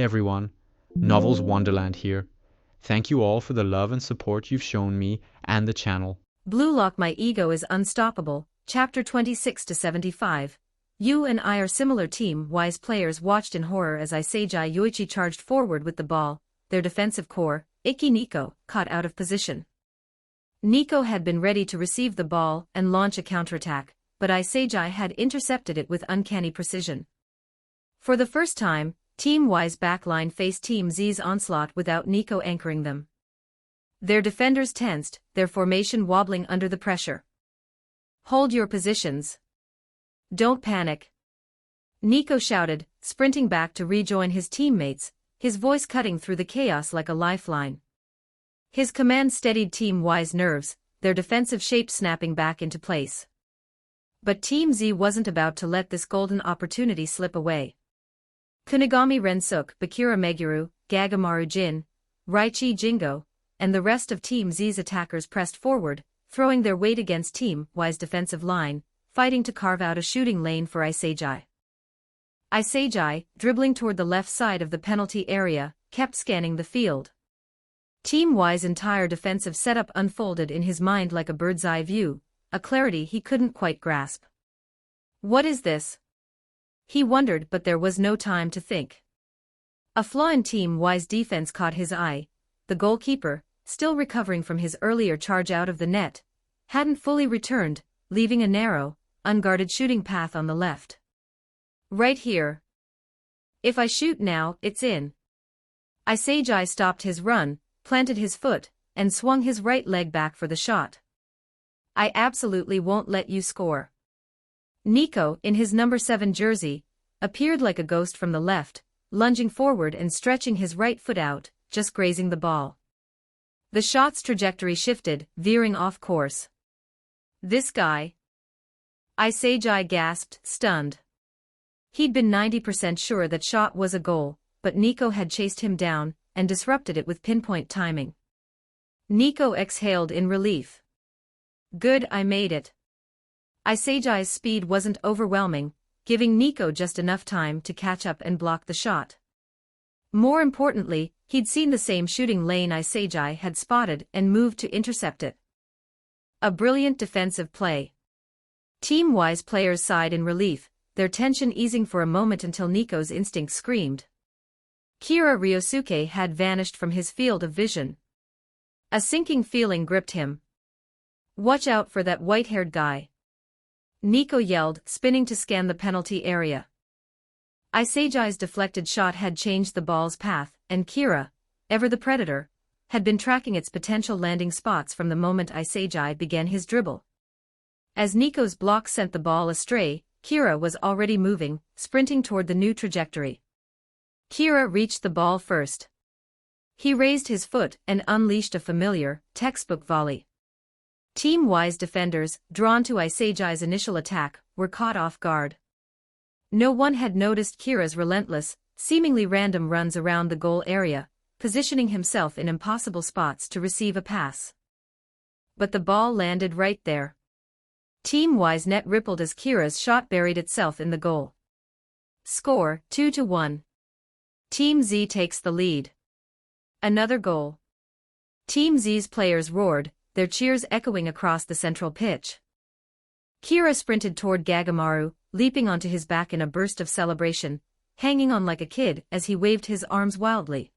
everyone, Novels Wonderland here. Thank you all for the love and support you've shown me and the channel. Blue Lock My Ego is Unstoppable, Chapter 26-75. You and I are similar team-wise players watched in horror as Isagi Yoichi charged forward with the ball, their defensive core, Iki Nico, caught out of position. Nico had been ready to receive the ball and launch a counterattack, but Isagi had intercepted it with uncanny precision. For the first time, Team Y's backline faced Team Z's onslaught without Nico anchoring them. Their defenders tensed, their formation wobbling under the pressure. "Hold your positions. Don't panic," Nico shouted, sprinting back to rejoin his teammates, his voice cutting through the chaos like a lifeline. His command steadied Team Y's nerves, their defensive shape snapping back into place. But Team Z wasn't about to let this golden opportunity slip away. Kunigami Rensuke, Bakura Meguru, Gagamaru Jin, Raichi Jingo, and the rest of Team Z's attackers pressed forward, throwing their weight against Team Y's defensive line, fighting to carve out a shooting lane for Isagi. Isagi, dribbling toward the left side of the penalty area, kept scanning the field. Team Y's entire defensive setup unfolded in his mind like a bird's-eye view, a clarity he couldn't quite grasp. What is this? He wondered, but there was no time to think. A flaw in Team Y's defense caught his eye. The goalkeeper, still recovering from his earlier charge out of the net, hadn't fully returned, leaving a narrow, unguarded shooting path on the left. Right here. If I shoot now, it's in. Isagi stopped his run, planted his foot, and swung his right leg back for the shot. I absolutely won't let you score. Nico, in his number 7 jersey, appeared like a ghost from the left, lunging forward and stretching his right foot out, just grazing the ball. The shot's trajectory shifted, veering off course. This guy? Isagi gasped, stunned. He'd been 90% sure that shot was a goal, but Nico had chased him down and disrupted it with pinpoint timing. Nico exhaled in relief. Good, I made it. Isagi's speed wasn't overwhelming, giving Nico just enough time to catch up and block the shot. More importantly, he'd seen the same shooting lane Isagi had spotted and moved to intercept it. A brilliant defensive play. Team Y's players sighed in relief, their tension easing for a moment until Nico's instinct screamed. Kira Ryosuke had vanished from his field of vision. A sinking feeling gripped him. Watch out for that white-haired guy, Nico yelled, spinning to scan the penalty area. Isagi's deflected shot had changed the ball's path, and Kira, ever the predator, had been tracking its potential landing spots from the moment Isagi began his dribble. As Nico's block sent the ball astray, Kira was already moving, sprinting toward the new trajectory. Kira reached the ball first. He raised his foot and unleashed a familiar, textbook volley. Team Y's defenders, drawn to Isagi's initial attack, were caught off guard. No one had noticed Kira's relentless, seemingly random runs around the goal area, positioning himself in impossible spots to receive a pass. But the ball landed right there. Team Y's net rippled as Kira's shot buried itself in the goal. Score, 2-1. Team Z takes the lead. Another goal. Team Z's players roared, their cheers echoing across the central pitch. Kira sprinted toward Gagamaru, leaping onto his back in a burst of celebration, hanging on like a kid as he waved his arms wildly.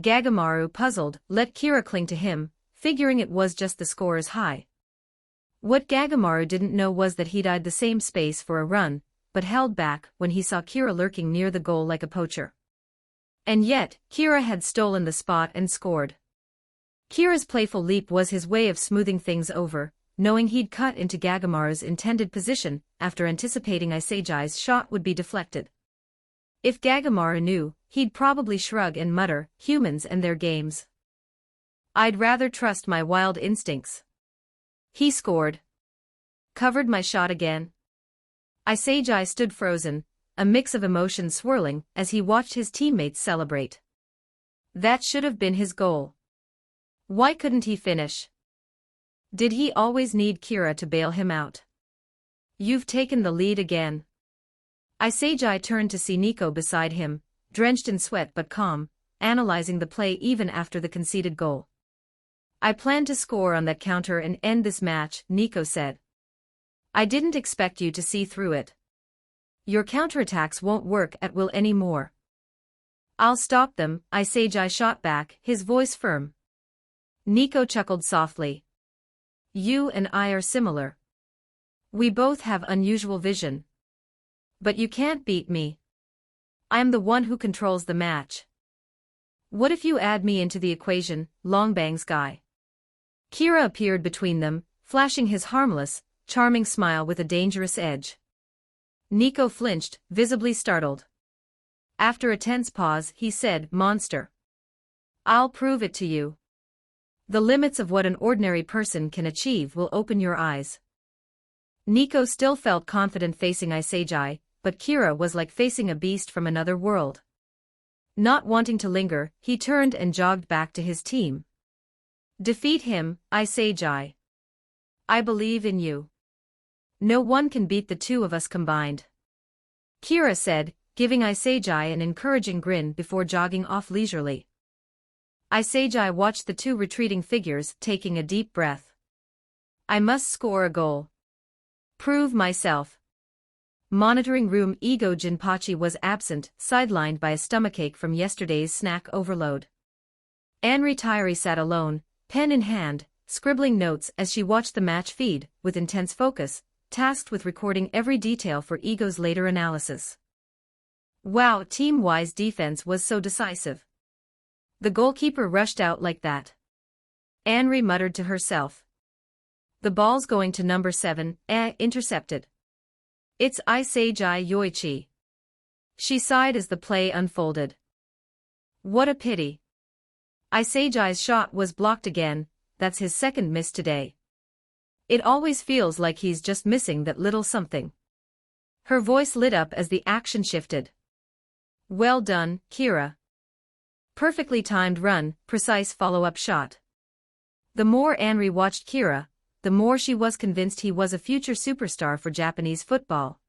Gagamaru, puzzled, let Kira cling to him, figuring it was just the scorer's high. What Gagamaru didn't know was that he'd eyed the same space for a run, but held back when he saw Kira lurking near the goal like a poacher. And yet, Kira had stolen the spot and scored. Kira's playful leap was his way of smoothing things over, knowing he'd cut into Gagamaru's intended position after anticipating Isagi's shot would be deflected. If Gagamaru knew, he'd probably shrug and mutter, humans and their games. I'd rather trust my wild instincts. He scored. Covered my shot again. Isagi stood frozen, a mix of emotions swirling as he watched his teammates celebrate. That should have been his goal. Why couldn't he finish? Did he always need Kira to bail him out? You've taken the lead again. Isagi turned to see Nico beside him, drenched in sweat but calm, analyzing the play even after the conceded goal. "I plan to score on that counter and end this match," Nico said. "I didn't expect you to see through it. Your counterattacks won't work at will anymore." "I'll stop them," Isagi shot back, his voice firm. Nico chuckled softly. "You and I are similar. We both have unusual vision. But you can't beat me. I'm the one who controls the match. What if you add me into the equation, Longbang's guy?" Kira appeared between them, flashing his harmless, charming smile with a dangerous edge. Nico flinched, visibly startled. After a tense pause, he said, "Monster. I'll prove it to you. The limits of what an ordinary person can achieve will open your eyes." Nico still felt confident facing Isagi, but Kira was like facing a beast from another world. Not wanting to linger, he turned and jogged back to his team. "Defeat him, Isagi. I believe in you. No one can beat the two of us combined," Kira said, giving Isagi an encouraging grin before jogging off leisurely. Isagi watched the two retreating figures, taking a deep breath. "I must score a goal. Prove myself." Monitoring room Ego Jinpachi was absent, sidelined by a stomachache from yesterday's snack overload. Anri Tairi sat alone, pen in hand, scribbling notes as she watched the match feed, with intense focus, tasked with recording every detail for Ego's later analysis. Wow, Team Y's defense was so decisive. The goalkeeper rushed out like that. Anri muttered to herself. The ball's going to number 7, intercepted. It's Isagi Yoichi. She sighed as the play unfolded. What a pity. Isagi's shot was blocked again, that's his second miss today. It always feels like he's just missing that little something. Her voice lit up as the action shifted. Well done, Kira. Perfectly timed run, precise follow-up shot. The more Anri watched Kira, the more she was convinced he was a future superstar for Japanese football.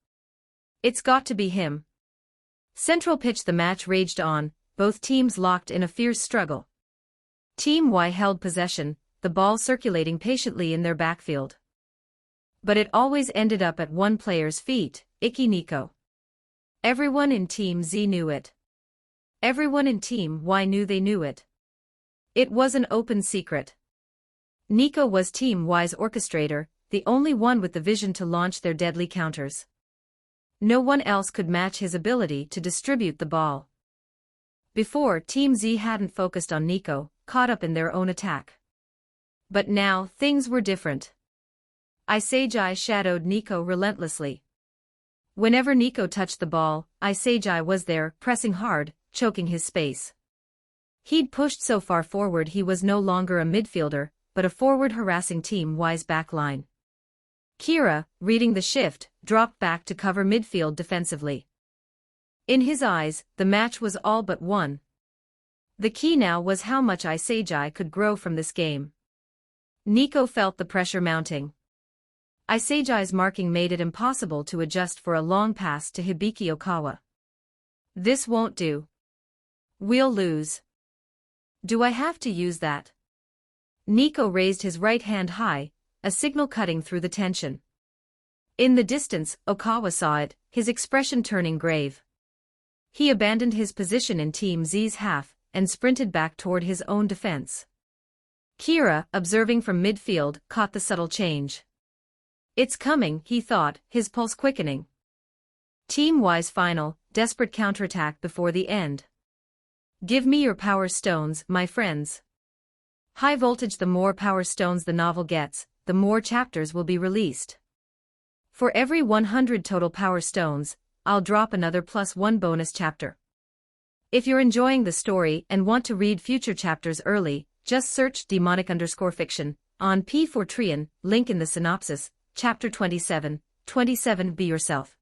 It's got to be him. Central pitch. The match raged on, both teams locked in a fierce struggle. Team Y held possession, the ball circulating patiently in their backfield. But it always ended up at one player's feet, Iki Nico. Everyone in Team Z knew it. Everyone in Team Y knew they knew it. It was an open secret. Nico was Team Y's orchestrator, the only one with the vision to launch their deadly counters. No one else could match his ability to distribute the ball. Before, Team Z hadn't focused on Nico, caught up in their own attack. But now, things were different. Isagi shadowed Nico relentlessly. Whenever Nico touched the ball, Isagi was there, pressing hard, choking his space. He'd pushed so far forward he was no longer a midfielder, but a forward harassing Team Y's backline. Kira, reading the shift, dropped back to cover midfield defensively. In his eyes, the match was all but won. The key now was how much Isagi could grow from this game. Nico felt the pressure mounting. Isagi's marking made it impossible to adjust for a long pass to Hibiki Okawa. This won't do. We'll lose. Do I have to use that? Nico raised his right hand high, a signal cutting through the tension. In the distance, Okawa saw it, his expression turning grave. He abandoned his position in Team Z's half, and sprinted back toward his own defense. Kira, observing from midfield, caught the subtle change. It's coming, he thought, his pulse quickening. Team Y's final, desperate counterattack before the end. Give me your power stones, my friends. High voltage. The more power stones the novel gets, the more chapters will be released. For every 100 total power stones, I'll drop another +1 bonus chapter. If you're enjoying the story and want to read future chapters early, just search demonic_fiction on P4trian, link in the synopsis. Chapter 27, 27 Be Yourself.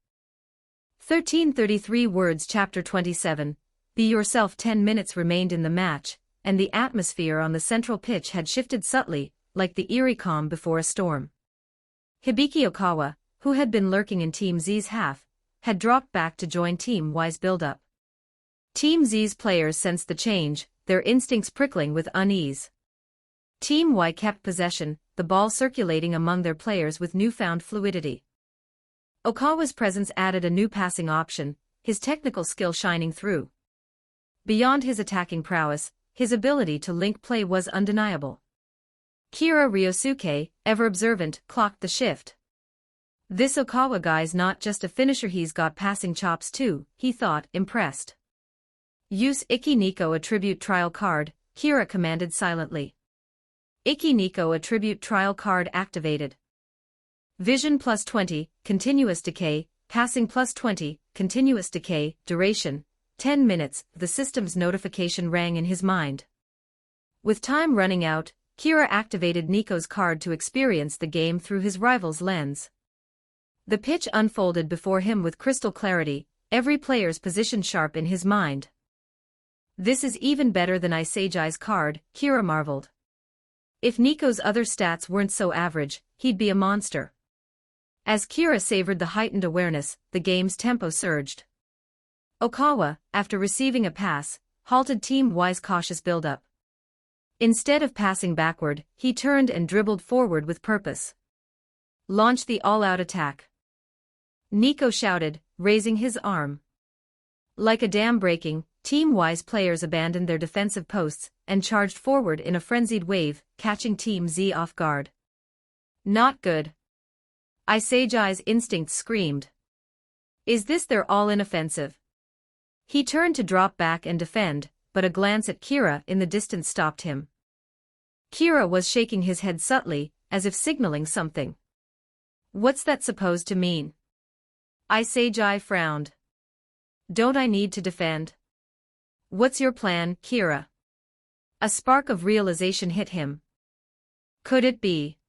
1333 words. Chapter 27, Be Yourself. 10 minutes remained in the match, and the atmosphere on the central pitch had shifted subtly, like the eerie calm before a storm. Hibiki Okawa, who had been lurking in Team Z's half, had dropped back to join Team Y's build-up. Team Z's players sensed the change, their instincts prickling with unease. Team Y kept possession, the ball circulating among their players with newfound fluidity. Okawa's presence added a new passing option, his technical skill shining through. Beyond his attacking prowess, his ability to link play was undeniable. Kira Ryosuke, ever observant, clocked the shift. This Okawa guy's not just a finisher, he's got passing chops too, he thought, impressed. Use Iki Nico Attribute Trial Card, Kira commanded silently. Iki Nico Attribute Trial Card activated. Vision plus 20, Continuous Decay, Passing plus 20, Continuous Decay, Duration, 10 minutes, the system's notification rang in his mind. With time running out, Kira activated Nico's card to experience the game through his rival's lens. The pitch unfolded before him with crystal clarity, every player's position sharp in his mind. This is even better than Isagai's card, Kira marveled. If Nico's other stats weren't so average, he'd be a monster. As Kira savored the heightened awareness, the game's tempo surged. Okawa, after receiving a pass, halted Team Y's cautious build-up. Instead of passing backward, he turned and dribbled forward with purpose. Launch the all-out attack. Nico shouted, raising his arm. Like a dam breaking, Team Y's players abandoned their defensive posts and charged forward in a frenzied wave, catching Team Z off guard. Not good. Isagai's instincts screamed. Is this their all-in offensive? He turned to drop back and defend, but a glance at Kira in the distance stopped him. Kira was shaking his head subtly, as if signaling something. What's that supposed to mean? Isagai frowned. Don't I need to defend? What's your plan, Kira? A spark of realization hit him. Could it be?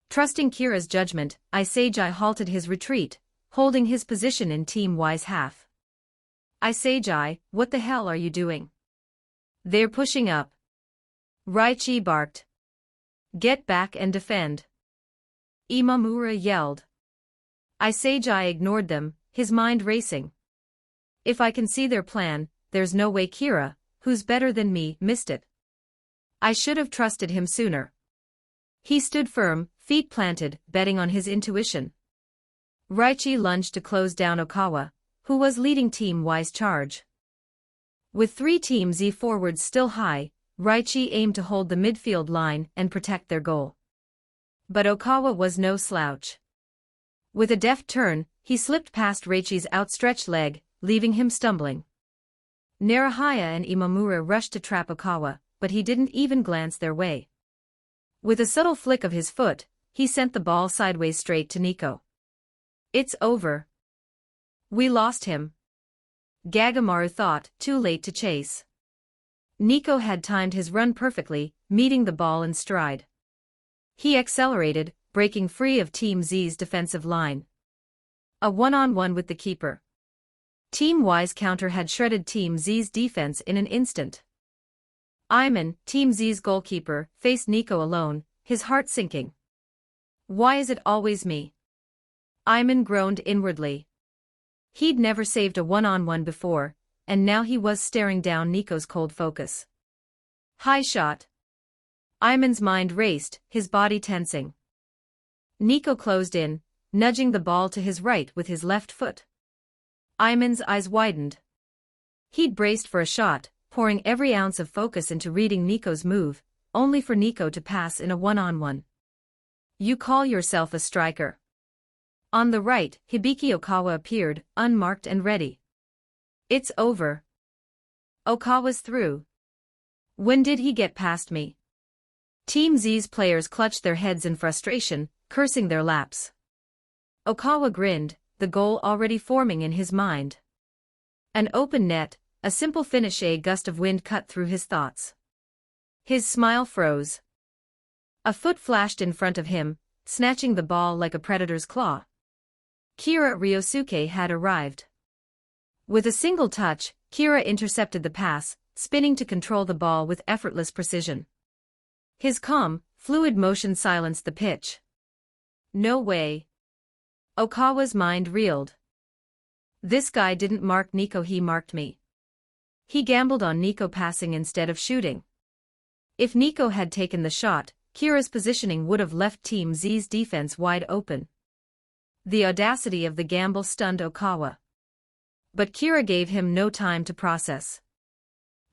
Trusting Kira's judgment, Isagai halted his retreat, holding his position in Team Y's half. Isagai, what the hell are you doing? They're pushing up. Raichi barked. Get back and defend. Imamura yelled. Isagai ignored them, his mind racing. If I can see their plan, there's no way Kira, who's better than me, missed it. I should have trusted him sooner. He stood firm, feet planted, betting on his intuition. Raichi lunged to close down Okawa, who was leading Team Y's charge. With three Team Z forwards still high, Raichi aimed to hold the midfield line and protect their goal. But Okawa was no slouch. With a deft turn, he slipped past Raichi's outstretched leg, leaving him stumbling. Narahaya and Imamura rushed to trap Okawa, but he didn't even glance their way. With a subtle flick of his foot, he sent the ball sideways straight to Nico. It's over. We lost him. Gagamaru thought, too late to chase. Nico had timed his run perfectly, meeting the ball in stride. He accelerated, breaking free of Team Z's defensive line. A one-on-one with the keeper. Team Y's counter had shredded Team Z's defense in an instant. Ayman, Team Z's goalkeeper, faced Nico alone, his heart sinking. Why is it always me? Ayman groaned inwardly. He'd never saved a one-on-one before, and now he was staring down Nico's cold focus. High shot. Ayman's mind raced, his body tensing. Nico closed in, nudging the ball to his right with his left foot. Ayman's eyes widened. He'd braced for a shot, pouring every ounce of focus into reading Nico's move, only for Nico to pass in a one-on-one. You call yourself a striker? On the right, Hibiki Okawa appeared, unmarked and ready. It's over. Okawa's through. When did he get past me? Team Z's players clutched their heads in frustration, cursing their lapse. Okawa grinned, the goal already forming in his mind. An open net, a simple finish. A gust of wind cut through his thoughts. His smile froze. A foot flashed in front of him, snatching the ball like a predator's claw. Kira Ryosuke had arrived. With a single touch, Kira intercepted the pass, spinning to control the ball with effortless precision. His calm, fluid motion silenced the pitch. No way. Okawa's mind reeled. This guy didn't mark Nico, he marked me. He gambled on Nico passing instead of shooting. If Nico had taken the shot, Kira's positioning would have left Team Z's defense wide open. The audacity of the gamble stunned Okawa. But Kira gave him no time to process.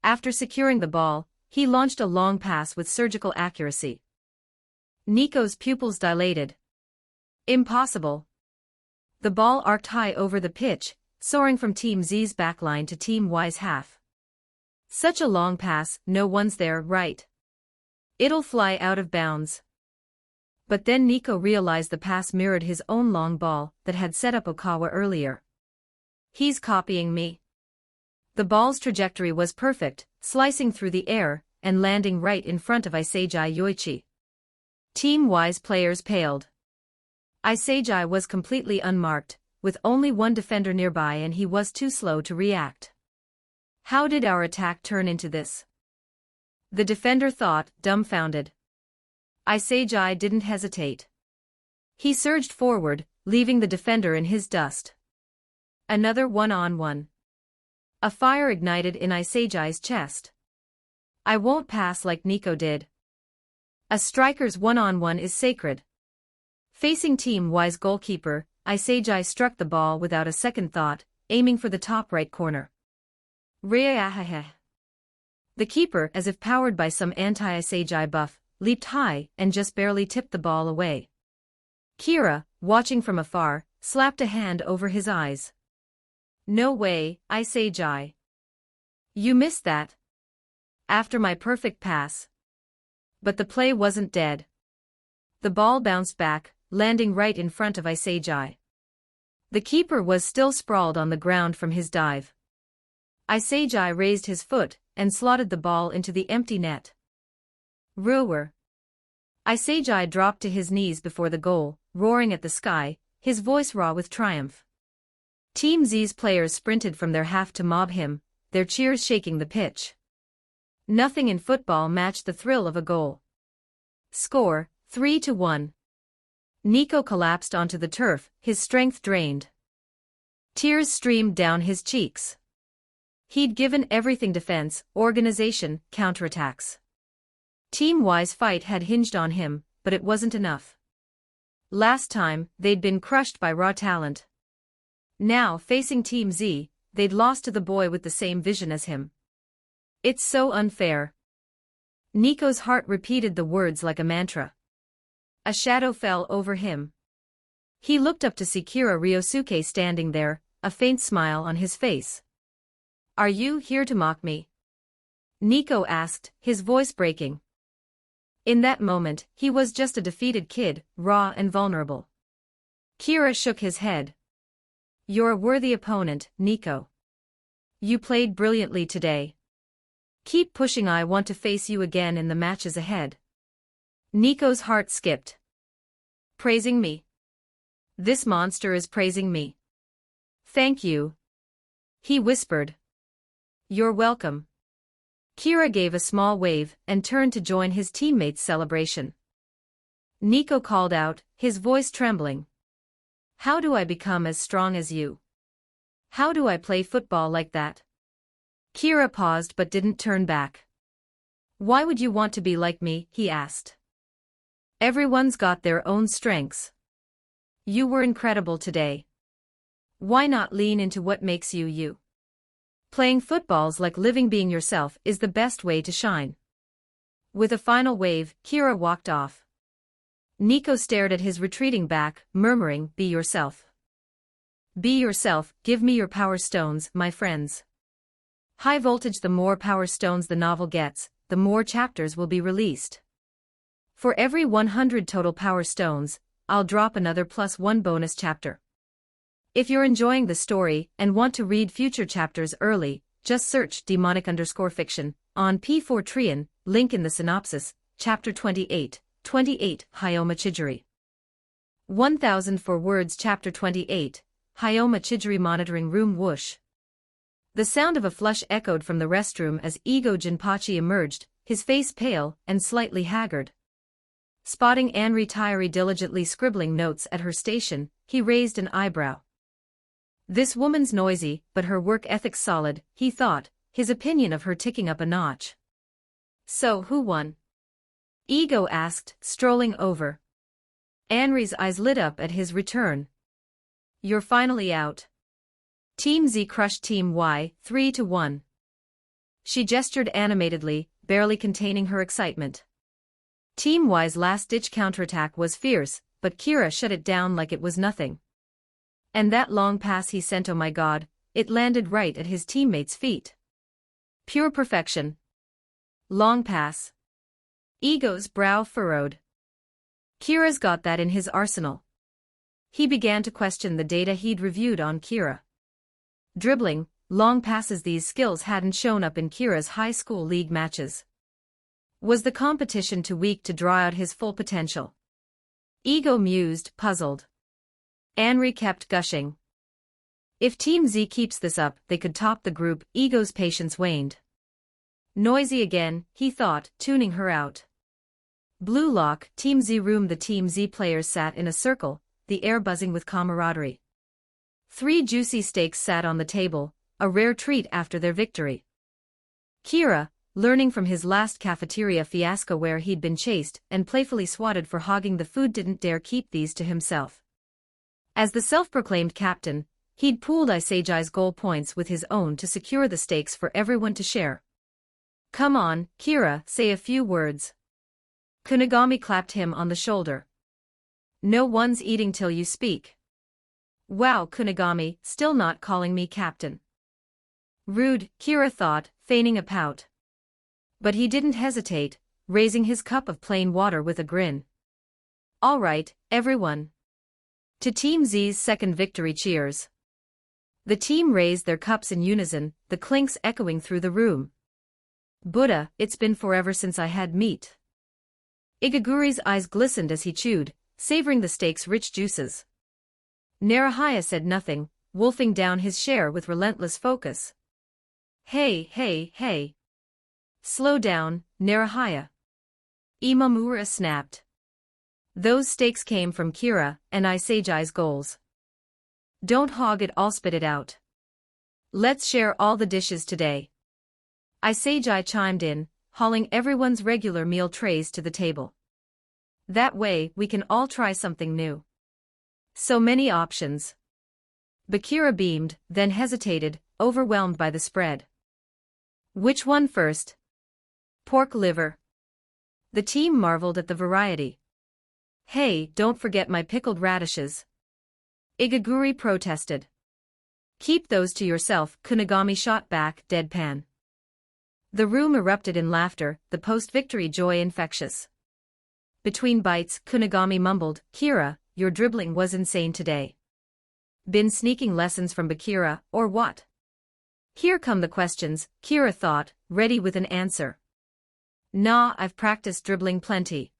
After securing the ball, he launched a long pass with surgical accuracy. Nico's pupils dilated. Impossible. The ball arced high over the pitch, soaring from Team Z's backline to Team Y's half. Such a long pass, no one's there, right? It'll fly out of bounds. But then Nico realized the pass mirrored his own long ball that had set up Okawa earlier. He's copying me. The ball's trajectory was perfect, slicing through the air and landing right in front of Isagi Yoichi. Team Y's players paled. Isagi was completely unmarked, with only one defender nearby, and he was too slow to react. How did our attack turn into this? The defender thought, dumbfounded. Isagi didn't hesitate. He surged forward, leaving the defender in his dust. Another one-on-one. A fire ignited in Isagi's chest. I won't pass like Nico did. A striker's one-on-one is sacred. Facing Team Y's goalkeeper, Isagi struck the ball without a second thought, aiming for the top right corner. The keeper, as if powered by some anti-Isagi buff, leaped high and just barely tipped the ball away. Kira, watching from afar, slapped a hand over his eyes. No way, Isagi. You missed that. After my perfect pass. But the play wasn't dead. The ball bounced back, landing right in front of Isagi. The keeper was still sprawled on the ground from his dive. Isagi raised his foot and slotted the ball into the empty net. Rower. Isagi dropped to his knees before the goal, roaring at the sky, his voice raw with triumph. Team Z's players sprinted from their half to mob him, their cheers shaking the pitch. Nothing in football matched the thrill of a goal. Score, 3-1. Nico collapsed onto the turf, his strength drained. Tears streamed down his cheeks. He'd given everything: defense, organization, counterattacks. Team Y's fight had hinged on him, but it wasn't enough. Last time, they'd been crushed by raw talent. Now, facing Team Z, they'd lost to the boy with the same vision as him. It's so unfair. Nico's heart repeated the words like a mantra. A shadow fell over him. He looked up to see Kira Ryosuke standing there, a faint smile on his face. Are you here to mock me? Nico asked, his voice breaking. In that moment, he was just a defeated kid, raw and vulnerable. Kira shook his head. You're a worthy opponent, Nico. You played brilliantly today. Keep pushing. I want to face you again in the matches ahead. Nico's heart skipped. Praising me? This monster is praising me. Thank you. He whispered. You're welcome. Kira gave a small wave and turned to join his teammates' celebration. Nico called out, his voice trembling. How do I become as strong as you? How do I play football like that? Kira paused but didn't turn back. Why would you want to be like me? He asked. Everyone's got their own strengths. You were incredible today. Why not lean into what makes you you? Playing football's like living. Being yourself is the best way to shine. With a final wave, Kira walked off. Nico stared at his retreating back, murmuring, Be yourself. Be yourself, give me your power stones, my friends. High voltage. The more power stones the novel gets, the more chapters will be released. For every 100 total power stones, I'll drop another +1 bonus chapter. If you're enjoying the story and want to read future chapters early, just search demonic_fiction on P4trian, link in the synopsis, chapter 28, Hyoma Chijiri. 1004 words. Chapter 28, Hyoma Chijiri. Monitoring room. Whoosh. The sound of a flush echoed from the restroom as Ego Jinpachi emerged, his face pale and slightly haggard. Spotting Anri Tairi diligently scribbling notes at her station, he raised an eyebrow. This woman's noisy, but her work ethic's solid, he thought, his opinion of her ticking up a notch. So who won? Ego asked, strolling over. Anri's eyes lit up at his return. You're finally out. Team Z crushed Team Y, 3-1. She gestured animatedly, barely containing her excitement. Team Y's last-ditch counterattack was fierce, but Kira shut it down like it was nothing. And that long pass he sent, oh my god, it landed right at his teammate's feet. Pure perfection. Long pass. Ego's brow furrowed. Kira's got that in his arsenal. He began to question the data he'd reviewed on Kira. Dribbling, long passes, these skills hadn't shown up in Kira's high school league matches. Was the competition too weak to draw out his full potential? Ego mused, puzzled. Anri kept gushing. If Team Z keeps this up, they could top the group. Ego's patience waned. Noisy again, he thought, tuning her out. Blue lock, Team Z room. The Team Z players sat in a circle, the air buzzing with camaraderie. 3 juicy steaks sat on the table, a rare treat after their victory. Kira, learning from his last cafeteria fiasco where he'd been chased and playfully swatted for hogging the food, didn't dare keep these to himself. As the self-proclaimed captain, he'd pooled Isaiji's goal points with his own to secure the stakes for everyone to share. Come on, Kira, say a few words. Kunigami clapped him on the shoulder. No one's eating till you speak. Wow, Kunigami, still not calling me captain. Rude, Kira thought, feigning a pout. But he didn't hesitate, raising his cup of plain water with a grin. All right, everyone. To Team Z's second victory, cheers. The team raised their cups in unison, the clinks echoing through the room. Buddha, it's been forever since I had meat. Igaguri's eyes glistened as he chewed, savoring the steak's rich juices. Narahaya said nothing, wolfing down his share with relentless focus. Hey. Slow down, Narahaya. Imamura snapped. Those steaks came from Kira and Isaiji's goals. Don't hog it all, spit it out. Let's share all the dishes today. Isaiji chimed in, hauling everyone's regular meal trays to the table. That way we can all try something new. So many options. Bakira beamed, then hesitated, overwhelmed by the spread. Which one first? Pork liver. The team marveled at the variety. Hey, don't forget my pickled radishes. Igaguri protested. Keep those to yourself, Kunigami shot back, deadpan. The room erupted in laughter, the post-victory joy infectious. Between bites, Kunigami mumbled, Kira, your dribbling was insane today. Been sneaking lessons from Bakira, or what? Here come the questions, Kira thought, ready with an answer. Nah, I've practiced dribbling plenty.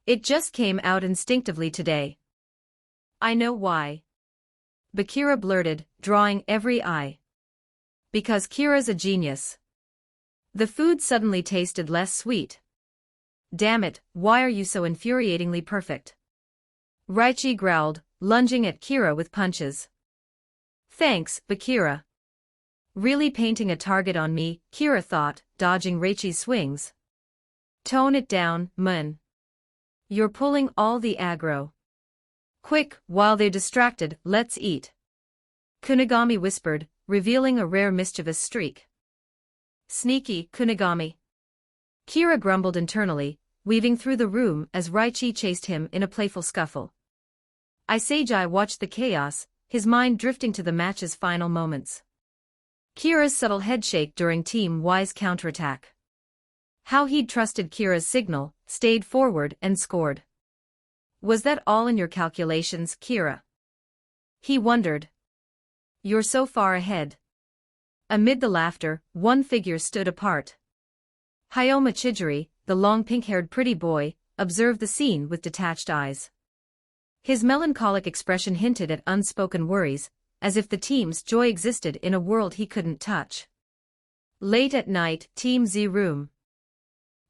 It just came out instinctively today. I know why. Bakira blurted, drawing every eye. Because Kira's a genius. The food suddenly tasted less sweet. Damn it, why are you so infuriatingly perfect? Raichi growled, lunging at Kira with punches. Thanks, Bakira. Really painting a target on me, Kira thought, dodging Raichi's swings. Tone it down, Mun. You're pulling all the aggro. Quick, while they're distracted, let's eat. Kunigami whispered, revealing a rare mischievous streak. Sneaky, Kunigami. Kira grumbled internally, weaving through the room as Raichi chased him in a playful scuffle. Isaiji watched the chaos, his mind drifting to the match's final moments. Kira's subtle headshake during Team Y's counterattack. How he'd trusted Kira's signal, stayed forward and scored. Was that all in your calculations, Kira? He wondered. You're so far ahead. Amid the laughter, one figure stood apart. Hayoma Chijiri, the long pink-haired pretty boy, observed the scene with detached eyes. His melancholic expression hinted at unspoken worries, as if the team's joy existed in a world he couldn't touch. Late at night, Team Z room.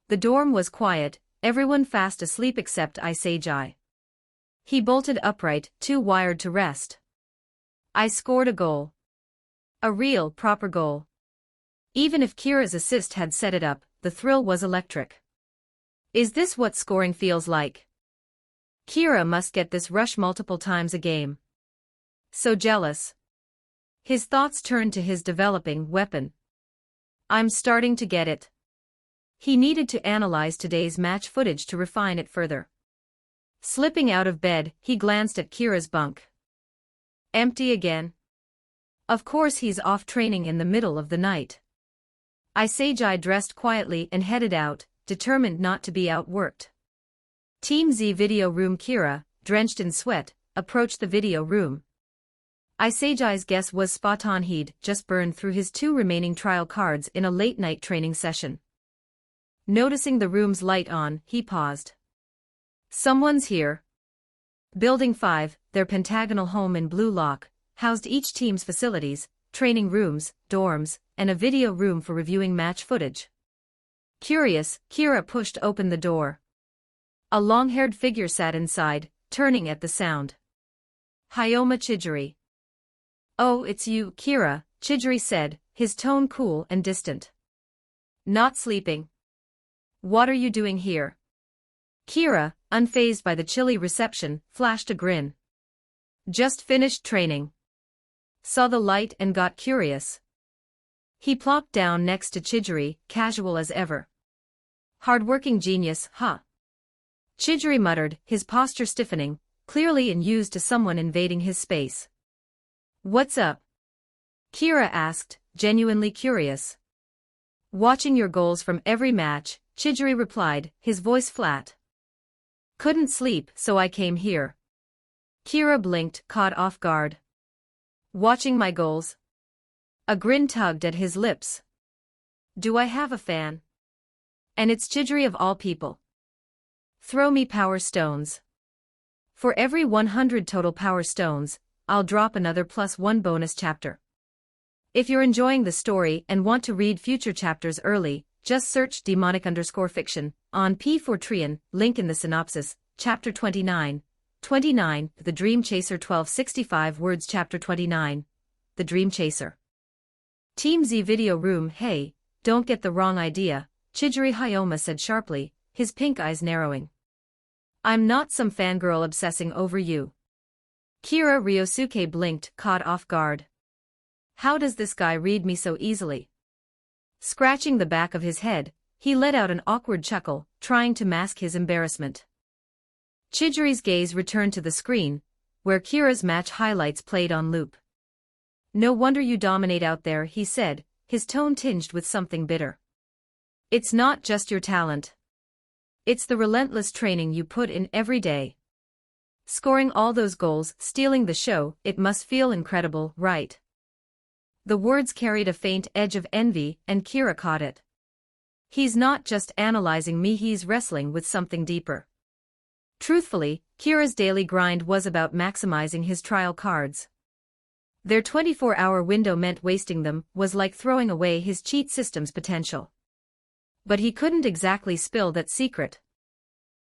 The dorm was quiet, everyone fast asleep except Isaiji. He bolted upright, too wired to rest. I scored a goal. A real, proper goal. Even if Kira's assist had set it up, the thrill was electric. Is this what scoring feels like? Kira must get this rush multiple times a game. So jealous. His thoughts turned to his developing weapon. I'm starting to get it. He needed to analyze today's match footage to refine it further. Slipping out of bed, he glanced at Kira's bunk. Empty again. Of course he's off training in the middle of the night. Isagi dressed quietly and headed out, determined not to be outworked. Team Z video room. Kira, drenched in sweat, approached the video room. Isagi's guess was spot on. He'd just burned through his 2 remaining trial cards in a late-night training session. Noticing the room's light on, he paused. Someone's here. Building 5, their pentagonal home in Blue Lock, housed each team's facilities, training rooms, dorms, and a video room for reviewing match footage. Curious, Kira pushed open the door. A long-haired figure sat inside, turning at the sound. Hayoma Chidori. Oh, it's you, Kira, Chidori said, his tone cool and distant. Not sleeping. What are you doing here? Kira, unfazed by the chilly reception, flashed a grin. Just finished training. Saw the light and got curious. He plopped down next to Chidori, casual as ever. Hardworking genius, huh? Chidori muttered, his posture stiffening, clearly unused to someone invading his space. What's up? Kira asked, genuinely curious. Watching your goals from every match, Chidori replied, his voice flat. Couldn't sleep, so I came here. Kira blinked, caught off guard. Watching my goals? A grin tugged at his lips. Do I have a fan? And it's Chidori of all people. Throw me power stones. For every 100 total power stones, I'll drop another +1 bonus chapter. If you're enjoying the story and want to read future chapters early, just search demonic_fiction on P4trian, link in the synopsis, Chapter 29. 29, The Dream Chaser. 1265 words. Chapter 29, The Dream Chaser. Team Z video room. Hey, don't get the wrong idea, Chidori Hayoma said sharply, his pink eyes narrowing. I'm not some fangirl obsessing over you. Kira Ryosuke blinked, caught off guard. How does this guy read me so easily? Scratching the back of his head, he let out an awkward chuckle, trying to mask his embarrassment. Chidori's gaze returned to the screen, where Kira's match highlights played on loop. No wonder you dominate out there, he said, his tone tinged with something bitter. It's not just your talent. It's the relentless training you put in every day. Scoring all those goals, stealing the show, it must feel incredible, right? The words carried a faint edge of envy, and Kira caught it. He's not just analyzing me, he's wrestling with something deeper. Truthfully, Kira's daily grind was about maximizing his trial cards. Their 24-hour window meant wasting them was like throwing away his cheat system's potential. But he couldn't exactly spill that secret.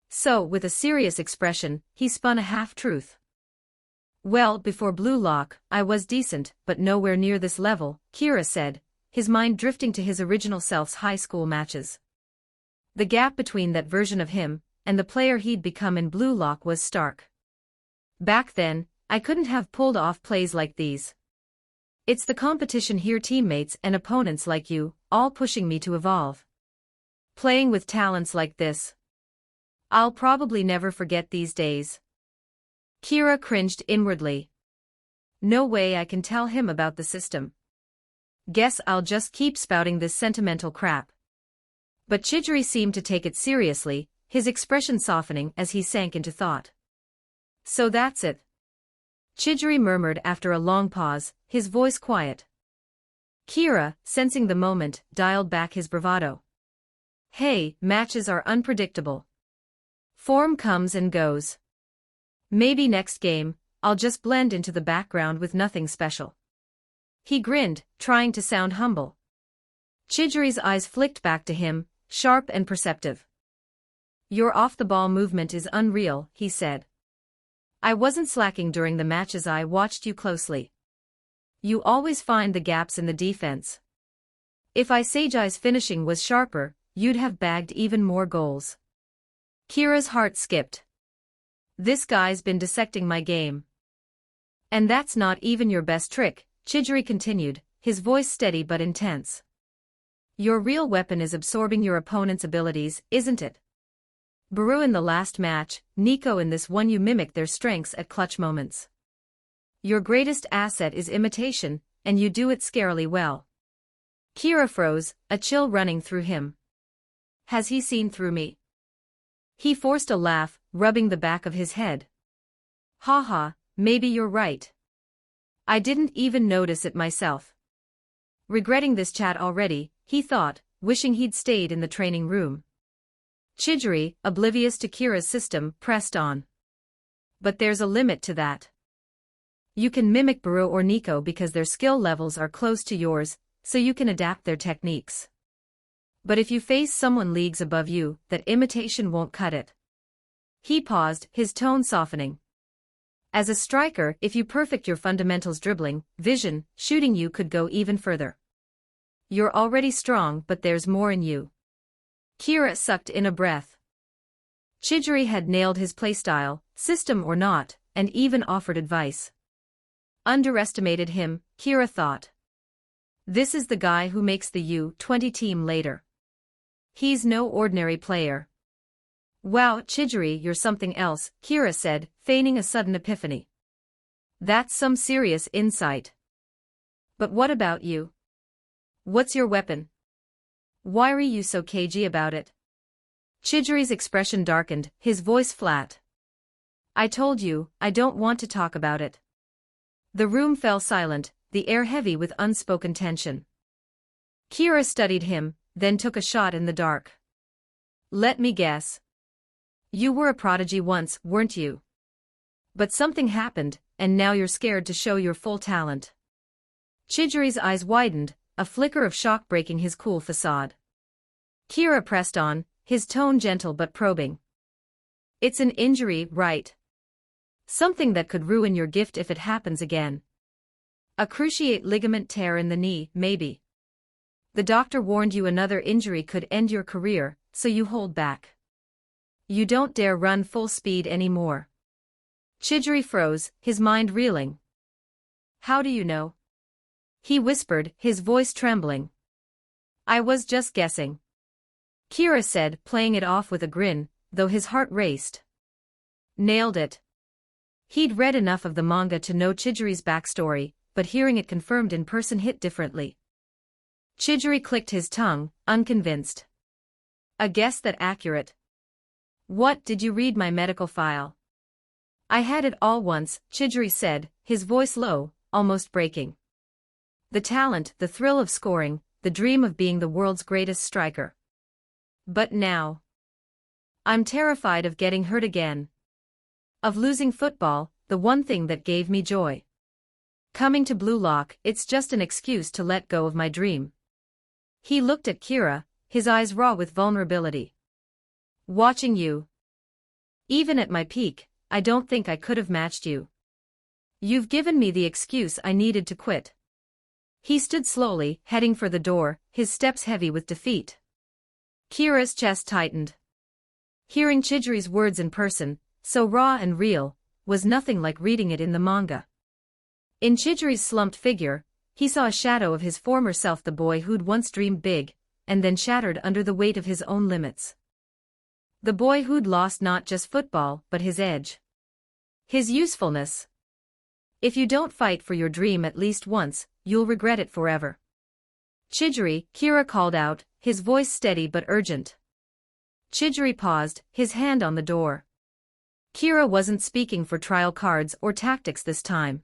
So, with a serious expression, he spun a half-truth. Well, before Blue Lock, I was decent, but nowhere near this level, Kira said, his mind drifting to his original self's high school matches. The gap between that version of him and the player he'd become in Blue Lock was stark. Back then, I couldn't have pulled off plays like these. It's the competition here, teammates and opponents like you, all pushing me to evolve. Playing with talents like this. I'll probably never forget these days. Kira cringed inwardly. No way I can tell him about the system. Guess I'll just keep spouting this sentimental crap. But Chidori seemed to take it seriously, his expression softening as he sank into thought. So that's it. Chidori murmured after a long pause, his voice quiet. Kira, sensing the moment, dialed back his bravado. Hey, matches are unpredictable. Form comes and goes. Maybe next game, I'll just blend into the background with nothing special. He grinned, trying to sound humble. Chidori's eyes flicked back to him, sharp and perceptive. Your off-the-ball movement is unreal, he said. I wasn't slacking during the matches, I watched you closely. You always find the gaps in the defense. If Isejai's finishing was sharper, you'd have bagged even more goals. Kira's heart skipped. This guy's been dissecting my game. And that's not even your best trick, Chidori continued, his voice steady but intense. Your real weapon is absorbing your opponent's abilities, isn't it? Baru in the last match, Nico in this one you mimic their strengths at clutch moments. Your greatest asset is imitation, and you do it scarily well. Kira froze, a chill running through him. Has he seen through me? He forced a laugh, rubbing the back of his head. Ha, maybe you're right. I didn't even notice it myself. Regretting this chat already, he thought, wishing he'd stayed in the training room. Chidori, oblivious to Kira's system, pressed on. But there's a limit to that. You can mimic Baru or Nico because their skill levels are close to yours, so you can adapt their techniques. But if you face someone leagues above you, that imitation won't cut it. He paused, his tone softening. As a striker, if you perfect your fundamentals dribbling, vision, shooting you could go even further. You're already strong but there's more in you. Kira sucked in a breath. Chidori had nailed his playstyle, system or not, and even offered advice. Underestimated him, Kira thought. This is the guy who makes the U20 team later. He's no ordinary player. Wow, Chidori, you're something else, Kira said, feigning a sudden epiphany. That's some serious insight. But what about you? What's your weapon? Why are you so cagey about it? Chidori's expression darkened, his voice flat. I told you, I don't want to talk about it. The room fell silent, the air heavy with unspoken tension. Kira studied him, then took a shot in the dark. Let me guess. You were a prodigy once, weren't you? But something happened, and now you're scared to show your full talent. Chidori's eyes widened, a flicker of shock breaking his cool facade. Kira pressed on, his tone gentle but probing. It's an injury, right? Something that could ruin your gift if it happens again. A cruciate ligament tear in the knee, maybe. The doctor warned you another injury could end your career, so you hold back. You don't dare run full speed anymore. Chidori froze, his mind reeling. How do you know? He whispered, his voice trembling. I was just guessing. Kira said, playing it off with a grin, though his heart raced. Nailed it. He'd read enough of the manga to know Chidori's backstory, but hearing it confirmed in person hit differently. Chidori clicked his tongue, unconvinced. A guess that accurate. What, did you read my medical file? I had it all once, Chidori said, his voice low, almost breaking. The talent, the thrill of scoring, the dream of being the world's greatest striker. But now, I'm terrified of getting hurt again. Of losing football, the one thing that gave me joy. Coming to Blue Lock, it's just an excuse to let go of my dream. He looked at Kira, his eyes raw with vulnerability. Watching you. Even at my peak, I don't think I could have matched you. You've given me the excuse I needed to quit. He stood slowly, heading for the door, his steps heavy with defeat. Kira's chest tightened. Hearing Chidori's words in person, so raw and real, was nothing like reading it in the manga. In Chidori's slumped figure, he saw a shadow of his former self, the boy who'd once dreamed big, and then shattered under the weight of his own limits. The boy who'd lost not just football, but his edge. His usefulness. If you don't fight for your dream at least once, you'll regret it forever. Chidori, Kira called out, his voice steady but urgent. Chidori paused, his hand on the door. Kira wasn't speaking for trial cards or tactics this time.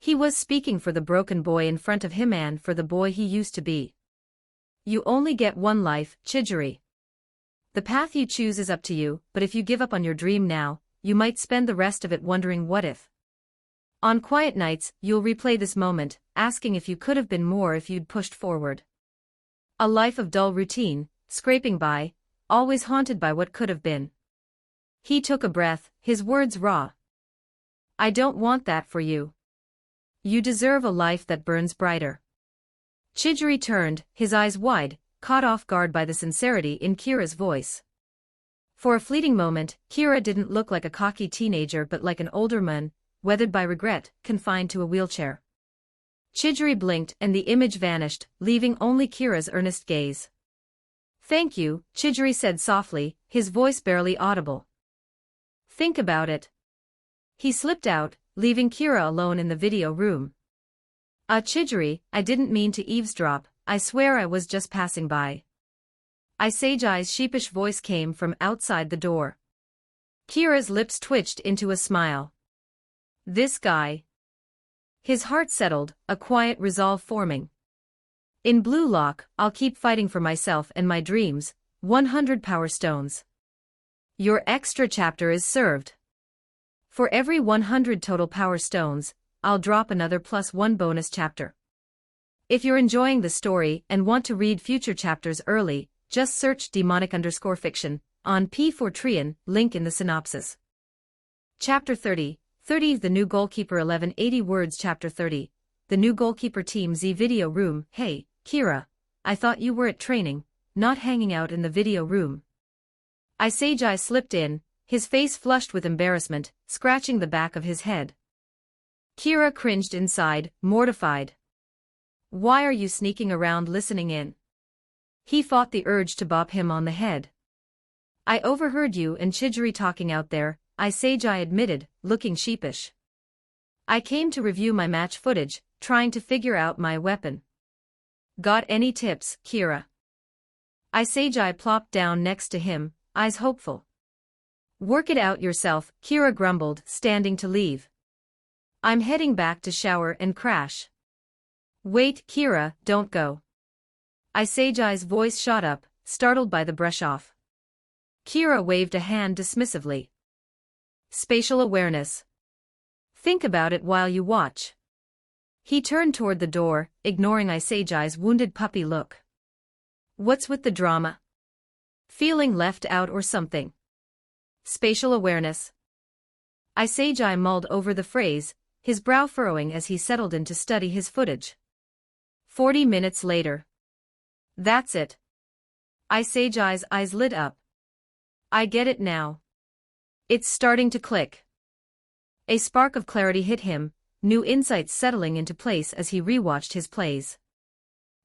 He was speaking for the broken boy in front of him and for the boy he used to be. You only get one life, Chidori. The path you choose is up to you, but if you give up on your dream now, you might spend the rest of it wondering what if. On quiet nights, you'll replay this moment, asking if you could have been more if you'd pushed forward. A life of dull routine, scraping by, always haunted by what could have been. He took a breath, his words raw. I don't want that for you. You deserve a life that burns brighter. Chidori turned, his eyes wide, caught off guard by the sincerity in Kira's voice. For a fleeting moment, Kira didn't look like a cocky teenager but like an older man, weathered by regret, confined to a wheelchair. Chidori blinked and the image vanished, leaving only Kira's earnest gaze. "Thank you," Chidori said softly, his voice barely audible. "Think about it." He slipped out, leaving Kira alone in the video room. Chidori, I didn't mean to eavesdrop, I swear I was just passing by." Isagai's sheepish voice came from outside the door. Kira's lips twitched into a smile. This guy. His heart settled, a quiet resolve forming. "In Blue Lock, I'll keep fighting for myself and my dreams, 100 power stones. Your extra chapter is served. For every 100 total power stones, I'll drop another +1 bonus chapter. If you're enjoying the story and want to read future chapters early, just search demonic_fiction on P4trian, link in the synopsis." Chapter 30, The New Goalkeeper 1180 words. Chapter 30, The New Goalkeeper Team Z Video Room. "Hey, Kira. I thought you were at training, not hanging out in the video room." Isagai slipped in, his face flushed with embarrassment, scratching the back of his head. Kira cringed inside, mortified. "Why are you sneaking around listening in?" He fought the urge to bop him on the head. "I overheard you and Chidori talking out there," Isagai admitted, looking sheepish. "I came to review my match footage, trying to figure out my weapon." "Got any tips, Kira?" Isagai plopped down next to him, eyes hopeful. "Work it out yourself," Kira grumbled, standing to leave. "I'm heading back to shower and crash." "Wait, Kira, don't go." Isagai's voice shot up, startled by the brush-off. Kira waved a hand dismissively. "Spatial awareness. Think about it while you watch." He turned toward the door, ignoring Isagai's wounded puppy look. "What's with the drama? Feeling left out or something?" "Spatial awareness." Isagai mulled over the phrase, his brow furrowing as he settled in to study his footage. 40 minutes later. "That's it." Isagai's eyes lit up. "I get it now. It's starting to click." A spark of clarity hit him, new insights settling into place as he rewatched his plays.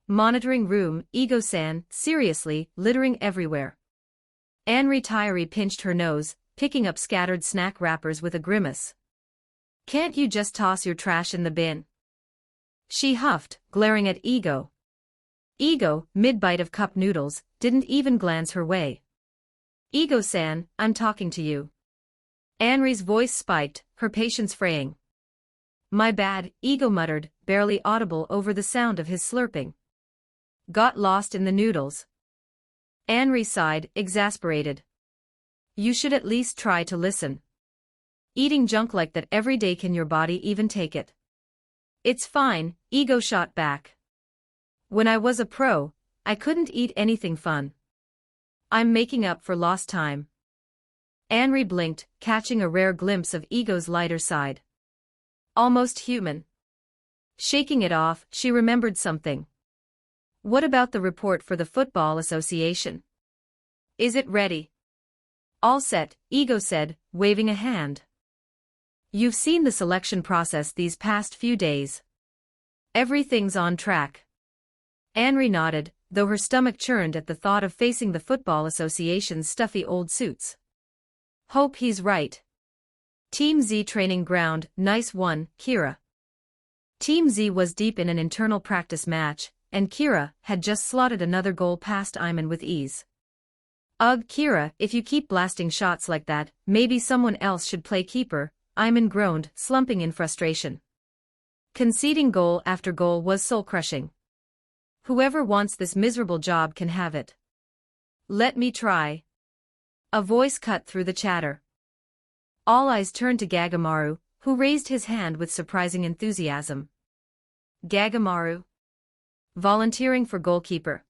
Monitoring room, Ego-san, seriously, littering everywhere. Anri Tairi pinched her nose, picking up scattered snack wrappers with a grimace. "Can't you just toss your trash in the bin?" She huffed, glaring at Ego. Ego, mid-bite of cup noodles, didn't even glance her way. "Ego-san, I'm talking to you." Anri's voice spiked, her patience fraying. "My bad," Ego muttered, barely audible over the sound of his slurping. "Got lost in the noodles." Anri sighed, exasperated. "You should at least try to listen. Eating junk like that every day, can your body even take it?" "It's fine," Ego shot back. "When I was a pro, I couldn't eat anything fun. I'm making up for lost time." Anri blinked, catching a rare glimpse of Ego's lighter side. Almost human. Shaking it off, she remembered something. "What about the report for the Football Association? Is it ready?" "All set," Ego said, waving a hand. "You've seen the selection process these past few days. Everything's on track." Anri nodded, though her stomach churned at the thought of facing the Football Association's stuffy old suits. "Hope he's right." Team Z training ground, nice one, Kira. Team Z was deep in an internal practice match, and Kira had just slotted another goal past Iman with ease. "Ugh, Kira, if you keep blasting shots like that, maybe someone else should play keeper," Iman groaned, slumping in frustration. Conceding goal after goal was soul-crushing. "Whoever wants this miserable job can have it." "Let me try." A voice cut through the chatter. All eyes turned to Gagamaru, who raised his hand with surprising enthusiasm. Gagamaru? Volunteering for goalkeeper.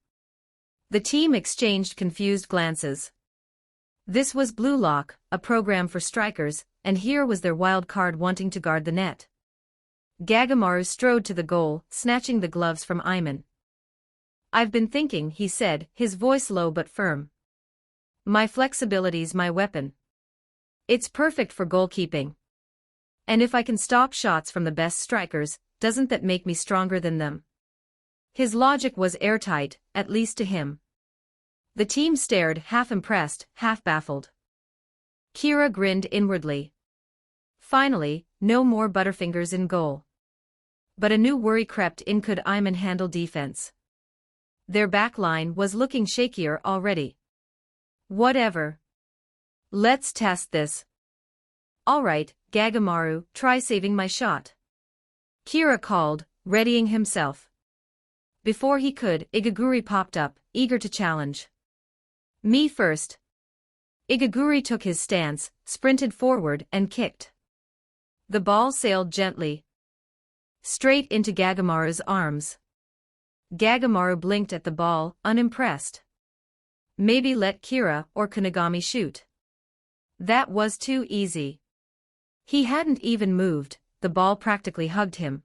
The team exchanged confused glances. This was Blue Lock, a program for strikers, and here was their wild card wanting to guard the net. Gagamaru strode to the goal, snatching the gloves from Iman. I've been thinking, he said, his voice low but firm. My flexibility's my weapon. It's perfect for goalkeeping. And if I can stop shots from the best strikers, doesn't that make me stronger than them? His logic was airtight, at least to him. The team stared, half impressed, half baffled. Kira grinned inwardly. Finally, no more Butterfingers in goal. But a new worry crept in: could Ayman handle defense? Their backline was looking shakier already. Whatever. Let's test this. Alright, Gagamaru, try saving my shot. Kira called, readying himself. Before he could, Igaguri popped up, eager to challenge. Me first. Igaguri took his stance, sprinted forward and kicked. The ball sailed gently. Straight into Gagamaru's arms. Gagamaru blinked at the ball, unimpressed. Maybe let Kira or Kunigami shoot. That was too easy. He hadn't even moved, the ball practically hugged him.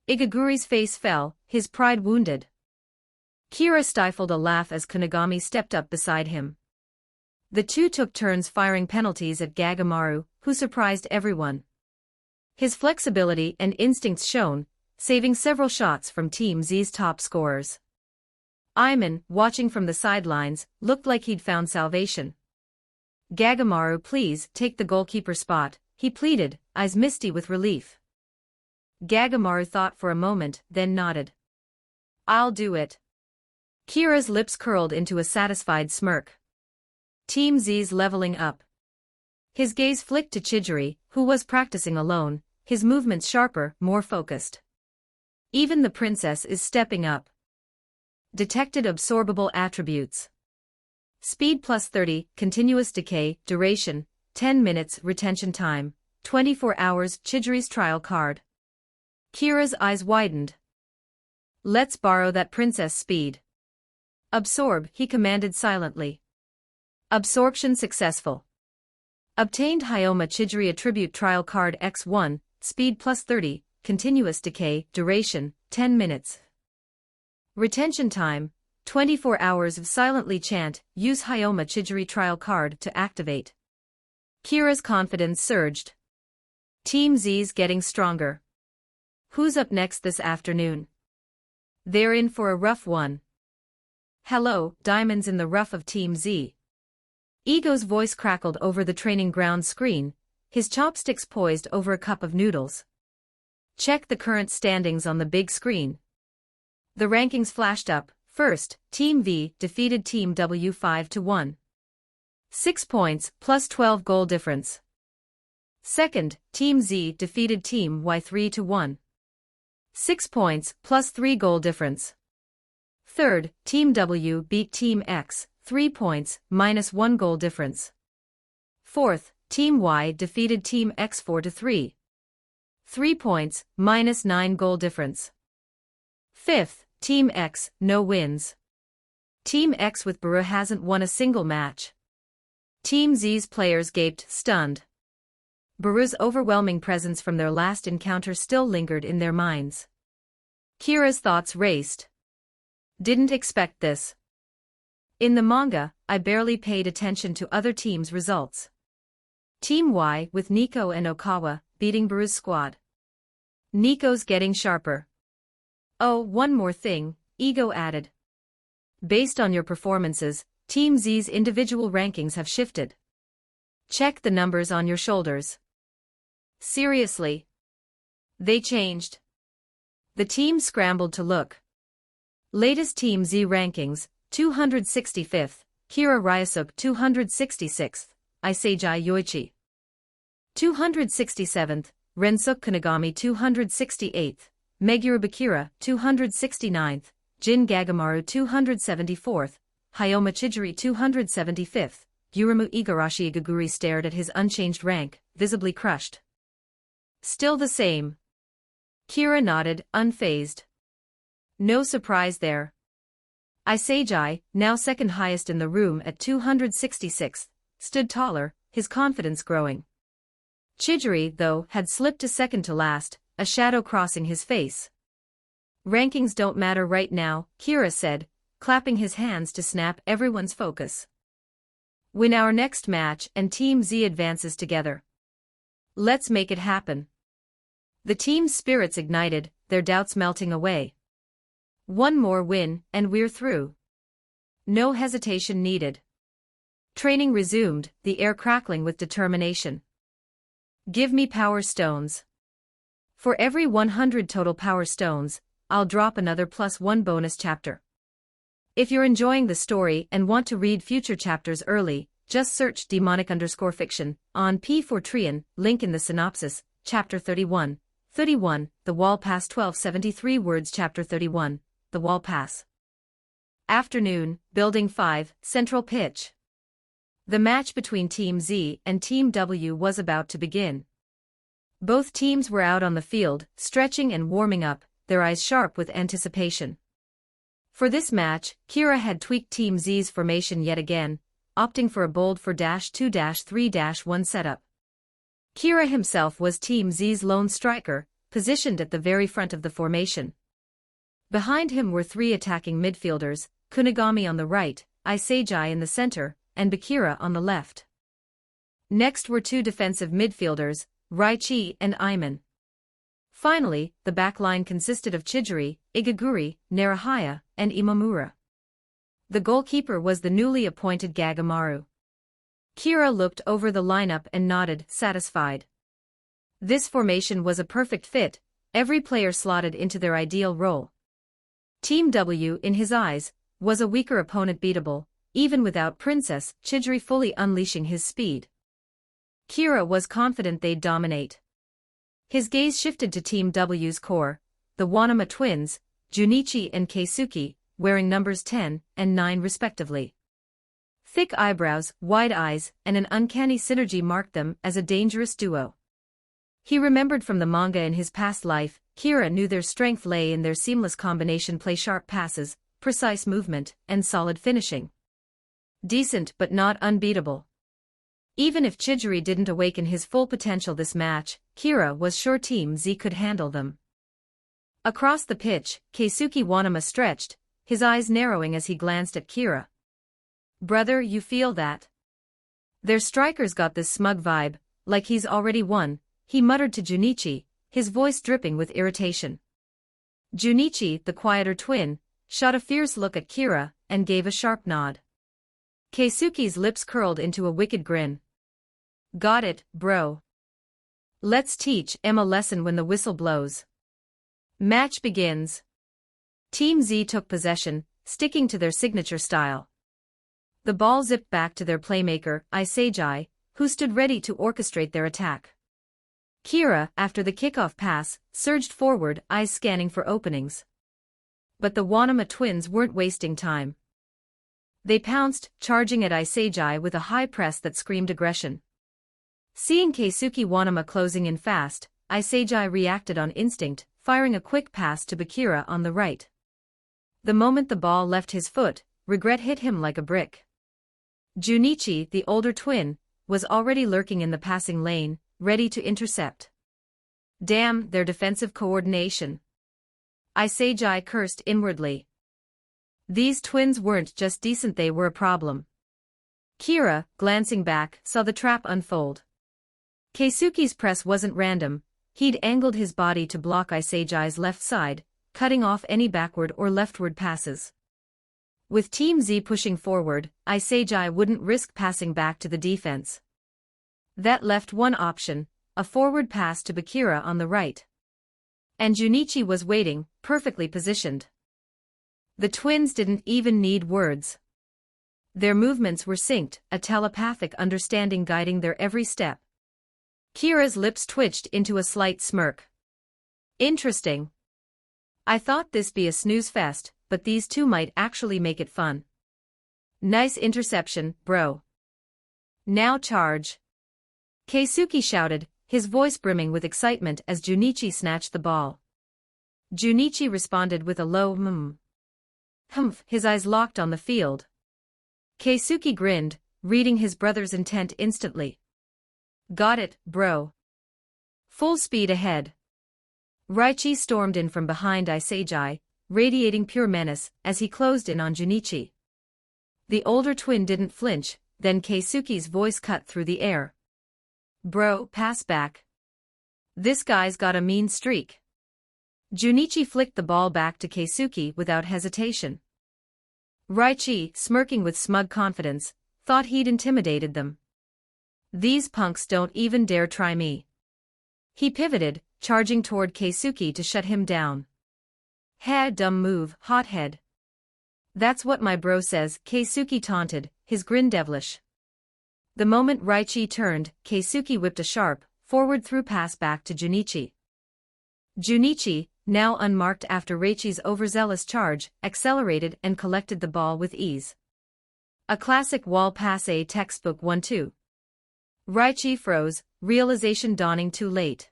Igaguri's face fell, his pride wounded. Kira stifled a laugh as Kunigami stepped up beside him. The two took turns firing penalties at Gagamaru, who surprised everyone. His flexibility and instincts shone, saving several shots from Team Z's top scorers. Ayman, watching from the sidelines, looked like he'd found salvation. Gagamaru, please take the goalkeeper spot, he pleaded, eyes misty with relief. Gagamaru thought for a moment, then nodded. I'll do it. Kira's lips curled into a satisfied smirk. Team Z's leveling up. His gaze flicked to Chidori, who was practicing alone, his movements sharper, more focused. Even the princess is stepping up. Detected absorbable attributes. Speed plus 30, continuous decay, duration, 10 minutes, retention time, 24 hours, Chidori's trial card. Kira's eyes widened. Let's borrow that princess speed. Absorb, he commanded silently. Absorption successful. Obtained Hyoma Chidori attribute trial card X1, speed plus 30, continuous decay, duration, 10 minutes. Retention time, 24 hours of silently chant, use Hyoma Chidori trial card to activate. Kira's confidence surged. Team Z's getting stronger. Who's up next this afternoon? They're in for a rough one. Hello, diamonds in the rough of Team Z. Ego's voice crackled over the training ground screen, his chopsticks poised over a cup of noodles. Check the current standings on the big screen. The rankings flashed up. First, Team V defeated Team W 5-1. 6 points, plus 12 goal difference. Second, Team Z defeated Team Y 3-1. 6 points, plus 3 goal difference. Third, Team W beat Team X, 3 points, minus 1 goal difference. Fourth, Team Y defeated Team X 4-3. 3 points, minus 9 goal difference. Fifth, Team X, no wins. Team X with Baru hasn't won a single match. Team Z's players gaped, stunned. Baru's overwhelming presence from their last encounter still lingered in their minds. Kira's thoughts raced. Didn't expect this. In the manga, I barely paid attention to other teams' results. Team Y with Nico and Okawa beating Baru's squad. Nico's getting sharper. Oh, one more thing, Ego added. Based on your performances, Team Z's individual rankings have shifted. Check the numbers on your shoulders. Seriously? They changed. The team scrambled to look. Latest Team Z rankings, 265th, Kira Ryusuke 266th, Iseiji Yoichi. 267th, Rensuke Kunigami 268th, Meguro Bakira 269th, Jin Gagamaru 274th, Hyoma Chidori 275th, Yuramu Igarashi. Igaguri stared at his unchanged rank, visibly crushed. Still the same. Kira nodded, unfazed. No surprise there. Iseiji, now second highest in the room at 266th, stood taller, his confidence growing. Chidori, though, had slipped to second to last, a shadow crossing his face. Rankings don't matter right now, Kira said, clapping his hands to snap everyone's focus. Win our next match and Team Z advances together. Let's make it happen. The team's spirits ignited, their doubts melting away. One more win, and we're through. No hesitation needed. Training resumed, the air crackling with determination. Give me power stones. For every 100 total power stones, I'll drop another +1 bonus chapter. If you're enjoying the story and want to read future chapters early, just search demonic_fiction on P4Trian, link in the synopsis, Chapter 31. 31, The Wall Pass 1273 words Chapter 31, The Wall Pass. Afternoon, Building 5, Central Pitch. The match between Team Z and Team W was about to begin. Both teams were out on the field, stretching and warming up, their eyes sharp with anticipation. For this match, Kira had tweaked Team Z's formation yet again, opting for a bold 4-2-3-1 setup. Kira himself was Team Z's lone striker, positioned at the very front of the formation. Behind him were three attacking midfielders, Kunigami on the right, Iseiji in the center, and Bakira on the left. Next were two defensive midfielders, Raichi and Iman. Finally, the backline consisted of Chijiri, Igaguri, Narahaya, and Imamura. The goalkeeper was the newly appointed Gagamaru. Kira looked over the lineup and nodded, satisfied. This formation was a perfect fit, every player slotted into their ideal role. Team W, in his eyes, was a weaker opponent beatable, even without Princess Chijiri fully unleashing his speed. Kira was confident they'd dominate. His gaze shifted to Team W's core, the Wanama twins, Junichi and Keisuke, wearing numbers 10 and 9 respectively. Thick eyebrows, wide eyes, and an uncanny synergy marked them as a dangerous duo. He remembered from the manga in his past life, Kira knew their strength lay in their seamless combination play, sharp passes, precise movement, and solid finishing. Decent but not unbeatable. Even if Chijiri didn't awaken his full potential this match, Kira was sure Team Z could handle them. Across the pitch, Keisuke Wanama stretched, his eyes narrowing as he glanced at Kira. Brother, you feel that? Their striker's got this smug vibe, like he's already won, he muttered to Junichi, his voice dripping with irritation. Junichi, the quieter twin, shot a fierce look at Kira, and gave a sharp nod. Keisuke's lips curled into a wicked grin. Got it, bro. Let's teach Em a lesson when the whistle blows. Match begins. Team Z took possession, sticking to their signature style. The ball zipped back to their playmaker, Iseiji, who stood ready to orchestrate their attack. Kira, after the kickoff pass, surged forward, eyes scanning for openings. But the Wanama twins weren't wasting time. They pounced, charging at Iseiji with a high press that screamed aggression. Seeing Keisuke Wanama closing in fast, Iseiji reacted on instinct, firing a quick pass to Bakira on the right. The moment the ball left his foot, regret hit him like a brick. Junichi, the older twin, was already lurking in the passing lane, ready to intercept. Damn their defensive coordination. Iseiji cursed inwardly. These twins weren't just decent, they were a problem. Kira, glancing back, saw the trap unfold. Keisuke's press wasn't random, he'd angled his body to block Iseiji's left side, cutting off any backward or leftward passes. With Team Z pushing forward, Iseiji wouldn't risk passing back to the defense. That left one option, a forward pass to Bakira on the right. And Junichi was waiting, perfectly positioned. The twins didn't even need words. Their movements were synced, a telepathic understanding guiding their every step. Kira's lips twitched into a slight smirk. Interesting. I thought this'd be a snooze fest, but these two might actually make it fun. Nice interception, bro. Now charge. Keisuke shouted, his voice brimming with excitement as Junichi snatched the ball. Junichi responded with a low humph, his eyes locked on the field. Keisuke grinned, reading his brother's intent instantly. Got it, bro. Full speed ahead. Raichi stormed in from behind Iseiji, radiating pure menace, as he closed in on Junichi. The older twin didn't flinch, then Keisuke's voice cut through the air. "Bro, pass back. This guy's got a mean streak." Junichi flicked the ball back to Keisuke without hesitation. Raichi, smirking with smug confidence, thought he'd intimidated them. "These punks don't even dare try me." He pivoted, charging toward Keisuke to shut him down. "Heh, dumb move, hothead." "That's what my bro says," Keisuke taunted, his grin devilish. The moment Raichi turned, Keisuke whipped a sharp, forward through pass back to Junichi. Junichi, now unmarked after Raichi's overzealous charge, accelerated and collected the ball with ease. A classic wall pass, a textbook 1-2. Raichi froze, realization dawning too late.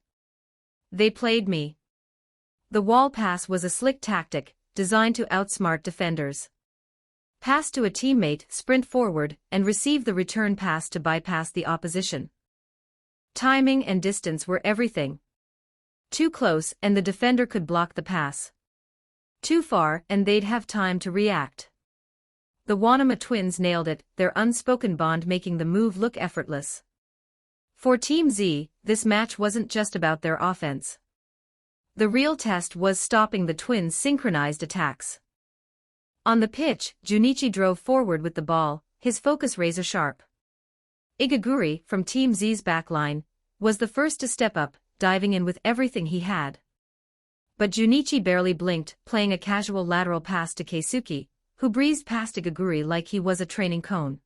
They played me. The wall pass was a slick tactic, designed to outsmart defenders. Pass to a teammate, sprint forward, and receive the return pass to bypass the opposition. Timing and distance were everything. Too close and the defender could block the pass. Too far and they'd have time to react. The Wanama twins nailed it, their unspoken bond making the move look effortless. For Team Z, this match wasn't just about their offense. The real test was stopping the twins' synchronized attacks. On the pitch, Junichi drove forward with the ball, his focus razor-sharp. Igaguri, from Team Z's backline, was the first to step up, diving in with everything he had. But Junichi barely blinked, playing a casual lateral pass to Keisuke, who breezed past Igaguri like he was a training cone.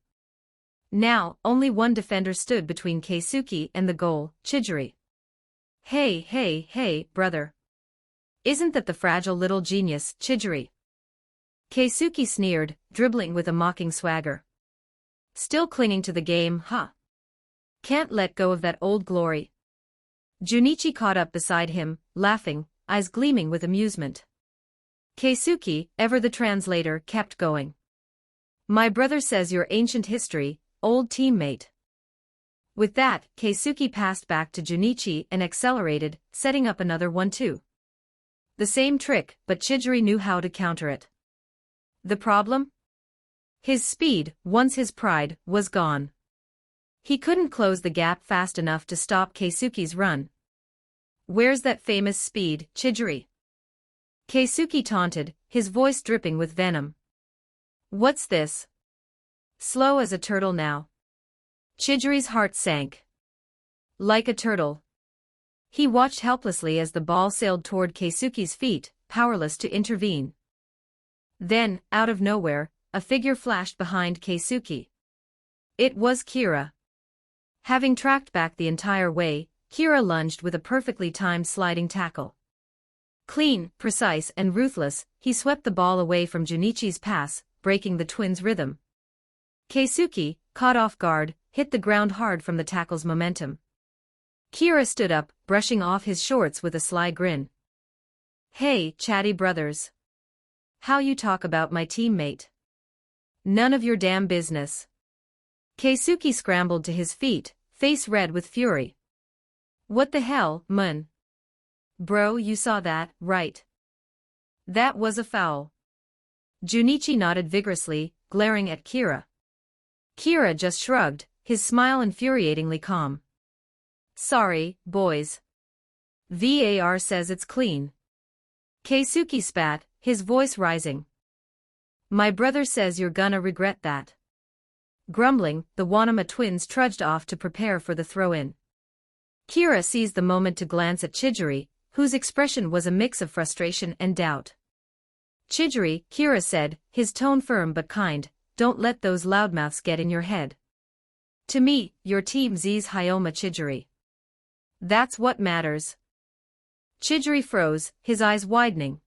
Now, only one defender stood between Keisuke and the goal, Chidori. Hey, brother. Isn't that the fragile little genius, Chidori?" Keisuke sneered, dribbling with a mocking swagger. "Still clinging to the game, huh? Can't let go of that old glory." Junichi caught up beside him, laughing, eyes gleaming with amusement. Keisuke, ever the translator, kept going. "My brother says your ancient history, old teammate." With that, Keisuke passed back to Junichi and accelerated, setting up another 1-2. The same trick, but Chidori knew how to counter it. The problem? His speed, once his pride, was gone. He couldn't close the gap fast enough to stop Keisuke's run. "Where's that famous speed, Chidori?" Keisuke taunted, his voice dripping with venom. "What's this? Slow as a turtle now?" Chidori's heart sank. Like a turtle. He watched helplessly as the ball sailed toward Keisuke's feet, powerless to intervene. Then, out of nowhere, a figure flashed behind Keisuke. It was Kira. Having tracked back the entire way, Kira lunged with a perfectly timed sliding tackle. Clean, precise and ruthless, he swept the ball away from Junichi's pass, breaking the twins' rhythm. Keisuke, caught off guard, hit the ground hard from the tackle's momentum. Kira stood up, brushing off his shorts with a sly grin. "Hey, chatty brothers. How you talk about my teammate? None of your damn business." Keisuke scrambled to his feet, face red with fury. "What the hell, man? Bro, you saw that, right? That was a foul." Junichi nodded vigorously, glaring at Kira. Kira just shrugged, his smile infuriatingly calm. "Sorry, boys. VAR says it's clean." Keisuke spat, his voice rising. "My brother says you're gonna regret that." Grumbling, the Wanama twins trudged off to prepare for the throw-in. Kira seized the moment to glance at Chidori, whose expression was a mix of frustration and doubt. "Chidori," Kira said, his tone firm but kind, "don't let those loudmouths get in your head. To me, your Team Z's Hyoma Chidori. That's what matters." Chidori froze, his eyes widening.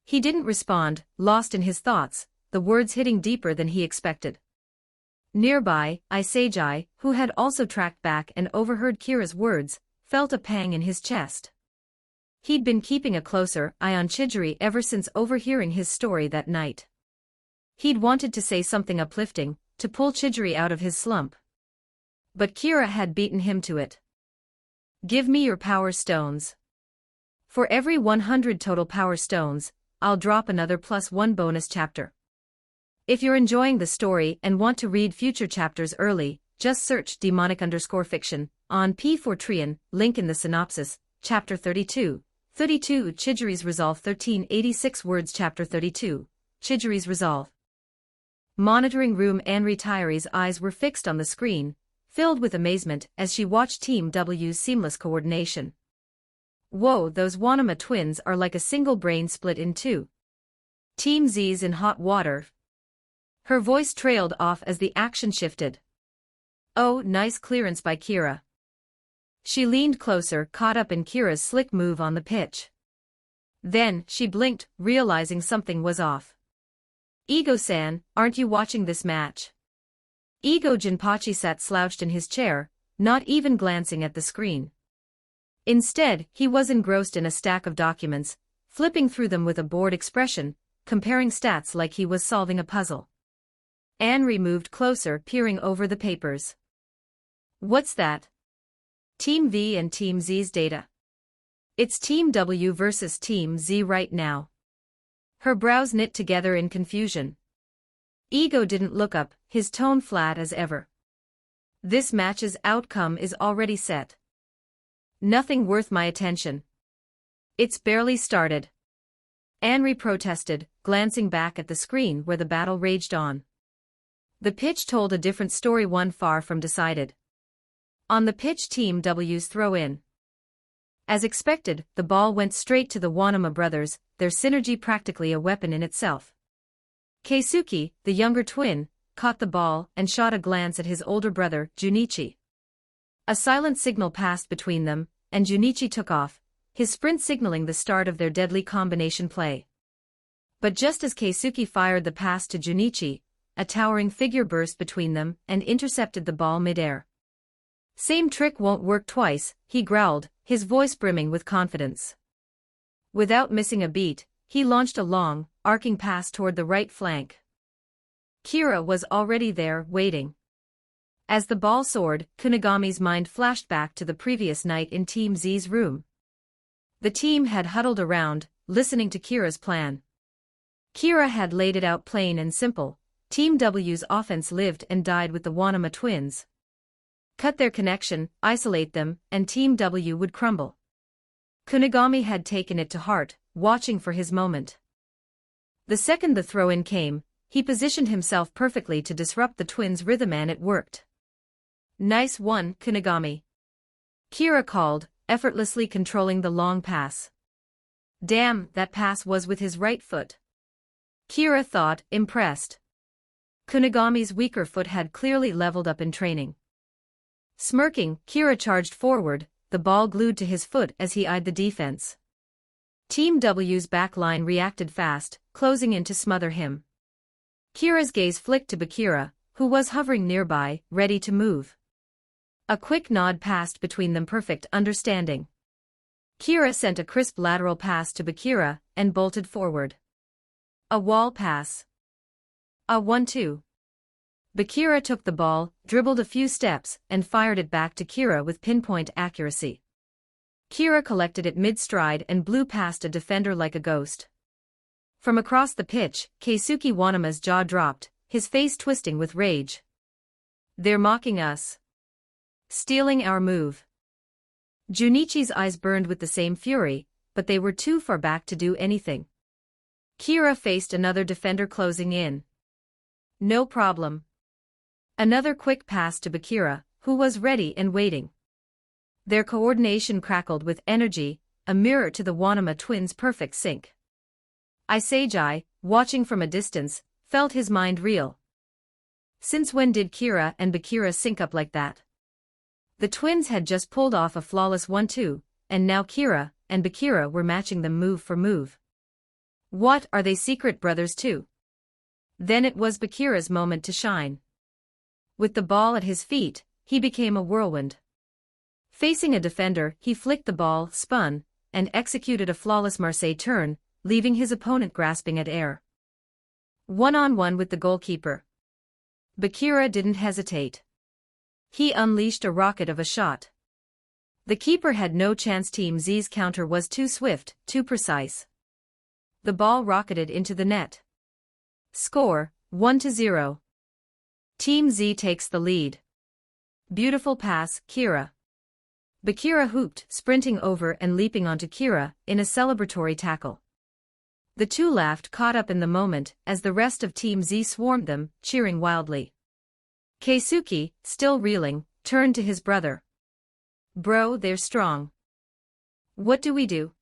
He didn't respond, lost in his thoughts, the words hitting deeper than he expected. Nearby, Iseiji, who had also tracked back and overheard Kira's words, felt a pang in his chest. He'd been keeping a closer eye on Chidori ever since overhearing his story that night. He'd wanted to say something uplifting, to pull Chidori out of his slump. But Kira had beaten him to it. "Give me your power stones." For every 100 total power stones, I'll drop another +1 bonus chapter. If you're enjoying the story and want to read future chapters early, just search demonic_fiction on P4trian, link in the synopsis. Chapter 32. 32 Chidori's Resolve 1386 words Chapter 32. Chidori's Resolve. Monitoring room Anne Retiree's eyes were fixed on the screen, filled with amazement as she watched Team W's seamless coordination. Whoa, those Wanama twins are like a single brain split in two. Team Z's in hot water. Her voice trailed off as the action shifted. Oh, nice clearance by Kira. She leaned closer, caught up in Kira's slick move on the pitch. Then, she blinked, realizing something was off. Ego-san, aren't you watching this match? Ego Jinpachi sat slouched in his chair, not even glancing at the screen. Instead, he was engrossed in a stack of documents, flipping through them with a bored expression, comparing stats like he was solving a puzzle. Anri moved closer, peering over the papers. What's that? Team V and Team Z's data. It's Team W versus Team Z right now. Her brows knit together in confusion. Ego didn't look up, his tone flat as ever. This match's outcome is already set. Nothing worth my attention. It's barely started. Anri protested, glancing back at the screen where the battle raged on. The pitch told a different story, one far from decided. On the pitch, Team W's throw-in. As expected, the ball went straight to the Wanama brothers, their synergy practically a weapon in itself. Keisuke, the younger twin, caught the ball and shot a glance at his older brother, Junichi. A silent signal passed between them, and Junichi took off, his sprint signaling the start of their deadly combination play. But just as Keisuke fired the pass to Junichi, a towering figure burst between them and intercepted the ball midair. Same trick won't work twice, he growled, his voice brimming with confidence. Without missing a beat, he launched a long, arcing pass toward the right flank. Kira was already there, waiting. As the ball soared, Kunigami's mind flashed back to the previous night in Team Z's room. The team had huddled around, listening to Kira's plan. Kira had laid it out plain and simple. Team W's offense lived and died with the Wanama twins. Cut their connection, isolate them, and Team W would crumble. Kunigami had taken it to heart, watching for his moment. The second the throw-in came, he positioned himself perfectly to disrupt the twins' rhythm, and it worked. Nice one, Kunigami. Kira called, effortlessly controlling the long pass. Damn, that pass was with his right foot. Kira thought, impressed. Kunigami's weaker foot had clearly leveled up in training. Smirking, Kira charged forward, the ball glued to his foot as he eyed the defense. Team W's back line reacted fast, closing in to smother him. Kira's gaze flicked to Bakira, who was hovering nearby, ready to move. A quick nod passed between them, perfect understanding. Kira sent a crisp lateral pass to Bakira and bolted forward. A wall pass. A 1-2. Bakira took the ball, dribbled a few steps, and fired it back to Kira with pinpoint accuracy. Kira collected it mid-stride and blew past a defender like a ghost. From across the pitch, Keisuke Wanama's jaw dropped, his face twisting with rage. They're mocking us. Stealing our move. Junichi's eyes burned with the same fury, but they were too far back to do anything. Kira faced another defender closing in. No problem. Another quick pass to Bakira, who was ready and waiting. Their coordination crackled with energy, a mirror to the Wanama twins' perfect sync. Isagi, watching from a distance, felt his mind reel. Since when did Kira and Bakira sync up like that? The twins had just pulled off a flawless 1-2, and now Kira and Bakira were matching them move for move. What, are they secret brothers too? Then it was Bakira's moment to shine. With the ball at his feet, he became a whirlwind. Facing a defender, he flicked the ball, spun, and executed a flawless Marseille turn, leaving his opponent grasping at air. One-on-one with the goalkeeper. Bakira didn't hesitate. He unleashed a rocket of a shot. The keeper had no chance. Team Z's counter was too swift, too precise. The ball rocketed into the net. Score, 1-0. Team Z takes the lead. Beautiful pass, Kira. Bakira hooped, sprinting over and leaping onto Kira, in a celebratory tackle. The two laughed, caught up in the moment, as the rest of Team Z swarmed them, cheering wildly. Keisuke, still reeling, turned to his brother. "Bro, they're strong. What do we do?"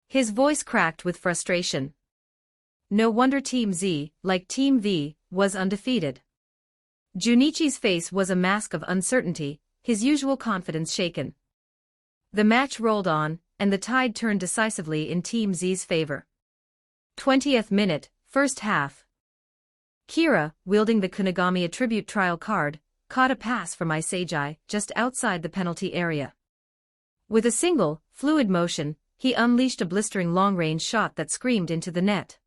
His voice cracked with frustration. No wonder Team Z, like Team V, was undefeated. Junichi's face was a mask of uncertainty, his usual confidence shaken. The match rolled on, and the tide turned decisively in Team Z's favor. 20th minute, first half. Kira, wielding the Kunigami attribute trial card, caught a pass from Iseiji just outside the penalty area. With a single, fluid motion, he unleashed a blistering long-range shot that screamed into the net.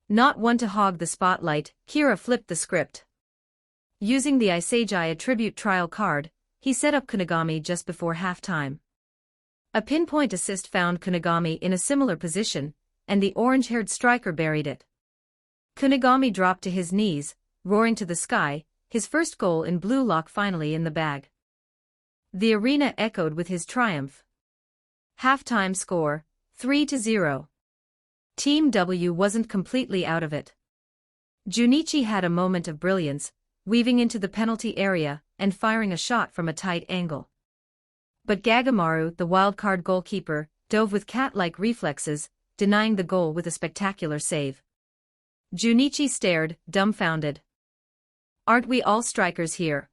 Not one to hog the spotlight, Kira flipped the script. Using the Iseiji attribute trial card, he set up Kunigami just before halftime. A pinpoint assist found Kunigami in a similar position, and the orange-haired striker buried it. Kunigami dropped to his knees, roaring to the sky, his first goal in blue lock finally in the bag. The arena echoed with his triumph. Halftime score, 3-0. Team W wasn't completely out of it. Junichi had a moment of brilliance, weaving into the penalty area and firing a shot from a tight angle. But Gagamaru, the wildcard goalkeeper, dove with cat-like reflexes, denying the goal with a spectacular save. Junichi stared, dumbfounded. "Aren't we all strikers here?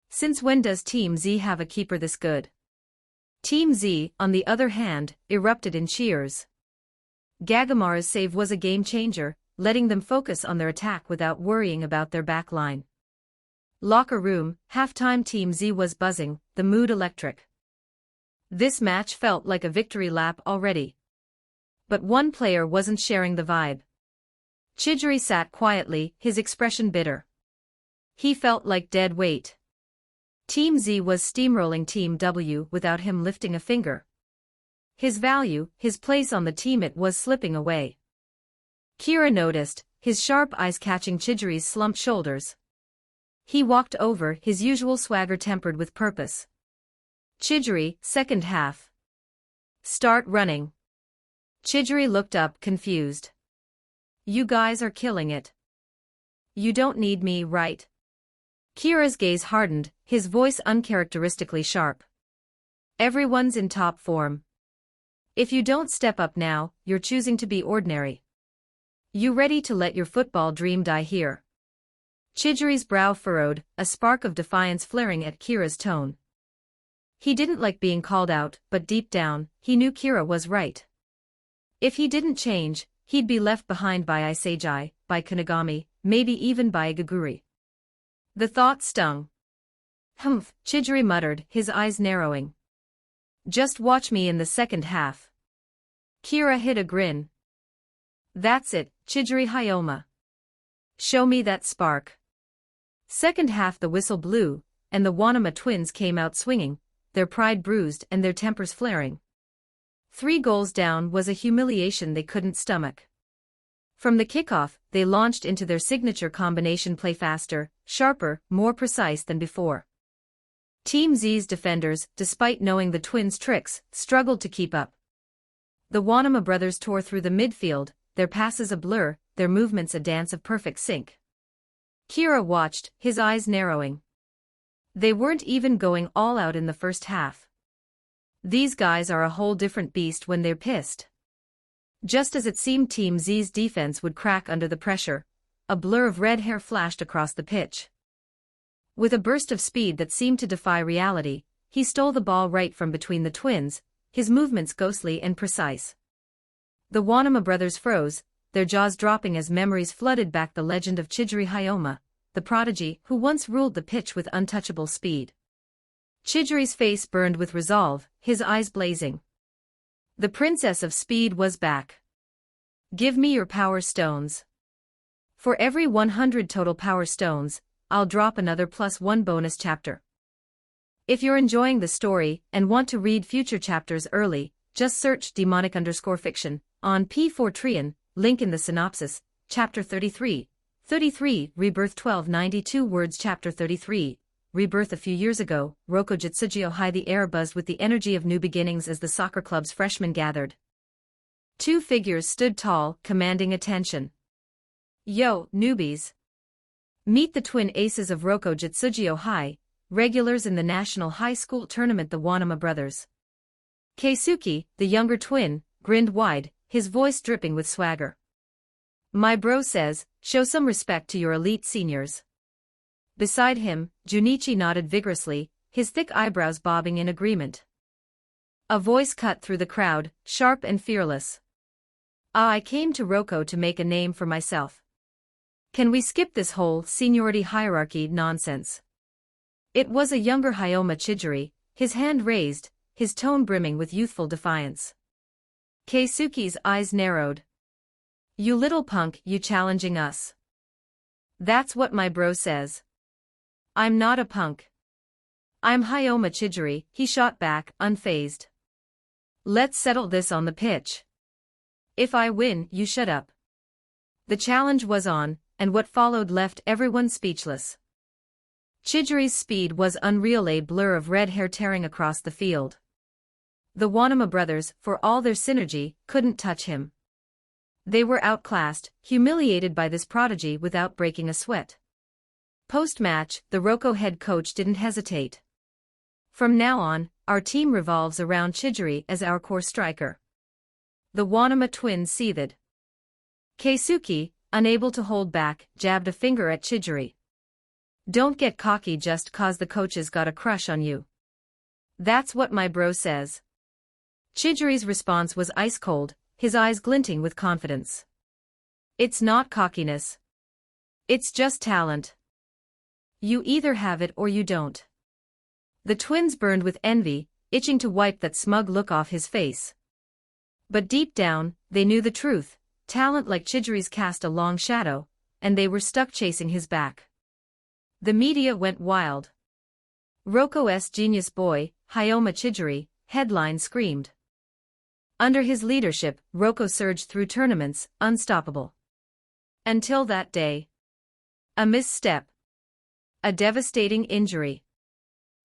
Since when does Team Z have a keeper this good?" Team Z, on the other hand, erupted in cheers. Gagamaru's save was a game-changer, letting them focus on their attack without worrying about their back line. Locker room, halftime. Team Z was buzzing, the mood electric. This match felt like a victory lap already. But one player wasn't sharing the vibe. Chidori sat quietly, his expression bitter. He felt like dead weight. Team Z was steamrolling Team W without him lifting a finger. His value, his place on the team, it was slipping away. Kira noticed, his sharp eyes catching Chidori's slumped shoulders. He walked over, his usual swagger tempered with purpose. "Chidori, second half. Start running." Chidori looked up, confused. "You guys are killing it. You don't need me, right?" Kira's gaze hardened, his voice uncharacteristically sharp. "Everyone's in top form. If you don't step up now, you're choosing to be ordinary. You ready to let your football dream die here?" Chidori's brow furrowed, a spark of defiance flaring at Kira's tone. He didn't like being called out, but deep down, he knew Kira was right. If he didn't change, he'd be left behind by Iseiji, by Kunigami, maybe even by Gaguri. The thought stung. "Humph," Chidori muttered, his eyes narrowing. "Just watch me in the second half." Kira hid a grin. "That's it, Chidori Hyoma. Show me that spark." Second half. The whistle blew, and the Wanama twins came out swinging, their pride bruised and their tempers flaring. 3 goals down was a humiliation they couldn't stomach. From the kickoff, they launched into their signature combination play, faster, sharper, more precise than before. Team Z's defenders, despite knowing the twins' tricks, struggled to keep up. The Wanama brothers tore through the midfield, their passes a blur, their movements a dance of perfect sync. Kira watched, his eyes narrowing. They weren't even going all out in the first half. These guys are a whole different beast when they're pissed. Just as it seemed Team Z's defense would crack under the pressure, a blur of red hair flashed across the pitch. With a burst of speed that seemed to defy reality, he stole the ball right from between the twins, his movements ghostly and precise. The Wanama brothers froze, their jaws dropping as memories flooded back the legend of Chidori Hyoma, the prodigy who once ruled the pitch with untouchable speed. Chidori's face burned with resolve, his eyes blazing. The princess of speed was back. "Give me your power stones. For every 100 total power stones, I'll drop another +1 bonus chapter." If you're enjoying the story and want to read future chapters early, just search demonic_fiction on P4trian, link in the synopsis. Chapter 33. 33, Rebirth 1292 words. Chapter 33. Rebirth. A few years ago, Roko Jitsujiyo High. The air buzzed with the energy of new beginnings as the soccer club's freshmen gathered. Two figures stood tall, commanding attention. Yo, newbies! Meet the twin aces of Roko Jitsujiyo High, regulars in the national high school tournament, the Wanama brothers. Keisuke, the younger twin, grinned wide, his voice dripping with swagger. My bro says, show some respect to your elite seniors. Beside him, Junichi nodded vigorously, his thick eyebrows bobbing in agreement. A voice cut through the crowd, sharp and fearless. I came to Roko to make a name for myself. Can we skip this whole seniority hierarchy nonsense? It was a younger Hayoma Chijiri, his hand raised, his tone brimming with youthful defiance. Keisuke's eyes narrowed. You little punk, you challenging us? That's what my bro says. I'm not a punk. I'm Hayoma Chijiri, he shot back, unfazed. Let's settle this on the pitch. If I win, you shut up. The challenge was on, and what followed left everyone speechless. Chijiri's speed was unreal, a blur of red hair tearing across the field. The Wanama brothers, for all their synergy, couldn't touch him. They were outclassed, humiliated by this prodigy without breaking a sweat. Post-match, the Roko head coach didn't hesitate. From now on, our team revolves around Chijiri as our core striker. The Wanama twins seethed. Keisuke, unable to hold back, jabbed a finger at Chijiri. Don't get cocky just cause the coaches got a crush on you. That's what my bro says. Chijiri's response was ice cold, his eyes glinting with confidence. It's not cockiness. It's just talent. You either have it or you don't. The twins burned with envy, itching to wipe that smug look off his face. But deep down, they knew the truth. Talent like Chijiri's cast a long shadow, and they were stuck chasing his back. The media went wild. Roko's genius boy, Hayoma Chijiri, headline screamed. Under his leadership, Roko surged through tournaments, unstoppable. Until that day. A misstep. A devastating injury.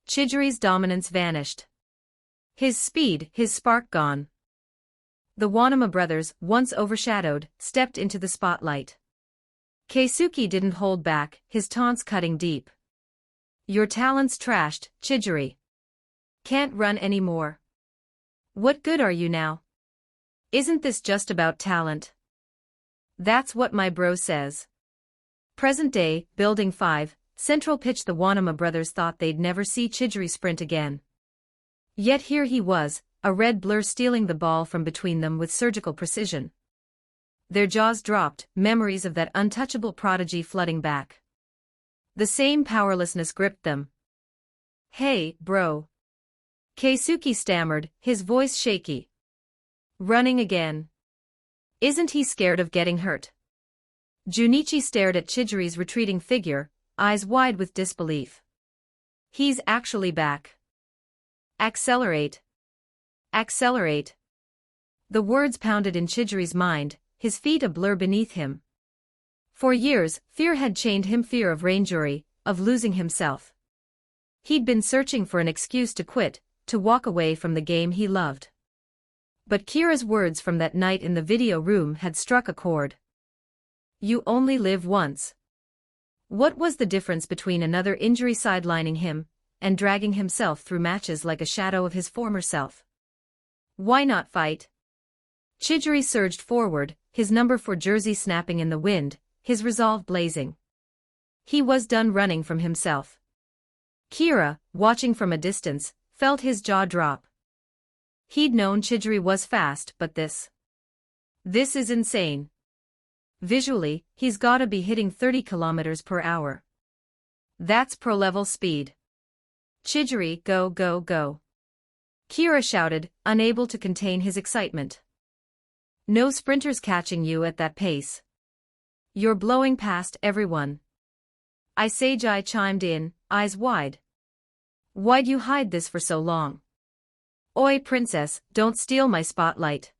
Chijiri's dominance vanished. His speed, his spark gone. The Wanama brothers, once overshadowed, stepped into the spotlight. Keisuke didn't hold back, his taunts cutting deep. Your talent's trashed, Chijiri. Can't run anymore. What good are you now? Isn't this just about talent? That's what my bro says. Present day, Building 5, Central Pitch. The Wanama brothers thought they'd never see Chijiri sprint again. Yet here he was, a red blur stealing the ball from between them with surgical precision. Their jaws dropped, memories of that untouchable prodigy flooding back. The same powerlessness gripped them. Hey, bro. Keisuke stammered, his voice shaky. Running again. Isn't he scared of getting hurt? Junichi stared at Chijiri's retreating figure, eyes wide with disbelief. He's actually back. Accelerate. Accelerate. The words pounded in Chijiri's mind, his feet a blur beneath him. For years, fear had chained him, fear of Rangeri, of losing himself. He'd been searching for an excuse to quit, to walk away from the game he loved. But Kira's words from that night in the video room had struck a chord. You only live once. What was the difference between another injury sidelining him, and dragging himself through matches like a shadow of his former self? Why not fight? Chijiri surged forward, his number 4 jersey snapping in the wind, his resolve blazing. He was done running from himself. Kira, watching from a distance, felt his jaw drop. He'd known Chijiri was fast, but this is insane. Visually, he's gotta be hitting 30 kilometers per hour. That's pro-level speed. Chijiri, go, go, go. Kira shouted, unable to contain his excitement. No sprinters catching you at that pace. You're blowing past everyone. Seijai chimed in, eyes wide. Why'd you hide this for so long? Oi, princess, don't steal my spotlight.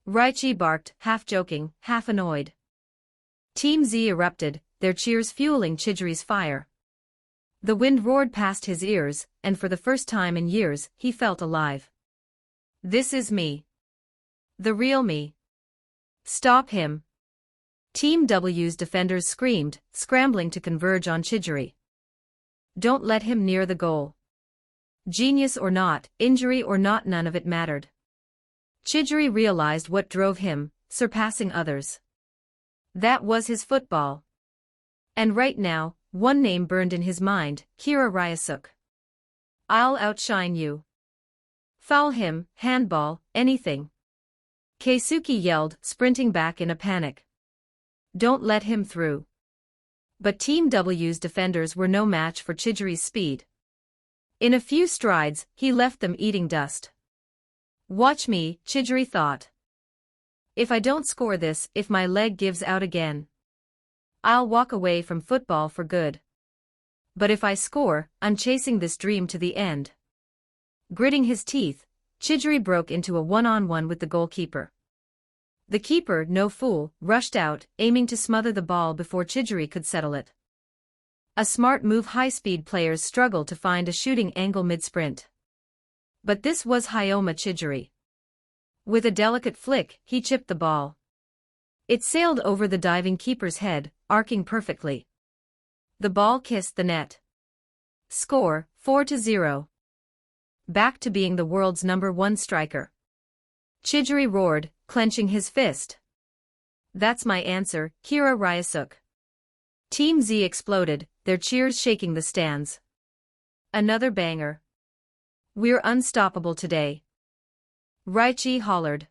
Raichi barked, half joking, half annoyed. Team Z erupted, their cheers fueling Chidori's fire. The wind roared past his ears, and for the first time in years, he felt alive. This is me. The real me. Stop him. Team W's defenders screamed, scrambling to converge on Chidori. Don't let him near the goal. Genius or not, injury or not, none of it mattered. Chidori realized what drove him, surpassing others. That was his football. And right now, one name burned in his mind, Kira Ryusuke. I'll outshine you. Foul him, handball, anything. Keisuke yelled, sprinting back in a panic. Don't let him through. But Team W's defenders were no match for Chidori's speed. In a few strides, he left them eating dust. Watch me, Chidori thought. If I don't score this, if my leg gives out again, I'll walk away from football for good. But if I score, I'm chasing this dream to the end. Gritting his teeth, Chidori broke into a one-on-one with the goalkeeper. The keeper, no fool, rushed out, aiming to smother the ball before Chidori could settle it. A smart move. High-speed players struggle to find a shooting angle mid-sprint. But this was Hyoma Chidori. With a delicate flick, he chipped the ball. It sailed over the diving keeper's head, arcing perfectly. The ball kissed the net. Score, 4-0. Back to being the world's #1 striker. Chidori roared, clenching his fist. That's my answer, Kira Ryusuke. Team Z exploded, their cheers shaking the stands. Another banger. We're unstoppable today. Raichi hollered.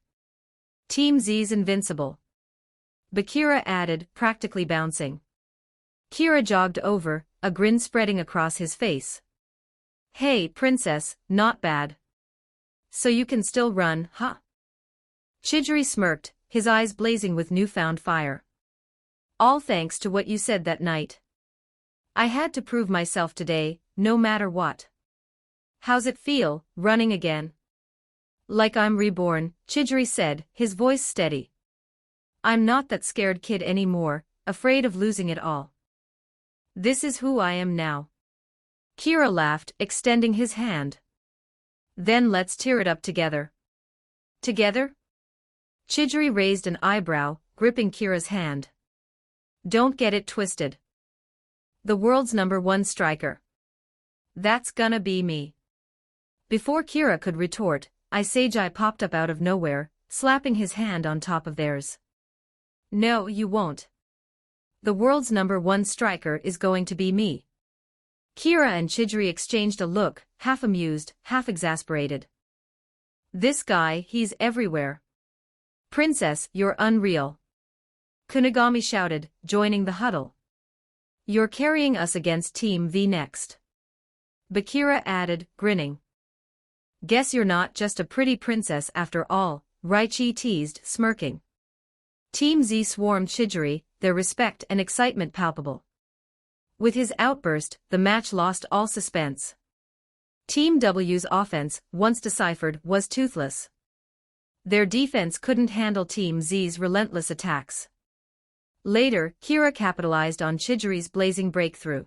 Team Z's invincible. Bakira added, practically bouncing. Kira jogged over, a grin spreading across his face. Hey, princess, not bad. So you can still run, huh? Chidori smirked, his eyes blazing with newfound fire. All thanks to what you said that night. I had to prove myself today, no matter what. How's it feel, running again? Like I'm reborn, Chidori said, his voice steady. I'm not that scared kid anymore, afraid of losing it all. This is who I am now. Kira laughed, extending his hand. Then let's tear it up together. Together? Chidori raised an eyebrow, gripping Kira's hand. Don't get it twisted. The world's #1 striker. That's gonna be me. Before Kira could retort, Isagi popped up out of nowhere, slapping his hand on top of theirs. No, you won't. The world's #1 striker is going to be me. Kira and Chidori exchanged a look, half amused, half exasperated. This guy, he's everywhere. Princess, you're unreal. Kunigami shouted, joining the huddle. You're carrying us against Team V next. Bakira added, grinning. Guess you're not just a pretty princess after all, Raichi teased, smirking. Team Z swarmed Chidori, their respect and excitement palpable. With his outburst, the match lost all suspense. Team W's offense, once deciphered, was toothless. Their defense couldn't handle Team Z's relentless attacks. Later, Kira capitalized on Chidori's blazing breakthrough.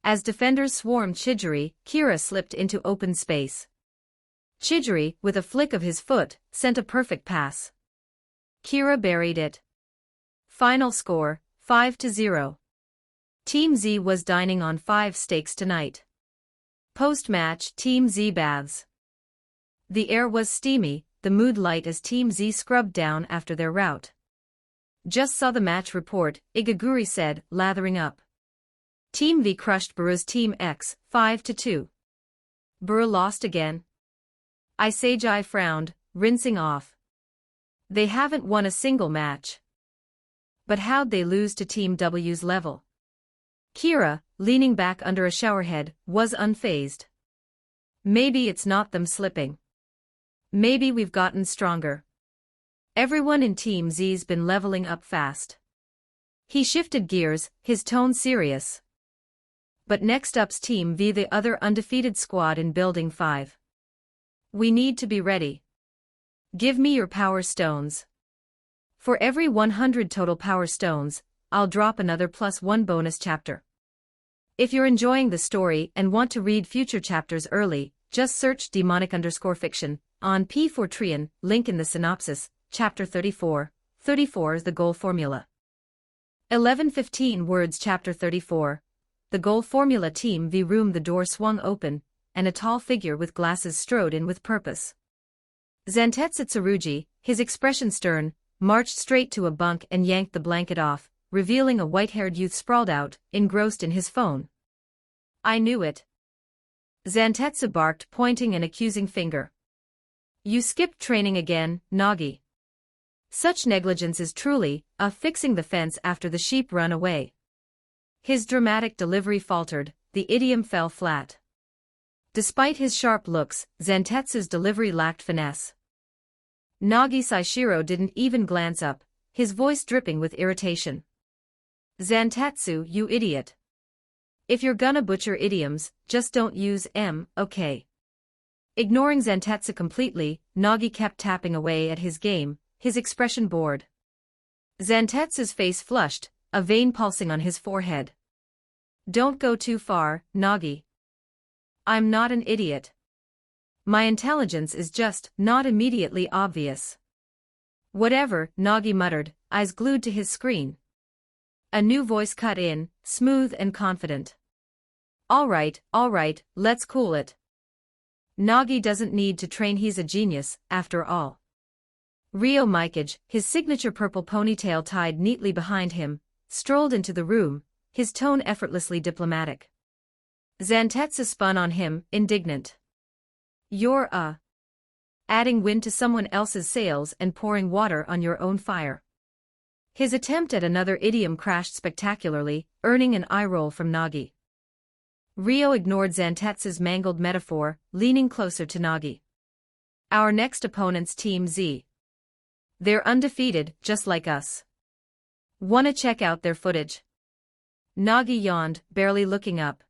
As defenders swarmed Chidori, Kira slipped into open space. Chidori, with a flick of his foot, sent a perfect pass. Kira buried it. Final score, 5-0. Team Z was dining on 5 steaks tonight. Post-match, Team Z baths. The air was steamy, the mood light as Team Z scrubbed down after their rout. Just saw the match report, Igaguri said, lathering up. Team V crushed Buru's Team X, 5-2. Buru lost again. Isagi frowned, rinsing off. They haven't won a single match. But how'd they lose to Team W's level? Kira, leaning back under a showerhead, was unfazed. Maybe it's not them slipping. Maybe we've gotten stronger. Everyone in Team Z's been leveling up fast. He shifted gears, his tone serious. But next up's Team V, the other undefeated squad in Building 5. We need to be ready. Give me your power stones. For every 100 total power stones, I'll drop another +1 bonus chapter. If you're enjoying the story and want to read future chapters early, just search demonic_fiction on P4trian, link in the synopsis. Chapter 34. 34 is the goal formula. 11:15 words. Chapter 34. The goal formula. Team V room. The door swung open, and a tall figure with glasses strode in with purpose. Zantetsu Tsurugi, his expression stern, marched straight to a bunk and yanked the blanket off, revealing a white-haired youth sprawled out, engrossed in his phone. I knew it. Zantetsu barked, pointing an accusing finger. You skipped training again, Nagi. Such negligence is truly fixing the fence after the sheep run away. His dramatic delivery faltered, the idiom fell flat. Despite his sharp looks, Zantetsu's delivery lacked finesse. Nagi Saishiro didn't even glance up, his voice dripping with irritation. Zantetsu, you idiot. If you're gonna butcher idioms, just don't use M, okay? Ignoring Zantetsu completely, Nagi kept tapping away at his game, his expression bored. Zantetsu's face flushed, a vein pulsing on his forehead. Don't go too far, Nagi. I'm not an idiot. My intelligence is just not immediately obvious. Whatever, Nagi muttered, eyes glued to his screen. A new voice cut in, smooth and confident. All right, let's cool it. Nagi doesn't need to train, he's a genius, after all. Ryo Mikage, his signature purple ponytail tied neatly behind him, strolled into the room, his tone effortlessly diplomatic. Zantetsu spun on him, indignant. You're adding wind to someone else's sails and pouring water on your own fire. His attempt at another idiom crashed spectacularly, earning an eye roll from Nagi. Ryo ignored Zantetsu's mangled metaphor, leaning closer to Nagi. Our next opponent's Team Z. They're undefeated, just like us. Wanna check out their footage? Nagi yawned, barely looking up.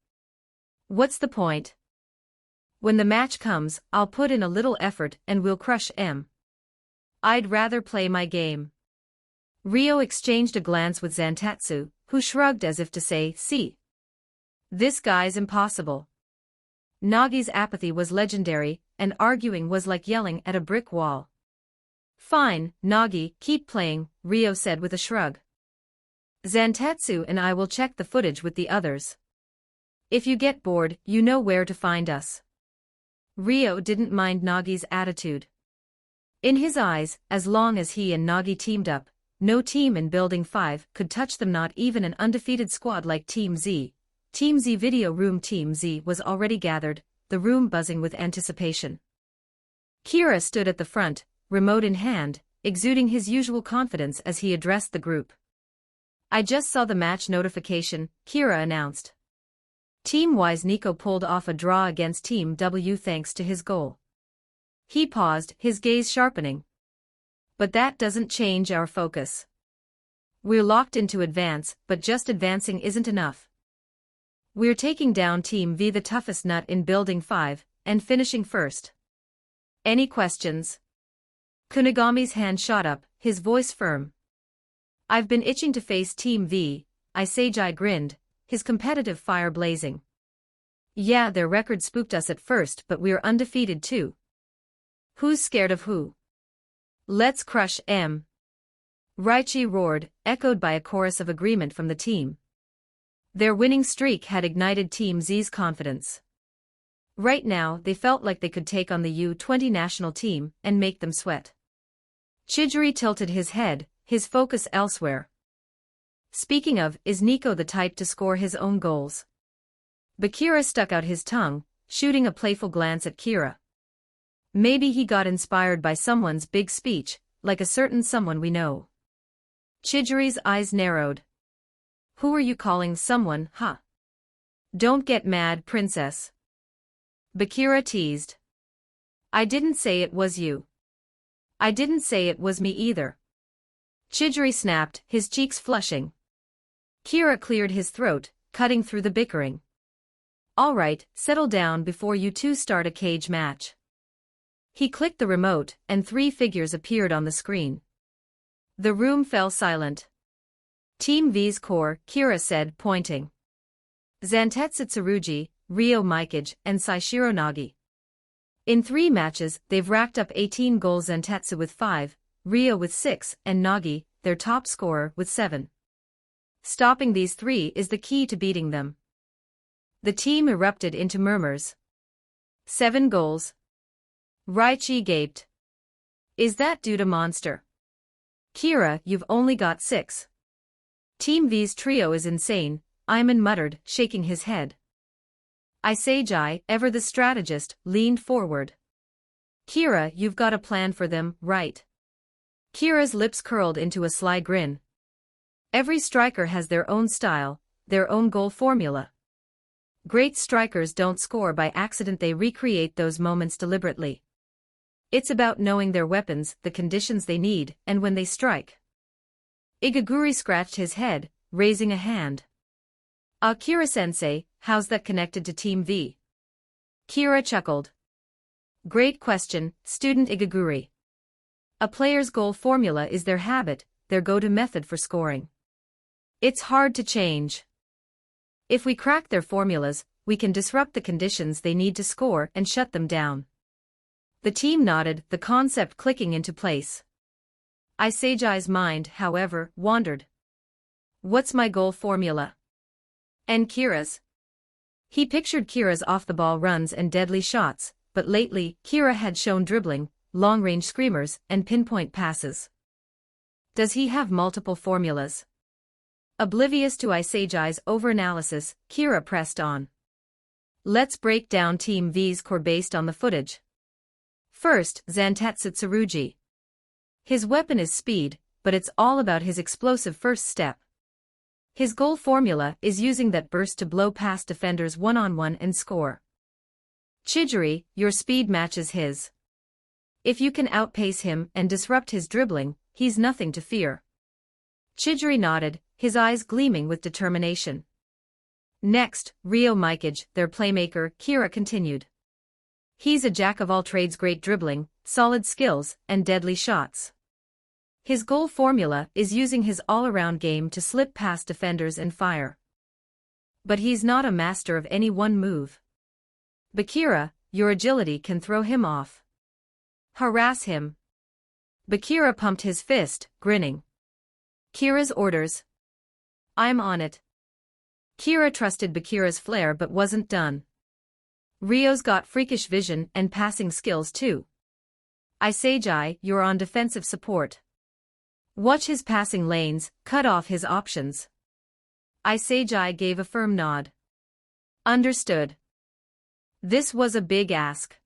What's the point? When the match comes, I'll put in a little effort and we'll crush M. I'd rather play my game. Ryo exchanged a glance with Zantetsu, who shrugged as if to say, see. This guy's impossible. Nagi's apathy was legendary, and arguing was like yelling at a brick wall. Fine, Nagi, keep playing, Ryo said with a shrug. Zantetsu and I will check the footage with the others. If you get bored, you know where to find us. Ryo didn't mind Nagi's attitude. In his eyes, as long as he and Nagi teamed up, no team in Building 5 could touch them, not even an undefeated squad like Team Z. Team Z video room. Team Z was already gathered, the room buzzing with anticipation. Kira stood at the front, remote in hand, exuding his usual confidence as he addressed the group. I just saw the match notification, Kira announced. Team-wise, Nico pulled off a draw against Team W thanks to his goal. He paused, his gaze sharpening. But that doesn't change our focus. We're locked into advance, but just advancing isn't enough. We're taking down Team V, the toughest nut in Building 5, and finishing first. Any questions? Kunigami's hand shot up, his voice firm. I've been itching to face Team V, Seiji grinned, his competitive fire blazing. Yeah, their record spooked us at first, but we're undefeated too. Who's scared of who? Let's crush M. Raichi roared, echoed by a chorus of agreement from the team. Their winning streak had ignited Team Z's confidence. Right now, they felt like they could take on the U20 national team and make them sweat. Chijiri tilted his head, his focus elsewhere. Speaking of, is Nico the type to score his own goals? Bakira stuck out his tongue, shooting a playful glance at Kira. Maybe he got inspired by someone's big speech, like a certain someone we know. Chijiri's eyes narrowed. Who are you calling someone, huh? Don't get mad, princess. Bakira teased. I didn't say it was you. I didn't say it was me either. Chijiri snapped, his cheeks flushing. Kira cleared his throat, cutting through the bickering. All right, settle down before you two start a cage match. He clicked the remote, and 3 figures appeared on the screen. The room fell silent. Team V's core, Kira said, pointing. Zantetsu Tsurugi, Ryo Mikage, and Saishiro Nagi. In 3 matches, they've racked up 18 goals. Zantetsu with 5, Ryo with 6, and Nagi, their top scorer, with 7. Stopping these 3 is the key to beating them. The team erupted into murmurs. 7 goals. Raichi gaped. Is that due to Monster? Kira, you've only got 6. Team V's trio is insane, Iman muttered, shaking his head. Isagi, ever the strategist, leaned forward. Kira, you've got a plan for them, right? Kira's lips curled into a sly grin. Every striker has their own style, their own goal formula. Great strikers don't score by accident, they recreate those moments deliberately. It's about knowing their weapons, the conditions they need, and when they strike. Igaguri scratched his head, raising a hand. Kira-sensei, how's that connected to Team V? Kira chuckled. Great question, student Igaguri. A player's goal formula is their habit, their go-to method for scoring. It's hard to change. If we crack their formulas, we can disrupt the conditions they need to score and shut them down. The team nodded, the concept clicking into place. Isagi's mind, however, wandered. What's my goal formula? And Kira's? He pictured Kira's off-the-ball runs and deadly shots, but lately, Kira had shown dribbling, long-range screamers, and pinpoint passes. Does he have multiple formulas? Oblivious to Isagi's overanalysis, Kira pressed on. Let's break down Team V's core based on the footage. First, Zantetsu Tsurugi. His weapon is speed, but it's all about his explosive first step. His goal formula is using that burst to blow past defenders one-on-one and score. Chidori, your speed matches his. If you can outpace him and disrupt his dribbling, he's nothing to fear. Chidori nodded, his eyes gleaming with determination. Next, Ryo Mikage, their playmaker, Kira continued. He's a jack-of-all-trades, great dribbling, solid skills, and deadly shots. His goal formula is using his all-around game to slip past defenders and fire. But he's not a master of any one move. Bakira, your agility can throw him off. Harass him. Bakira pumped his fist, grinning. Kira's orders. I'm on it. Kira trusted Bakira's flair but wasn't done. Ryo's got freakish vision and passing skills too. Isagi, you're on defensive support. Watch his passing lanes, cut off his options. Isagi gave a firm nod. Understood. This was a big ask.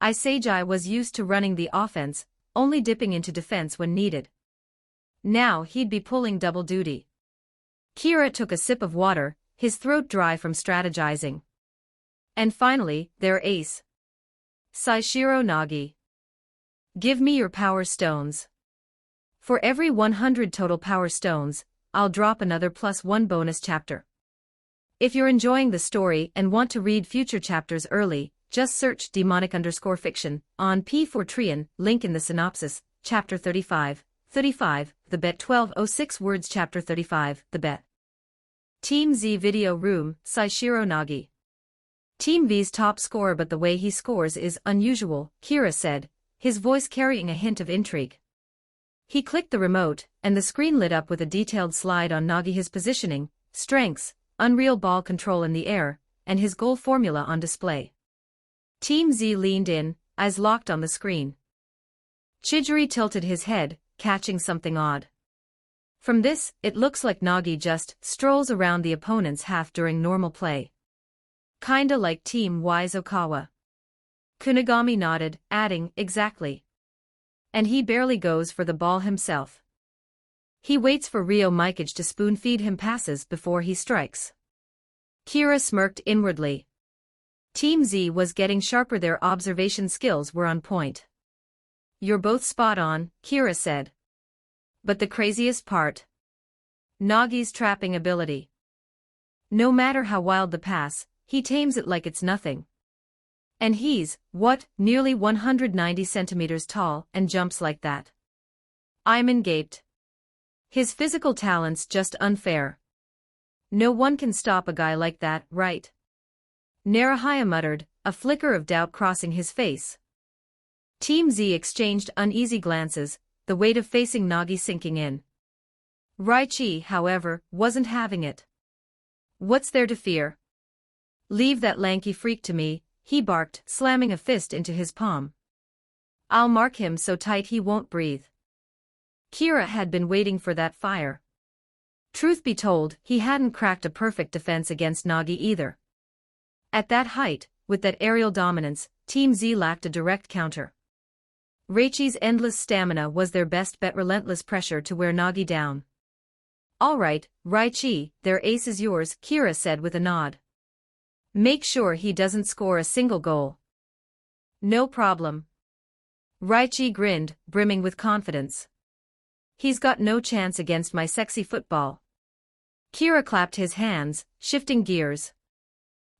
Isagi was used to running the offense, only dipping into defense when needed. Now he'd be pulling double duty. Kira took a sip of water, his throat dry from strategizing. And finally, their ace. Saishiro Nagi. Give me your power stones. For every 100 total power stones, I'll drop another +1 bonus chapter. If you're enjoying the story and want to read future chapters early, just search demonic_fiction on P4trian, link in the synopsis, chapter 35, The Bet 1206 words chapter 35, The Bet. Team Z video room, Saishiro Nagi. Team V's top scorer, but the way he scores is unusual, Kira said, his voice carrying a hint of intrigue. He clicked the remote, and the screen lit up with a detailed slide on Nagi, his positioning, strengths, unreal ball control in the air, and his goal formula on display. Team Z leaned in, eyes locked on the screen. Chidori tilted his head, catching something odd. From this, it looks like Nagi just strolls around the opponent's half during normal play. Kinda like Team Y's Okawa. Kunigami nodded, adding, exactly. And he barely goes for the ball himself. He waits for Ryo Mikage to spoon-feed him passes before he strikes. Kira smirked inwardly. Team Z was getting sharper, their observation skills were on point. You're both spot on, Kira said. But the craziest part? Nagi's trapping ability. No matter how wild the pass, he tames it like it's nothing. And he's, what, nearly 190 centimeters tall and jumps like that. Ayman gaped. His physical talent's just unfair. No one can stop a guy like that, right? Narahaya muttered, a flicker of doubt crossing his face. Team Z exchanged uneasy glances, the weight of facing Nagi sinking in. Raichi, however, wasn't having it. What's there to fear? Leave that lanky freak to me, he barked, slamming a fist into his palm. I'll mark him so tight he won't breathe. Kira had been waiting for that fire. Truth be told, he hadn't cracked a perfect defense against Nagi either. At that height, with that aerial dominance, Team Z lacked a direct counter. Raichi's endless stamina was their best bet, relentless pressure to wear Nagi down. All right, Raichi, their ace is yours, Kira said with a nod. Make sure he doesn't score a single goal. No problem. Raichi grinned, brimming with confidence. He's got no chance against my sexy football. Kira clapped his hands, shifting gears.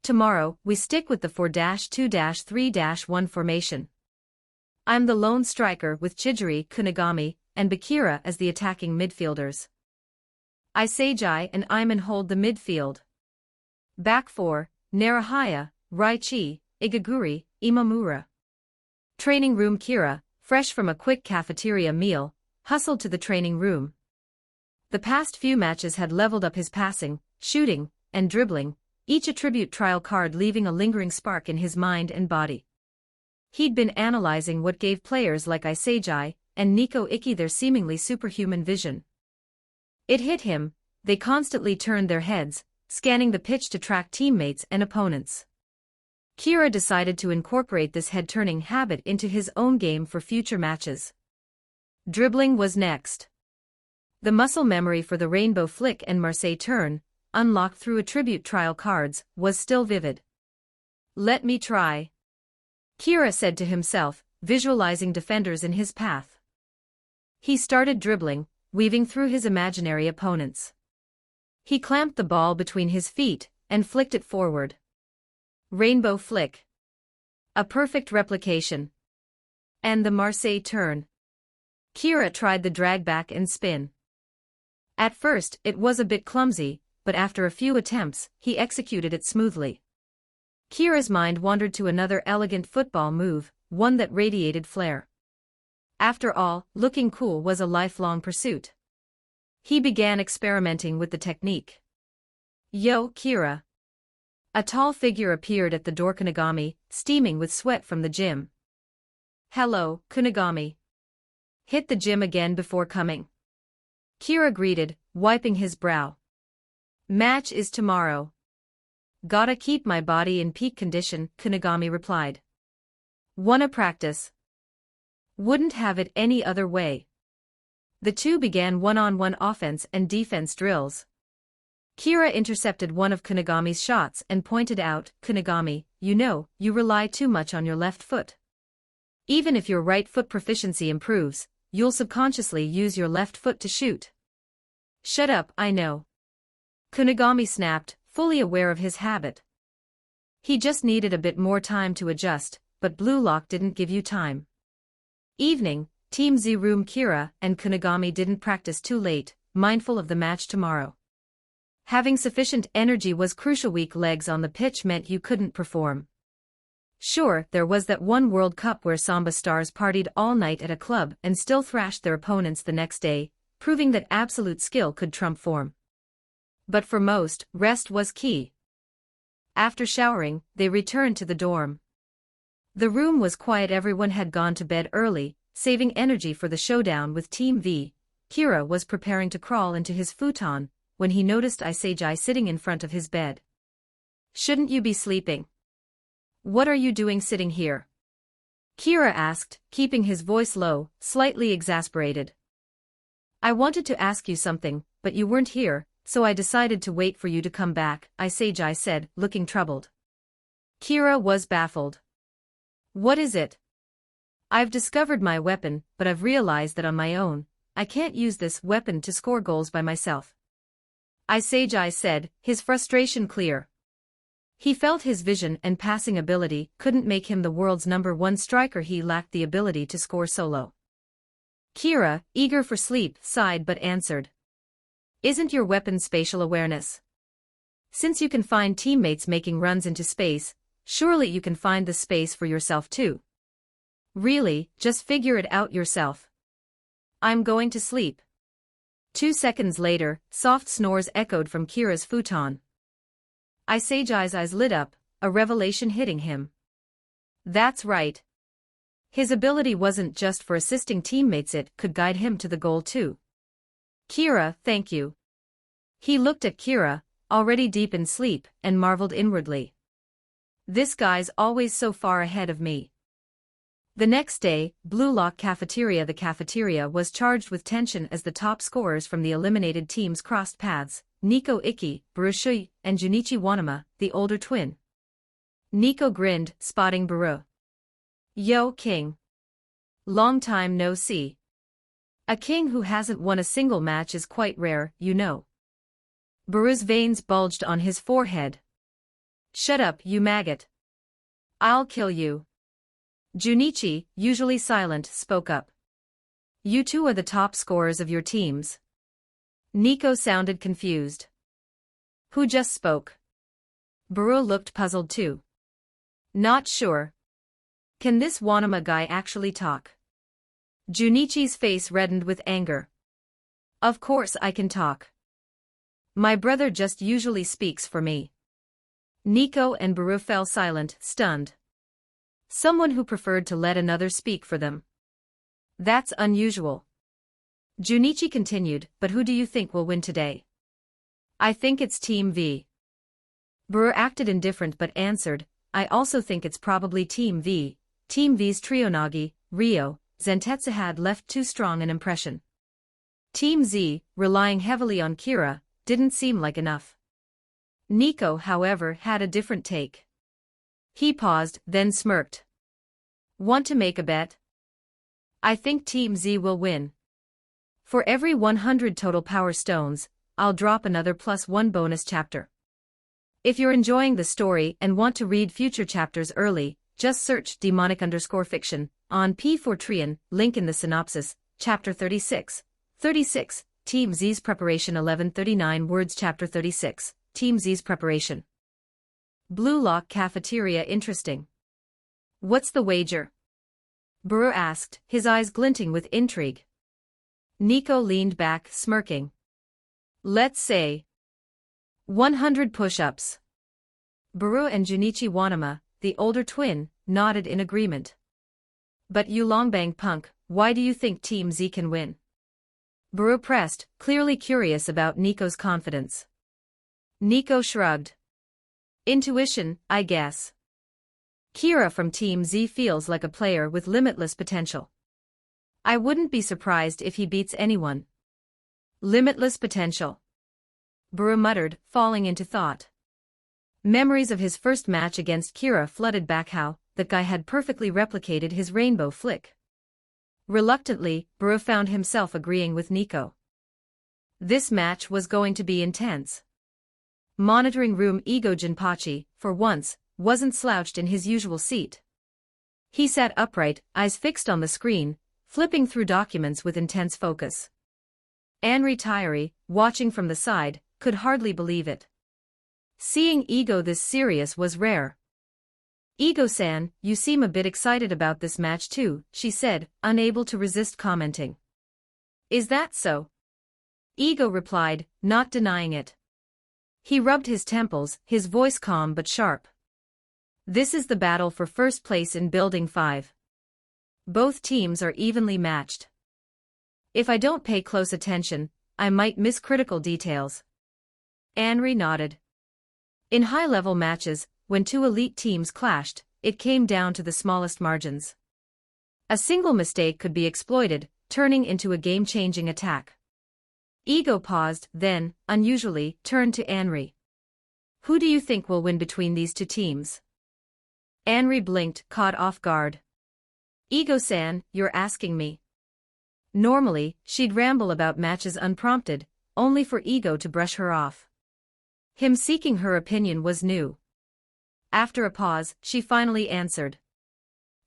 Tomorrow, we stick with the 4-2-3-1 formation. I'm the lone striker with Chijiri, Kunigami, and Bakira as the attacking midfielders. Isejai and Ayman hold the midfield. Back four, Narahaya, Raichi, Igaguri, Imamura. Training room. Kira, fresh from a quick cafeteria meal, hustled to the training room. The past few matches had leveled up his passing, shooting, and dribbling, each a tribute trial card leaving a lingering spark in his mind and body. He'd been analyzing what gave players like Isejai and Nico Iki their seemingly superhuman vision. It hit him, they constantly turned their heads, scanning the pitch to track teammates and opponents. Kira decided to incorporate this head-turning habit into his own game for future matches. Dribbling was next. The muscle memory for the rainbow flick and Marseille turn, unlocked through attribute trial cards, was still vivid. Let me try. Kira said to himself, visualizing defenders in his path. He started dribbling, weaving through his imaginary opponents. He clamped the ball between his feet and flicked it forward. Rainbow flick. A perfect replication. And the Marseille turn. Kira tried the drag back and spin. At first, it was a bit clumsy, but after a few attempts, he executed it smoothly. Kira's mind wandered to another elegant football move, one that radiated flair. After all, looking cool was a lifelong pursuit. He began experimenting with the technique. Yo, Kira. A tall figure appeared at the door. Kunigami, steaming with sweat from the gym. Hello, Kunigami. Hit the gym again before coming. Kira greeted, wiping his brow. Match is tomorrow. Gotta keep my body in peak condition, Kunigami replied. Wanna practice? Wouldn't have it any other way. The two began one-on-one offense and defense drills. Kira intercepted one of Kunigami's shots and pointed out, Kunigami, you rely too much on your left foot. Even if your right foot proficiency improves, you'll subconsciously use your left foot to shoot. Shut up, I know. Kunigami snapped, fully aware of his habit. He just needed a bit more time to adjust, but Blue Lock didn't give you time. Evening, Team Z room. Kira and Kunigami didn't practice too late, mindful of the match tomorrow. Having sufficient energy was crucial. Weak legs on the pitch meant you couldn't perform. Sure, there was that one World Cup where Samba stars partied all night at a club and still thrashed their opponents the next day, proving that absolute skill could trump form. But for most, rest was key. After showering, they returned to the dorm. The room was quiet. Everyone had gone to bed early, saving energy for the showdown with Team V. Kira was preparing to crawl into his futon when he noticed Isejai sitting in front of his bed. Shouldn't you be sleeping? What are you doing sitting here? Kira asked, keeping his voice low, slightly exasperated. I wanted to ask you something, but you weren't here, so I decided to wait for you to come back, Isejai said, looking troubled. Kira was baffled. What is it? I've discovered my weapon, but I've realized that on my own, I can't use this weapon to score goals by myself. Isejai said, his frustration clear. He felt his vision and passing ability couldn't make him the world's #1 striker. He lacked the ability to score solo. Kira, eager for sleep, sighed but answered. Isn't your weapon spatial awareness? Since you can find teammates making runs into space, surely you can find the space for yourself too. Really, just figure it out yourself. I'm going to sleep. 2 seconds later, soft snores echoed from Kira's futon. Isai's eyes lit up, a revelation hitting him. That's right. His ability wasn't just for assisting teammates, it could guide him to the goal too. Kira, thank you. He looked at Kira, already deep in sleep, and marveled inwardly. This guy's always so far ahead of me. The next day, Blue Lock Cafeteria. The cafeteria was charged with tension as the top scorers from the eliminated teams crossed paths: Nico Iki, Barushui, and Junichi Wanama, the older twin. Nico grinned, spotting Baru. Yo, King. Long time no see. A king who hasn't won a single match is quite rare, you know. Baru's veins bulged on his forehead. Shut up, you maggot. I'll kill you. Junichi, usually silent, spoke up. You two are the top scorers of your teams. Nico sounded confused. Who just spoke? Baru looked puzzled too. Not sure. Can this Wanama guy actually talk? Junichi's face reddened with anger. Of course I can talk. My brother just usually speaks for me. Nico and Baru fell silent, stunned. Someone who preferred to let another speak for them. That's unusual. Junichi continued, but who do you think will win today? I think it's Team V. Baru acted indifferent but answered, I also think it's probably Team V. Team V's Trionagi, Ryo, Zentetsu had left too strong an impression. Team Z, relying heavily on Kira, didn't seem like enough. Nico, however, had a different take. He paused, then smirked. Want to make a bet? I think Team Z will win. For every 100 total power stones, I'll drop another +1 bonus chapter. If you're enjoying the story and want to read future chapters early, just search demonic_fiction on P4trian, link in the synopsis, chapter 36. 36, Team Z's preparation. 1139 words. Chapter 36, Team Z's preparation. Blue Lock Cafeteria. Interesting. What's the wager? Baru asked, his eyes glinting with intrigue. Nico leaned back, smirking. Let's say 100 push-ups. Baru and Junichi Wanama, the older twin, nodded in agreement. But you Longbang punk, why do you think Team Z can win? Baru pressed, clearly curious about Nico's confidence. Nico shrugged. Intuition, I guess. Kira from Team Z feels like a player with limitless potential. I wouldn't be surprised if he beats anyone. Limitless potential. Baru muttered, falling into thought. Memories of his first match against Kira flooded back. How that guy had perfectly replicated his rainbow flick. Reluctantly, Baru found himself agreeing with Nico. This match was going to be intense. Monitoring room Ego Jinpachi, for once, wasn't slouched in his usual seat. He sat upright, eyes fixed on the screen, flipping through documents with intense focus. Anri Tairi, watching from the side, could hardly believe it. Seeing Ego this serious was rare. Ego-san, you seem a bit excited about this match too, she said, unable to resist commenting. Is that so? Ego replied, not denying it. He rubbed his temples, his voice calm but sharp. This is the battle for first place in Building 5. Both teams are evenly matched. If I don't pay close attention, I might miss critical details. Anri nodded. In high-level matches, when two elite teams clashed, it came down to the smallest margins. A single mistake could be exploited, turning into a game-changing attack. Ego paused, then, unusually, turned to Anri. Who do you think will win between these two teams? Anri blinked, caught off guard. Ego-san, you're asking me. Normally, she'd ramble about matches unprompted, only for Ego to brush her off. Him seeking her opinion was new. After a pause, she finally answered.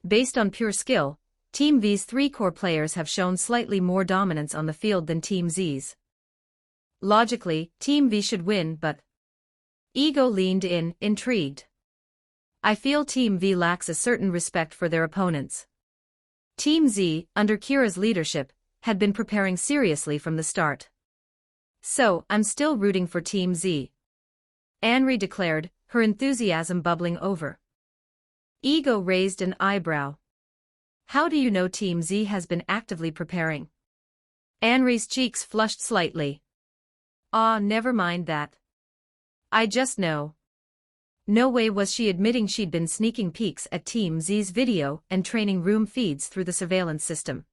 Based on pure skill, Team V's 3 core players have shown slightly more dominance on the field than Team Z's. Logically, Team V should win, but... Ego leaned in, intrigued. I feel Team V lacks a certain respect for their opponents. Team Z, under Kira's leadership, had been preparing seriously from the start. So, I'm still rooting for Team Z. Anri declared, her enthusiasm bubbling over. Ego raised an eyebrow. How do you know Team Z has been actively preparing? Anri's cheeks flushed slightly. Ah, never mind that. I just know. No way was she admitting she'd been sneaking peeks at Team Z's video and training room feeds through the surveillance system.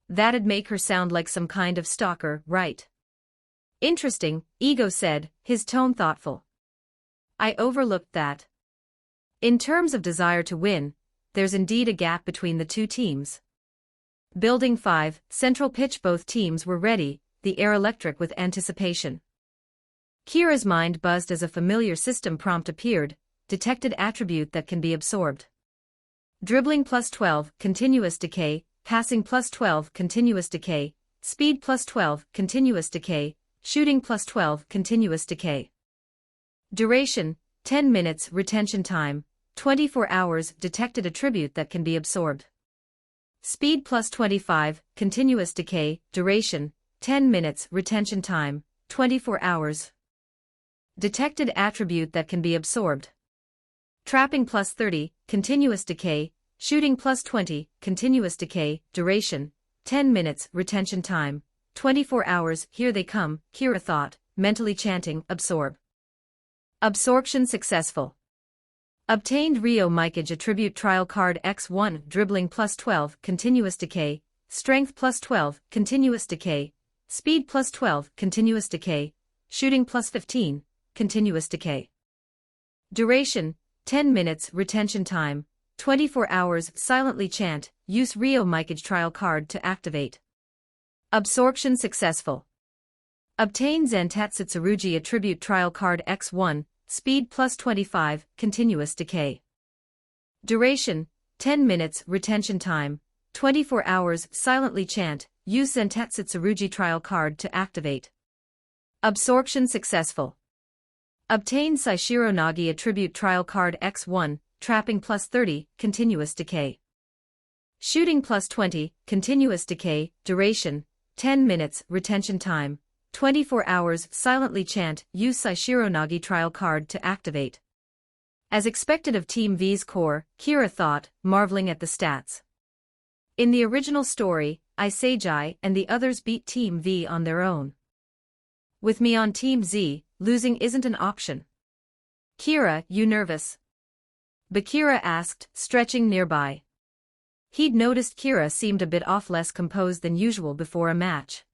That'd make her sound like some kind of stalker, right? Interesting, Ego said, his tone thoughtful. I overlooked that. In terms of desire to win, there's indeed a gap between the two teams. Building 5, central pitch. Both teams were ready, the air electric with anticipation. Kira's mind buzzed as a familiar system prompt appeared, detected attribute that can be absorbed. Dribbling +12, continuous decay, passing +12, continuous decay, speed +12, continuous decay, shooting +12, continuous decay. Duration, 10 minutes, retention time, 24 hours, detected attribute that can be absorbed. Speed +25, continuous decay, duration, 10 minutes, retention time, 24 hours. Detected attribute that can be absorbed. Trapping +30, continuous decay, shooting +20, continuous decay, duration, 10 minutes, retention time, 24 hours. Here they come, Kira thought, mentally chanting, absorb. Absorption successful. Obtained Rio Mikage attribute trial card X1, dribbling +12, continuous decay, strength +12, continuous decay, speed +12, continuous decay, shooting +15, continuous decay. Duration, 10 minutes, retention time, 24 hours. Silently chant, use Rio Mikage trial card to activate. Absorption successful. Obtain Zentatsu Tsurugi attribute trial card X1, speed +25, continuous decay. Duration, 10 minutes, retention time, 24 hours. Silently chant, use Zentatsu Tsurugi trial card to activate. Absorption successful. Obtain Saishiro Nagi attribute trial card X1, trapping +30, continuous decay. Shooting +20, continuous decay, duration, 10 minutes, retention time, 24 hours. Silently chant, use Saishiro Nagi trial card to activate. As expected of Team V's core, Kira thought, marveling at the stats. In the original story, Isegai and the others beat Team V on their own. With me on Team Z, losing isn't an option. Kira, you nervous? Bakira asked, stretching nearby. He'd noticed Kira seemed a bit off, less composed than usual before a match.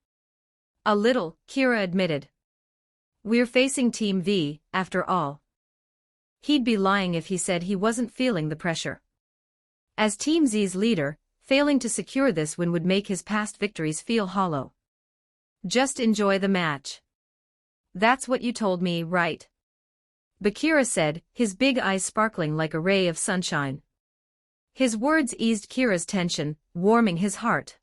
A little, Kira admitted. We're facing Team V, after all. He'd be lying if he said he wasn't feeling the pressure. As Team Z's leader, failing to secure this win would make his past victories feel hollow. Just enjoy the match. That's what you told me, right? Bakira said, his big eyes sparkling like a ray of sunshine. His words eased Kira's tension, warming his heart.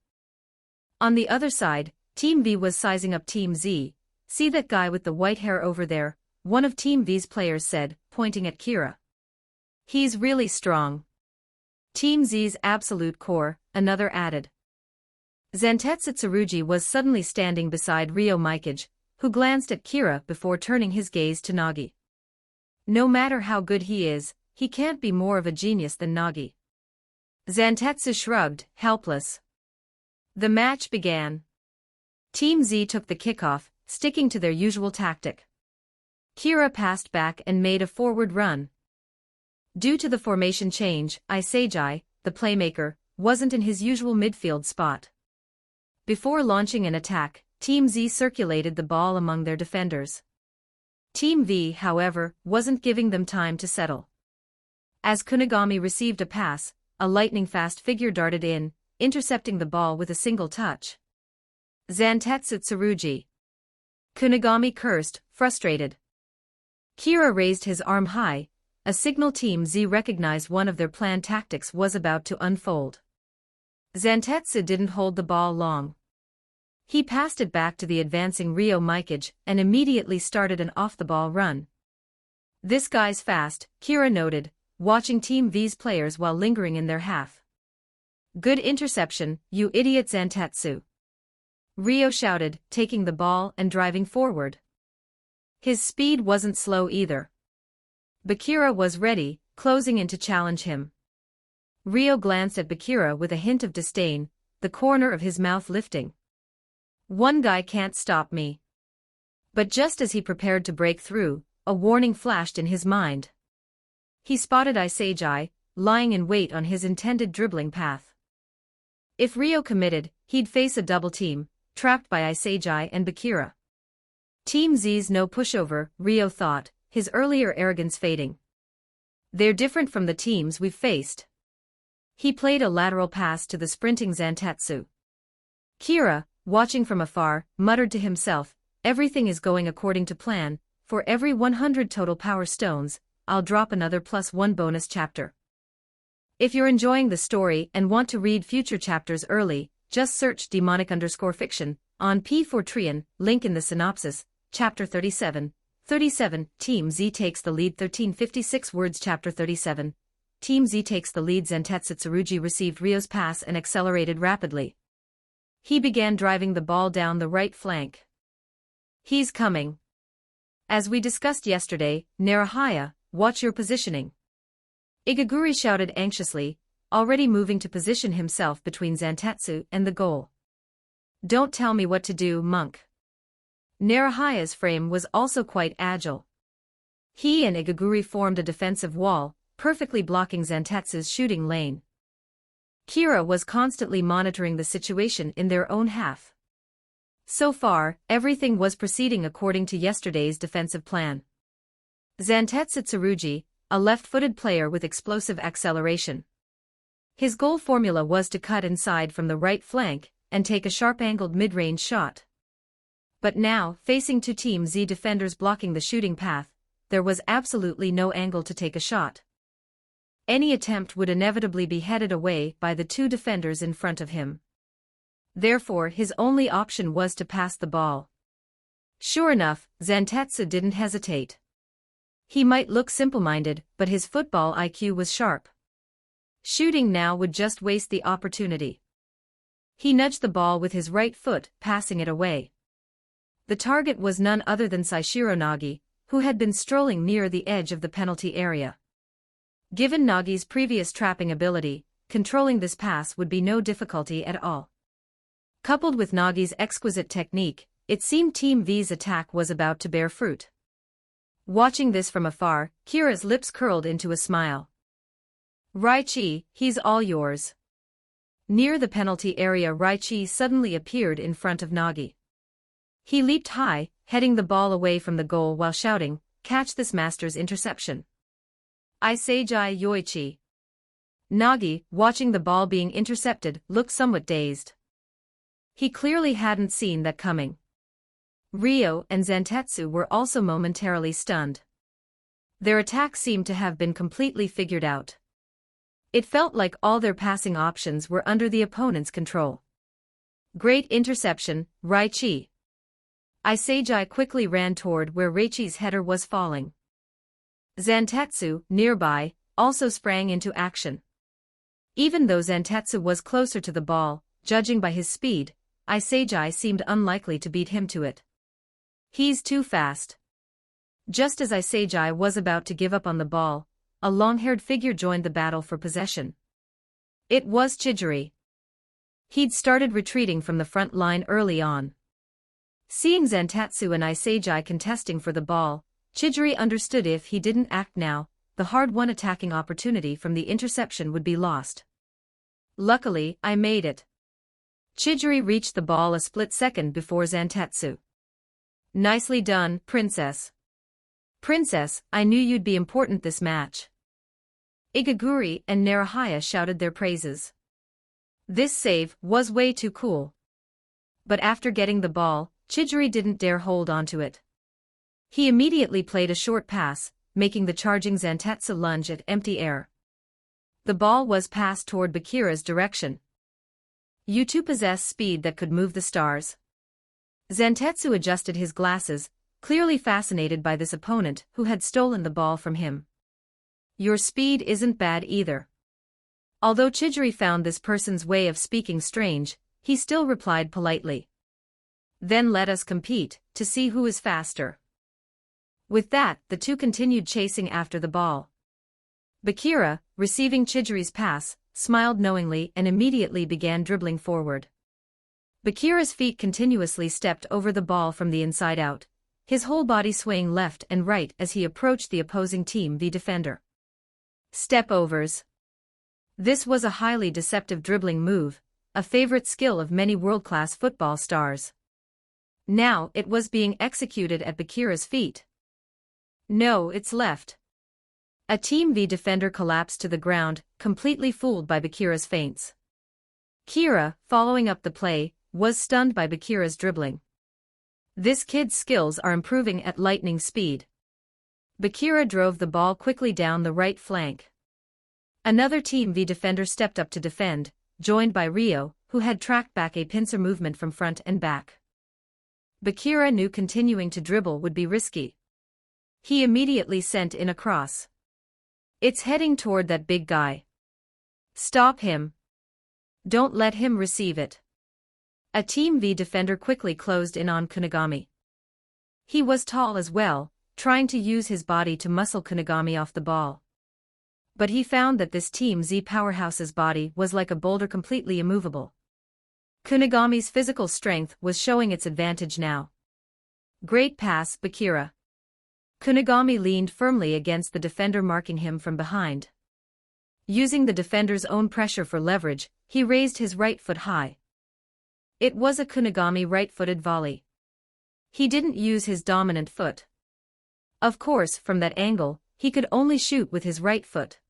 On the other side, Team V was sizing up Team Z. See that guy with the white hair over there, one of Team V's players said, pointing at Kira. He's really strong. Team Z's absolute core, another added. Zentetsu Tsurugi was suddenly standing beside Rio Mikage, who glanced at Kira before turning his gaze to Nagi. No matter how good he is, he can't be more of a genius than Nagi. Zentetsu shrugged, helpless. The match began. Team Z took the kickoff, sticking to their usual tactic. Kira passed back and made a forward run. Due to the formation change, Isegai, the playmaker, wasn't in his usual midfield spot. Before launching an attack, Team Z circulated the ball among their defenders. Team V, however, wasn't giving them time to settle. As Kunigami received a pass, a lightning-fast figure darted in, intercepting the ball with a single touch. Zentetsu Tsurugi. Kunigami cursed, frustrated. Kira raised his arm high, a signal Team Z recognized one of their planned tactics was about to unfold. Zantetsu didn't hold the ball long. He passed it back to the advancing Ryo Mikage and immediately started an off-the-ball run. "This guy's fast," Kira noted, watching Team V's players while lingering in their half. "Good interception, you idiot Zantetsu," Ryo shouted, taking the ball and driving forward. His speed wasn't slow either. Bakira was ready, closing in to challenge him. Ryo glanced at Bakira with a hint of disdain, the corner of his mouth lifting. "One guy can't stop me." But just as he prepared to break through, a warning flashed in his mind. He spotted Isagi, lying in wait on his intended dribbling path. If Ryo committed, he'd face a double team, trapped by Isagi and Bakira. Team Z's no pushover, Ryo thought, his earlier arrogance fading. "They're different from the teams we've faced." He played a lateral pass to the sprinting Zantetsu. Kira, watching from afar, muttered to himself, "Everything is going according to plan. For every 100 total power stones, I'll drop another +1 bonus chapter." If you're enjoying the story and want to read future chapters early, just search demonic_fiction on P4trian, link in the synopsis. Chapter 37. 37. Team Z takes the lead. 1356 words. Chapter 37. Team Z takes the lead. Zantetsu Tsurugi received Ryo's pass and accelerated rapidly. He began driving the ball down the right flank. "He's coming. As we discussed yesterday, Narahaya, watch your positioning." Igaguri shouted anxiously, already moving to position himself between Zantetsu and the goal. "Don't tell me what to do, monk." Narahaya's frame was also quite agile. He and Igaguri formed a defensive wall, perfectly blocking Zantetsu's shooting lane. Kira was constantly monitoring the situation in their own half. So far, everything was proceeding according to yesterday's defensive plan. Zantetsu Tsurugi, a left-footed player with explosive acceleration. His goal formula was to cut inside from the right flank and take a sharp-angled mid-range shot. But now, facing two Team Z defenders blocking the shooting path, there was absolutely no angle to take a shot. Any attempt would inevitably be headed away by the two defenders in front of him. Therefore, his only option was to pass the ball. Sure enough, Zantetsu didn't hesitate. He might look simple-minded, but his football IQ was sharp. Shooting now would just waste the opportunity. He nudged the ball with his right foot, passing it away. The target was none other than Saishiro Nagi, who had been strolling near the edge of the penalty area. Given Nagi's previous trapping ability, controlling this pass would be no difficulty at all. Coupled with Nagi's exquisite technique, it seemed Team V's attack was about to bear fruit. Watching this from afar, Kira's lips curled into a smile. "Raichi, he's all yours." Near the penalty area, Raichi suddenly appeared in front of Nagi. He leaped high, heading the ball away from the goal while shouting, "Catch this master's interception." Isagi Yoichi. Nagi, watching the ball being intercepted, looked somewhat dazed. He clearly hadn't seen that coming. Ryo and Zantetsu were also momentarily stunned. Their attack seemed to have been completely figured out. It felt like all their passing options were under the opponent's control. "Great interception, Raichi." Isagi quickly ran toward where Raichi's header was falling. Zantetsu, nearby, also sprang into action. Even though Zantetsu was closer to the ball, judging by his speed, Isagi seemed unlikely to beat him to it. "He's too fast." Just as Isagi was about to give up on the ball, a long-haired figure joined the battle for possession. It was Chijiri. He'd started retreating from the front line early on. Seeing Zantetsu and Isagi contesting for the ball, Chijiri understood if he didn't act now, the hard-won attacking opportunity from the interception would be lost. "Luckily, I made it." Chijiri reached the ball a split second before Zantetsu. "Nicely done, Princess." "Princess, I knew you'd be important this match." Igaguri and Narahaya shouted their praises. This save was way too cool. But after getting the ball, Chijiri didn't dare hold onto it. He immediately played a short pass, making the charging Zantetsu lunge at empty air. The ball was passed toward Bakira's direction. You two possess speed that could move the stars. Zantetsu adjusted his glasses, clearly fascinated by this opponent who had stolen the ball from him. Your speed isn't bad either. Although Chidori found this person's way of speaking strange, he still replied politely. Then let us compete, to see who is faster. With that, the two continued chasing after the ball. Bakira, receiving Chidori's pass, smiled knowingly and immediately began dribbling forward. Bakira's feet continuously stepped over the ball from the inside out, his whole body swaying left and right as he approached the opposing team V defender. Step overs. This was a highly deceptive dribbling move, a favorite skill of many world-class football stars. Now it was being executed at Bakira's feet. No, it's left. A Team V defender collapsed to the ground, completely fooled by Bakira's feints. Kira, following up the play, was stunned by Bakira's dribbling. This kid's skills are improving at lightning speed. Bakira drove the ball quickly down the right flank. Another Team V defender stepped up to defend, joined by Rio, who had tracked back a pincer movement from front and back. Bakira knew continuing to dribble would be risky. He immediately sent in a cross. It's heading toward that big guy. Stop him. Don't let him receive it. A Team V defender quickly closed in on Kunigami. He was tall as well, trying to use his body to muscle Kunigami off the ball. But he found that this Team Z powerhouse's body was like a boulder, completely immovable. Kunigami's physical strength was showing its advantage now. Great pass, Bakira. Kunigami leaned firmly against the defender, marking him from behind. Using the defender's own pressure for leverage, he raised his right foot high. It was a Kunigami right-footed volley. He didn't use his dominant foot. Of course, from that angle, he could only shoot with his right foot.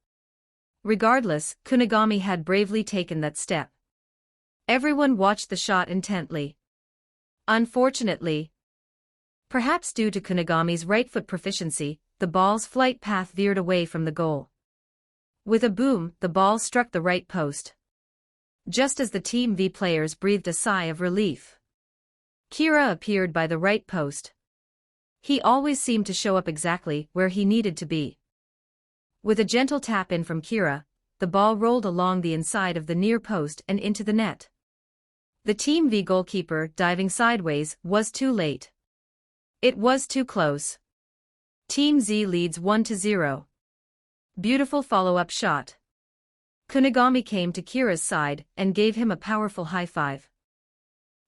Regardless, Kunigami had bravely taken that step. Everyone watched the shot intently. Unfortunately, perhaps due to Kunigami's right foot proficiency, the ball's flight path veered away from the goal. With a boom, the ball struck the right post. Just as the Team V players breathed a sigh of relief, Kira appeared by the right post. He always seemed to show up exactly where he needed to be. With a gentle tap in from Kira, the ball rolled along the inside of the near post and into the net. The Team V goalkeeper, diving sideways, was too late. It was too close. Team Z leads 1-0. Beautiful follow-up shot. Kunigami came to Kira's side and gave him a powerful high five.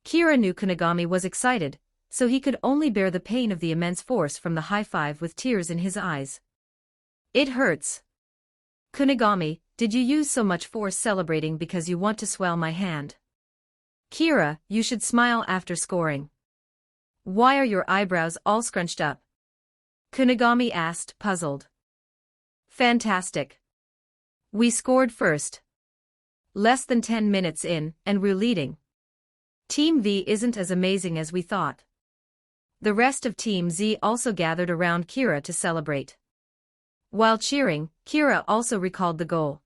Kira knew Kunigami was excited, so he could only bear the pain of the immense force from the high five with tears in his eyes. It hurts. Kunigami, did you use so much force celebrating because you want to swell my hand? Kira, you should smile after scoring. Why are your eyebrows all scrunched up? Kunigami asked, puzzled. Fantastic. We scored first. Less than 10 minutes in, and we're leading. Team V isn't as amazing as we thought. The rest of Team Z also gathered around Kira to celebrate. While cheering, Kira also recalled the goal.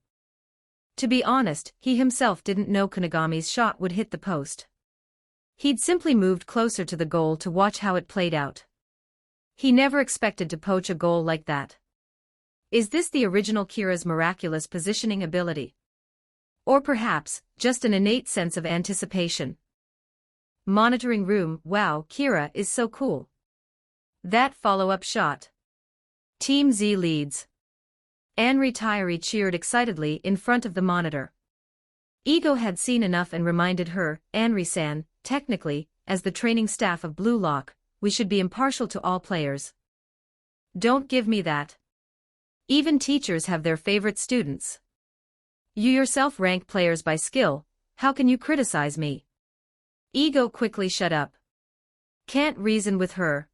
To be honest, he himself didn't know Kunigami's shot would hit the post. He'd simply moved closer to the goal to watch how it played out. He never expected to poach a goal like that. Is this the original Kira's miraculous positioning ability? Or perhaps, just an innate sense of anticipation? Monitoring room, wow, Kira is so cool. That follow-up shot. Team Z leads. Anri Tairi cheered excitedly in front of the monitor. Ego had seen enough and reminded her, Anri-san, technically, as the training staff of Blue Lock, we should be impartial to all players. Don't give me that. Even teachers have their favorite students. You yourself rank players by skill, how can you criticize me? Ego quickly shut up. Can't reason with her.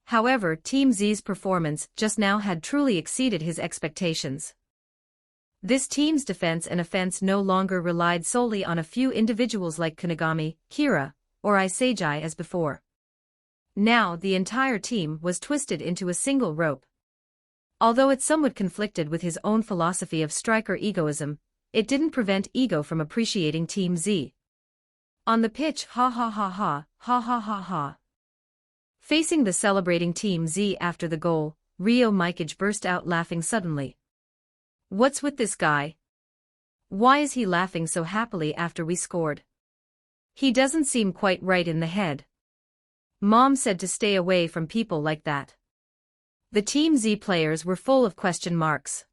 However, Team Z's performance just now had truly exceeded his expectations. This team's defense and offense no longer relied solely on a few individuals like Kunigami, Kira, or Iseiji as before. Now the entire team was twisted into a single rope. Although it somewhat conflicted with his own philosophy of striker egoism, it didn't prevent Ego from appreciating Team Z. On the pitch, ha ha ha ha, ha ha ha ha. Facing the celebrating Team Z after the goal, Rio Mikage burst out laughing suddenly. What's with this guy? Why is he laughing so happily after we scored? He doesn't seem quite right in the head. Mom said to stay away from people like that. The Team Z players were full of question marks.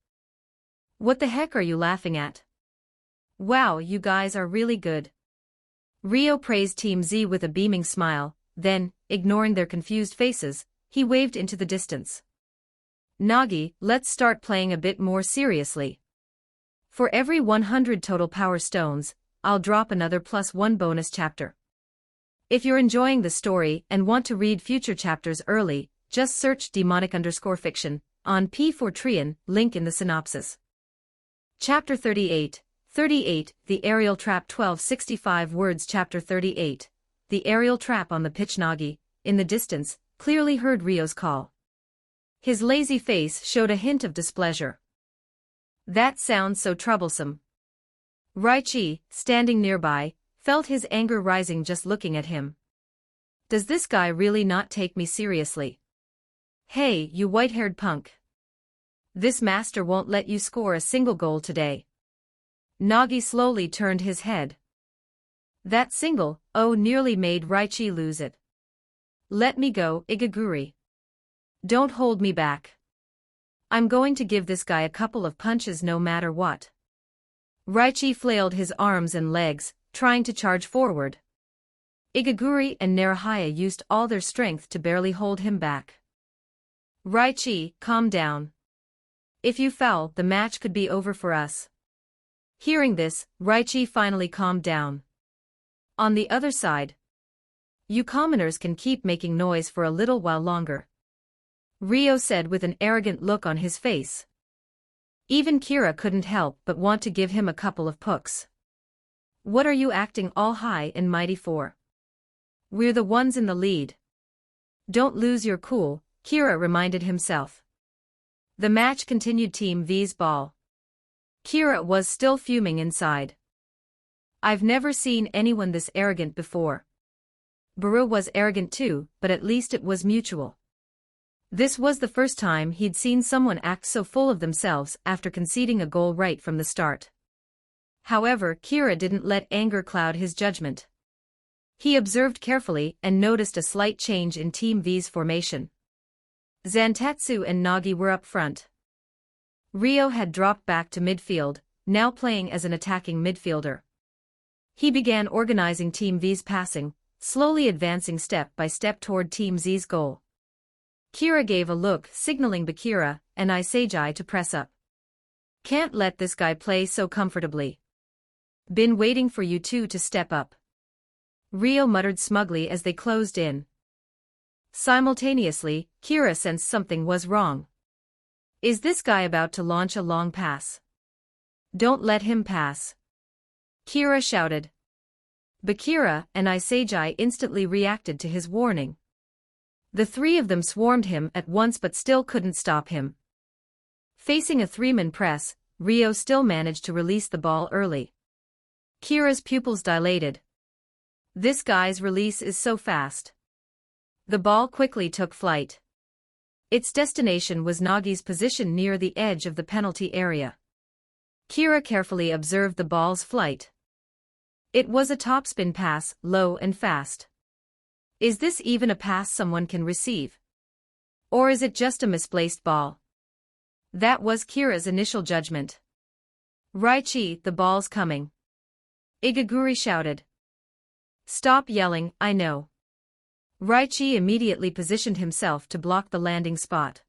What the heck are you laughing at? Wow, you guys are really good. Rio praised Team Z with a beaming smile, then, ignoring their confused faces, he waved into the distance. Nagi, let's start playing a bit more seriously. For every 100 total power stones, I'll drop another +1 bonus chapter. If you're enjoying the story and want to read future chapters early, just search demonic_fiction on P4Trian, link in the synopsis. Chapter 38, The Aerial Trap. 1265 words. Chapter 38, The Aerial Trap. On the pitch, Nagi, in the distance, clearly heard Rio's call. His lazy face showed a hint of displeasure. That sounds so troublesome. Raichi, standing nearby, felt his anger rising just looking at him. Does this guy really not take me seriously? Hey, you white-haired punk. This master won't let you score a single goal today. Nagi slowly turned his head. That single, nearly made Raichi lose it. Let me go, Igaguri. Don't hold me back. I'm going to give this guy a couple of punches no matter what. Raichi flailed his arms and legs, trying to charge forward. Igaguri and Narahaya used all their strength to barely hold him back. Raichi, calm down. If you foul, the match could be over for us. Hearing this, Raichi finally calmed down. On the other side, you commoners can keep making noise for a little while longer, Rio said with an arrogant look on his face. Even Kira couldn't help but want to give him a couple of pokes. What are you acting all high and mighty for? We're the ones in the lead. Don't lose your cool, Kira reminded himself. The match continued. Team V's ball. Kira was still fuming inside. I've never seen anyone this arrogant before. Baru was arrogant too, but at least it was mutual. This was the first time he'd seen someone act so full of themselves after conceding a goal right from the start. However, Kira didn't let anger cloud his judgment. He observed carefully and noticed a slight change in Team V's formation. Zantatsu and Nagi were up front. Rio had dropped back to midfield, now playing as an attacking midfielder. He began organizing Team V's passing, slowly advancing step by step toward Team Z's goal. Kira gave a look signaling Bakira and Iseiji to press up. Can't let this guy play so comfortably. Been waiting for you two to step up. Rio muttered smugly as they closed in. Simultaneously, Kira sensed something was wrong. Is this guy about to launch a long pass? Don't let him pass. Kira shouted. Bakira and Iseiji instantly reacted to his warning. The three of them swarmed him at once but still couldn't stop him. Facing a three-man press, Rio still managed to release the ball early. Kira's pupils dilated. This guy's release is so fast. The ball quickly took flight. Its destination was Nagi's position near the edge of the penalty area. Kira carefully observed the ball's flight. It was a topspin pass, low and fast. Is this even a pass someone can receive? Or is it just a misplaced ball? That was Kira's initial judgment. Raichi, the ball's coming. Igaguri shouted. Stop yelling, I know. Raichi immediately positioned himself to block the landing spot.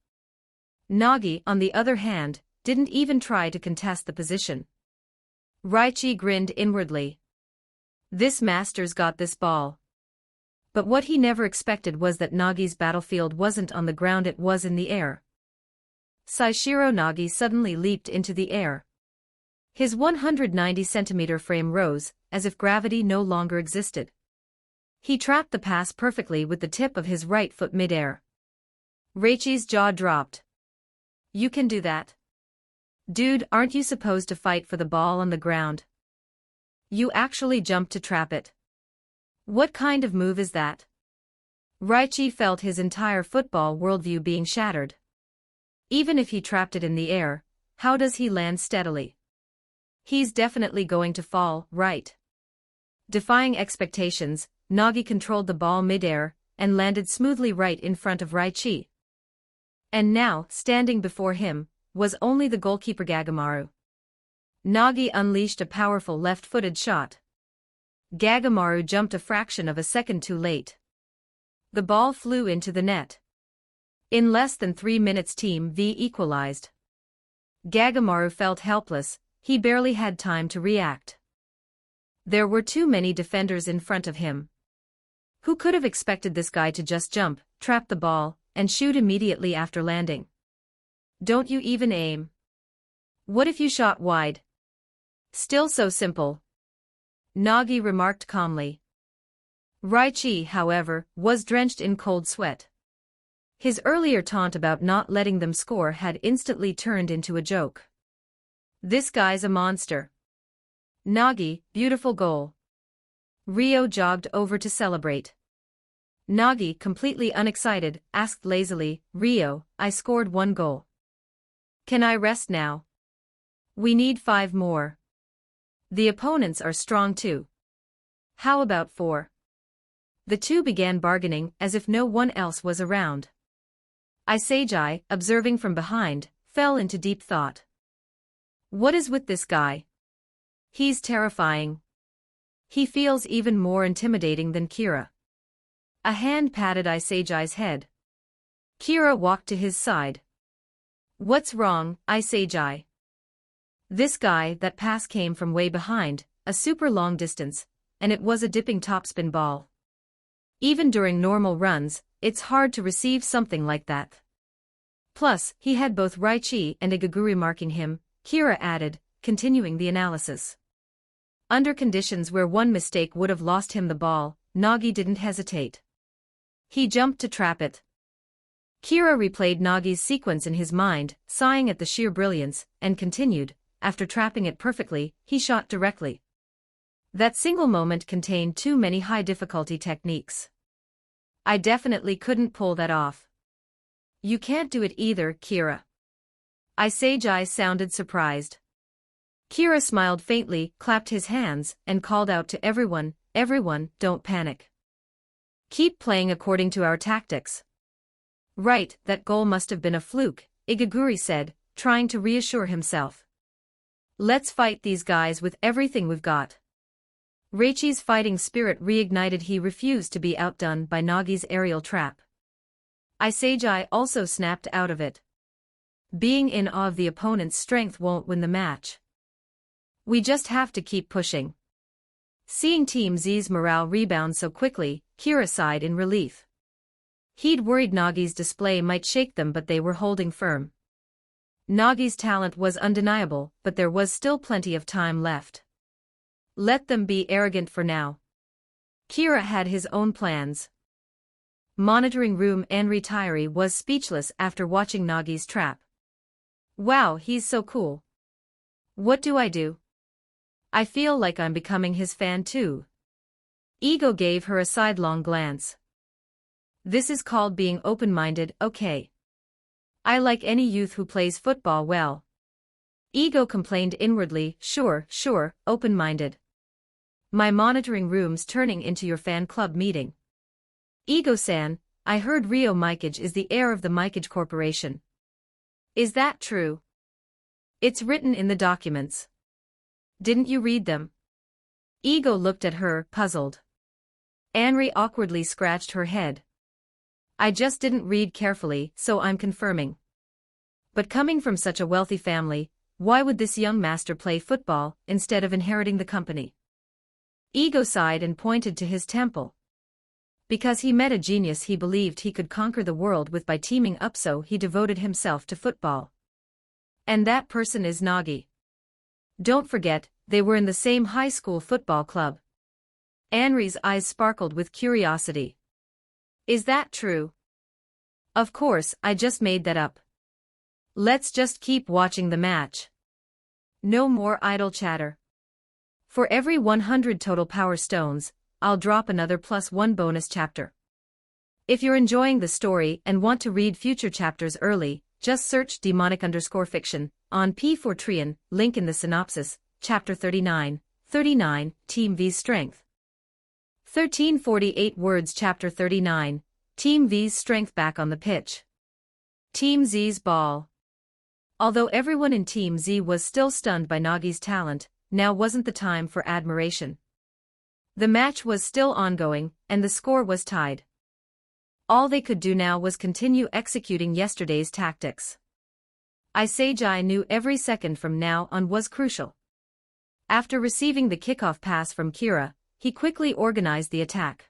Nagi, on the other hand, didn't even try to contest the position. Raichi grinned inwardly. This master's got this ball. But what he never expected was that Nagi's battlefield wasn't on the ground, it was in the air. Saishiro Nagi suddenly leaped into the air. His 190-centimeter frame rose, as if gravity no longer existed. He trapped the pass perfectly with the tip of his right foot mid-air. Raichi's jaw dropped. You can do that? Dude, aren't you supposed to fight for the ball on the ground? You actually jumped to trap it. What kind of move is that? Raichi felt his entire football worldview being shattered. Even if he trapped it in the air, how does he land steadily? He's definitely going to fall, right? Defying expectations, Nagi controlled the ball mid-air and landed smoothly right in front of Raichi. And now, standing before him, was only the goalkeeper Gagamaru. Nagi unleashed a powerful left-footed shot. Gagamaru jumped a fraction of a second too late. The ball flew into the net. In less than 3 minutes Team V equalized. Gagamaru felt helpless, he barely had time to react. There were too many defenders in front of him. Who could have expected this guy to just jump, trap the ball, and shoot immediately after landing? Don't you even aim? What if you shot wide? Still so simple. Nagi remarked calmly. Raichi, however, was drenched in cold sweat. His earlier taunt about not letting them score had instantly turned into a joke. This guy's a monster. Nagi, beautiful goal. Rio jogged over to celebrate. Nagi, completely unexcited, asked lazily, Rio, I scored 1 goal. Can I rest now? We need 5 more. The opponents are strong too. How about 4? The two began bargaining as if no one else was around. Isagi, observing from behind, fell into deep thought. What is with this guy? He's terrifying. He feels even more intimidating than Kira. A hand patted Isagi's head. Kira walked to his side. What's wrong, Isagi? This guy, that pass came from way behind, a super long distance, and it was a dipping topspin ball. Even during normal runs, it's hard to receive something like that. Plus, he had both Raichi and Igaguri marking him, Kira added, continuing the analysis. Under conditions where one mistake would have lost him the ball, Nagi didn't hesitate. He jumped to trap it. Kira replayed Nagi's sequence in his mind, sighing at the sheer brilliance, and continued, after trapping it perfectly, he shot directly. That single moment contained too many high-difficulty techniques. I definitely couldn't pull that off. You can't do it either, Kira. Isagi sounded surprised. Kira smiled faintly, clapped his hands, and called out to everyone, everyone, don't panic. Keep playing according to our tactics. Right, that goal must have been a fluke, Igaguri said, trying to reassure himself. Let's fight these guys with everything we've got. Reichi's fighting spirit reignited. He refused to be outdone by Nagi's aerial trap. Isagi also snapped out of it. Being in awe of the opponent's strength won't win the match. We just have to keep pushing. Seeing Team Z's morale rebound so quickly, Kira sighed in relief. He'd worried Nagi's display might shake them, but they were holding firm. Nagi's talent was undeniable, but there was still plenty of time left. Let them be arrogant for now. Kira had his own plans. Monitoring room Enri was speechless after watching Nagi's trap. Wow, he's so cool. What do I do? I feel like I'm becoming his fan too. Ego gave her a sidelong glance. This is called being open-minded, okay. I like any youth who plays football well. Ego complained inwardly, sure, open-minded. My monitoring room's turning into your fan club meeting. Ego-san, I heard Rio Mikage is the heir of the Mikage Corporation. Is that true? It's written in the documents. Didn't you read them? Ego looked at her, puzzled. Anri awkwardly scratched her head. I just didn't read carefully, so I'm confirming. But coming from such a wealthy family, why would this young master play football instead of inheriting the company? Ego sighed and pointed to his temple. Because he met a genius he believed he could conquer the world with by teaming up, so he devoted himself to football. And that person is Nagi. Don't forget, they were in the same high school football club. Anri's eyes sparkled with curiosity. Is that true? Of course, I just made that up. Let's just keep watching the match. No more idle chatter. For every 100 total power stones, I'll drop another +1 bonus chapter. If you're enjoying the story and want to read future chapters early, just search demonic_fiction on P4trian, link in the synopsis, chapter 39, Team V's strength. 1348 words. Chapter 39, Team V's strength. Back on the pitch. Team Z's ball. Although everyone in Team Z was still stunned by Nagi's talent, now wasn't the time for admiration. The match was still ongoing, and the score was tied. All they could do now was continue executing yesterday's tactics. Isagi knew every second from now on was crucial. After receiving the kickoff pass from Kira, he quickly organized the attack.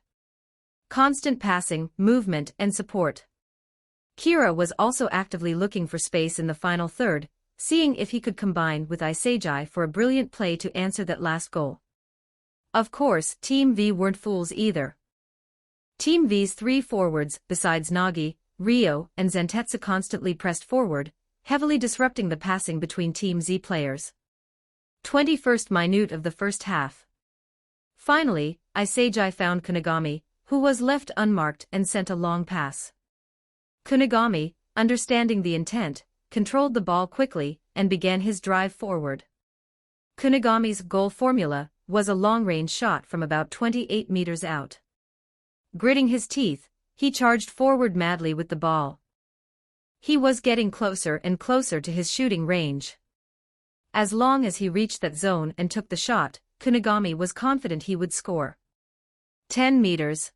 Constant passing, movement, and support. Kira was also actively looking for space in the final third, seeing if he could combine with Isagi for a brilliant play to answer that last goal. Of course, Team V weren't fools either. Team V's three forwards, besides Nagi, Ryo, and Zentetsu, constantly pressed forward, heavily disrupting the passing between Team Z players. 21st minute of the first half. Finally, Isagi found Kunigami, who was left unmarked, and sent a long pass. Kunigami, understanding the intent, controlled the ball quickly, and began his drive forward. Kunigami's goal formula was a long-range shot from about 28 meters out. Gritting his teeth, he charged forward madly with the ball. He was getting closer and closer to his shooting range. As long as he reached that zone and took the shot, Kunigami was confident he would score. 10 meters.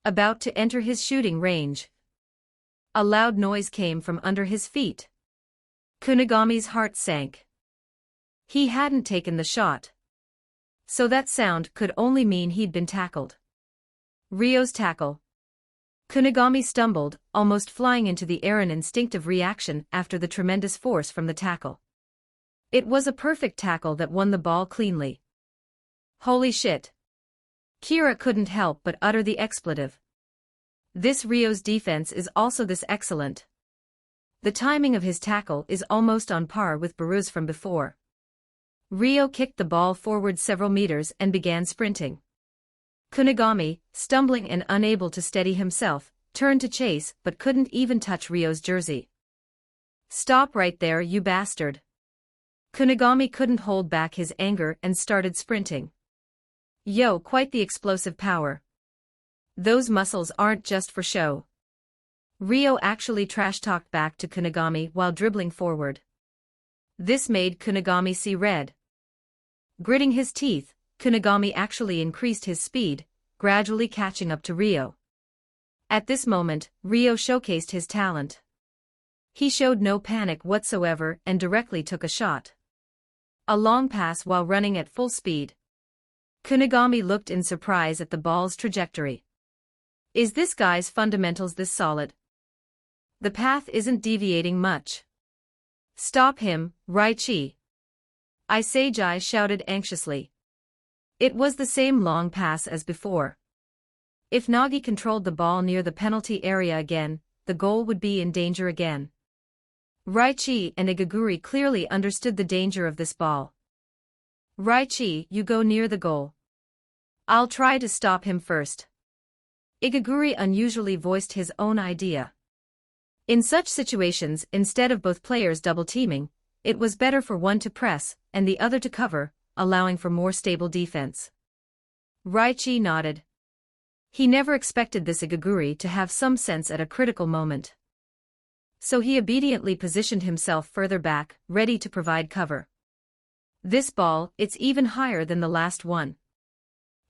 About to enter his shooting range. A loud noise came from under his feet. Kunigami's heart sank. He hadn't taken the shot. So that sound could only mean he'd been tackled. Ryo's tackle. Kunigami stumbled, almost flying into the air, an instinctive reaction after the tremendous force from the tackle. It was a perfect tackle that won the ball cleanly. Holy shit. Kira couldn't help but utter the expletive. This Ryo's defense is also this excellent. The timing of his tackle is almost on par with Baru's from before. Ryo kicked the ball forward several meters and began sprinting. Kunigami, stumbling and unable to steady himself, turned to chase but couldn't even touch Ryo's jersey. Stop right there, you bastard. Kunigami couldn't hold back his anger and started sprinting. Yo, quite the explosive power. Those muscles aren't just for show. Ryo actually trash-talked back to Kunigami while dribbling forward. This made Kunigami see red. Gritting his teeth, Kunigami actually increased his speed, gradually catching up to Ryo. At this moment, Ryo showcased his talent. He showed no panic whatsoever and directly took a shot. A long pass while running at full speed. Kunigami looked in surprise at the ball's trajectory. Is this guy's fundamentals this solid? The path isn't deviating much. Stop him, Raichi. Isagi shouted anxiously. It was the same long pass as before. If Nagi controlled the ball near the penalty area again, the goal would be in danger again. Raichi and Igaguri clearly understood the danger of this ball. Raichi, you go near the goal. I'll try to stop him first. Igaguri unusually voiced his own idea. In such situations, instead of both players double-teaming, it was better for one to press and the other to cover, allowing for more stable defense. Raichi nodded. He never expected this Igaguri to have some sense at a critical moment. So he obediently positioned himself further back, ready to provide cover. This ball, it's even higher than the last one.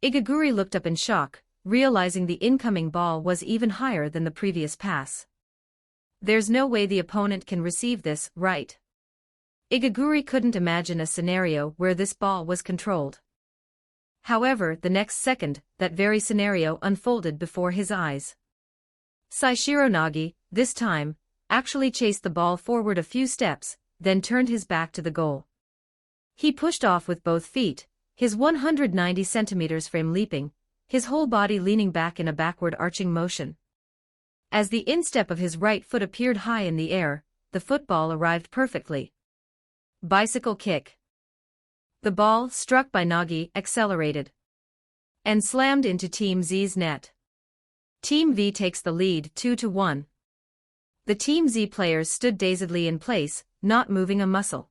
Igaguri looked up in shock, realizing the incoming ball was even higher than the previous pass. There's no way the opponent can receive this, right? Igaguri couldn't imagine a scenario where this ball was controlled. However, the next second, that very scenario unfolded before his eyes. Saishiro Nagi, this time, actually chased the ball forward a few steps, then turned his back to the goal. He pushed off with both feet, his 190 centimeters frame leaping, his whole body leaning back in a backward arching motion. As the instep of his right foot appeared high in the air, the football arrived perfectly. Bicycle kick. The ball, struck by Nagi, accelerated and slammed into Team Z's net. Team V takes the lead 2-1. The Team Z players stood dazedly in place, not moving a muscle.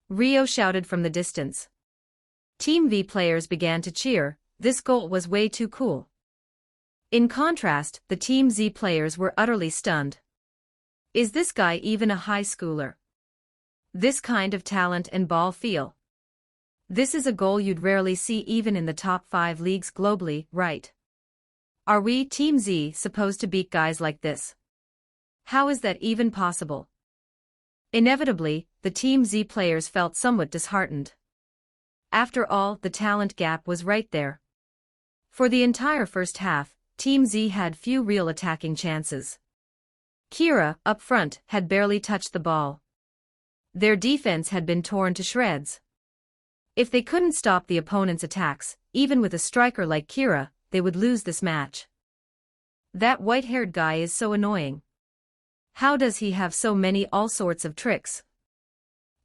Rio shouted from the distance. Team V players began to cheer. This goal was way too cool. In contrast, the Team Z players were utterly stunned. Is this guy even a high schooler? This kind of talent and ball feel. This is a goal you'd rarely see even in the top 5 leagues globally, right? Are we, Team Z, supposed to beat guys like this? How is that even possible? Inevitably, the Team Z players felt somewhat disheartened. After all, the talent gap was right there. For the entire first half, Team Z had few real attacking chances. Kira, up front, had barely touched the ball. Their defense had been torn to shreds. If they couldn't stop the opponent's attacks, even with a striker like Kira, they would lose this match. That white-haired guy is so annoying. How does he have so many all sorts of tricks?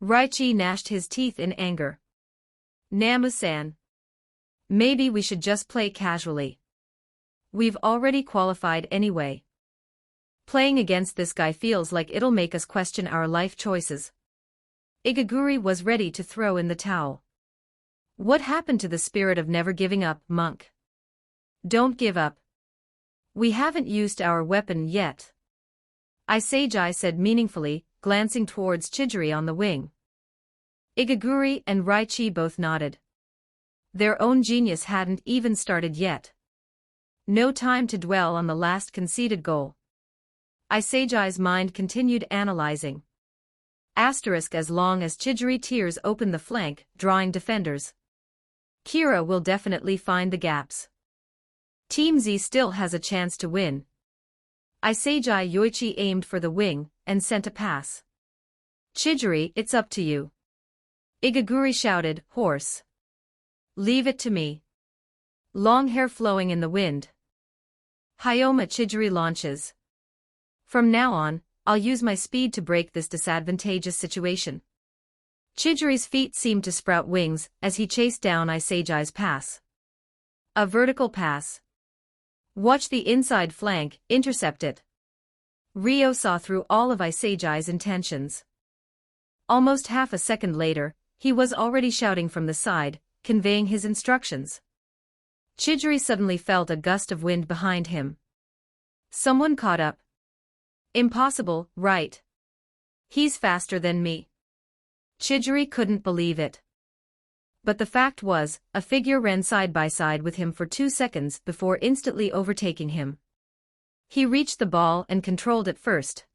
Raichi gnashed his teeth in anger. Namu-san. Maybe we should just play casually. We've already qualified anyway. Playing against this guy feels like it'll make us question our life choices. Igaguri was ready to throw in the towel. What happened to the spirit of never giving up, monk? Don't give up. We haven't used our weapon yet. Isagi said meaningfully, glancing towards Chijiri on the wing. Igaguri and Raichi both nodded. Their own genius hadn't even started yet. No time to dwell on the last conceded goal. Isagi's mind continued analyzing. Asterisk as long as Chijiri tears open the flank, drawing defenders. Kira will definitely find the gaps. Team Z still has a chance to win. Isagi Yoichi aimed for the wing, and sent a pass. Chijiri, it's up to you. Igaguri shouted, hoarse. Leave it to me. Long hair flowing in the wind. Hyoma Chijiri launches. From now on, I'll use my speed to break this disadvantageous situation. Chijiri's feet seemed to sprout wings as he chased down Isagi's pass. A vertical pass. Watch the inside flank, intercept it. Rio saw through all of Isagi's intentions. Almost half a second later, he was already shouting from the side, conveying his instructions. Chijiri suddenly felt a gust of wind behind him. Someone caught up. Impossible, right? He's faster than me. Chijiri couldn't believe it. But the fact was, a figure ran side by side with him for 2 seconds before instantly overtaking him. He reached the ball and controlled it first.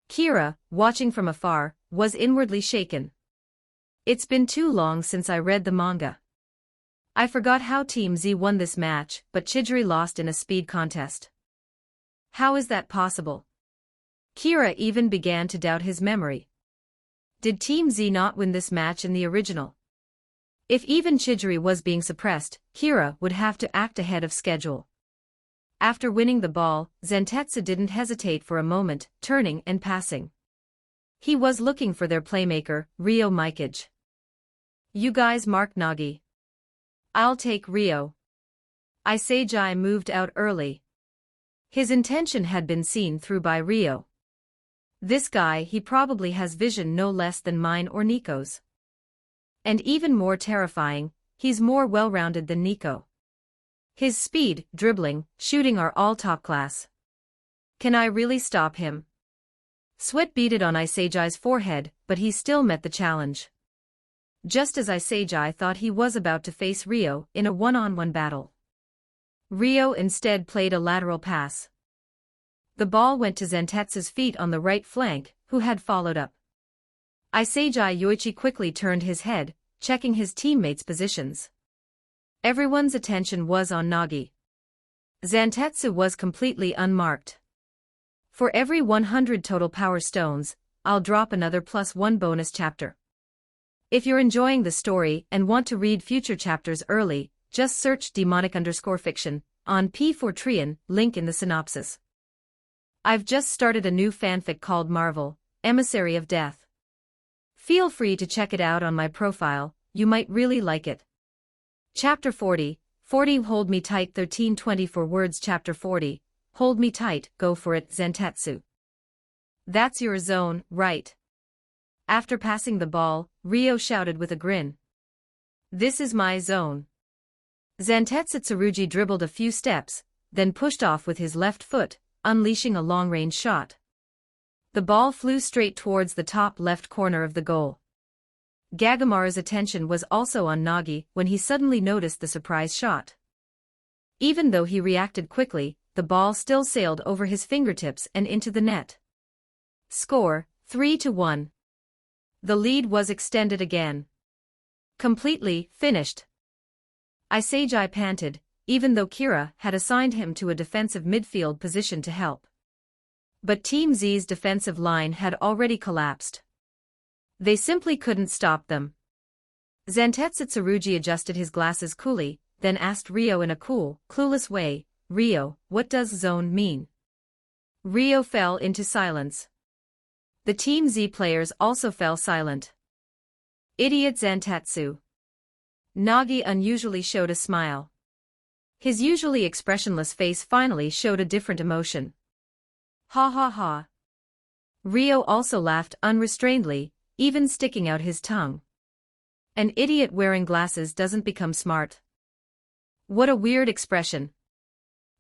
Kira, watching from afar, was inwardly shaken. It's been too long since I read the manga. I forgot how Team Z won this match, but Chijiri lost in a speed contest. How is that possible? Kira even began to doubt his memory. Did Team Z not win this match in the original? If even Chijiri was being suppressed, Kira would have to act ahead of schedule. After winning the ball, Zentetsu didn't hesitate for a moment, turning and passing. He was looking for their playmaker, Rio Mikage. You guys mark Nagi. I'll take Rio. Isagi moved out early. His intention had been seen through by Rio. This guy, he probably has vision no less than mine or Nico's. And even more terrifying, he's more well-rounded than Nico. His speed, dribbling, shooting are all top class. Can I really stop him? Sweat beaded on Isagi's forehead, but he still met the challenge. Just as Isagi thought he was about to face Rio in a one-on-one battle. Rio instead played a lateral pass. The ball went to Zentetsu's feet on the right flank, who had followed up. Isagi Yoichi quickly turned his head, checking his teammates' positions. Everyone's attention was on Nagi. Zentetsu was completely unmarked. For every 100 total power stones, I'll drop another +1 bonus chapter. If you're enjoying the story and want to read future chapters early, just search demonic_fiction on P4trian, link in the synopsis. I've just started a new fanfic called Marvel, Emissary of Death. Feel free to check it out on my profile, you might really like it. Chapter 40, 40 Hold Me Tight 1324 words Chapter 40, Hold Me Tight, Go For It Zentetsu. That's your zone, right? After passing the ball, Ryo shouted with a grin. This is my zone. Zentetsu Tsurugi dribbled a few steps, then pushed off with his left foot, unleashing a long-range shot. The ball flew straight towards the top left corner of the goal. Gagamaru's attention was also on Nagi when he suddenly noticed the surprise shot. Even though he reacted quickly, the ball still sailed over his fingertips and into the net. Score, 3-1. The lead was extended again. Completely finished. Isagi panted, even though Kira had assigned him to a defensive midfield position to help. But Team Z's defensive line had already collapsed. They simply couldn't stop them. Zentetsu Tsurugi adjusted his glasses coolly, then asked Ryo in a cool, clueless way, Ryo, what does zone mean? Ryo fell into silence. The Team Z players also fell silent. Idiot Zentetsu. Nagi unusually showed a smile. His usually expressionless face finally showed a different emotion. Ha ha ha. Ryo also laughed unrestrainedly, even sticking out his tongue. An idiot wearing glasses doesn't become smart. What a weird expression.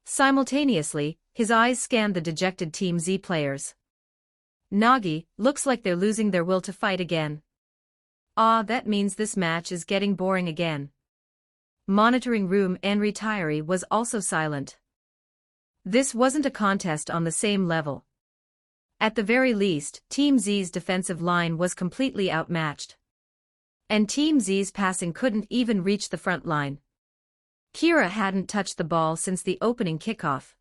Simultaneously, his eyes scanned the dejected Team Z players. Nagi, looks like they're losing their will to fight again. Ah, that means this match is getting boring again. Monitoring room Henri Thierry was also silent. This wasn't a contest on the same level. At the very least, Team Z's defensive line was completely outmatched. And Team Z's passing couldn't even reach the front line. Kira hadn't touched the ball since the opening kickoff.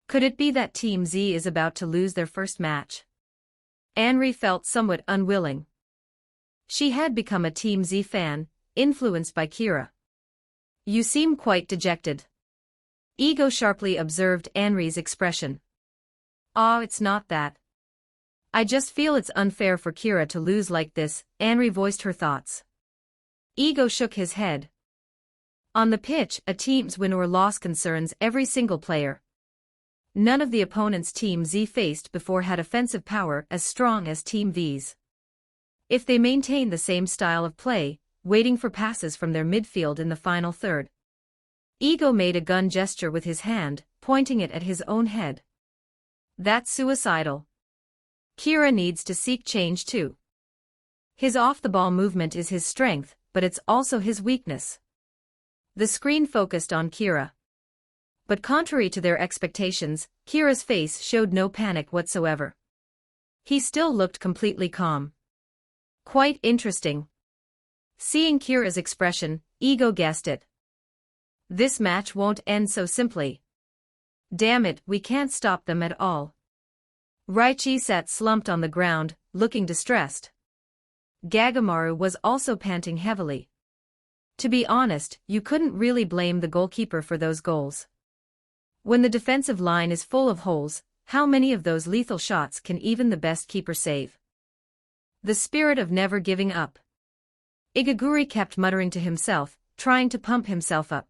Could it be that Team Z is about to lose their first match? Henri felt somewhat unwilling. She had become a Team Z fan, influenced by Kira. You seem quite dejected. Ego sharply observed Henri's expression. Ah, it's not that. I just feel it's unfair for Kira to lose like this, Henri voiced her thoughts. Ego shook his head. On the pitch, a team's win or loss concerns every single player. None of the opponent's Team Z faced before had offensive power as strong as Team V's. If they maintain the same style of play, waiting for passes from their midfield in the final third. Ego made a gun gesture with his hand, pointing it at his own head. That's suicidal. Kira needs to seek change too. His off-the-ball movement is his strength, but it's also his weakness. The screen focused on Kira. But contrary to their expectations, Kira's face showed no panic whatsoever. He still looked completely calm. Quite interesting. Seeing Kira's expression, Ego guessed it. This match won't end so simply. Damn it, we can't stop them at all. Raichi sat slumped on the ground, looking distressed. Gagamaru was also panting heavily. To be honest, you couldn't really blame the goalkeeper for those goals. When the defensive line is full of holes, how many of those lethal shots can even the best keeper save? The spirit of never giving up. Igaguri kept muttering to himself, trying to pump himself up.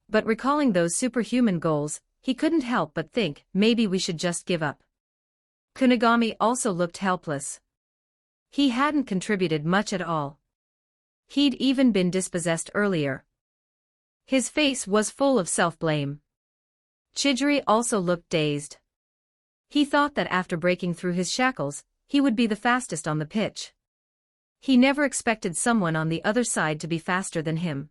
But recalling those superhuman goals, he couldn't help but think, maybe we should just give up. Kunigami also looked helpless. He hadn't contributed much at all. He'd even been dispossessed earlier. His face was full of self-blame. Chidori also looked dazed. He thought that after breaking through his shackles, he would be the fastest on the pitch. He never expected someone on the other side to be faster than him.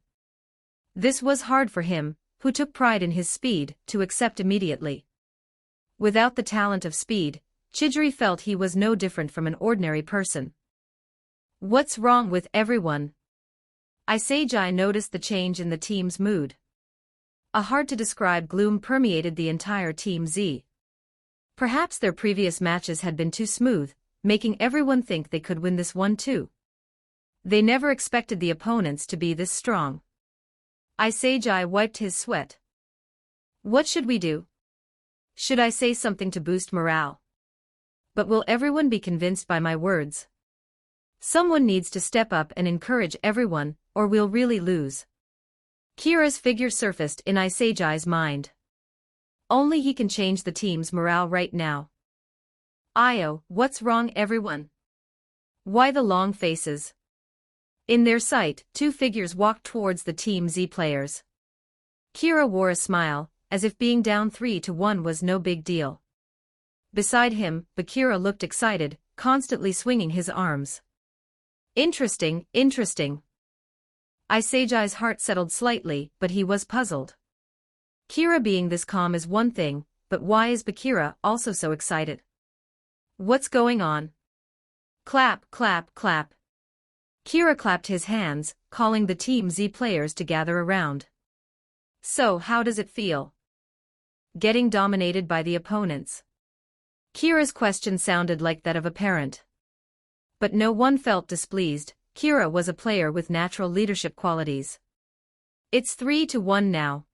This was hard for him, who took pride in his speed, to accept immediately. Without the talent of speed, Chidori felt he was no different from an ordinary person. What's wrong with everyone? Isagi noticed the change in the team's mood. A hard-to-describe gloom permeated the entire Team Z. Perhaps their previous matches had been too smooth, making everyone think they could win this one too. They never expected the opponents to be this strong. Isagi wiped his sweat. What should we do? Should I say something to boost morale? But will everyone be convinced by my words? Someone needs to step up and encourage everyone, or we'll really lose. Kira's figure surfaced in Isagai's mind. Only he can change the team's morale right now. Io, what's wrong everyone? Why the long faces? In their sight, two figures walked towards the Team Z players. Kira wore a smile, as if being down 3-1 was no big deal. Beside him, Bakira looked excited, constantly swinging his arms. Interesting, interesting. Isagai's heart settled slightly, but he was puzzled. Kira being this calm is one thing, but why is Bakira also so excited? What's going on? Clap, clap, clap. Kira clapped his hands, calling the Team Z players to gather around. So how does it feel? Getting dominated by the opponents. Kira's question sounded like that of a parent. But no one felt displeased. Kira was a player with natural leadership qualities. It's 3-1 now.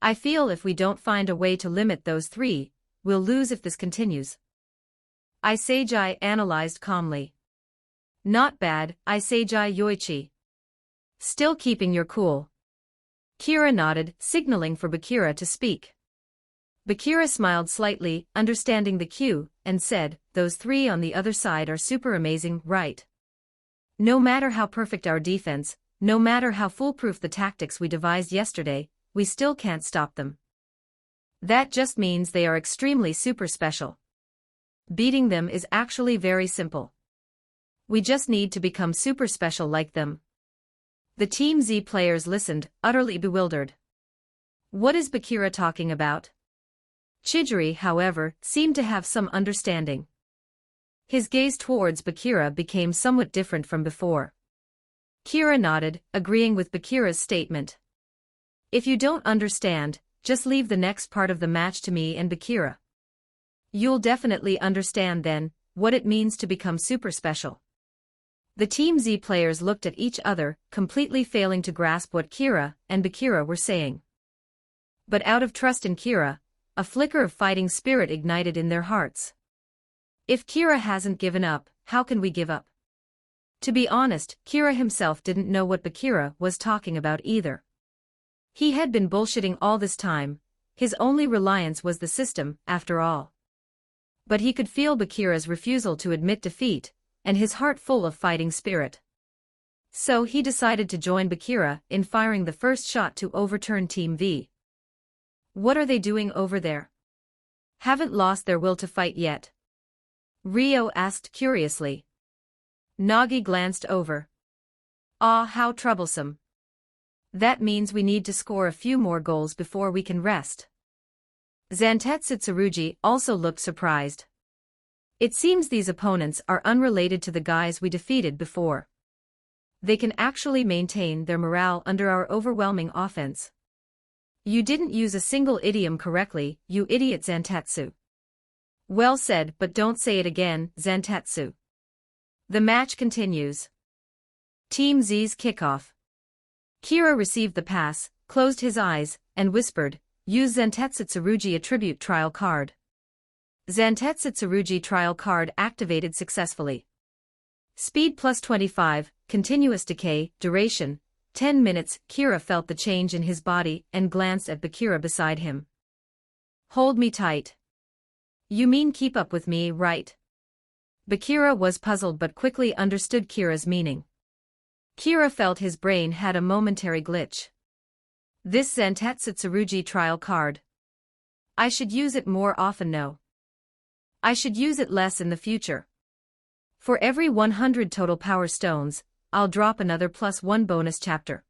I feel if we don't find a way to limit those three, we'll lose if this continues. Isagai analyzed calmly. Not bad, Isagai Yoichi. Still keeping your cool. Kira nodded, signaling for Bakira to speak. Bakira smiled slightly, understanding the cue, and said, those three on the other side are super amazing, right? No matter how perfect our defense, no matter how foolproof the tactics we devised yesterday, we still can't stop them. That just means they are extremely super special. Beating them is actually very simple. We just need to become super special like them. The Team Z players listened, utterly bewildered. What is Bakira talking about? Chidori, however, seemed to have some understanding. His gaze towards Bakira became somewhat different from before. Kira nodded, agreeing with Bakira's statement. If you don't understand, just leave the next part of the match to me and Bakira. You'll definitely understand then, what it means to become super special. The Team Z players looked at each other, completely failing to grasp what Kira and Bakira were saying. But out of trust in Kira, a flicker of fighting spirit ignited in their hearts. If Kira hasn't given up, how can we give up? To be honest, Kira himself didn't know what Bakira was talking about either. He had been bullshitting all this time, his only reliance was the system, after all. But he could feel Bakira's refusal to admit defeat, and his heart full of fighting spirit. So he decided to join Bakira in firing the first shot to overturn Team V. What are they doing over there? Haven't lost their will to fight yet? Rio asked curiously. Nagi glanced over. Ah, how troublesome. That means we need to score a few more goals before we can rest. Zantetsu Tsurugi also looked surprised. It seems these opponents are unrelated to the guys we defeated before. They can actually maintain their morale under our overwhelming offense. You didn't use a single idiom correctly, you idiot Zantetsu. Well said, but don't say it again, Zantetsu. The match continues. Team Z's kickoff. Kira received the pass, closed his eyes, and whispered, use Zantetsu Tsurugi attribute trial card. Zantetsu Tsurugi trial card activated successfully. Speed plus 25, continuous decay, duration, 10 minutes. Kira felt the change in his body and glanced at Bakira beside him. Hold me tight. You mean keep up with me, right? Bakira was puzzled but quickly understood Kira's meaning. Kira felt his brain had a momentary glitch. This Zantetsu Tsurugi trial card. I should use it more often, no. I should use it less in the future. For every 100 total power stones, I'll drop another +1 bonus chapter.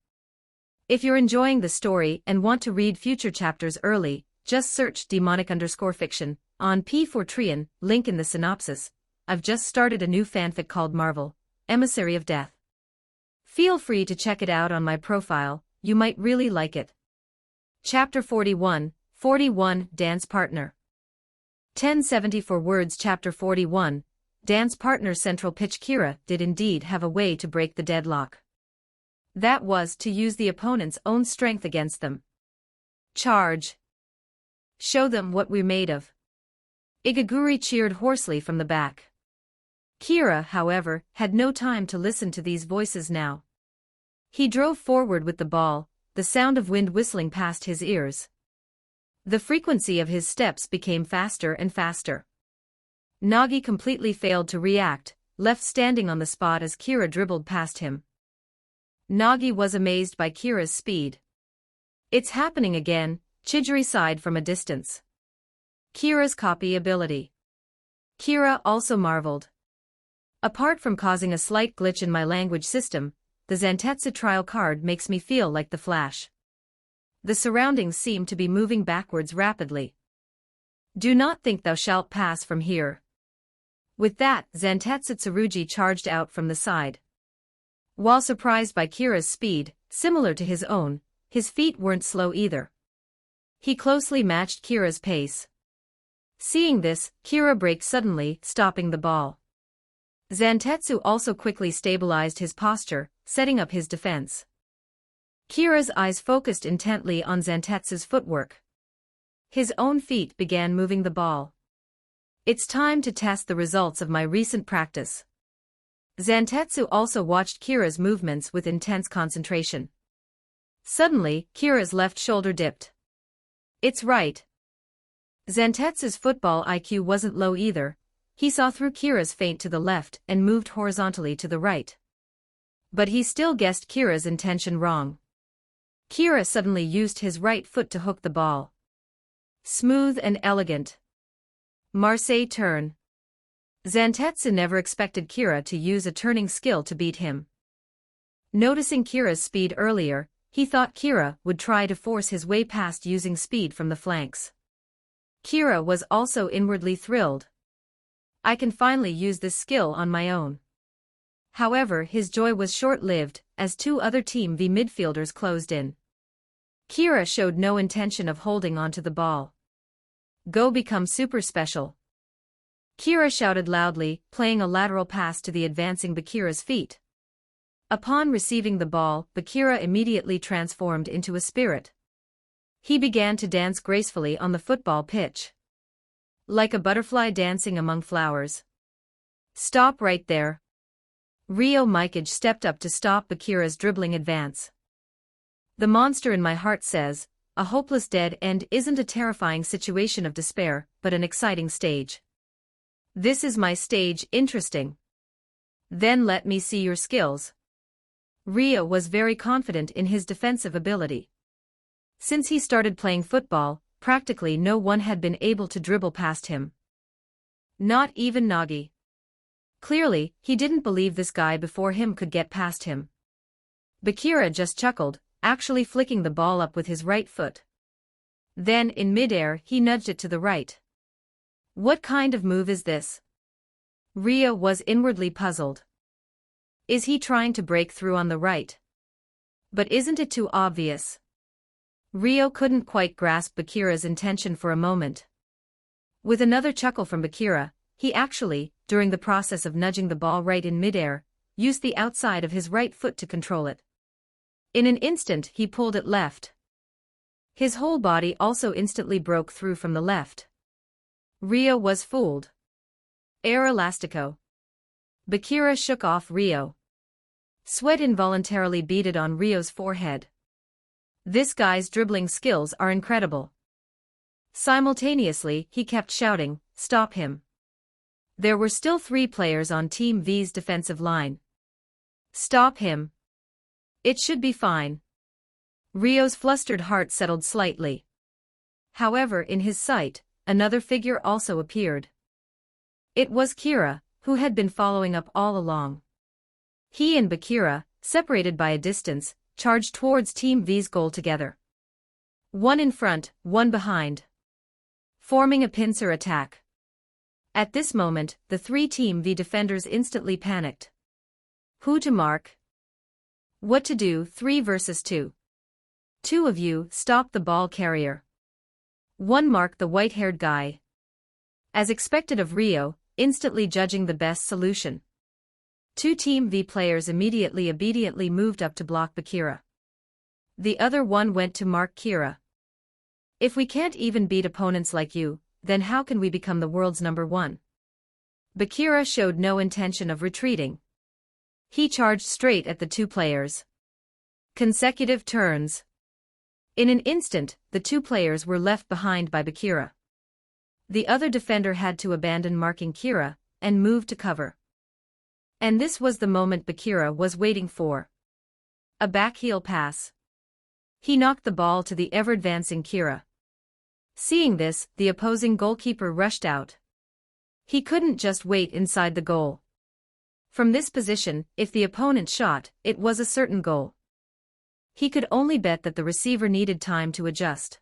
If you're enjoying the story and want to read future chapters early, just search demonic_fiction on P4trian, link in the synopsis. I've just started a new fanfic called Marvel, Emissary of Death. Feel free to check it out on my profile, you might really like it. Chapter 41, 41, Dance Partner. 1074 words. Chapter 41, Dance Partner. Central pitch. Kira did indeed have a way to break the deadlock. That was to use the opponent's own strength against them. Charge. Show them what we're made of. Igaguri cheered hoarsely from the back. Kira, however, had no time to listen to these voices now. He drove forward with the ball, the sound of wind whistling past his ears. The frequency of his steps became faster and faster. Nagi completely failed to react, left standing on the spot as Kira dribbled past him. Nagi was amazed by Kira's speed. "It's happening again," Chidori sighed from a distance. Kira's copy ability. Kira also marveled. "Apart from causing a slight glitch in my language system, the Zantetsu trial card makes me feel like the Flash. The surroundings seem to be moving backwards rapidly. Do not think thou shalt pass from here." With that, Zantetsu Tsurugi charged out from the side. While surprised by Kira's speed, similar to his own, his feet weren't slow either. He closely matched Kira's pace. Seeing this, Kira braked suddenly, stopping the ball. Zantetsu also quickly stabilized his posture, setting up his defense. Kira's eyes focused intently on Zantetsu's footwork. His own feet began moving the ball. "It's time to test the results of my recent practice." Zantetsu also watched Kira's movements with intense concentration. Suddenly, Kira's left shoulder dipped. "It's right." Zantetsu's football IQ wasn't low either. He saw through Kira's feint to the left and moved horizontally to the right. But he still guessed Kira's intention wrong. Kira suddenly used his right foot to hook the ball. Smooth and elegant. Marseille turn. Zantetsu never expected Kira to use a turning skill to beat him. Noticing Kira's speed earlier, he thought Kira would try to force his way past using speed from the flanks. Kira was also inwardly thrilled. "I can finally use this skill on my own." However, his joy was short-lived, as two other Team V midfielders closed in. Kira showed no intention of holding onto the ball. "Go become super special." Kira shouted loudly, playing a lateral pass to the advancing Bakira's feet. Upon receiving the ball, Bakira immediately transformed into a spirit. He began to dance gracefully on the football pitch. Like a butterfly dancing among flowers. "Stop right there." Rio Mikage stepped up to stop Bakira's dribbling advance. "The monster in my heart says, a hopeless dead end isn't a terrifying situation of despair, but an exciting stage. This is my stage, interesting. Then let me see your skills." Rio was very confident in his defensive ability. Since he started playing football, practically no one had been able to dribble past him. Not even Nagi. Clearly, he didn't believe this guy before him could get past him. Bakira just chuckled, actually flicking the ball up with his right foot. Then, in midair, he nudged it to the right. What kind of move is this? Rio was inwardly puzzled. Is he trying to break through on the right? But isn't it too obvious? Rio couldn't quite grasp Bakira's intention for a moment. With another chuckle from Bakira, he actually, during the process of nudging the ball right in midair, used the outside of his right foot to control it. In an instant he pulled it left. His whole body also instantly broke through from the left. Rio was fooled. Air elastico. Bakira shook off Rio. Sweat involuntarily beaded on Rio's forehead. This guy's dribbling skills are incredible. Simultaneously, he kept shouting, "Stop him." There were still 3 players on Team V's defensive line. "Stop him. It should be fine." Rio's flustered heart settled slightly. However, in his sight, another figure also appeared. It was Kira, who had been following up all along. He and Bakira, separated by a distance, charged towards Team V's goal together. One in front, one behind. Forming a pincer attack. At this moment, the 3 Team V defenders instantly panicked. Who to mark? What to do? 3 versus 2. 2 of you stop the ball carrier. 1 mark the white-haired guy. As expected of Rio, instantly judging the best solution. 2 Team V players immediately obediently moved up to block Bakira. The other one went to mark Kira. If we can't even beat opponents like you, then how can we become the world's #1? Bakira showed no intention of retreating. He charged straight at the two players. Consecutive turns. In an instant, the two players were left behind by Bakira. The other defender had to abandon marking Kira and move to cover. And this was the moment Bakira was waiting for. A backheel pass. He knocked the ball to the ever-advancing Kira. Seeing this, the opposing goalkeeper rushed out. He couldn't just wait inside the goal. From this position, if the opponent shot, it was a certain goal. He could only bet that the receiver needed time to adjust.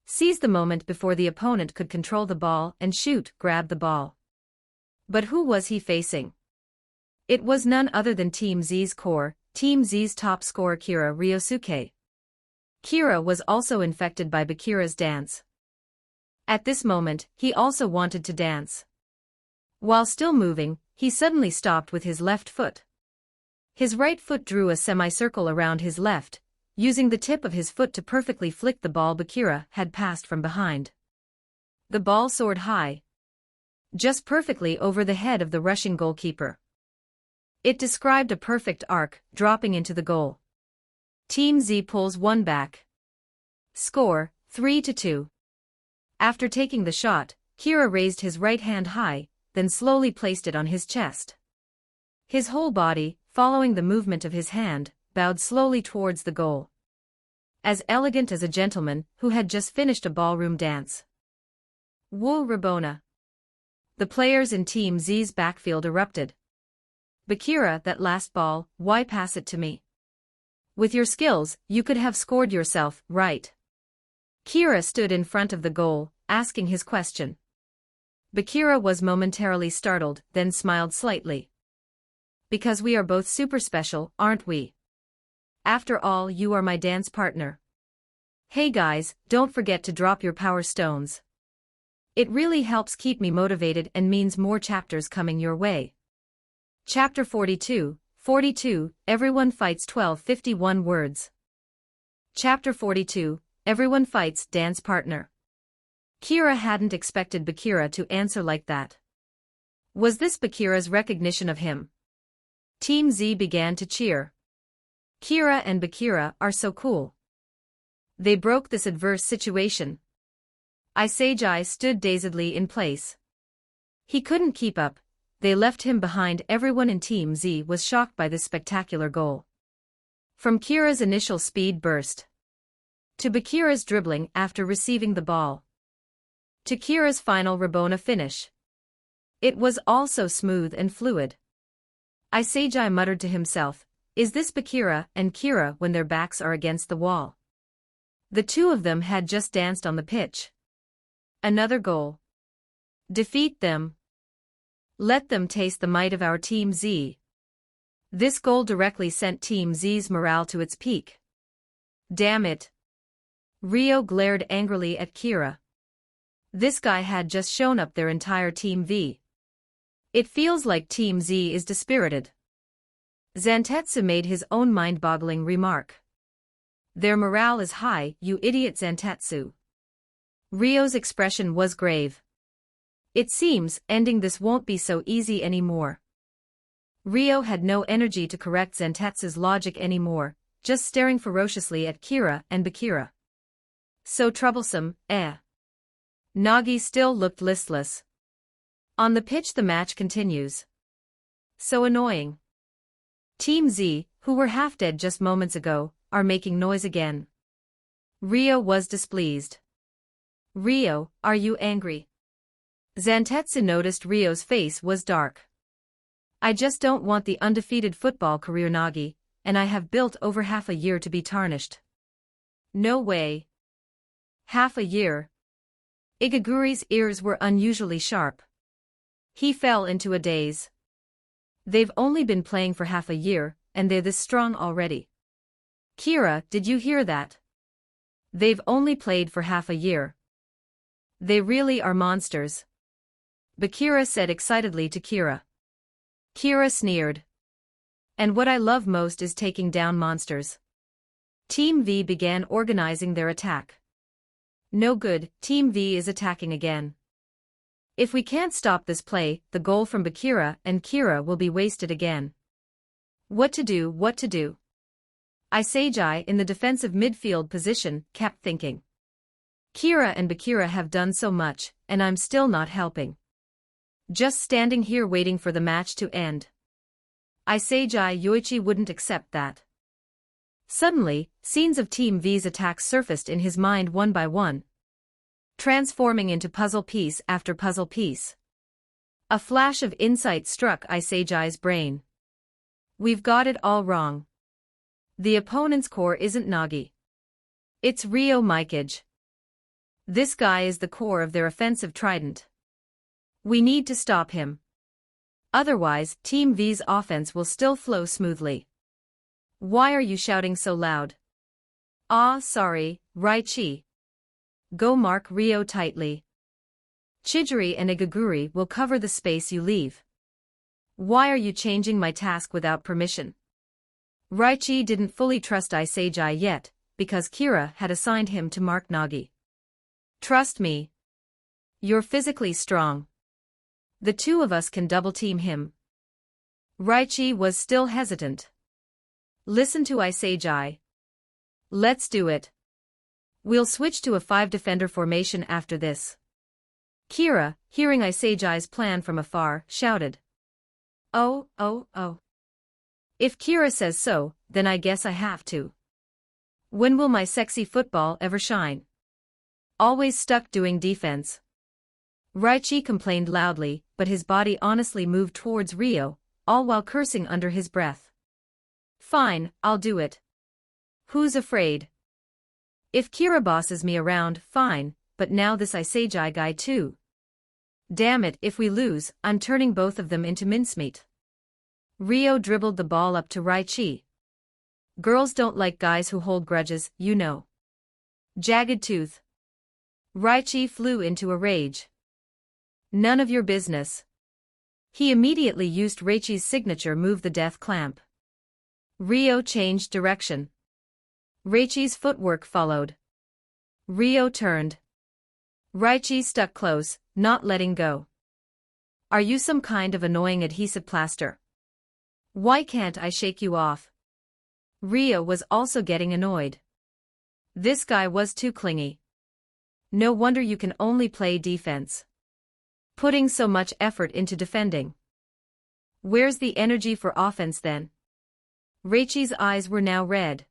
Seize the moment before the opponent could control the ball and shoot, grab the ball. But who was he facing? It was none other than Team Z's core, Team Z's top scorer Kira Ryosuke. Kira was also infected by Bakira's dance. At this moment, he also wanted to dance. While still moving, he suddenly stopped with his left foot. His right foot drew a semicircle around his left, using the tip of his foot to perfectly flick the ball Bakira had passed from behind. The ball soared high, just perfectly over the head of the rushing goalkeeper. It described a perfect arc, dropping into the goal. Team Z pulls one back. Score, 3-2. After taking the shot, Kira raised his right hand high, then slowly placed it on his chest. His whole body, following the movement of his hand, bowed slowly towards the goal. As elegant as a gentleman who had just finished a ballroom dance. Woo Rabona. The players in Team Z's backfield erupted. Bakira, that last ball, why pass it to me? With your skills, you could have scored yourself, right? Kira stood in front of the goal, asking his question. Bakira was momentarily startled, then smiled slightly. Because we are both super special, aren't we? After all, you are my dance partner. Hey guys, don't forget to drop your power stones. It really helps keep me motivated and means more chapters coming your way. Chapter 42, Everyone Fights 1251 words. Chapter 42, Everyone Fights Dance Partner. Kira hadn't expected Bakira to answer like that. Was this Bakira's recognition of him? Team Z began to cheer. Kira and Bakira are so cool. They broke this adverse situation. Seiji stood dazedly in place. He couldn't keep up. They left him behind. Everyone in Team Z was shocked by this spectacular goal. From Kira's initial speed burst, to Bakira's dribbling after receiving the ball, to Kira's final Rabona finish. It was all so smooth and fluid. Seiji muttered to himself, is this Bakira and Kira when their backs are against the wall? The two of them had just danced on the pitch. Another goal. Defeat them. Let them taste the might of our Team Z. This goal directly sent Team Z's morale to its peak. Damn it. Ryo glared angrily at Kira. This guy had just shown up their entire Team V. It feels like Team Z is dispirited. Zantetsu made his own mind-boggling remark. Their morale is high, you idiot Zantetsu. Ryo's expression was grave. It seems, ending this won't be so easy anymore. Ryo had no energy to correct Zantetsu's logic anymore, just staring ferociously at Kira and Bakira. So troublesome, eh? Nagi still looked listless. On the pitch the match continues. So annoying. Team Z, who were half dead just moments ago, are making noise again. Ryo was displeased. Ryo, are you angry? Zantetsu noticed Ryo's face was dark. I just don't want the undefeated football career Nagi, and I have built over half a year to be tarnished. No way. Half a year. Igaguri's ears were unusually sharp. He fell into a daze. They've only been playing for half a year, and they're this strong already. Kira, did you hear that? They've only played for half a year. They really are monsters. Bakira said excitedly to Kira. Kira sneered. And what I love most is taking down monsters. Team V began organizing their attack. No good, Team V is attacking again. If we can't stop this play, the goal from Bakira and Kira will be wasted again. What to do, what to do? Isagi, in the defensive midfield position, kept thinking. Kira and Bakira have done so much, and I'm still not helping. Just standing here waiting for the match to end. Isagi Yoichi wouldn't accept that. Suddenly, scenes of Team V's attacks surfaced in his mind one by one, transforming into puzzle piece after puzzle piece. A flash of insight struck Isagi's brain. We've got it all wrong. The opponent's core isn't Nagi. It's Ryo Mikage. This guy is the core of their offensive trident. We need to stop him. Otherwise, Team V's offense will still flow smoothly. Why are you shouting so loud? Ah, sorry, Raichi. Go mark Ryo tightly. Chidori and Igaguri will cover the space you leave. Why are you changing my task without permission? Raichi didn't fully trust Isagi yet, because Kira had assigned him to mark Nagi. Trust me. You're physically strong. The two of us can double-team him. Raichi was still hesitant. Listen to Isagi. Let's do it. We'll switch to a 5-defender formation after this. Kira, hearing Isagi's plan from afar, shouted. Oh. If Kira says so, then I guess I have to. When will my sexy football ever shine? Always stuck doing defense. Raichi complained loudly, but his body honestly moved towards Ryo, all while cursing under his breath. Fine, I'll do it. Who's afraid? If Kira bosses me around, fine, but now this Isagi guy too. Damn it, if we lose, I'm turning both of them into mincemeat. Ryo dribbled the ball up to Raichi. Girls don't like guys who hold grudges, you know. Jagged tooth. Raichi flew into a rage. None of your business. He immediately used Raichi's signature move, the death clamp. Ryo changed direction. Raichi's footwork followed. Ryo turned. Raichi stuck close, not letting go. Are you some kind of annoying adhesive plaster? Why can't I shake you off? Ryo was also getting annoyed. This guy was too clingy. No wonder you can only play defense. Putting so much effort into defending. Where's the energy for offense then? Raichi's eyes were now red.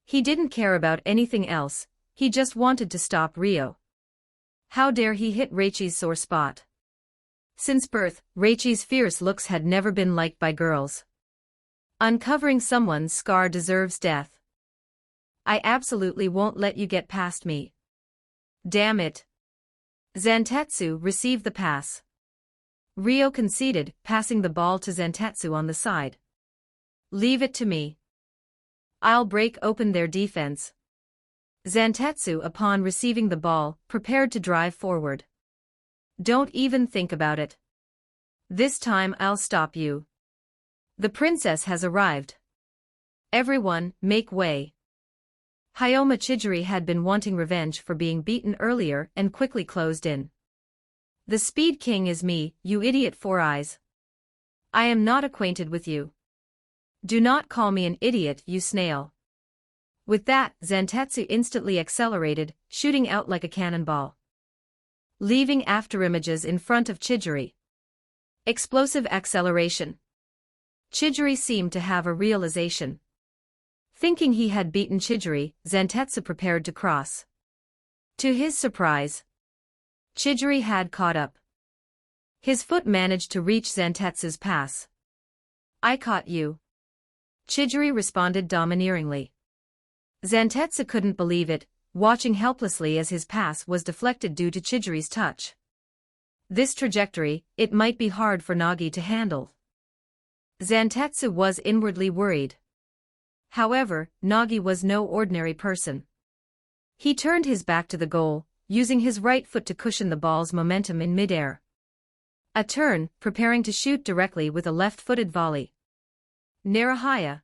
He didn't care about anything else, he just wanted to stop Ryo. How dare he hit Raichi's sore spot? Since birth, Raichi's fierce looks had never been liked by girls. Uncovering someone's scar deserves death. I absolutely won't let you get past me. Damn it. Zantetsu received the pass. Ryo conceded, passing the ball to Zantetsu on the side. Leave it to me. I'll break open their defense. Zantetsu, upon receiving the ball, prepared to drive forward. Don't even think about it. This time I'll stop you. The princess has arrived. Everyone, make way. Hayoma Chidori had been wanting revenge for being beaten earlier and quickly closed in. The Speed King is me, you idiot Four Eyes. I am not acquainted with you. Do not call me an idiot, you snail. With that, Zantetsu instantly accelerated, shooting out like a cannonball, leaving afterimages in front of Chidori. Explosive acceleration. Chidori seemed to have a realization. Thinking he had beaten Chidori, Zantetsu prepared to cross. To his surprise, Chidori had caught up. His foot managed to reach Zantetsu's pass. I caught you. Chidori responded domineeringly. Zantetsu couldn't believe it, watching helplessly as his pass was deflected due to Chidori's touch. This trajectory, it might be hard for Nagi to handle. Zantetsu was inwardly worried. However, Nagi was no ordinary person. He turned his back to the goal, using his right foot to cushion the ball's momentum in midair. A turn, preparing to shoot directly with a left-footed volley. Narahaya.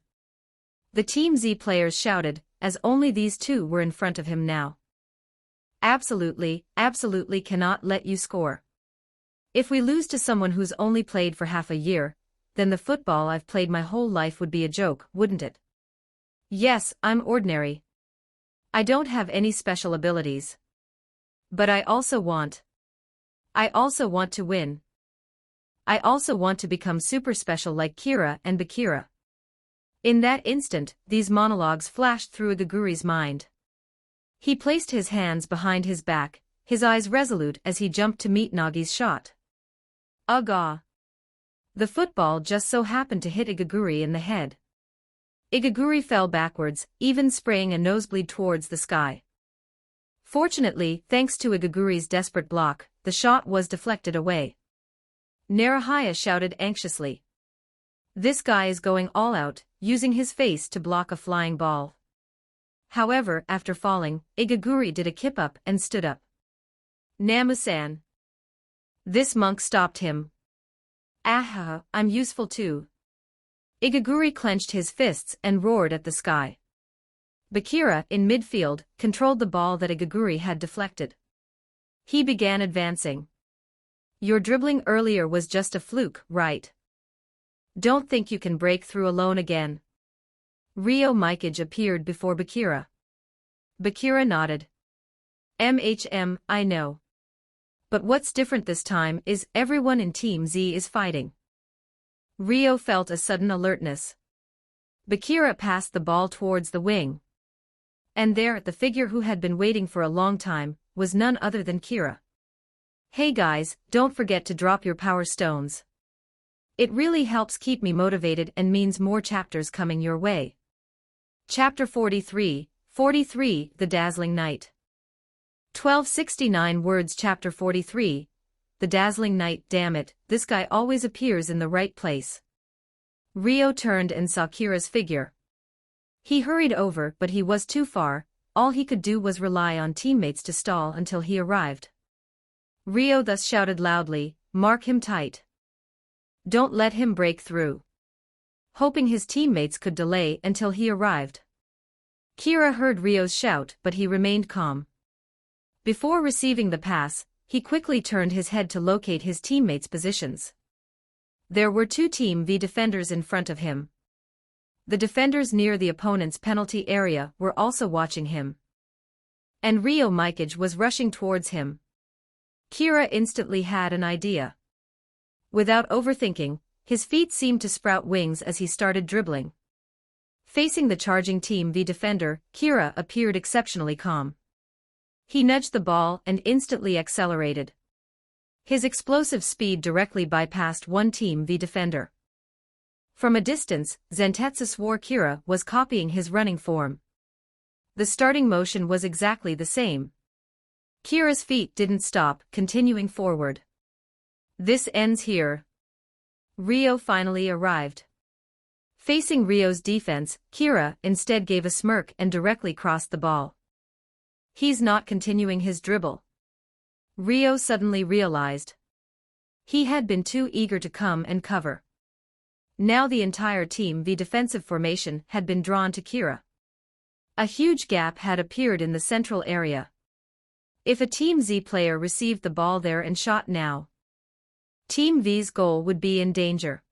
The Team Z players shouted, as only these two were in front of him now. Absolutely cannot let you score. If we lose to someone who's only played for half a year, then the football I've played my whole life would be a joke, wouldn't it? Yes, I'm ordinary. I don't have any special abilities. But I also want to win. I also want to become super special like Kira and Bakira. In that instant, these monologues flashed through Igaguri's mind. He placed his hands behind his back, his eyes resolute as he jumped to meet Nagi's shot. Aga! The football just so happened to hit Igaguri in the head. Igaguri fell backwards, even spraying a nosebleed towards the sky. Fortunately, thanks to Igaguri's desperate block, the shot was deflected away. Narahaya shouted anxiously. This guy is going all out, using his face to block a flying ball. However, after falling, Igaguri did a kip-up and stood up. Namu-san. This monk stopped him. Ah, I'm useful too. Igaguri clenched his fists and roared at the sky. Bakira, in midfield, controlled the ball that Igaguri had deflected. He began advancing. Your dribbling earlier was just a fluke, right? Don't think you can break through alone again. Ryo Mikage appeared before Bakira. Bakira nodded. I know. But what's different this time is everyone in Team Z is fighting. Ryo felt a sudden alertness. Bakira passed the ball towards the wing. And there, the figure who had been waiting for a long time, was none other than Kira. Hey guys, don't forget to drop your power stones. It really helps keep me motivated and means more chapters coming your way. Chapter 43, The Dazzling Night. 1269 words. Chapter 43, The Dazzling Night. Damn it, this guy always appears in the right place. Ryo turned and saw Kira's figure. He hurried over, but he was too far. All he could do was rely on teammates to stall until he arrived. Ryo thus shouted loudly, "Mark him tight. Don't let him break through." Hoping his teammates could delay until he arrived. Kira heard Ryo's shout, but he remained calm. Before receiving the pass, he quickly turned his head to locate his teammates' positions. There were two Team V defenders in front of him. The defenders near the opponent's penalty area were also watching him. And Ryo Mikage was rushing towards him. Kira instantly had an idea. Without overthinking, his feet seemed to sprout wings as he started dribbling. Facing the charging Team V defender, Kira appeared exceptionally calm. He nudged the ball and instantly accelerated. His explosive speed directly bypassed one Team V defender. From a distance, Zentetsu swore Kira was copying his running form. The starting motion was exactly the same. Kira's feet didn't stop, continuing forward. This ends here. Ryo finally arrived. Facing Ryo's defense, Kira instead gave a smirk and directly crossed the ball. He's not continuing his dribble. Ryo suddenly realized. He had been too eager to come and cover. Now the entire Team V defensive formation had been drawn to Kira. A huge gap had appeared in the central area. If a Team Z player received the ball there and shot now, Team V's goal would be in danger.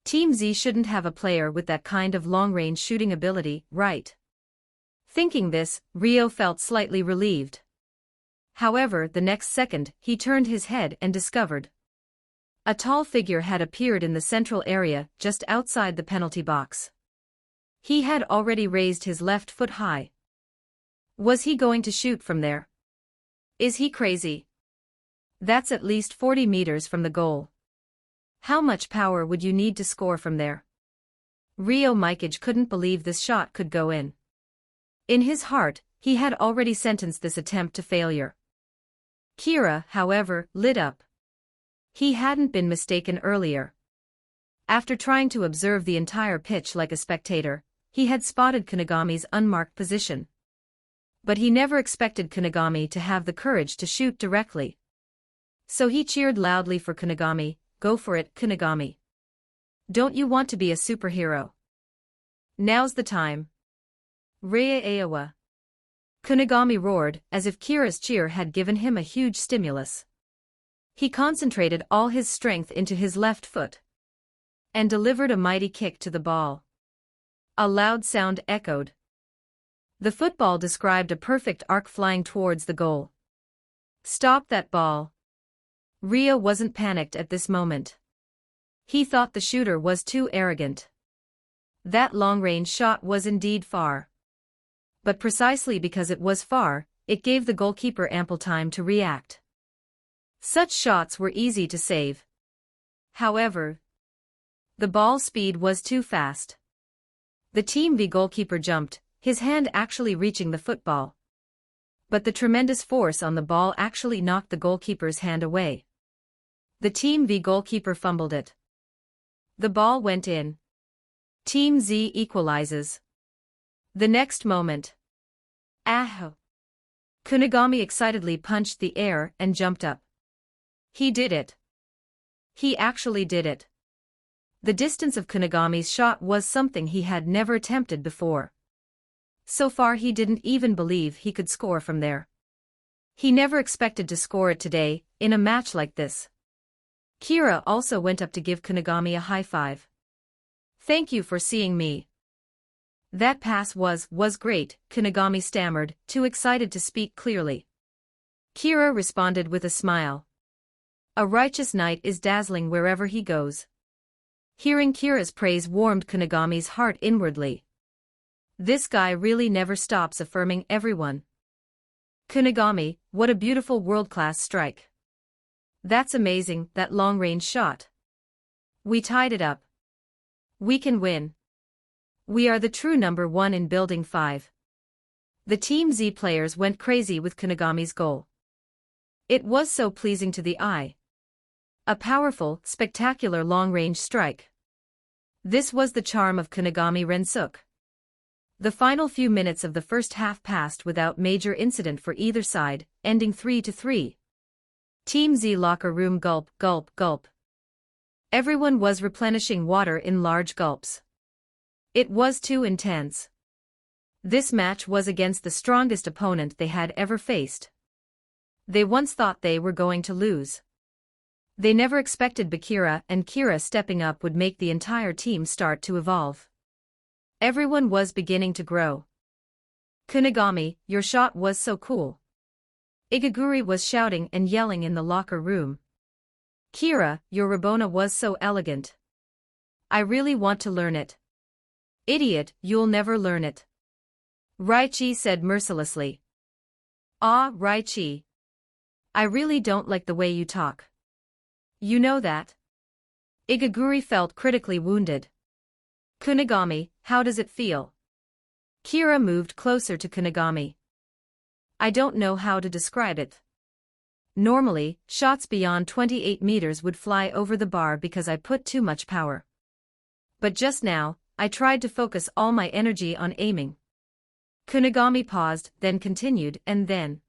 Team Z shouldn't have a player with that kind of long-range shooting ability, right? Thinking this, Ryo felt slightly relieved. However, the next second, he turned his head and discovered. A tall figure had appeared in the central area, just outside the penalty box. He had already raised his left foot high. Was he going to shoot from there? Is he crazy? That's at least 40 meters from the goal. How much power would you need to score from there? Ryo Mikage couldn't believe this shot could go in. In his heart, he had already sentenced this attempt to failure. Kira, however, lit up. He hadn't been mistaken earlier. After trying to observe the entire pitch like a spectator, he had spotted Kunigami's unmarked position. But he never expected Kunigami to have the courage to shoot directly. So he cheered loudly for Kunigami. Go for it, Kunigami. Don't you want to be a superhero? Now's the time. Rei Aowa. Kunigami roared, as if Kira's cheer had given him a huge stimulus. He concentrated all his strength into his left foot and delivered a mighty kick to the ball. A loud sound echoed. The football described a perfect arc flying towards the goal. Stop that ball. Ria wasn't panicked at this moment. He thought the shooter was too arrogant. That long-range shot was indeed far. But precisely because it was far, it gave the goalkeeper ample time to react. Such shots were easy to save. However, the ball speed was too fast. The Team V goalkeeper jumped, his hand actually reaching the football. But the tremendous force on the ball actually knocked the goalkeeper's hand away. The Team V goalkeeper fumbled it. The ball went in. Team Z equalizes. The next moment. Ah! Kunigami excitedly punched the air and jumped up. He did it. He actually did it. The distance of Kunigami's shot was something he had never attempted before. So far he didn't even believe he could score from there. He never expected to score it today, in a match like this. Kira also went up to give Kunigami a high five. Thank you for seeing me. That pass was great, Kunigami stammered, too excited to speak clearly. Kira responded with a smile. A righteous knight is dazzling wherever he goes. Hearing Kira's praise warmed Kunigami's heart inwardly. This guy really never stops affirming everyone. Kunigami, what a beautiful world-class strike. That's amazing, that long-range shot. We tied it up. We can win. We are the true number one in Building 5. The Team Z players went crazy with Kunigami's goal. It was so pleasing to the eye. A powerful, spectacular long-range strike. This was the charm of Kunigami Rensuk. The final few minutes of the first half passed without major incident for either side, ending 3-3. Team Z locker room gulp, gulp, gulp. Everyone was replenishing water in large gulps. It was too intense. This match was against the strongest opponent they had ever faced. They once thought they were going to lose. They never expected Bakira and Kira stepping up would make the entire team start to evolve. Everyone was beginning to grow. Kunigami, your shot was so cool. Igaguri was shouting and yelling in the locker room. Kira, your Rabona was so elegant. I really want to learn it. Idiot, you'll never learn it. Raichi said mercilessly. Ah, Raichi. I really don't like the way you talk. You know that. Igaguri felt critically wounded. Kunigami, how does it feel? Kira moved closer to Kunigami. I don't know how to describe it. Normally, shots beyond 28 meters would fly over the bar because I put too much power. But just now, I tried to focus all my energy on aiming. Kunigami paused, then continued, and then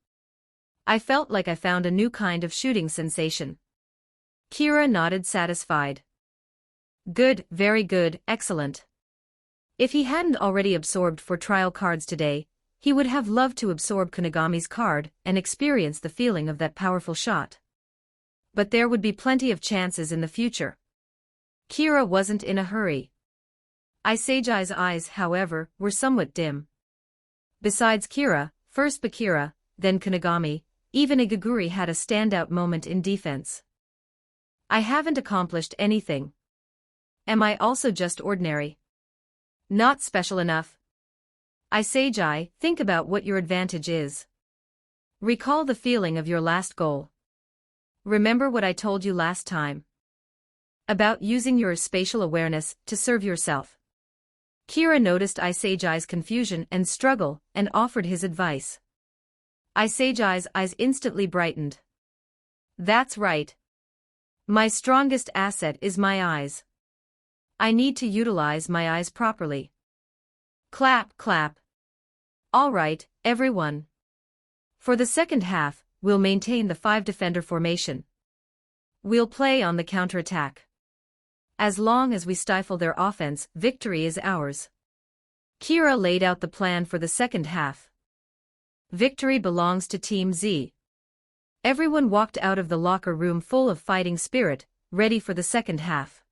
I felt like I found a new kind of shooting sensation. Kira nodded satisfied. Good, very good, excellent. If he hadn't already absorbed 4 trial cards today, he would have loved to absorb Kunigami's card and experience the feeling of that powerful shot. But there would be plenty of chances in the future. Kira wasn't in a hurry. Isagai's eyes, however, were somewhat dim. Besides Kira, first Bakira, then Kunigami, even Igaguri had a standout moment in defense. I haven't accomplished anything. Am I also just ordinary? Not special enough. Isagai, think about what your advantage is. Recall the feeling of your last goal. Remember what I told you last time about using your spatial awareness to serve yourself. Kira noticed Isagai's confusion and struggle and offered his advice. Isagai's eyes instantly brightened. That's right. My strongest asset is my eyes. I need to utilize my eyes properly. Clap, clap. All right, everyone. For the second half, we'll maintain the 5-defender formation. We'll play on the counterattack. As long as we stifle their offense, victory is ours. Kira laid out the plan for the second half. Victory belongs to Team Z. Everyone walked out of the locker room full of fighting spirit, ready for the second half.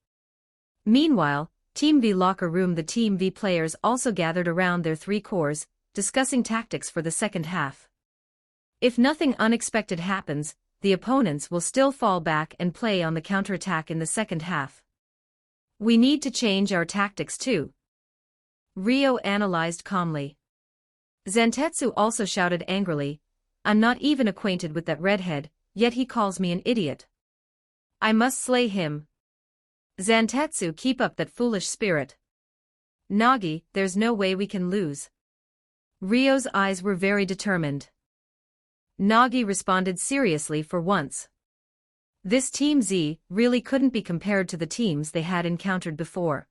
Meanwhile, Team V locker room, the Team V players also gathered around their three cores, discussing tactics for the second half. If nothing unexpected happens, the opponents will still fall back and play on the counterattack in the second half. We need to change our tactics too. Rio analyzed calmly. Zantetsu also shouted angrily, I'm not even acquainted with that redhead, yet he calls me an idiot. I must slay him. Zantetsu, keep up that foolish spirit. Nagi, there's no way we can lose. Rio's eyes were very determined. Nagi responded seriously for once. This Team Z really couldn't be compared to the teams they had encountered before.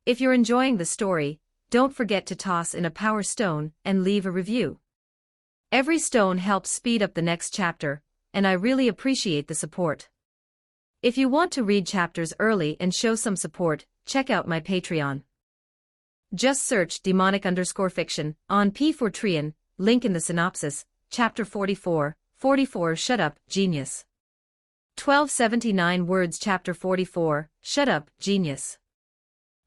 If you're enjoying the story, don't forget to toss in a power stone and leave a review. Every stone helps speed up the next chapter, and I really appreciate the support. If you want to read chapters early and show some support, check out my Patreon. Just search demonic_fiction on P4trian, link in the synopsis, chapter 44, 44 Shut Up, Genius. 1279 words. Chapter 44, Shut Up, Genius.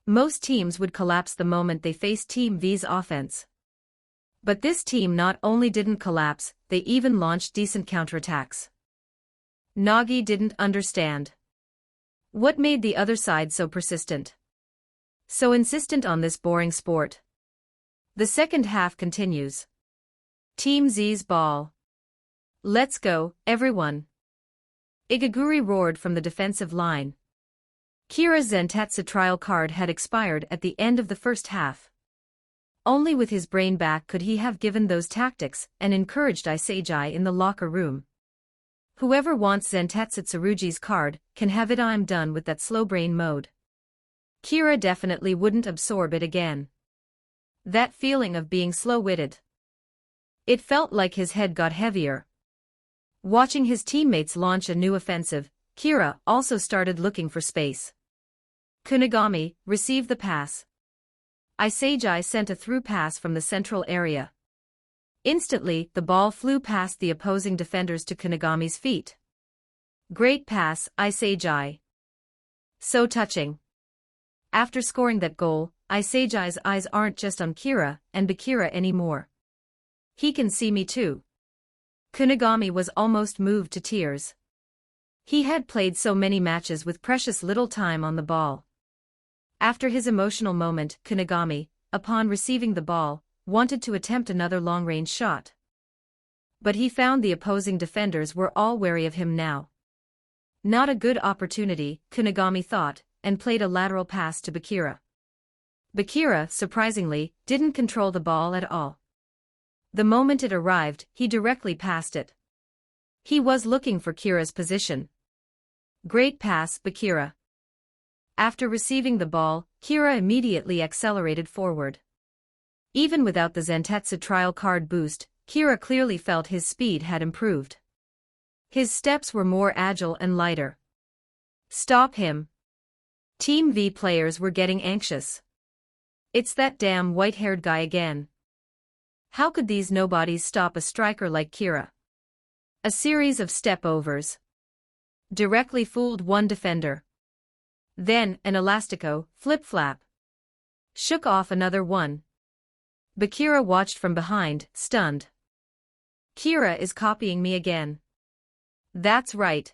Most teams would collapse the moment they faced Team V's offense. But this team not only didn't collapse, they even launched decent counterattacks. Nagi didn't understand. What made the other side so persistent? So insistent on this boring sport? The second half continues. Team Z's ball. Let's go, everyone. Igaguri roared from the defensive line. Kira's Zantetsu trial card had expired at the end of the first half. Only with his brain back could he have given those tactics and encouraged Isegai in the locker room. Whoever wants Zantetsu Tsurugi's card can have it. I'm done with that slow brain mode. Kira definitely wouldn't absorb it again. That feeling of being slow-witted. It felt like his head got heavier. Watching his teammates launch a new offensive, Kira also started looking for space. Kunigami, receive the pass. Isegai sent a through pass from the central area. Instantly, the ball flew past the opposing defenders to Kunigami's feet. Great pass, Isegai. So touching. After scoring that goal, Isegai's eyes aren't just on Kira and Bakira anymore. He can see me too. Kunigami was almost moved to tears. He had played so many matches with precious little time on the ball. After his emotional moment, Kunigami, upon receiving the ball, wanted to attempt another long-range shot. But he found the opposing defenders were all wary of him now. Not a good opportunity, Kunigami thought, and played a lateral pass to Bakira. Bakira, surprisingly, didn't control the ball at all. The moment it arrived, he directly passed it. He was looking for Kira's position. Great pass, Bakira. After receiving the ball, Kira immediately accelerated forward. Even without the Zantetsu trial card boost, Kira clearly felt his speed had improved. His steps were more agile and lighter. Stop him. Team V players were getting anxious. It's that damn white-haired guy again. How could these nobodies stop a striker like Kira? A series of step-overs. Directly fooled one defender. Then, an elastico, flip-flap. Shook off another one. Bakira watched from behind, stunned. Kira is copying me again. That's right.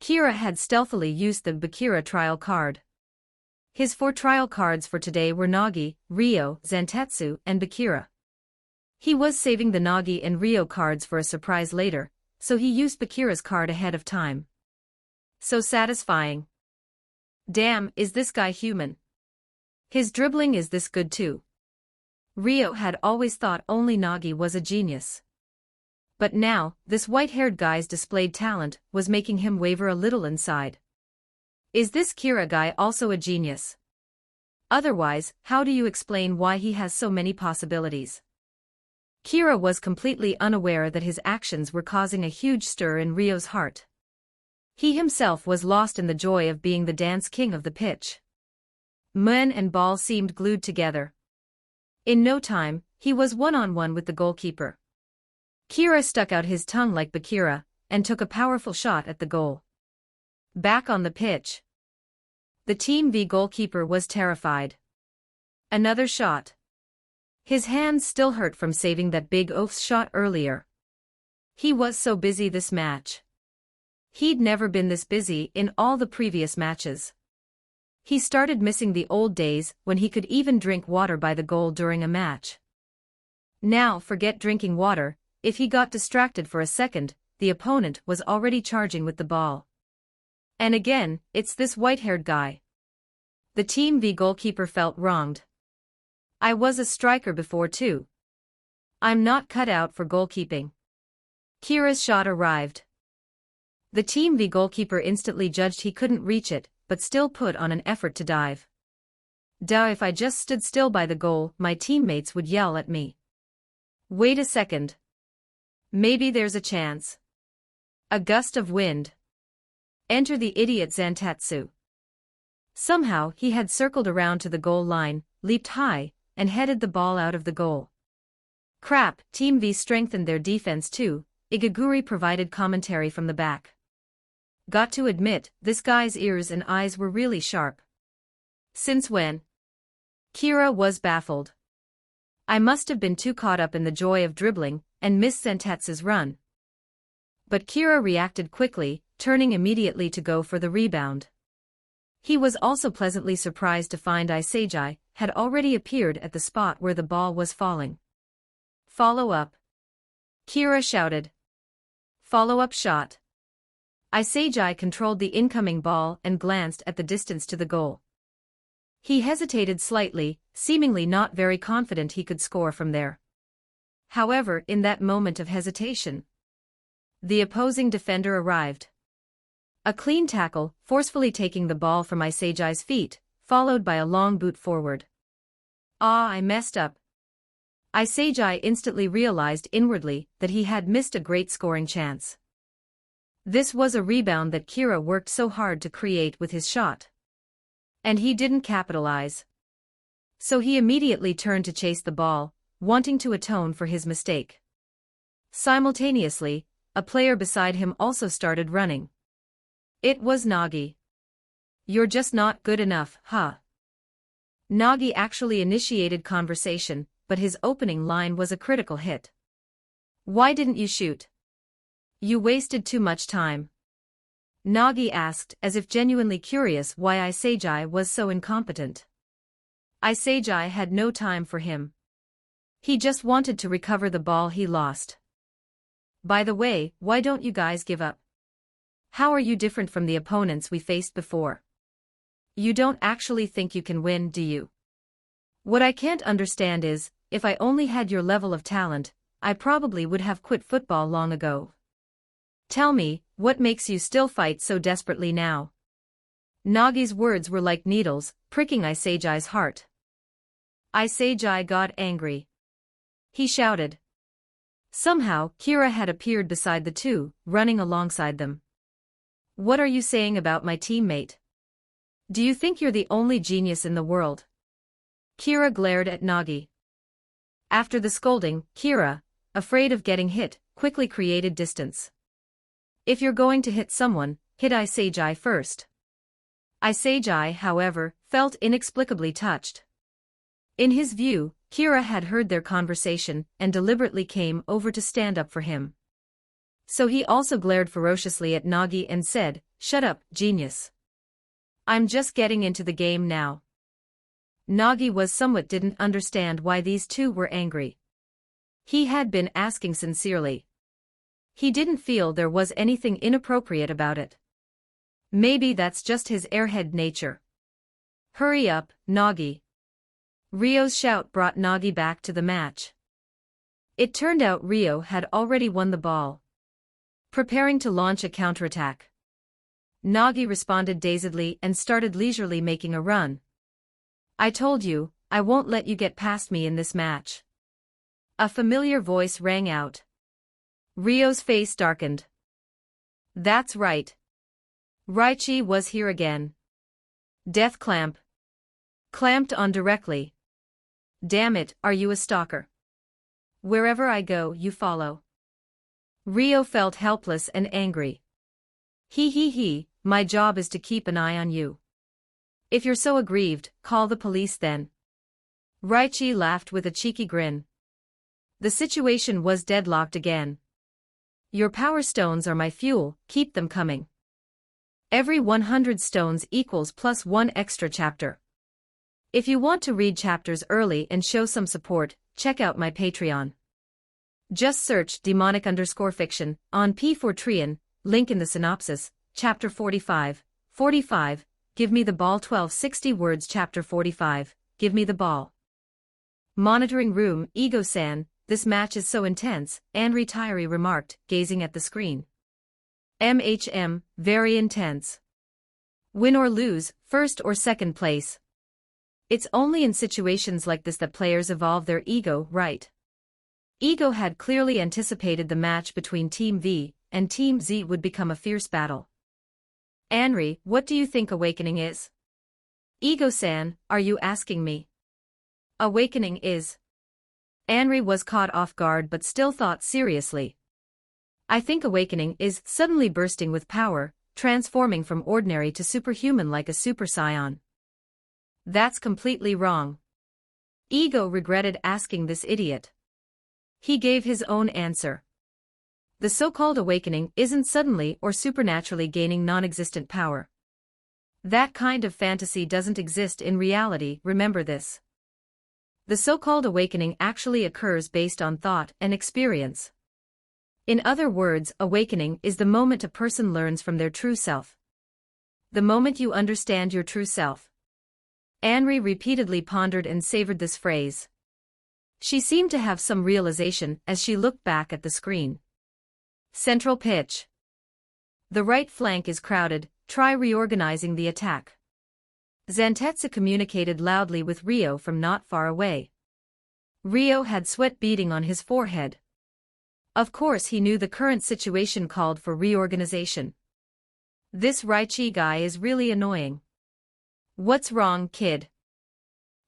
Kira had stealthily used the Bakira trial card. His 4 trial cards for today were Nagi, Rio, Zantetsu, and Bakira. He was saving the Nagi and Rio cards for a surprise later, so he used Bakira's card ahead of time. So satisfying. Damn, is this guy human? His dribbling is this good too. Rio had always thought only Nagi was a genius. But now, this white-haired guy's displayed talent was making him waver a little inside. Is this Kira guy also a genius? Otherwise, how do you explain why he has so many possibilities? Kira was completely unaware that his actions were causing a huge stir in Rio's heart. He himself was lost in the joy of being the dance king of the pitch. Men and ball seemed glued together. In no time, he was one-on-one with the goalkeeper. Kira stuck out his tongue like Bakira, and took a powerful shot at the goal. Back on the pitch. The Team V goalkeeper was terrified. Another shot. His hands still hurt from saving that big oaf's shot earlier. He was so busy this match. He'd never been this busy in all the previous matches. He started missing the old days when he could even drink water by the goal during a match. Now forget drinking water, if he got distracted for a second, the opponent was already charging with the ball. And again, it's this white-haired guy. The Team V goalkeeper felt wronged. I was a striker before too. I'm not cut out for goalkeeping. Kira's shot arrived. The Team V goalkeeper instantly judged he couldn't reach it, but still put on an effort to dive. Duh, if I just stood still by the goal, my teammates would yell at me. Wait a second. Maybe there's a chance. A gust of wind. Enter the idiot Zantatsu. Somehow he had circled around to the goal line, leaped high, and headed the ball out of the goal. Crap, Team V strengthened their defense too, Igaguri provided commentary from the back. Got to admit, this guy's ears and eyes were really sharp. Since when? Kira was baffled. I must have been too caught up in the joy of dribbling, and missed Zantatsu's run. But Kira reacted quickly, turning immediately to go for the rebound. He was also pleasantly surprised to find Iseiji had already appeared at the spot where the ball was falling. Follow up. Kira shouted. Follow-up shot. Iseiji controlled the incoming ball and glanced at the distance to the goal. He hesitated slightly, seemingly not very confident he could score from there. However, in that moment of hesitation, the opposing defender arrived. A clean tackle, forcefully taking the ball from Iseiji's feet, followed by a long boot forward. Ah, I messed up. Iseiji instantly realized inwardly that he had missed a great scoring chance. This was a rebound that Kira worked so hard to create with his shot. And he didn't capitalize. So he immediately turned to chase the ball, wanting to atone for his mistake. Simultaneously, a player beside him also started running. It was Nagi. You're just not good enough, huh? Nagi actually initiated conversation, but his opening line was a critical hit. Why didn't you shoot? You wasted too much time. Nagi asked, as if genuinely curious why Iseiji was so incompetent. Iseiji had no time for him. He just wanted to recover the ball he lost. By the way, why don't you guys give up? How are you different from the opponents we faced before? You don't actually think you can win, do you? What I can't understand is, if I only had your level of talent, I probably would have quit football long ago. Tell me, what makes you still fight so desperately now? Nagi's words were like needles, pricking Iseiji's heart. Iseiji got angry. He shouted. Somehow, Kira had appeared beside the two, running alongside them. What are you saying about my teammate? Do you think you're the only genius in the world? Kira glared at Nagi. After the scolding, Kira, afraid of getting hit, quickly created distance. If you're going to hit someone, hit Iseiji first. Iseiji, however, felt inexplicably touched. In his view, Kira had heard their conversation and deliberately came over to stand up for him. So he also glared ferociously at Nagi and said, "Shut up, genius. I'm just getting into the game now." Nagi was somewhat didn't understand why these two were angry. He had been asking sincerely. He didn't feel there was anything inappropriate about it. Maybe that's just his airhead nature. Hurry up, Nagi. Ryo's shout brought Nagi back to the match. It turned out Ryo had already won the ball. Preparing to launch a counterattack. Nagi responded dazedly and started leisurely making a run. I told you, I won't let you get past me in this match. A familiar voice rang out. Ryo's face darkened. That's right. Raichi was here again. Death clamp. Clamped on directly. Damn it, are you a stalker? Wherever I go, you follow. Rio felt helpless and angry. He, my job is to keep an eye on you. If you're so aggrieved, call the police then. Raichi laughed with a cheeky grin. The situation was deadlocked again. Your power stones are my fuel, keep them coming. Every 100 stones equals plus 1 extra chapter. If you want to read chapters early and show some support, check out my Patreon. Just search demonic_fiction on P4Trian, link in the synopsis, chapter 45. 45, give me the ball. 1260 words. Chapter 45, give me the ball. Monitoring room. Ego-san, this match is so intense, Anri Tairi remarked, gazing at the screen. Very intense. Win or lose, first or second place. It's only in situations like this that players evolve their ego, right? Ego had clearly anticipated the match between Team V and Team Z would become a fierce battle. Anri, what do you think awakening is? Ego-san, are you asking me? Awakening is. Anri was caught off guard but still thought seriously. I think awakening is suddenly bursting with power, transforming from ordinary to superhuman like a super saiyan. That's completely wrong. Ego regretted asking this idiot. He gave his own answer. The so-called awakening isn't suddenly or supernaturally gaining non-existent power. That kind of fantasy doesn't exist in reality, remember this. The so-called awakening actually occurs based on thought and experience. In other words, awakening is the moment a person learns from their true self. The moment you understand your true self. Anri repeatedly pondered and savored this phrase. She seemed to have some realization as she looked back at the screen. Central pitch. The right flank is crowded, try reorganizing the attack. Zantetsu communicated loudly with Rio from not far away. Rio had sweat beading on his forehead. Of course he knew the current situation called for reorganization. This Raichi guy is really annoying. What's wrong, kid?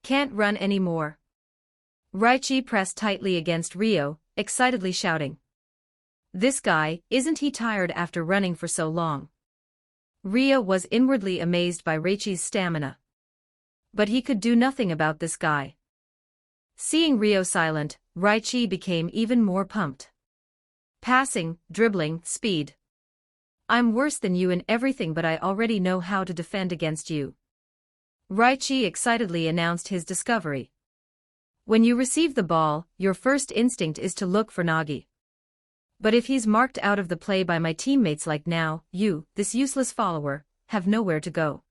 Can't run anymore. Raichi pressed tightly against Rio, excitedly shouting. This guy, isn't he tired after running for so long? Rio was inwardly amazed by Raichi's stamina. But he could do nothing about this guy. Seeing Rio silent, Raichi became even more pumped. Passing, dribbling, speed. I'm worse than you in everything, but I already know how to defend against you. Raichi excitedly announced his discovery. When you receive the ball, your first instinct is to look for Nagi. But if he's marked out of the play by my teammates like now, you, this useless follower, have nowhere to go.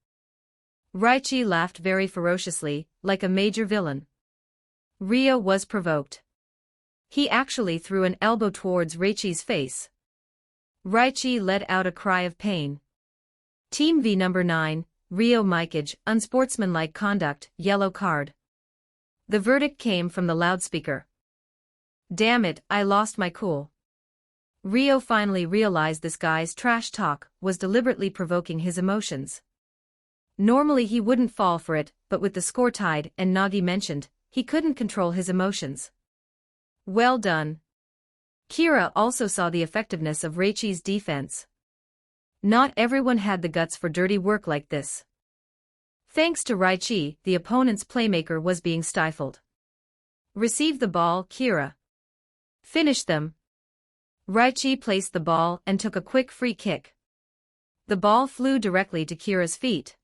Raichi laughed very ferociously, like a major villain. Rio was provoked. He actually threw an elbow towards Raichi's face. Raichi let out a cry of pain. Team V number 9, Rio Mikage, unsportsmanlike conduct, yellow card. The verdict came from the loudspeaker. Damn it, I lost my cool. Rio finally realized this guy's trash talk was deliberately provoking his emotions. Normally he wouldn't fall for it, but with the score tied and Nagi mentioned, he couldn't control his emotions. Well done. Kira also saw the effectiveness of Raichi's defense. Not everyone had the guts for dirty work like this. Thanks to Raichi, the opponent's playmaker was being stifled. Receive the ball, Kira. Finish them. Raichi placed the ball and took a quick free kick. The ball flew directly to Kira's feet.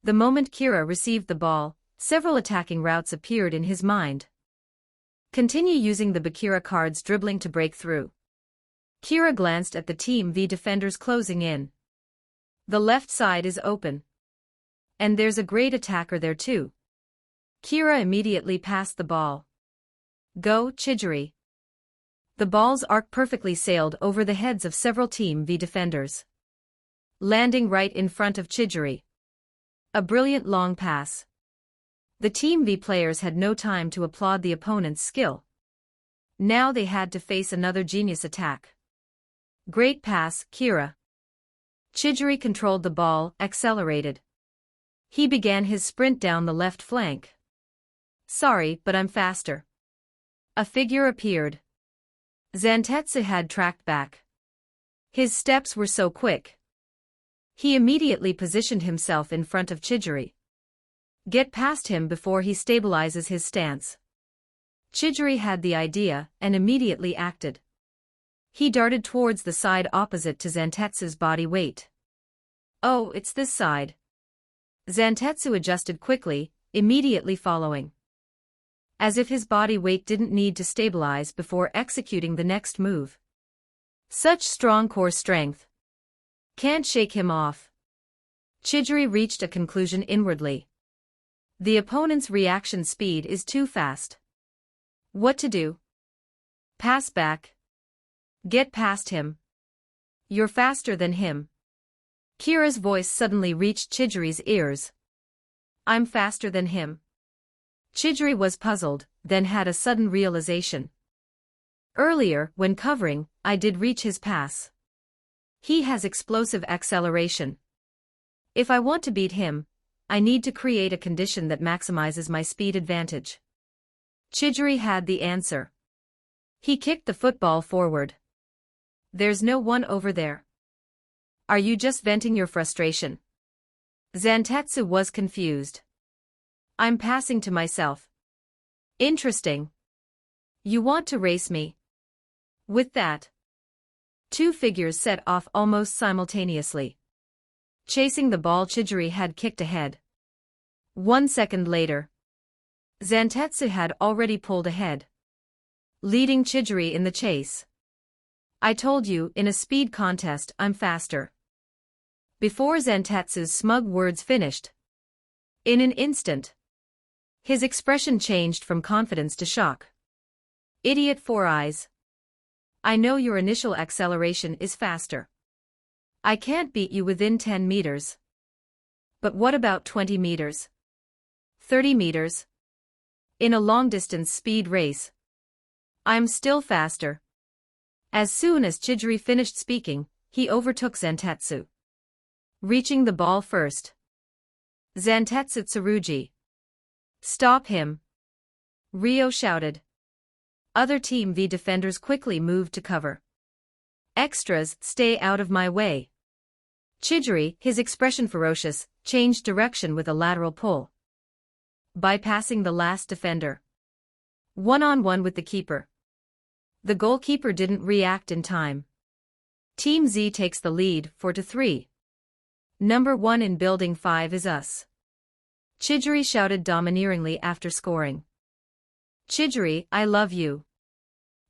The moment Kira received the ball, several attacking routes appeared in his mind. Continue using the Bakira card's dribbling to break through. Kira glanced at the Team V defenders closing in. The left side is open. And there's a great attacker there too. Kira immediately passed the ball. Go, Chijiri. The ball's arc perfectly sailed over the heads of several Team V defenders, landing right in front of Chijiri. A brilliant long pass. The Team V players had no time to applaud the opponent's skill. Now they had to face another genius attack. Great pass, Kira. Chijiri controlled the ball, accelerated. He began his sprint down the left flank. Sorry, but I'm faster. A figure appeared. Zantetsu had tracked back. His steps were so quick. He immediately positioned himself in front of Chidori. Get past him before he stabilizes his stance. Chidori had the idea and immediately acted. He darted towards the side opposite to Zantetsu's body weight. Oh, it's this side. Zantetsu adjusted quickly, immediately following. As if his body weight didn't need to stabilize before executing the next move. Such strong core strength. Can't shake him off. Chidori reached a conclusion inwardly. The opponent's reaction speed is too fast. What to do? Pass back. Get past him. You're faster than him. Kira's voice suddenly reached Chidori's ears. I'm faster than him. Chidori was puzzled, then had a sudden realization. Earlier, when covering, I did reach his pass. He has explosive acceleration. If I want to beat him, I need to create a condition that maximizes my speed advantage. Chidori had the answer. He kicked the football forward. There's no one over there. Are you just venting your frustration? Zantetsu was confused. I'm passing to myself. Interesting. You want to race me? With that, two figures set off almost simultaneously. Chasing the ball, Chidori had kicked ahead. 1 second later, Zantetsu had already pulled ahead, leading Chidori in the chase. I told you, in a speed contest, I'm faster. Before Zantetsu's smug words finished, in an instant, his expression changed from confidence to shock. Idiot Four Eyes. I know your initial acceleration is faster. I can't beat you within 10 meters. But what about 20 meters? 30 meters? In a long-distance speed race, I'm still faster. As soon as Chidori finished speaking, he overtook Zantetsu, reaching the ball first. Zantetsu Tsurugi. Stop him! Ryo shouted. Other Team V defenders quickly moved to cover. Extras, stay out of my way. Chidori, his expression ferocious, changed direction with a lateral pull, bypassing the last defender. One-on-one with the keeper. The goalkeeper didn't react in time. Team Z takes the lead 4-3. Number 1 in Building 5 is us. Chidori shouted domineeringly after scoring. Chidori, I love you.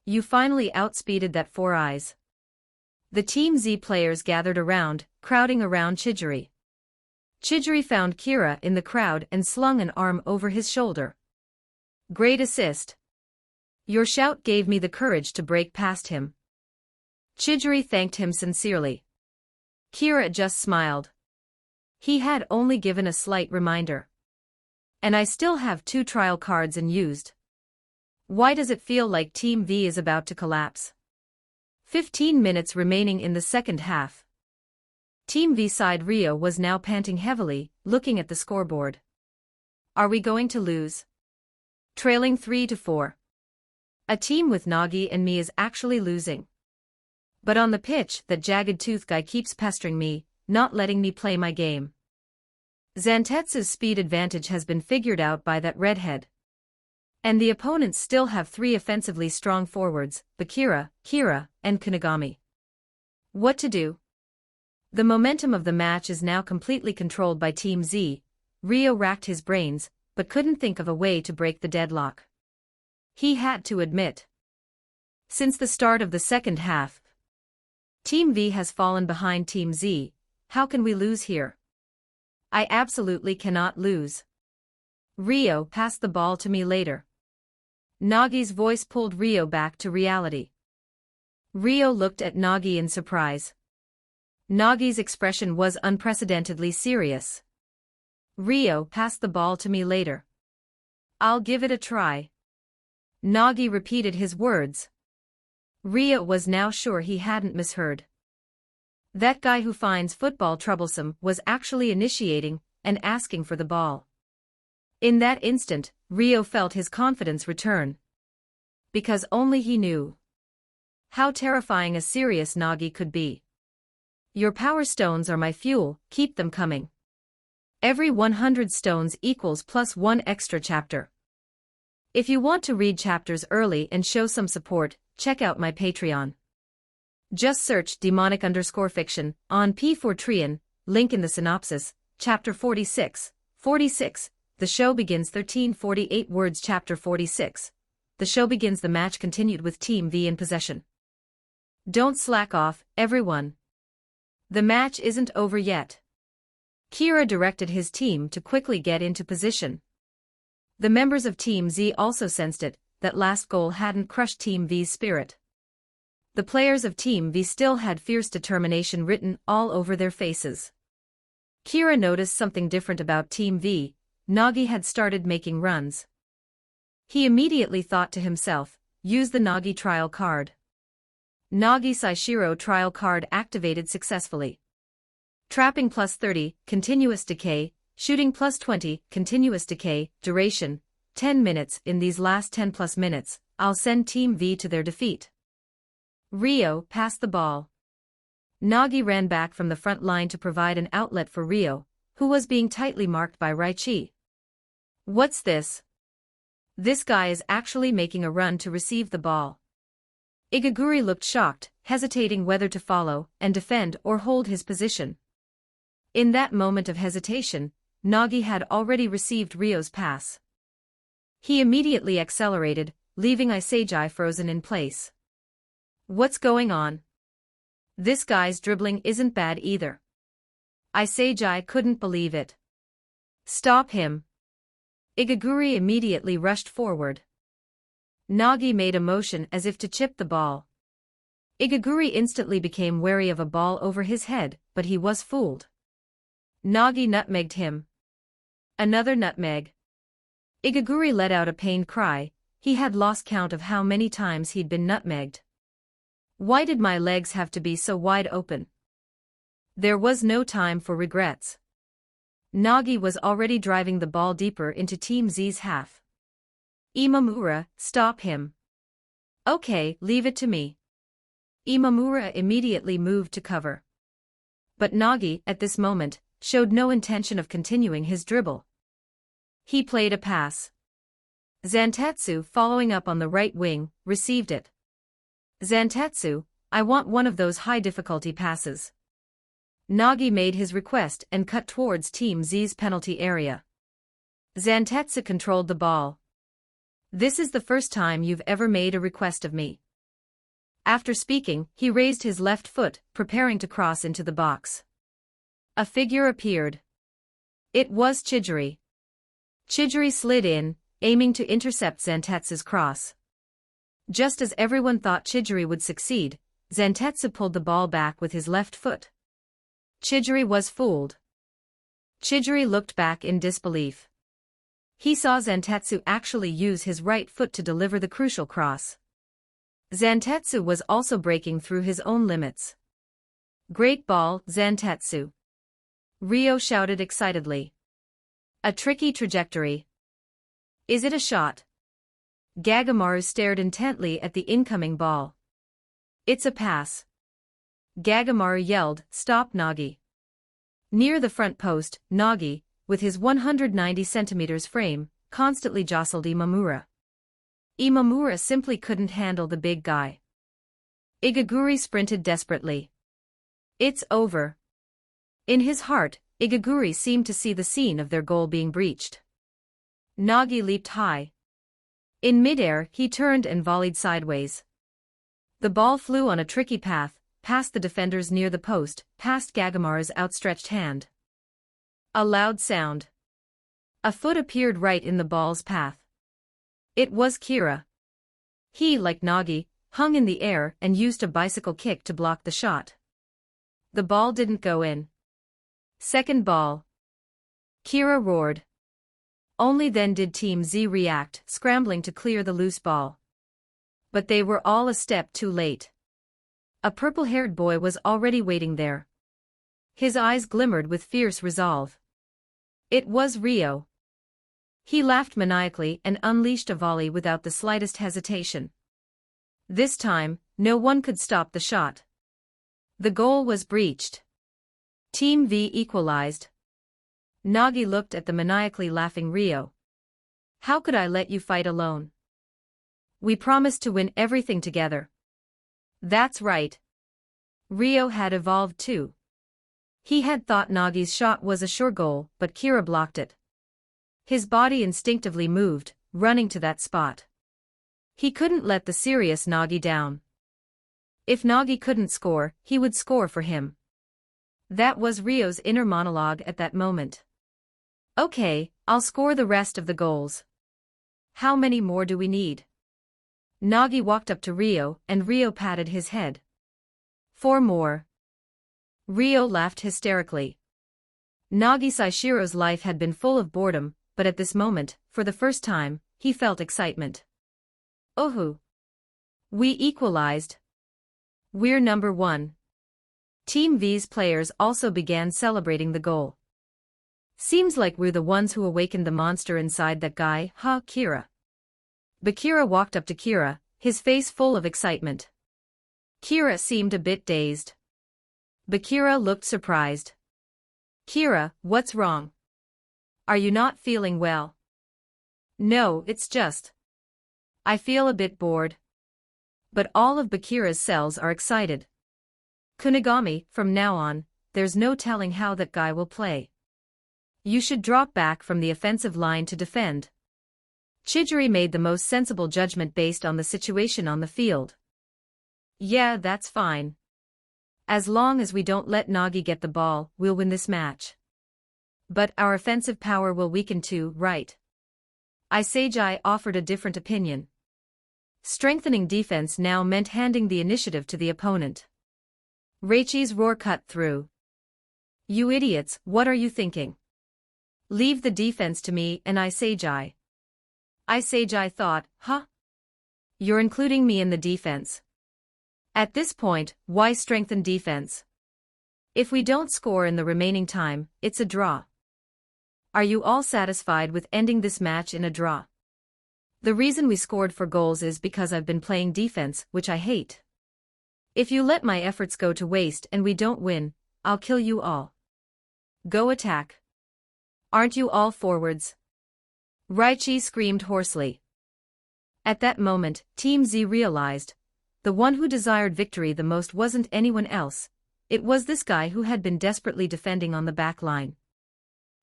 You finally outspeeded that Four Eyes. The Team Z players gathered around, crowding around Chidori. Chidori found Kira in the crowd and slung an arm over his shoulder. Great assist. Your shout gave me the courage to break past him. Chidori thanked him sincerely. Kira just smiled. He had only given a slight reminder. And I still have 2 trial cards unused. Why does it feel like Team V is about to collapse? 15 minutes remaining in the second half. Team V side Ryo was now panting heavily, looking at the scoreboard. Are we going to lose? Trailing 3-4. A team with Nagi and me is actually losing. But on the pitch, that jagged tooth guy keeps pestering me, not letting me play my game. Zantetsu's speed advantage has been figured out by that redhead. And the opponents still have 3 offensively strong forwards, Bakira, Kira, and Kunigami. What to do? The momentum of the match is now completely controlled by Team Z. Ryo racked his brains, but couldn't think of a way to break the deadlock. He had to admit. Since the start of the second half, Team V has fallen behind Team Z. How can we lose here? I absolutely cannot lose. Ryo, pass the ball to me later. Nagi's voice pulled Ryo back to reality. Ryo looked at Nagi in surprise. Nagi's expression was unprecedentedly serious. Ryo, pass the ball to me later. I'll give it a try. Nagi repeated his words. Ryo was now sure he hadn't misheard. That guy who finds football troublesome was actually initiating and asking for the ball. In that instant, Ryo felt his confidence return. Because only he knew. how terrifying a serious Nagi could be. Your power stones are my fuel, keep them coming. Every 100 stones equals plus 1 extra chapter. If you want to read chapters early and show some support, check out my Patreon. Just search demonic_fiction on P4trian, link in the synopsis, chapter 46. 46. The show begins 1348 words. Chapter 46. The show begins. The match continued with Team V in possession. Don't slack off, everyone. The match isn't over yet. Kira directed his team to quickly get into position. The members of Team Z also sensed it, that last goal hadn't crushed Team V's spirit. The players of Team V still had fierce determination written all over their faces. Kira noticed something different about Team V. Nagi had started making runs. He immediately thought to himself, use the Nagi trial card. Nagi Saishiro trial card activated successfully. Trapping plus 30, continuous decay, shooting plus 20, continuous decay, duration, 10 minutes. In these last 10 plus minutes, I'll send Team V to their defeat. Ryo passed the ball. Nagi ran back from the front line to provide an outlet for Ryo, who was being tightly marked by Raichi. What's this? This guy is actually making a run to receive the ball. Igaguri looked shocked, hesitating whether to follow and defend or hold his position. In that moment of hesitation, Nagi had already received Ryo's pass. He immediately accelerated, leaving Isegai frozen in place. What's going on? This guy's dribbling isn't bad either. Isegai couldn't believe it. Stop him. Igaguri immediately rushed forward. Nagi made a motion as if to chip the ball. Igaguri instantly became wary of a ball over his head, but he was fooled. Nagi nutmegged him. Another nutmeg. Igaguri let out a pained cry. He had lost count of how many times he'd been nutmegged. Why did my legs have to be so wide open? There was no time for regrets. Nagi was already driving the ball deeper into Team Z's half. Imamura, stop him. Okay, leave it to me. Imamura immediately moved to cover. But Nagi, at this moment, showed no intention of continuing his dribble. He played a pass. Zantetsu, following up on the right wing, received it. Zantetsu, I want one of those high-difficulty passes. Nagi made his request and cut towards Team Z's penalty area. Zantetsu controlled the ball. This is the first time you've ever made a request of me. After speaking, he raised his left foot, preparing to cross into the box. A figure appeared. It was Chidori. Chidori slid in, aiming to intercept Zantetsu's cross. Just as everyone thought Chidori would succeed, Zantetsu pulled the ball back with his left foot. Chidori was fooled. Chidori looked back in disbelief. He saw Zantetsu actually use his right foot to deliver the crucial cross. Zantetsu was also breaking through his own limits. Great ball, Zantetsu. Ryo shouted excitedly. A tricky trajectory. Is it a shot? Gagamaru stared intently at the incoming ball. It's a pass. Gagamaru yelled, stop Nagi. Near the front post, Nagi, with his 190 centimeters frame, constantly jostled Imamura. Imamura simply couldn't handle the big guy. Igaguri sprinted desperately. It's over. In his heart, Igaguri seemed to see the scene of their goal being breached. Nagi leaped high. In midair, he turned and volleyed sideways. The ball flew on a tricky path, past the defenders near the post, past Gagamaru's outstretched hand. A loud sound. A foot appeared right in the ball's path. It was Kira. He, like Nagi, hung in the air and used a bicycle kick to block the shot. The ball didn't go in. Second ball. Kira roared. Only then did Team Z react, scrambling to clear the loose ball. But they were all a step too late. A purple-haired boy was already waiting there. His eyes glimmered with fierce resolve. It was Ryo. He laughed maniacally and unleashed a volley without the slightest hesitation. This time, no one could stop the shot. The goal was breached. Team V equalized. Nagi looked at the maniacally laughing Rio. How could I let you fight alone? We promised to win everything together. That's right. Rio had evolved too. He had thought Nagi's shot was a sure goal, but Kira blocked it. His body instinctively moved, running to that spot. He couldn't let the serious Nagi down. If Nagi couldn't score, he would score for him. That was Rio's inner monologue at that moment. Okay, I'll score the rest of the goals. How many more do we need? Nagi walked up to Rio, and Rio patted his head. 4 more. Rio laughed hysterically. Nagi Saishiro's life had been full of boredom, but at this moment, for the first time, he felt excitement. Ohu! We equalized. We're number 1. Team V's players also began celebrating the goal. Seems like we're the ones who awakened the monster inside that guy, huh, Kira? Bakira walked up to Kira, his face full of excitement. Kira seemed a bit dazed. Bakira looked surprised. Kira, what's wrong? Are you not feeling well? No, it's just. I feel a bit bored. But all of Bakira's cells are excited. Kunigami, from now on, there's no telling how that guy will play. You should drop back from the offensive line to defend. Chidori made the most sensible judgment based on the situation on the field. Yeah, that's fine. As long as we don't let Nagi get the ball, we'll win this match. But our offensive power will weaken too, right? Isagi offered a different opinion. Strengthening defense now meant handing the initiative to the opponent. Reichi's roar cut through. You idiots, what are you thinking? Leave the defense to me and Isagi. Isagi thought, huh? You're including me in the defense. At this point, why strengthen defense? If we don't score in the remaining time, it's a draw. Are you all satisfied with ending this match in a draw? The reason we scored 4 goals is because I've been playing defense, which I hate. If you let my efforts go to waste and we don't win, I'll kill you all. Go attack. Aren't you all forwards? Reichi screamed hoarsely. At that moment, Team Z realized, the one who desired victory the most wasn't anyone else, it was this guy who had been desperately defending on the back line.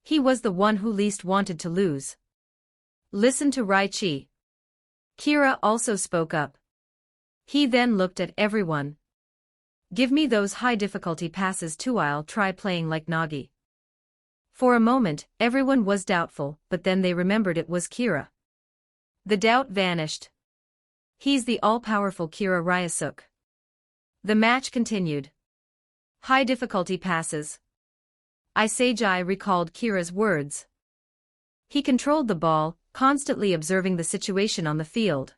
He was the one who least wanted to lose. Listen to Reichi. Kira also spoke up. He then looked at everyone. Give me those high-difficulty passes too, I'll try playing like Nagi. For a moment, everyone was doubtful, but then they remembered it was Kira. The doubt vanished. He's the all-powerful Kira Ryusuke. The match continued. High-difficulty passes. Isagi recalled Kira's words. He controlled the ball, constantly observing the situation on the field.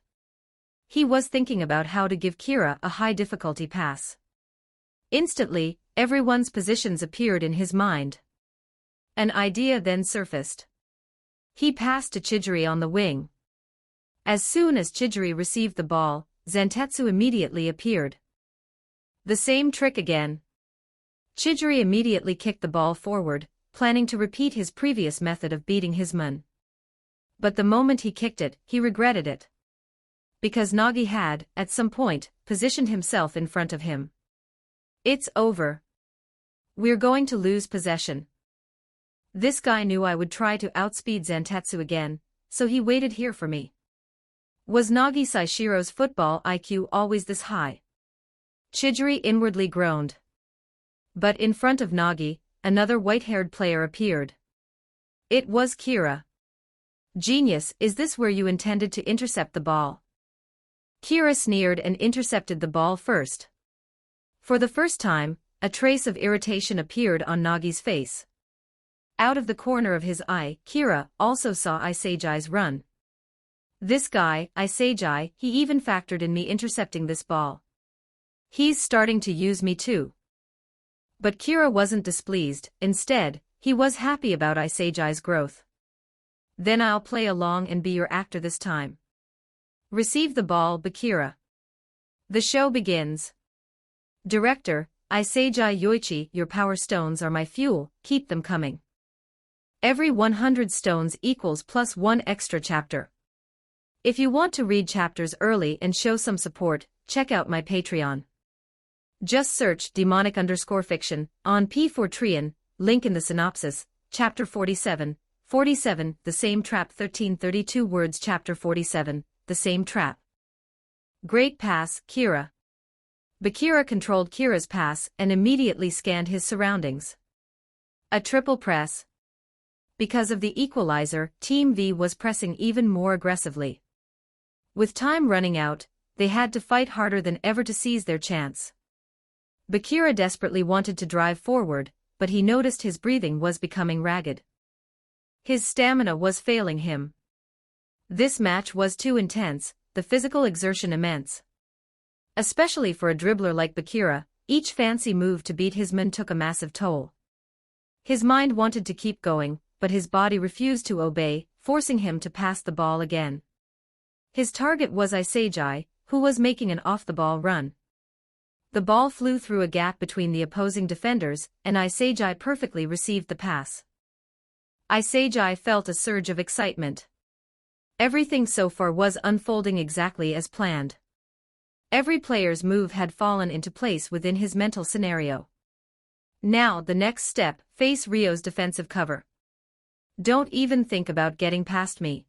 He was thinking about how to give Kira a high-difficulty pass. Instantly, everyone's positions appeared in his mind. An idea then surfaced. He passed to Chidori on the wing. As soon as Chidori received the ball, Zantetsu immediately appeared. The same trick again. Chidori immediately kicked the ball forward, planning to repeat his previous method of beating his man. But the moment he kicked it, he regretted it. Because Nagi had, at some point, positioned himself in front of him. It's over. We're going to lose possession. This guy knew I would try to outspeed Zantetsu again, so he waited here for me. Was Nagi Saishiro's football IQ always this high? Chidori inwardly groaned. But in front of Nagi, another white-haired player appeared. It was Kira. Genius, is this where you intended to intercept the ball? Kira sneered and intercepted the ball first. For the first time, a trace of irritation appeared on Nagi's face. Out of the corner of his eye, Kira also saw Isagi's run. This guy, Isagi, he even factored in me intercepting this ball. He's starting to use me too. But Kira wasn't displeased, instead, he was happy about Isagi's growth. Then I'll play along and be your actor this time. Receive the ball, Bakira. The show begins. Director, Iseiji Yoichi. Your power stones are my fuel, keep them coming. Every 100 stones equals plus 1 extra chapter. If you want to read chapters early and show some support, check out my Patreon. Just search demonic_fiction on P4Trian, link in the synopsis, chapter 47, 47, the same trap 1332 words chapter 47, the same trap. Great pass, Kira. Bakira controlled Kira's pass and immediately scanned his surroundings. A triple press. Because of the equalizer, Team V was pressing even more aggressively. With time running out, they had to fight harder than ever to seize their chance. Bakira desperately wanted to drive forward, but he noticed his breathing was becoming ragged. His stamina was failing him. This match was too intense, the physical exertion immense. Especially for a dribbler like Bakira, each fancy move to beat his men took a massive toll. His mind wanted to keep going, but his body refused to obey, forcing him to pass the ball again. His target was Iseiji, who was making an off-the-ball run. The ball flew through a gap between the opposing defenders, and Iseiji perfectly received the pass. Iseiji felt a surge of excitement. Everything so far was unfolding exactly as planned. Every player's move had fallen into place within his mental scenario. Now the next step, face Ryo's defensive cover. Don't even think about getting past me.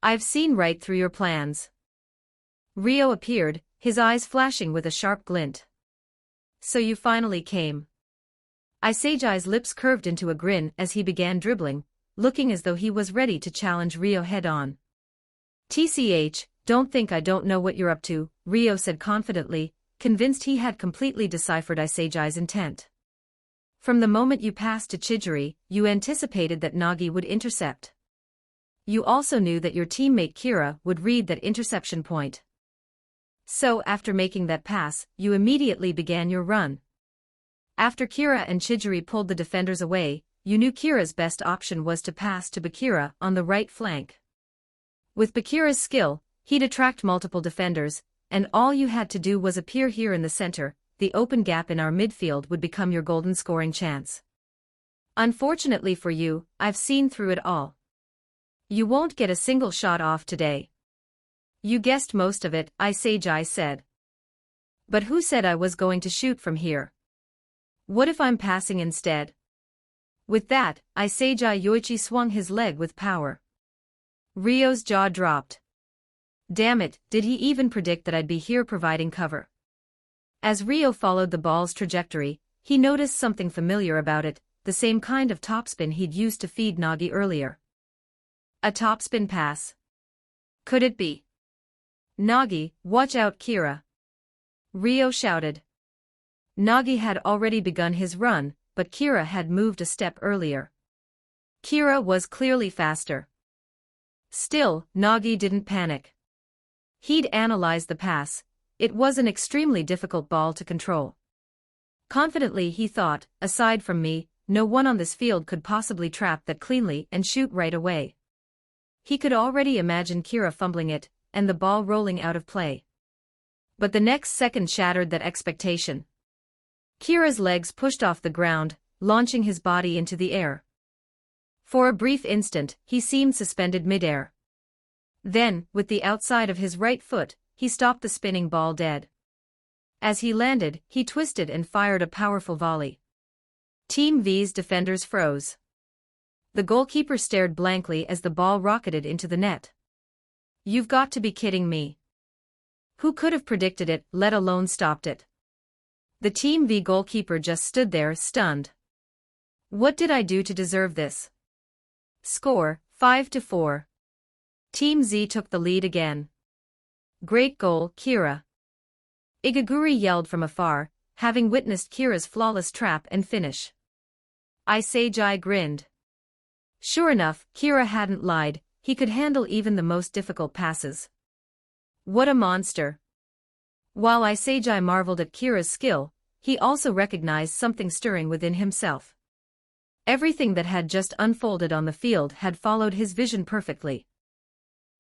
I've seen right through your plans. Ryo appeared, his eyes flashing with a sharp glint. So you finally came. Iseiji's lips curved into a grin as he began dribbling, looking as though he was ready to challenge Ryo head-on. TCH, don't think I don't know what you're up to, Ryo said confidently, convinced he had completely deciphered Iseiji's intent. From the moment you passed to Chijiri, you anticipated that Nagi would intercept. You also knew that your teammate Kira would read that interception point. So after making that pass, you immediately began your run. After Kira and Chijiri pulled the defenders away, you knew Kira's best option was to pass to Bakira on the right flank. With Bakira's skill, he'd attract multiple defenders, and all you had to do was appear here in the center. The open gap in our midfield would become your golden scoring chance. Unfortunately for you, I've seen through it all. You won't get a single shot off today. You guessed most of it, Iseiji said. But who said I was going to shoot from here? What if I'm passing instead? With that, Iseiji Yoichi swung his leg with power. Ryo's jaw dropped. Damn it, did he even predict that I'd be here providing cover? As Ryo followed the ball's trajectory, he noticed something familiar about it, the same kind of topspin he'd used to feed Nagi earlier. A topspin pass. Could it be? Nagi, watch out Kira! Ryo shouted. Nagi had already begun his run, but Kira had moved a step earlier. Kira was clearly faster. Still, Nagi didn't panic. He'd analyzed the pass. It was an extremely difficult ball to control. Confidently he thought, aside from me, no one on this field could possibly trap that cleanly and shoot right away. He could already imagine Kira fumbling it, and the ball rolling out of play. But the next second shattered that expectation. Kira's legs pushed off the ground, launching his body into the air. For a brief instant, he seemed suspended midair. Then, with the outside of his right foot, he stopped the spinning ball dead. As he landed, he twisted and fired a powerful volley. Team V's defenders froze. The goalkeeper stared blankly as the ball rocketed into the net. You've got to be kidding me. Who could have predicted it, let alone stopped it? The Team V goalkeeper just stood there, stunned. What did I do to deserve this? Score, 5-4. Team Z took the lead again. Great goal, Kira! Igaguri yelled from afar, having witnessed Kira's flawless trap and finish. Iseiji grinned. Sure enough, Kira hadn't lied, he could handle even the most difficult passes. What a monster! While Iseiji marveled at Kira's skill, he also recognized something stirring within himself. Everything that had just unfolded on the field had followed his vision perfectly.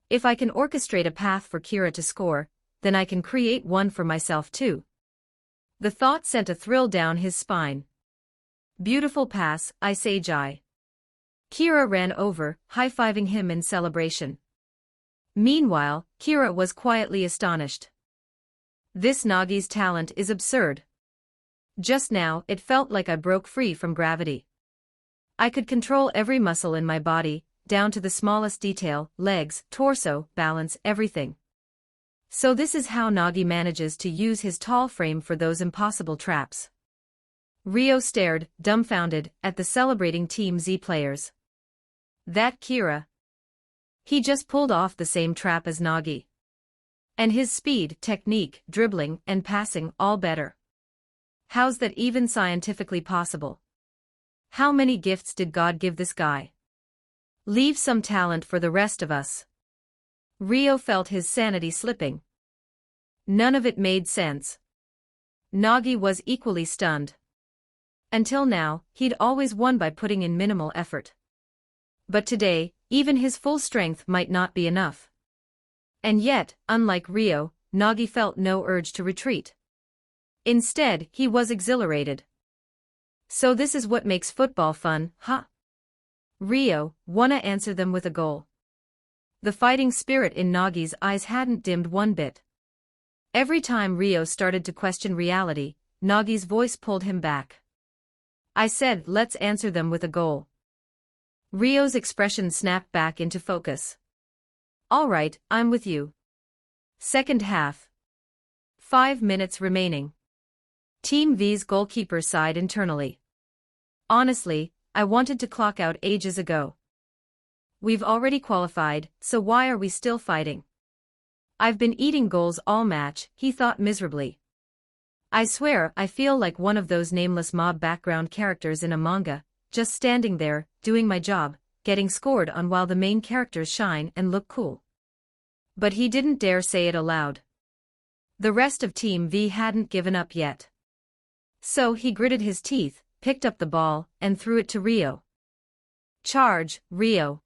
If I can orchestrate a path for Kira to score, then I can create one for myself too. The thought sent a thrill down his spine. Beautiful pass, Isagi. Kira ran over, high-fiving him in celebration. Meanwhile, Kira was quietly astonished. This Nagi's talent is absurd. Just now, it felt like I broke free from gravity. I could control every muscle in my body, down to the smallest detail, legs, torso, balance, everything. So this is how Nagi manages to use his tall frame for those impossible traps. Rio stared, dumbfounded, at the celebrating Team Z players. That Kira. He just pulled off the same trap as Nagi. And his speed, technique, dribbling, and passing all better. How's that even scientifically possible? How many gifts did God give this guy? Leave some talent for the rest of us. Rio felt his sanity slipping. None of it made sense. Nagi was equally stunned. Until now, he'd always won by putting in minimal effort. But today, even his full strength might not be enough. And yet, unlike Rio, Nagi felt no urge to retreat. Instead, he was exhilarated. So this is what makes football fun, huh? Rio, wanna answer them with a goal. The fighting spirit in Nagi's eyes hadn't dimmed one bit. Every time Rio started to question reality, Nagi's voice pulled him back. I said, let's answer them with a goal. Rio's expression snapped back into focus. All right, I'm with you. Second half. 5 minutes remaining. Team V's goalkeeper sighed internally. Honestly, I wanted to clock out ages ago. We've already qualified, so why are we still fighting? I've been eating goals all match, he thought miserably. I swear I feel like one of those nameless mob background characters in a manga, just standing there, doing my job, getting scored on while the main characters shine and look cool. But he didn't dare say it aloud. The rest of Team V hadn't given up yet. So he gritted his teeth, picked up the ball, and threw it to Rio. Charge, Rio.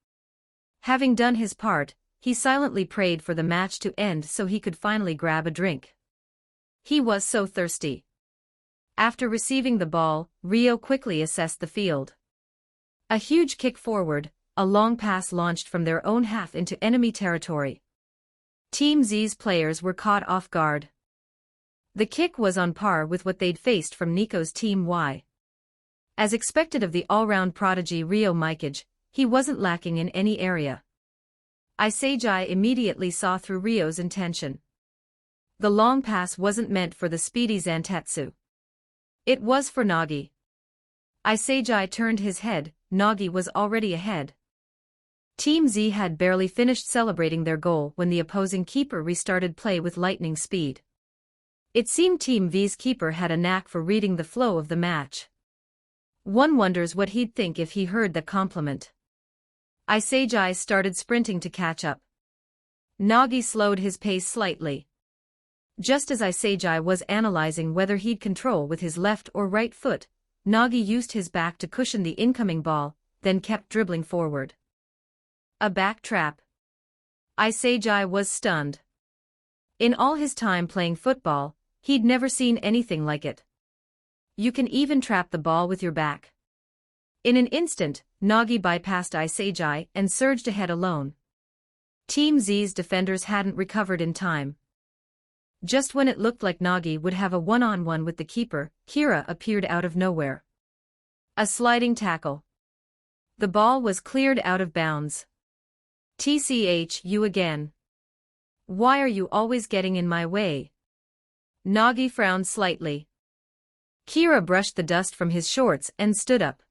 Having done his part, he silently prayed for the match to end so he could finally grab a drink. He was so thirsty. After receiving the ball, Rio quickly assessed the field. A huge kick forward, a long pass launched from their own half into enemy territory. Team Z's players were caught off guard. The kick was on par with what they'd faced from Nico's Team Y. As expected of the all-round prodigy Rio Mikage, he wasn't lacking in any area. Isagi immediately saw through Rio's intention. The long pass wasn't meant for the speedy Zantetsu. It was for Nagi. Isagi turned his head, Nagi was already ahead. Team Z had barely finished celebrating their goal when the opposing keeper restarted play with lightning speed. It seemed Team V's keeper had a knack for reading the flow of the match. One wonders what he'd think if he heard the compliment. Isagi started sprinting to catch up. Nagi slowed his pace slightly. Just as Isagi was analyzing whether he'd control with his left or right foot, Nagi used his back to cushion the incoming ball, then kept dribbling forward. A back trap. Isagi was stunned. In all his time playing football, he'd never seen anything like it. You can even trap the ball with your back. In an instant, Nagi bypassed Isagi and surged ahead alone. Team Z's defenders hadn't recovered in time. Just when it looked like Nagi would have a one-on-one with the keeper, Kira appeared out of nowhere. A sliding tackle. The ball was cleared out of bounds. TCH, you again. Why are you always getting in my way? Nagi frowned slightly. Kira brushed the dust from his shorts and stood up.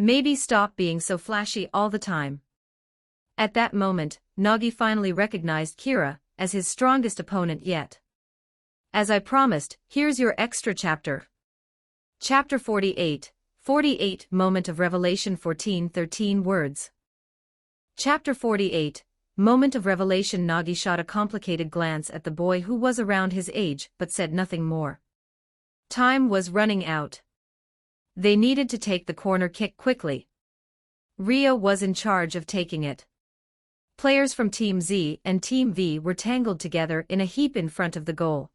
Maybe stop being so flashy all the time. At that moment, Nagi finally recognized Kira as his strongest opponent yet. As I promised, here's your extra chapter. Chapter 48, 48 Moment of Revelation 14-13 words. Chapter 48, Moment of Revelation. Nagi shot a complicated glance at the boy who was around his age but said nothing more. Time was running out. They needed to take the corner kick quickly. Rio was in charge of taking it. Players from Team Z and Team V were tangled together in a heap in front of the goal.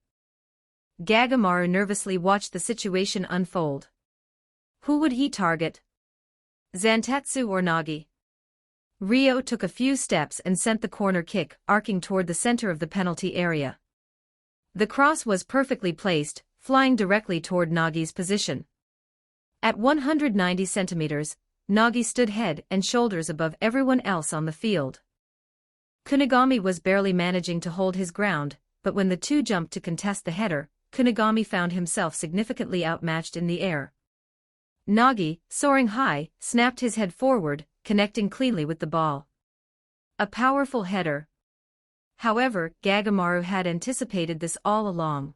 Gagamaru nervously watched the situation unfold. Who would he target? Zantetsu or Nagi? Ryo took a few steps and sent the corner kick arcing toward the center of the penalty area. The cross was perfectly placed, flying directly toward Nagi's position. At 190 centimeters, Nagi stood head and shoulders above everyone else on the field. Kunigami was barely managing to hold his ground, but when the two jumped to contest the header, Kunigami found himself significantly outmatched in the air. Nagi, soaring high, snapped his head forward, connecting cleanly with the ball. A powerful header. However, Gagamaru had anticipated this all along.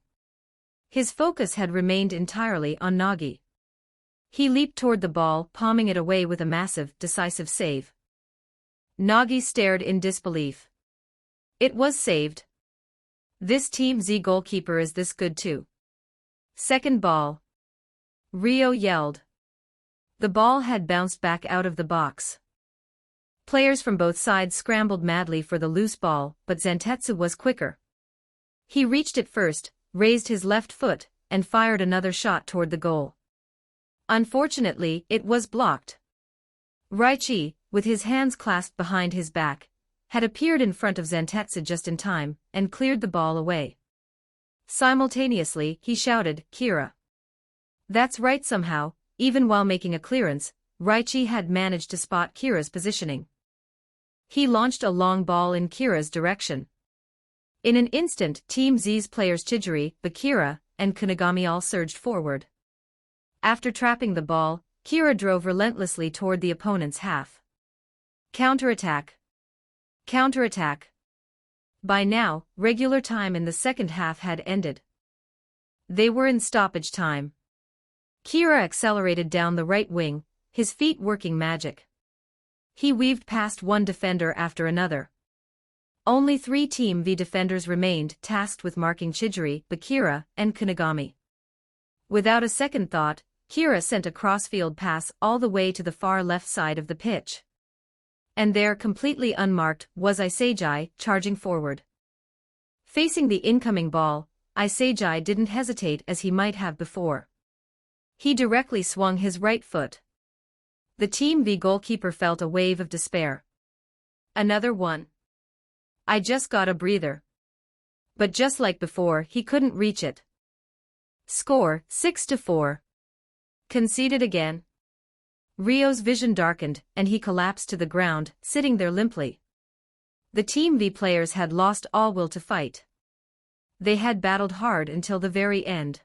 His focus had remained entirely on Nagi. He leaped toward the ball, palming it away with a massive, decisive save. Nagi stared in disbelief. It was saved. This Team Z goalkeeper is this good too. Second ball. Ryo yelled. The ball had bounced back out of the box. Players from both sides scrambled madly for the loose ball, but Zantetsu was quicker. He reached it first, raised his left foot, and fired another shot toward the goal. Unfortunately, it was blocked. Raichi, with his hands clasped behind his back, had appeared in front of Zantetsu just in time, and cleared the ball away. Simultaneously, he shouted, "Kira." That's right somehow, even while making a clearance, Raichi had managed to spot Kira's positioning. He launched a long ball in Kira's direction. In an instant, Team Z's players Chijiri, Bakira, and Kunigami all surged forward. After trapping the ball, Kira drove relentlessly toward the opponent's half. Counterattack. Counterattack. By now, regular time in the second half had ended. They were in stoppage time. Kira accelerated down the right wing, his feet working magic. He weaved past one defender after another. Only 3 Team V defenders remained, tasked with marking Chijiri, Bakira, and Kunigami. Without a second thought, Kira sent a crossfield pass all the way to the far left side of the pitch. And there, completely unmarked, was Isegai, charging forward. Facing the incoming ball, Isegai didn't hesitate as he might have before. He directly swung his right foot. The Team V goalkeeper felt a wave of despair. Another one. I just got a breather. But just like before, he couldn't reach it. Score, 6-4. Conceded again. Ryo's vision darkened, and he collapsed to the ground, sitting there limply. The Team V players had lost all will to fight. They had battled hard until the very end.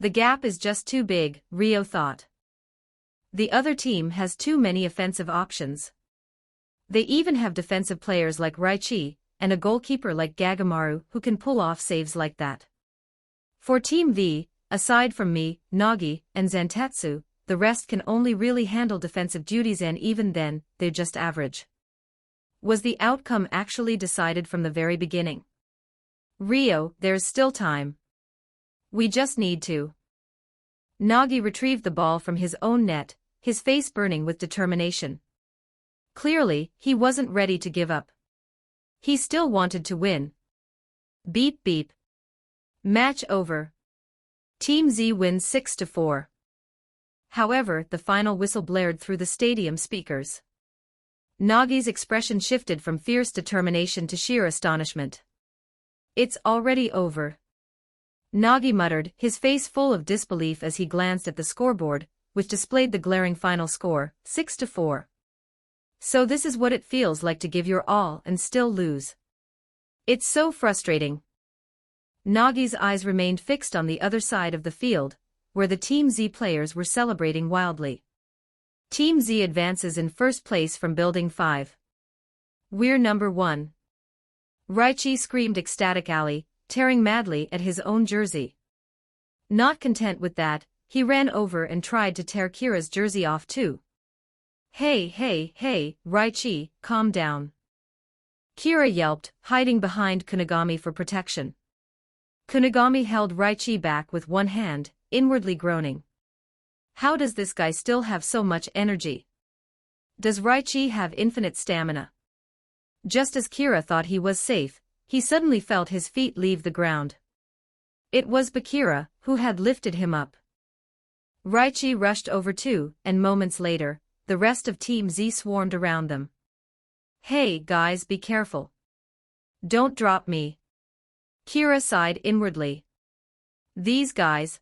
The gap is just too big, Ryo thought. The other team has too many offensive options. They even have defensive players like Raichi, and a goalkeeper like Gagamaru who can pull off saves like that. For Team V, aside from me, Nagi, and Zantetsu, the rest can only really handle defensive duties, and even then, they're just average. Was the outcome actually decided from the very beginning? Ryo, there's still time. We just need to. Nagi retrieved the ball from his own net, his face burning with determination. Clearly, he wasn't ready to give up. He still wanted to win. Beep beep. Match over. Team Z wins 6-4. However, the final whistle blared through the stadium speakers. Nagi's expression shifted from fierce determination to sheer astonishment. It's already over. Nagi muttered, his face full of disbelief as he glanced at the scoreboard, which displayed the glaring final score, 6-4. So this is what it feels like to give your all and still lose. It's so frustrating. Nagi's eyes remained fixed on the other side of the field, where the Team Z players were celebrating wildly. Team Z advances in first place from Building 5. We're number 1. Raichi screamed ecstatically, tearing madly at his own jersey. Not content with that, he ran over and tried to tear Kira's jersey off too. Hey, Raichi, calm down. Kira yelped, hiding behind Kunigami for protection. Kunigami held Raichi back with one hand, inwardly groaning. How does this guy still have so much energy? Does Raichi have infinite stamina? Just as Kira thought he was safe, he suddenly felt his feet leave the ground. It was Bakira, who had lifted him up. Raichi rushed over too, and moments later, the rest of Team Z swarmed around them. "Hey guys, be careful. Don't drop me." Kira sighed inwardly. These guys.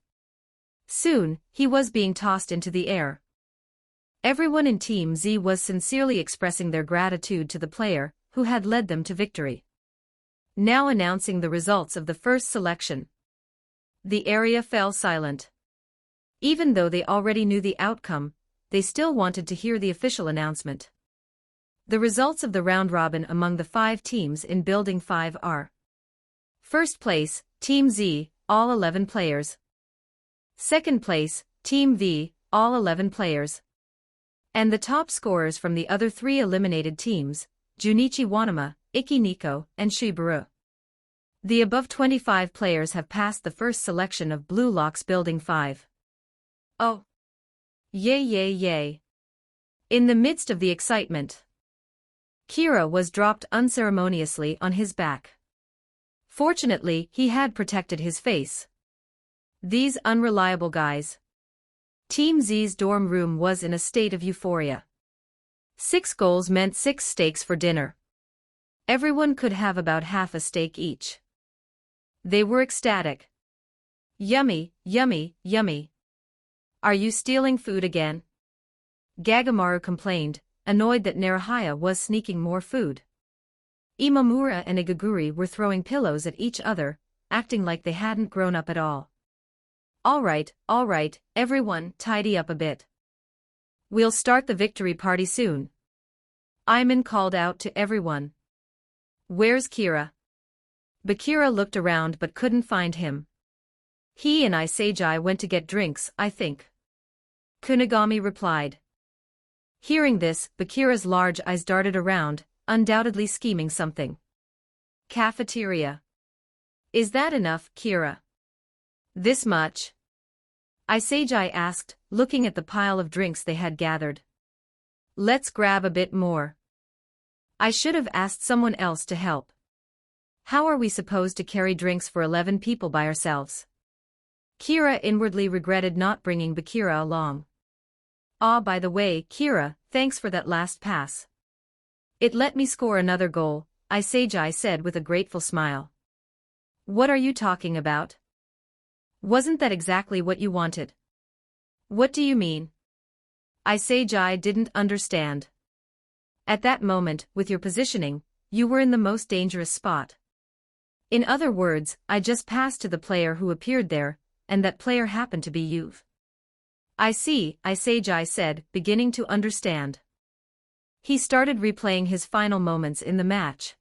Soon, he was being tossed into the air. Everyone in Team Z was sincerely expressing their gratitude to the player who had led them to victory. Now announcing the results of the first selection. The area fell silent. Even though they already knew the outcome, they still wanted to hear the official announcement. The results of the round robin among the 5 teams in Building 5 are: First place, Team Z, all 11 players. Second place, Team V, all 11 players. And the top scorers from the other 3 eliminated teams, Junichi Wanama, Iki Nico, and Shibaru. The above 25 players have passed the first selection of Blue Lock's Building 5. Oh! Yay yay yay! In the midst of the excitement, Kira was dropped unceremoniously on his back. Fortunately, he had protected his face. These unreliable guys. Team Z's dorm room was in a state of euphoria. 6 goals meant 6 steaks for dinner. Everyone could have about half a steak each. They were ecstatic. Yummy, yummy, yummy. Are you stealing food again? Gagamaru complained, annoyed that Narahaya was sneaking more food. Imamura and Igaguri were throwing pillows at each other, acting like they hadn't grown up at all. All right, everyone, tidy up a bit. We'll start the victory party soon. Iman called out to everyone. Where's Kira? Bakira looked around but couldn't find him. He and Seiji went to get drinks, I think. Kunigami replied. Hearing this, Bakira's large eyes darted around, undoubtedly scheming something. Cafeteria. Is that enough, Kira? This much? Seiji asked, looking at the pile of drinks they had gathered. Let's grab a bit more. I should have asked someone else to help. How are we supposed to carry drinks for 11 people by ourselves? Kira inwardly regretted not bringing Bakira along. Ah, by the way, Kira, thanks for that last pass. It let me score another goal, Seiji said with a grateful smile. What are you talking about? Wasn't that exactly what you wanted? What do you mean? Seiji didn't understand. At that moment, with your positioning, you were in the most dangerous spot. In other words, I just passed to the player who appeared there, and that player happened to be you. I see, Seiji said, beginning to understand. He started replaying his final moments in the match.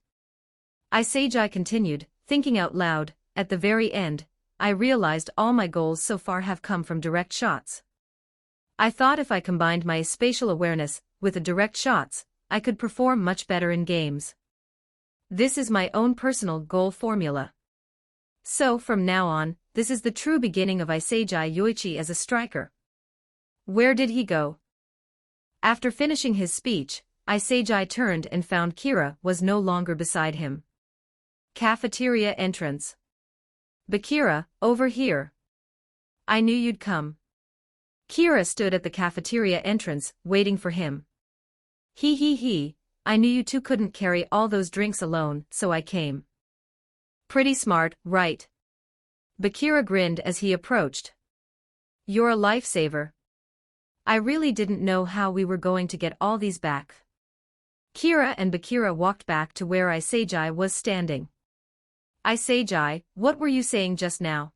Seiji continued, thinking out loud, at the very end, I realized all my goals so far have come from direct shots. I thought if I combined my spatial awareness with the direct shots, I could perform much better in games. This is my own personal goal formula. So from now on, this is the true beginning of Seiji Yoichi as a striker. Where did he go? After finishing his speech, Seiji turned and found Kira was no longer beside him. Cafeteria entrance. Bakira, over here. I knew you'd come. Kira stood at the cafeteria entrance, waiting for him. He, I knew you two couldn't carry all those drinks alone, so I came. Pretty smart, right? Bakira grinned as he approached. You're a lifesaver. I really didn't know how we were going to get all these back. Kira and Bakira walked back to where Seiji was standing. Seiji, what were you saying just now?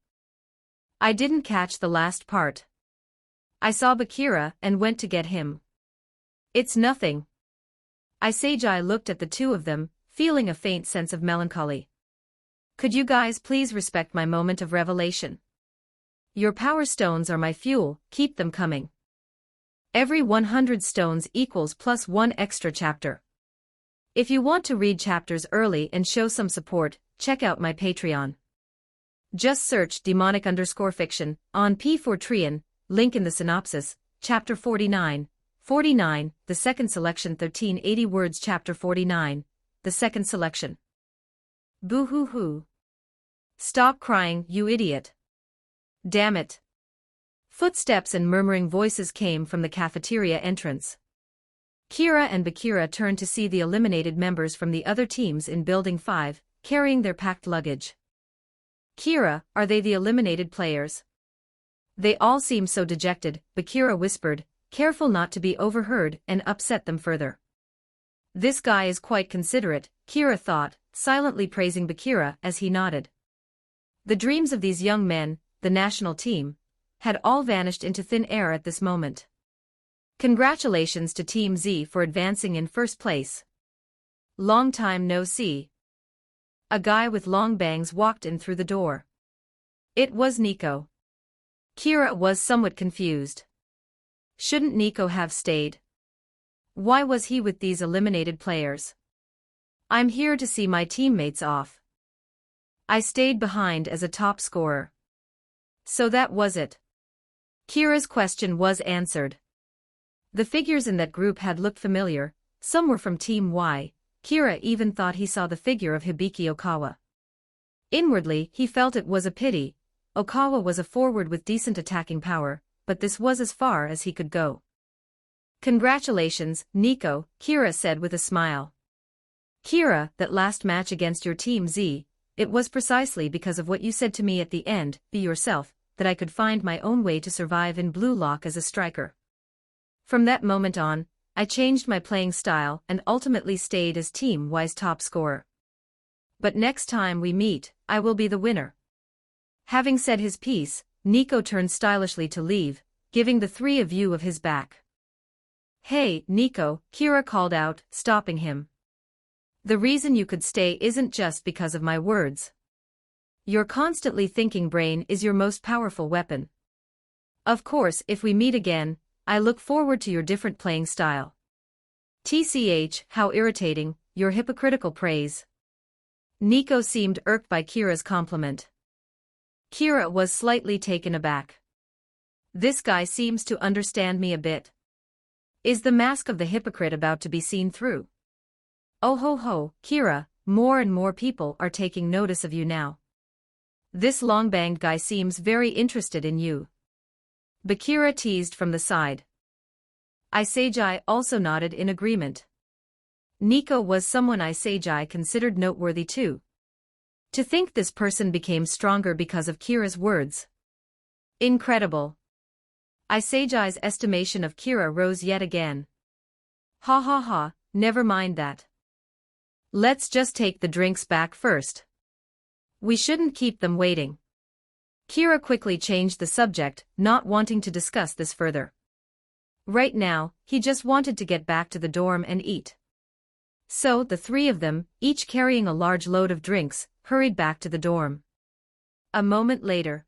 I didn't catch the last part. I saw Bakira and went to get him. It's nothing. Seiji looked at the two of them, feeling a faint sense of melancholy. Could you guys please respect my moment of revelation? Your power stones are my fuel, keep them coming. Every 100 stones equals +1 extra chapter. If you want to read chapters early and show some support, check out my Patreon. Just search demonic_fiction on P4Trian, link in the synopsis, chapter 49, the second selection 1380 words chapter 49, the second selection. Boo-hoo-hoo. Stop crying, you idiot. Damn it. Footsteps and murmuring voices came from the cafeteria entrance. Kira and Bakira turned to see the eliminated members from the other teams in Building 5, carrying their packed luggage. Kira, are they the eliminated players? They all seem so dejected, Bakira whispered, careful not to be overheard and upset them further. This guy is quite considerate, Kira thought, silently praising Bakira as he nodded. The dreams of these young men, the national team, had all vanished into thin air at this moment. Congratulations to Team Z for advancing in first place. Long time no see. A guy with long bangs walked in through the door. It was Nico. Kira was somewhat confused. Shouldn't Nico have stayed? Why was he with these eliminated players? I'm here to see my teammates off. I stayed behind as a top scorer. So that was it. Kira's question was answered. The figures in that group had looked familiar, some were from Team Y. Kira even thought he saw the figure of Hibiki Okawa. Inwardly, he felt it was a pity. Okawa was a forward with decent attacking power, but this was as far as he could go. Congratulations, Nico, Kira said with a smile. Kira, that last match against your Team Z, it was precisely because of what you said to me at the end, be yourself, that I could find my own way to survive in Blue Lock as a striker. From that moment on, I changed my playing style and ultimately stayed as Team Y's top scorer. But next time we meet, I will be the winner. Having said his piece, Nico turned stylishly to leave, giving the three a view of his back. Hey, Nico, Kira called out, stopping him. The reason you could stay isn't just because of my words. Your constantly thinking brain is your most powerful weapon. Of course, if we meet again, I look forward to your different playing style. TCH, how irritating, your hypocritical praise. Nico seemed irked by Kira's compliment. Kira was slightly taken aback. This guy seems to understand me a bit. Is the mask of the hypocrite about to be seen through? Oh ho ho, Kira, more and more people are taking notice of you now. This long-banged guy seems very interested in you. Bakira teased from the side. Isejai also nodded in agreement. Nico was someone Isejai considered noteworthy too. To think this person became stronger because of Kira's words. Incredible. Isejai's estimation of Kira rose yet again. Ha ha ha, never mind that. Let's just take the drinks back first. We shouldn't keep them waiting. Kira quickly changed the subject, not wanting to discuss this further. Right now, he just wanted to get back to the dorm and eat. So the three of them, each carrying a large load of drinks, hurried back to the dorm. A moment later.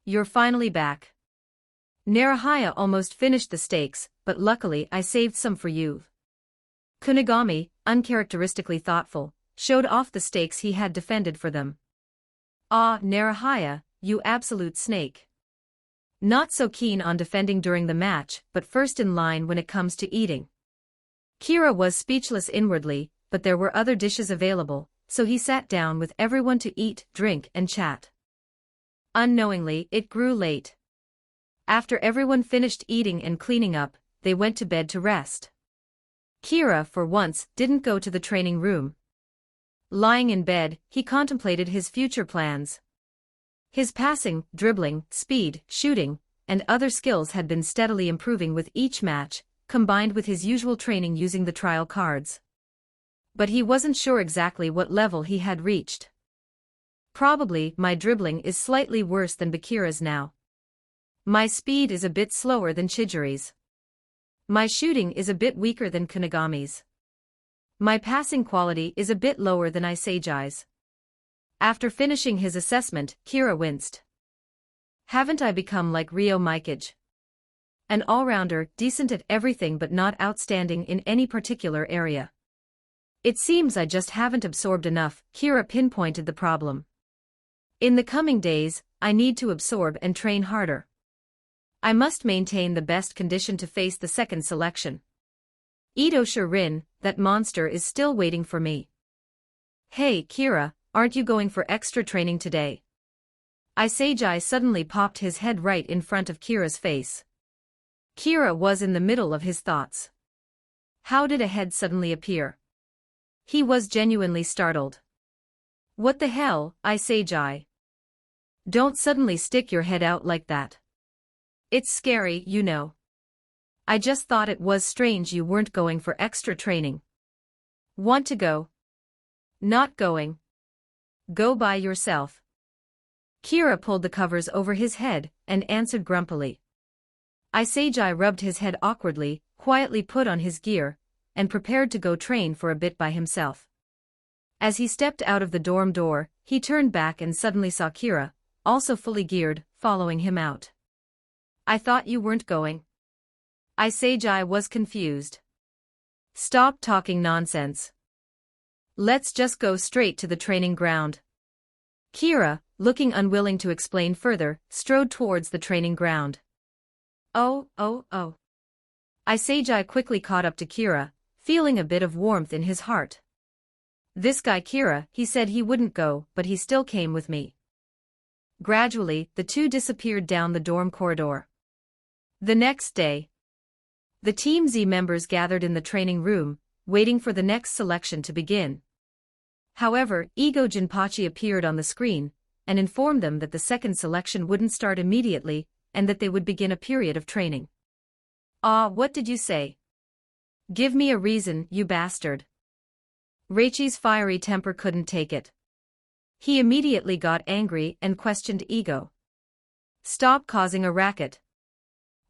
You're finally back. Narahaya almost finished the steaks, but luckily I saved some for you. Kunigami, uncharacteristically thoughtful, showed off the steaks he had defended for them. Ah, Narahaya, you absolute snake. Not so keen on defending during the match, but first in line when it comes to eating. Kira was speechless inwardly, but there were other dishes available, so he sat down with everyone to eat, drink and chat. Unknowingly, it grew late. After everyone finished eating and cleaning up, they went to bed to rest. Kira, for once, didn't go to the training room. Lying in bed, he contemplated his future plans. His passing, dribbling, speed, shooting, and other skills had been steadily improving with each match, combined with his usual training using the trial cards. But he wasn't sure exactly what level he had reached. Probably my dribbling is slightly worse than Bakira's now. My speed is a bit slower than Chijiri's. My shooting is a bit weaker than Kunigami's. My passing quality is a bit lower than Isejai's. After finishing his assessment, Kira winced. Haven't I become like Ryo Mikage? An all-rounder, decent at everything but not outstanding in any particular area. It seems I just haven't absorbed enough, Kira pinpointed the problem. In the coming days, I need to absorb and train harder. I must maintain the best condition to face the second selection. Ito Shirin, that monster is still waiting for me. Hey Kira, aren't you going for extra training today? Isagi suddenly popped his head right in front of Kira's face. Kira was in the middle of his thoughts. How did a head suddenly appear? He was genuinely startled. What the hell, Isagi? Don't suddenly stick your head out like that. It's scary, you know. I just thought it was strange you weren't going for extra training. Want to go? Not going. Go by yourself. Kira pulled the covers over his head and answered grumpily. Isagi rubbed his head awkwardly, quietly put on his gear, and prepared to go train for a bit by himself. As he stepped out of the dorm door, he turned back and suddenly saw Kira, also fully geared, following him out. I thought you weren't going. Isagi was confused. Stop talking nonsense. Let's just go straight to the training ground. Kira, looking unwilling to explain further, strode towards the training ground. Oh. Isagi quickly caught up to Kira, feeling a bit of warmth in his heart. This guy Kira, he said he wouldn't go, but he still came with me. Gradually, the two disappeared down the dorm corridor. The next day, the Team Z members gathered in the training room, waiting for the next selection to begin. However, Ego Jinpachi appeared on the screen, and informed them that the second selection wouldn't start immediately, and that they would begin a period of training. What did you say? Give me a reason, you bastard. Reichi's fiery temper couldn't take it. He immediately got angry and questioned Ego. Stop causing a racket.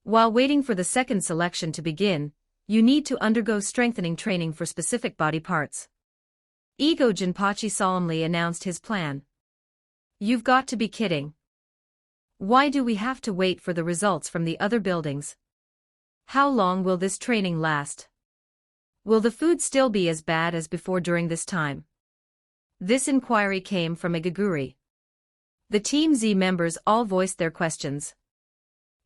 While waiting for the second selection to begin, you need to undergo strengthening training for specific body parts. Ego Jinpachi solemnly announced his plan. You've got to be kidding. Why do we have to wait for the results from the other buildings? How long will this training last? Will the food still be as bad as before during this time? This inquiry came from Igaguri. The Team Z members all voiced their questions.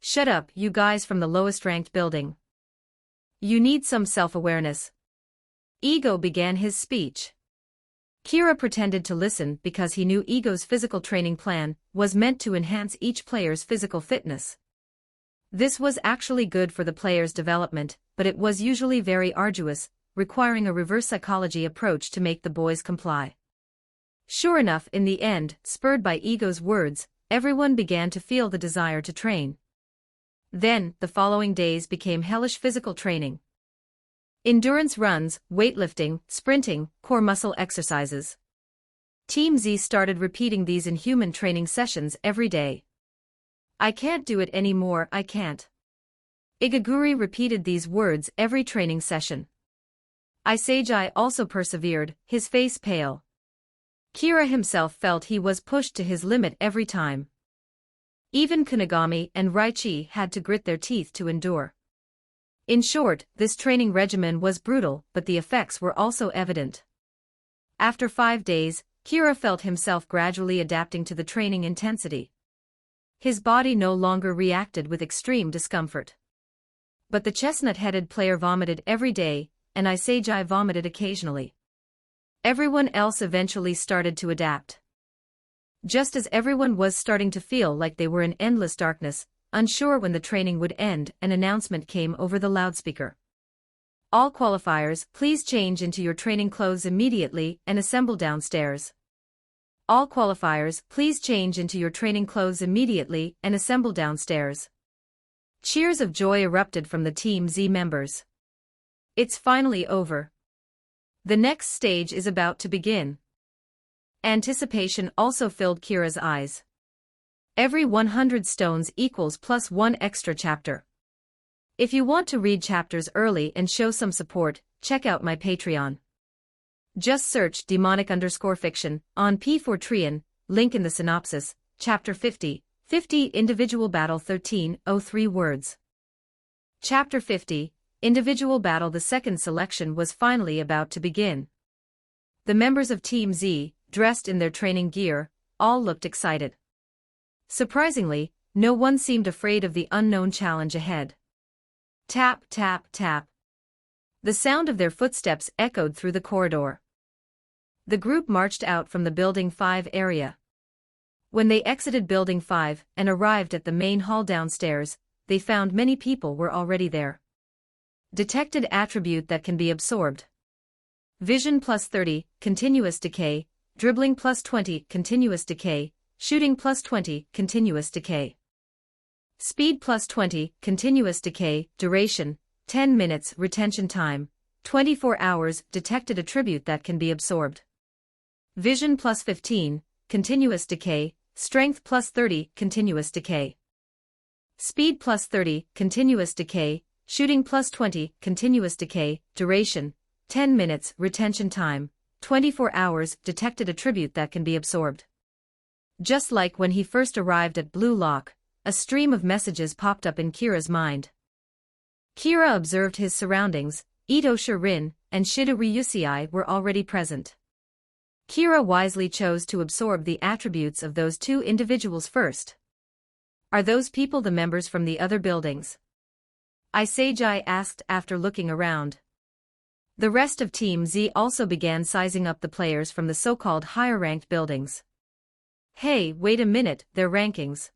Shut up, you guys from the lowest-ranked building. You need some self-awareness. Ego began his speech. Kira pretended to listen because he knew Ego's physical training plan was meant to enhance each player's physical fitness. This was actually good for the player's development, but it was usually very arduous, requiring a reverse psychology approach to make the boys comply. Sure enough, in the end, spurred by Ego's words, everyone began to feel the desire to train. Then, the following days became hellish physical training. Endurance runs, weightlifting, sprinting, core muscle exercises. Team Z started repeating these inhuman training sessions every day. I can't do it anymore, I can't. Igaguri repeated these words every training session. Isagi also persevered, his face pale. Kira himself felt he was pushed to his limit every time. Even Kunigami and Reichi had to grit their teeth to endure. In short, this training regimen was brutal, but the effects were also evident. After 5 days, Kira felt himself gradually adapting to the training intensity. His body no longer reacted with extreme discomfort. But the chestnut-headed player vomited every day, and Isagi vomited occasionally. Everyone else eventually started to adapt. Just as everyone was starting to feel like they were in endless darkness, unsure when the training would end, an announcement came over the loudspeaker. All qualifiers, please change into your training clothes immediately and assemble downstairs. All qualifiers, please change into your training clothes immediately and assemble downstairs. Cheers of joy erupted from the Team Z members. It's finally over. The next stage is about to begin. Anticipation also filled Kira's eyes. Every 100 stones equals plus 1 extra chapter. If you want to read chapters early and show some support, check out my Patreon. Just search demonic_fiction on P4trian, link in the synopsis, Chapter 50, 50 Individual Battle 1303 words. Chapter 50, Individual Battle. The second selection was finally about to begin. The members of Team Z, dressed in their training gear, all looked excited. Surprisingly, no one seemed afraid of the unknown challenge ahead. Tap, tap, tap. The sound of their footsteps echoed through the corridor. The group marched out from the Building 5 area. When they exited Building 5 and arrived at the main hall downstairs, they found many people were already there. Detected attribute that can be absorbed. Vision plus 30, continuous decay, dribbling plus 20, continuous decay, shooting plus 20, continuous decay. Speed plus 20, continuous decay, duration, 10 minutes, retention time, 24 hours, detected attribute that can be absorbed. Vision plus 15, continuous decay, strength plus 30, continuous decay. Speed plus 30, continuous decay, shooting plus 20, continuous decay, duration, 10 minutes, retention time, 24 hours, detected attribute that can be absorbed. Just like when he first arrived at Blue Lock, a stream of messages popped up in Kira's mind. Kira observed his surroundings. Ito Shirin and Shida Ryusei were already present. Kira wisely chose to absorb the attributes of those two individuals first. Are those people the members from the other buildings? Seijai asked after looking around. The rest of Team Z also began sizing up the players from the so-called higher-ranked buildings. Hey, wait a minute, their rankings.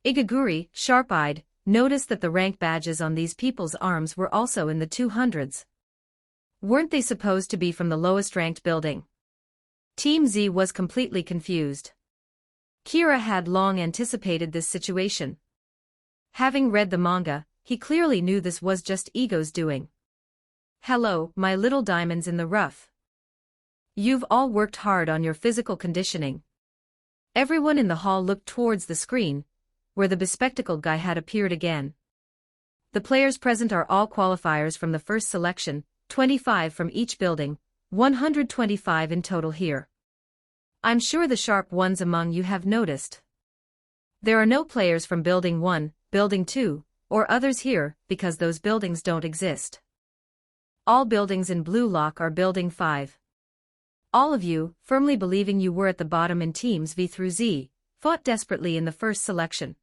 Igaguri, sharp-eyed, noticed that the rank badges on these people's arms were also in the 200s. Weren't they supposed to be from the lowest-ranked building? Team Z was completely confused. Kira had long anticipated this situation. Having read the manga, he clearly knew this was just Ego's doing. Hello, my little diamonds in the rough. You've all worked hard on your physical conditioning. Everyone in the hall looked towards the screen, where the bespectacled guy had appeared again. The players present are all qualifiers from the first selection, 25 from each building, 125 in total here. I'm sure the sharp ones among you have noticed. There are no players from Building 1, Building 2, or others here, because those buildings don't exist. All buildings in Blue Lock are Building 5. All of you, firmly believing you were at the bottom in teams V through Z, fought desperately in the first selection.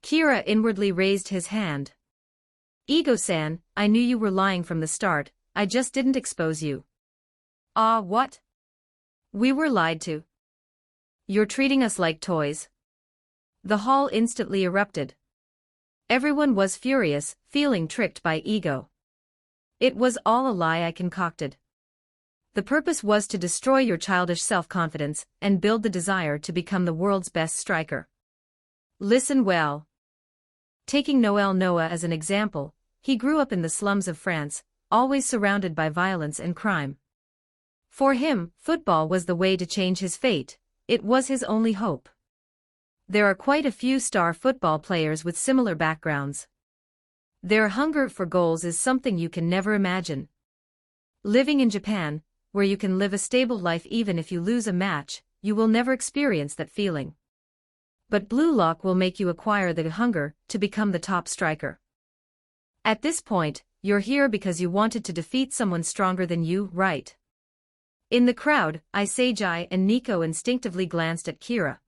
Kira inwardly raised his hand. Ego-san, I knew you were lying from the start, I just didn't expose you. Ah, what? We were lied to. You're treating us like toys. The hall instantly erupted. Everyone was furious, feeling tricked by Ego. It was all a lie I concocted. The purpose was to destroy your childish self-confidence and build the desire to become the world's best striker. Listen well. Taking Noel Noah as an example, he grew up in the slums of France, always surrounded by violence and crime. For him, football was the way to change his fate, it was his only hope. There are quite a few star football players with similar backgrounds. Their hunger for goals is something you can never imagine. Living in Japan, where you can live a stable life even if you lose a match, you will never experience that feeling. But Blue Lock will make you acquire the hunger to become the top striker. At this point, you're here because you wanted to defeat someone stronger than you, right? In the crowd, Seijai and Nico instinctively glanced at Kira.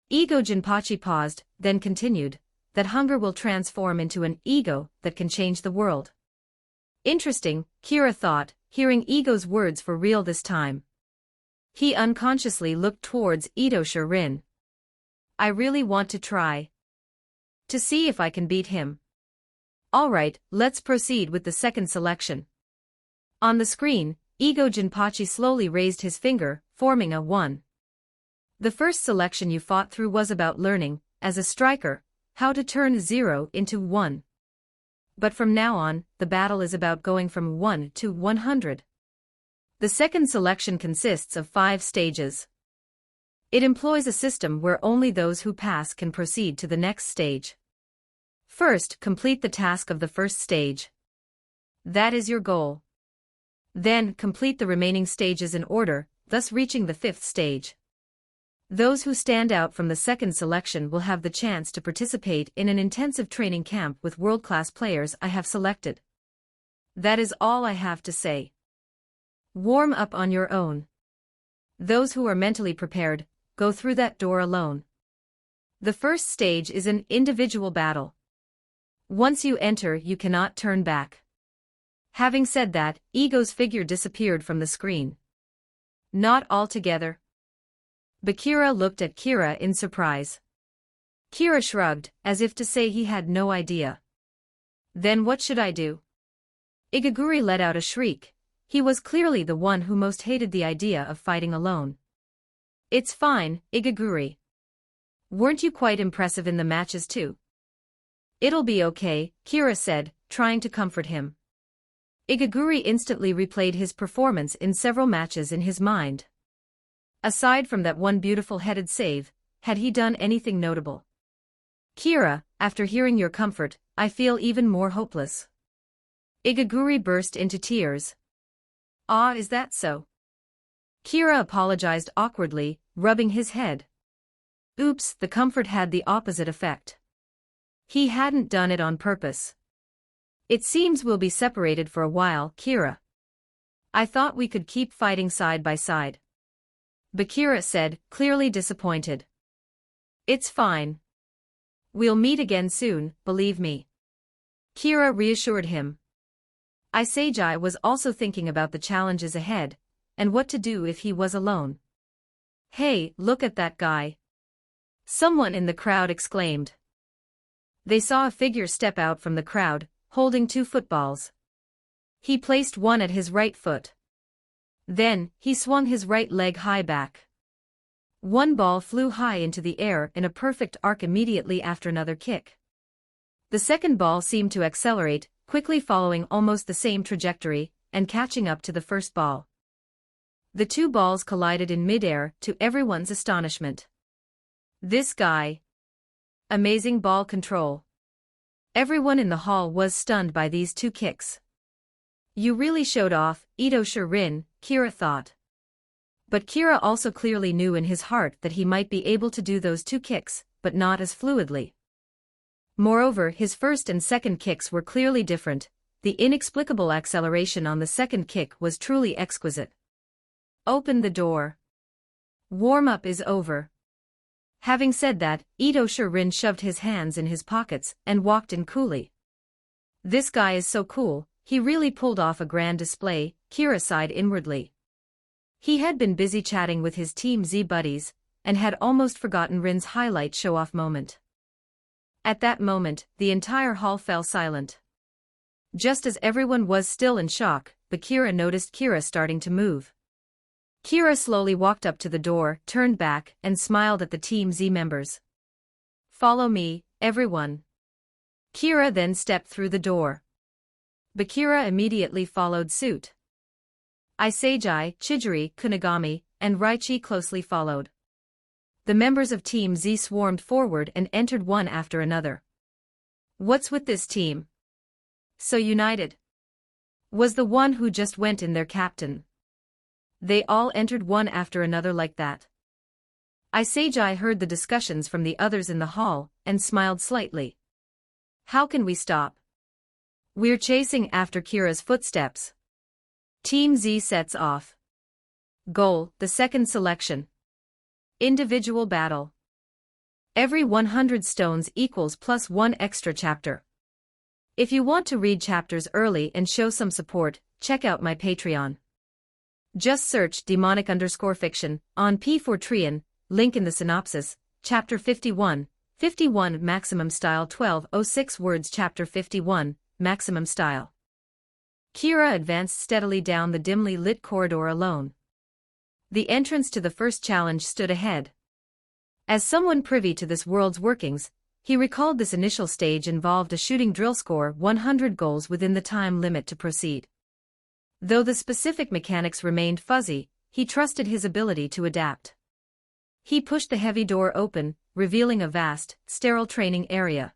Ego Jinpachi paused, then continued, that hunger will transform into an ego that can change the world. Interesting, Kira thought, hearing Ego's words for real this time. He unconsciously looked towards Ito Shirin. I really want to try. To see if I can beat him. Alright, let's proceed with the second selection. On the screen, Ego Jinpachi slowly raised his finger, forming a 1. The first selection you fought through was about learning, as a striker, how to turn 0 into 1. But from now on, the battle is about going from 1 to 100. The second selection consists of 5 stages. It employs a system where only those who pass can proceed to the next stage. First, complete the task of the first stage. That is your goal. Then, complete the remaining stages in order, thus reaching the 5th stage. Those who stand out from the second selection will have the chance to participate in an intensive training camp with world-class players I have selected. That is all I have to say. Warm up on your own. Those who are mentally prepared, go through that door alone. The first stage is an individual battle. Once you enter, you cannot turn back. Having said that, Ego's figure disappeared from the screen. Not altogether. Bakira looked at Kira in surprise. Kira shrugged, as if to say he had no idea. Then what should I do? Igaguri let out a shriek. He was clearly the one who most hated the idea of fighting alone. It's fine, Igaguri. Weren't you quite impressive in the matches too? It'll be okay, Kira said, trying to comfort him. Igaguri instantly replayed his performance in several matches in his mind. Aside from that one beautiful headed save, had he done anything notable? Kira, after hearing your comfort, I feel even more hopeless. Igaguri burst into tears. Ah, is that so? Kira apologized awkwardly, rubbing his head. Oops, the comfort had the opposite effect. He hadn't done it on purpose. It seems we'll be separated for a while, Kira. I thought we could keep fighting side by side. Bakira said, clearly disappointed. It's fine. We'll meet again soon, believe me. Kira reassured him. Iseiji was also thinking about the challenges ahead, and what to do if he was alone. Hey, look at that guy. Someone in the crowd exclaimed. They saw a figure step out from the crowd, holding 2 footballs. He placed one at his right foot. Then, he swung his right leg high back. One ball flew high into the air in a perfect arc immediately after another kick. The second ball seemed to accelerate, quickly following almost the same trajectory, and catching up to the first ball. The 2 balls collided in midair, to everyone's astonishment. This guy. Amazing ball control. Everyone in the hall was stunned by these 2 kicks. You really showed off, Ito Shirin, Kira thought. But Kira also clearly knew in his heart that he might be able to do those 2 kicks, but not as fluidly. Moreover, his first and second kicks were clearly different. The inexplicable acceleration on the second kick was truly exquisite. Open the door. Warm-up is over. Having said that, Ito Shirin shoved his hands in his pockets and walked in coolly. This guy is so cool, he really pulled off a grand display, Kira sighed inwardly. He had been busy chatting with his Team Z buddies, and had almost forgotten Rin's highlight show-off moment. At that moment, the entire hall fell silent. Just as everyone was still in shock, Bakira noticed Kira starting to move. Kira slowly walked up to the door, turned back, and smiled at the Team Z members. Follow me, everyone. Kira then stepped through the door. Bakira immediately followed suit. Iseiji, Chijiri, Kunigami, and Raichi closely followed. The members of Team Z swarmed forward and entered one after another. What's with this team? So united. Was the one who just went in their captain. They all entered one after another like that. Iseiji heard the discussions from the others in the hall, and smiled slightly. How can we stop? We're chasing after Kira's footsteps. Team Z sets off. Goal, the second selection. Individual battle. Every 100 stones equals +1 extra chapter. If you want to read chapters early and show some support, check out my Patreon. Just search demonic_fiction on P4Trian, link in the synopsis, Chapter 51, 51 Maximum Style 1206 words Chapter 51, Maximum Style. Kira advanced steadily down the dimly lit corridor alone. The entrance to the first challenge stood ahead. As someone privy to this world's workings, he recalled this initial stage involved a shooting drill score 100 goals within the time limit to proceed. Though the specific mechanics remained fuzzy, he trusted his ability to adapt. He pushed the heavy door open, revealing a vast, sterile training area.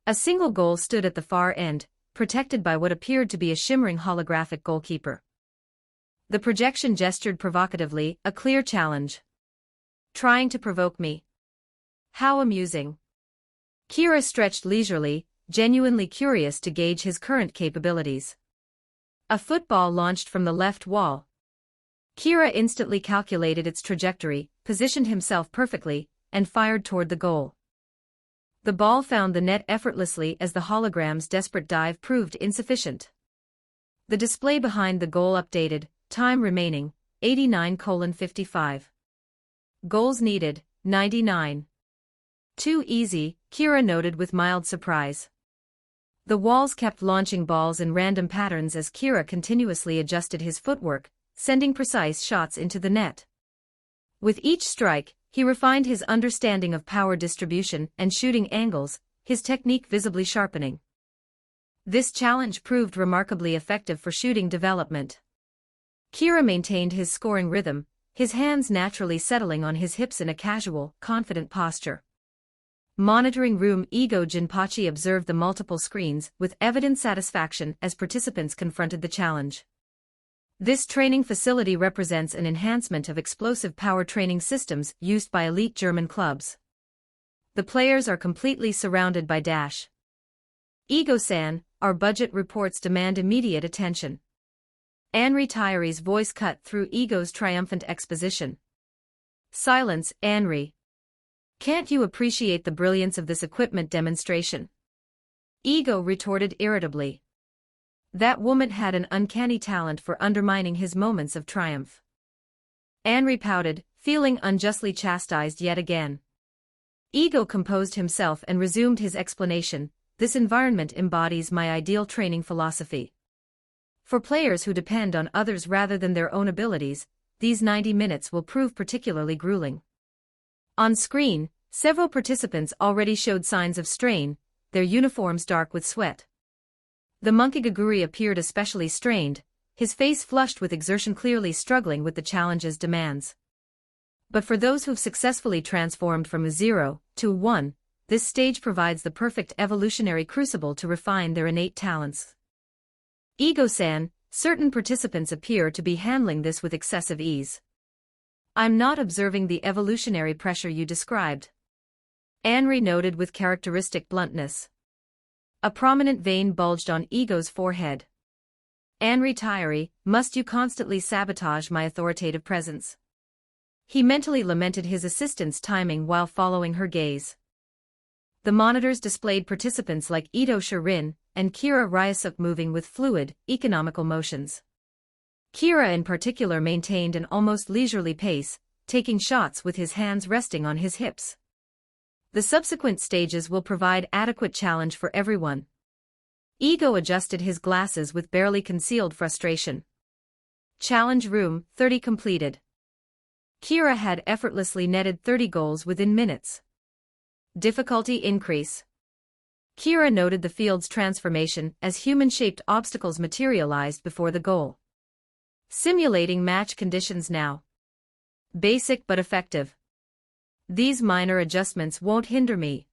A single goal stood at the far end, protected by what appeared to be a shimmering holographic goalkeeper. The projection gestured provocatively, a clear challenge. Trying to provoke me. How amusing. Kira stretched leisurely, genuinely curious to gauge his current capabilities. A football launched from the left wall. Kira instantly calculated its trajectory, positioned himself perfectly, and fired toward the goal. The ball found the net effortlessly as the hologram's desperate dive proved insufficient. The display behind the goal updated, time remaining, 89:55. Goals needed, 99. Too easy, Kira noted with mild surprise. The walls kept launching balls in random patterns as Kira continuously adjusted his footwork, sending precise shots into the net. With each strike, he refined his understanding of power distribution and shooting angles, his technique visibly sharpening. This challenge proved remarkably effective for shooting development. Kira maintained his scoring rhythm, his hands naturally settling on his hips in a casual, confident posture. Monitoring room Ego Jinpachi observed the multiple screens with evident satisfaction as participants confronted the challenge. This training facility represents an enhancement of explosive power training systems used by elite German clubs. The players are completely surrounded by dash. Ego-san, our budget reports demand immediate attention. Anri Tyree's voice cut through Ego's triumphant exposition. Silence, Anri. Can't you appreciate the brilliance of this equipment demonstration? Ego retorted irritably. That woman had an uncanny talent for undermining his moments of triumph. Anri pouted, feeling unjustly chastised yet again. Ego composed himself and resumed his explanation. This environment embodies my ideal training philosophy. For players who depend on others rather than their own abilities, these 90 minutes will prove particularly grueling. On screen, several participants already showed signs of strain, their uniforms dark with sweat. The monkey Gaguri appeared especially strained, his face flushed with exertion, clearly struggling with the challenge's demands. But for those who've successfully transformed from a 0 to a 1, this stage provides the perfect evolutionary crucible to refine their innate talents. Ego-san, certain participants appear to be handling this with excessive ease. I'm not observing the evolutionary pressure you described. Anri noted with characteristic bluntness. A prominent vein bulged on Ego's forehead. Anri Tyree, must you constantly sabotage my authoritative presence? He mentally lamented his assistant's timing while following her gaze. The monitors displayed participants like Ito Shirin and Kira Ryasuk moving with fluid, economical motions. Kira in particular maintained an almost leisurely pace, taking shots with his hands resting on his hips. The subsequent stages will provide adequate challenge for everyone. Ego adjusted his glasses with barely concealed frustration. Challenge room, 30 completed. Kira had effortlessly netted 30 goals within minutes. Difficulty increase. Kira noted the field's transformation as human-shaped obstacles materialized before the goal. Simulating match conditions now. Basic but effective. These minor adjustments won't hinder me.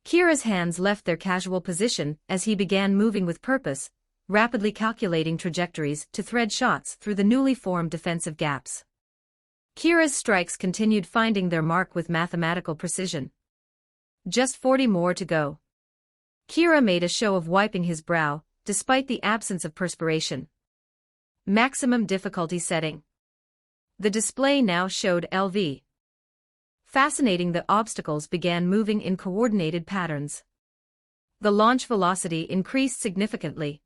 Kira's hands left their casual position as he began moving with purpose, rapidly calculating trajectories to thread shots through the newly formed defensive gaps. Kira's strikes continued finding their mark with mathematical precision. Just 40 more to go. Kira made a show of wiping his brow, despite the absence of perspiration. Maximum difficulty setting. The display now showed LV. Fascinating, the obstacles began moving in coordinated patterns. The launch velocity increased significantly.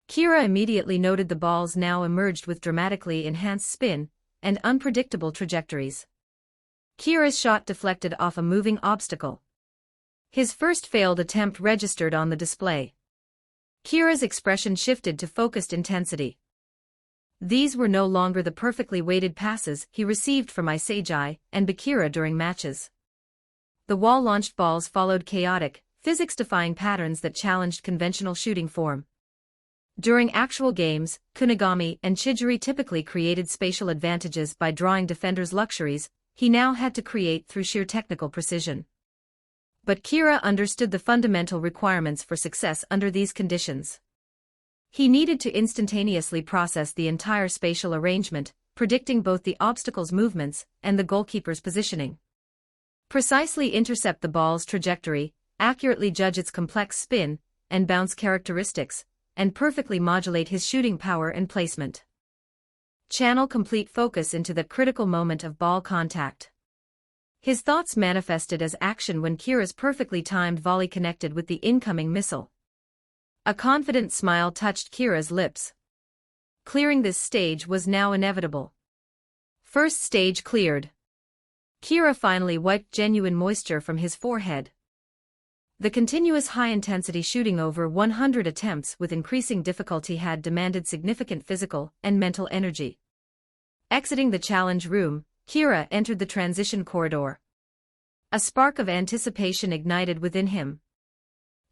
Kira immediately noted the balls now emerged with dramatically enhanced spin and unpredictable trajectories. Kira's shot deflected off a moving obstacle. His first failed attempt registered on the display. Kira's expression shifted to focused intensity. These were no longer the perfectly weighted passes he received from Iseiji and Bakira during matches. The wall-launched balls followed chaotic, physics-defying patterns that challenged conventional shooting form. During actual games, Kunigami and Chijiri typically created spatial advantages by drawing defenders' luxuries, he now had to create through sheer technical precision. But Kira understood the fundamental requirements for success under these conditions. He needed to instantaneously process the entire spatial arrangement, predicting both the obstacle's movements and the goalkeeper's positioning. Precisely intercept the ball's trajectory, accurately judge its complex spin and bounce characteristics, and perfectly modulate his shooting power and placement. Channel complete focus into the critical moment of ball contact. His thoughts manifested as action when Kira's perfectly timed volley connected with the incoming missile. A confident smile touched Kira's lips. Clearing this stage was now inevitable. First stage cleared. Kira finally wiped genuine moisture from his forehead. The continuous high-intensity shooting over 100 attempts with increasing difficulty had demanded significant physical and mental energy. Exiting the challenge room, Kira entered the transition corridor. A spark of anticipation ignited within him.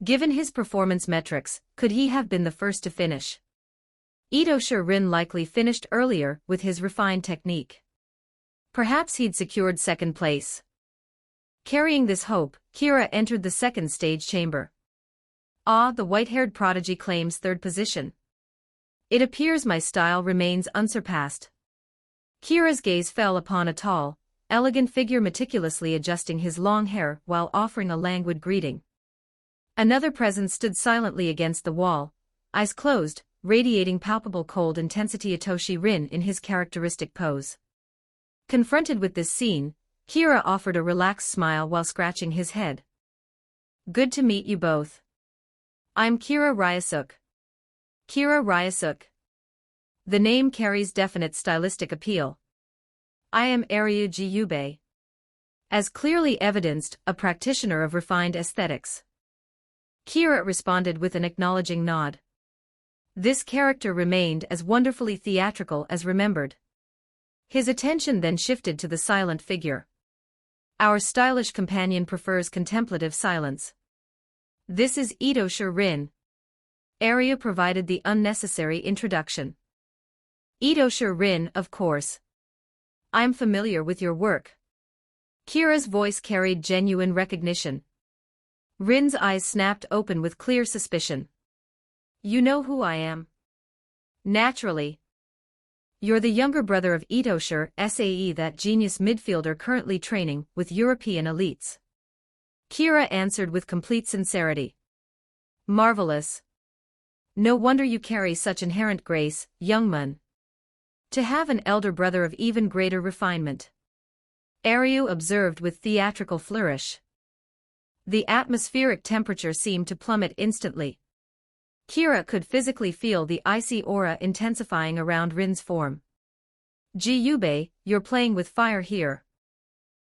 Given his performance metrics, could he have been the first to finish? Ito Rin likely finished earlier with his refined technique. Perhaps he'd secured second place. Carrying this hope, Kira entered the second stage chamber. The white-haired prodigy claims third position. It appears my style remains unsurpassed. Kira's gaze fell upon a tall, elegant figure meticulously adjusting his long hair while offering a languid greeting. Another presence stood silently against the wall, eyes closed, radiating palpable cold intensity. Ito Rin in his characteristic pose. Confronted with this scene, Kira offered a relaxed smile while scratching his head. Good to meet you both. I'm Kira Ryasuk. Kira Ryasuk. The name carries definite stylistic appeal. I am Aryu Jiyube. As clearly evidenced, a practitioner of refined aesthetics. Kira responded with an acknowledging nod. This character remained as wonderfully theatrical as remembered. His attention then shifted to the silent figure. Our stylish companion prefers contemplative silence. This is Ito Rin. Aryu provided the unnecessary introduction. Ito Rin, of course. I'm familiar with your work. Kira's voice carried genuine recognition. Rin's eyes snapped open with clear suspicion. You know who I am? Naturally. You're the younger brother of Ito Sae, that genius midfielder currently training with European elites. Kira answered with complete sincerity. Marvelous. No wonder you carry such inherent grace, young man. To have an elder brother of even greater refinement. Aryu observed with theatrical flourish. The atmospheric temperature seemed to plummet instantly. Kira could physically feel the icy aura intensifying around Rin's form. Jiyube, you're playing with fire here.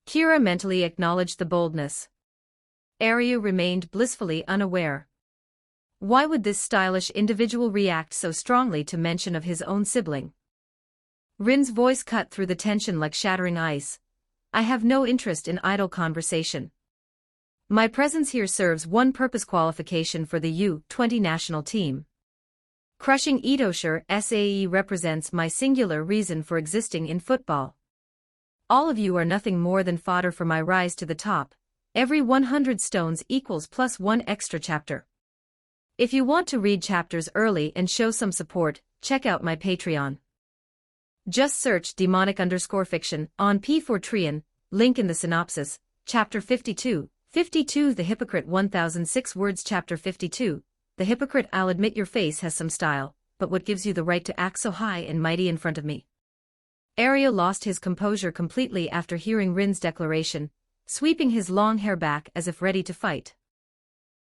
Kira mentally acknowledged the boldness. Aryu remained blissfully unaware. Why would this stylish individual react so strongly to mention of his own sibling? Rin's voice cut through the tension like shattering ice. I have no interest in idle conversation. My presence here serves one purpose: qualification for the U-20 national team. Crushing Ito Sae represents my singular reason for existing in football. All of you are nothing more than fodder for my rise to the top. Every 100 stones equals plus one extra chapter. If you want to read chapters early and show some support, check out my Patreon. Just search demonic_fiction on P4Trian, link in the synopsis, Chapter 52, 52 The Hypocrite 1006 words Chapter 52, The Hypocrite. I'll admit your face has some style, but what gives you the right to act so high and mighty in front of me? Aryu lost his composure completely after hearing Rin's declaration, sweeping his long hair back as if ready to fight.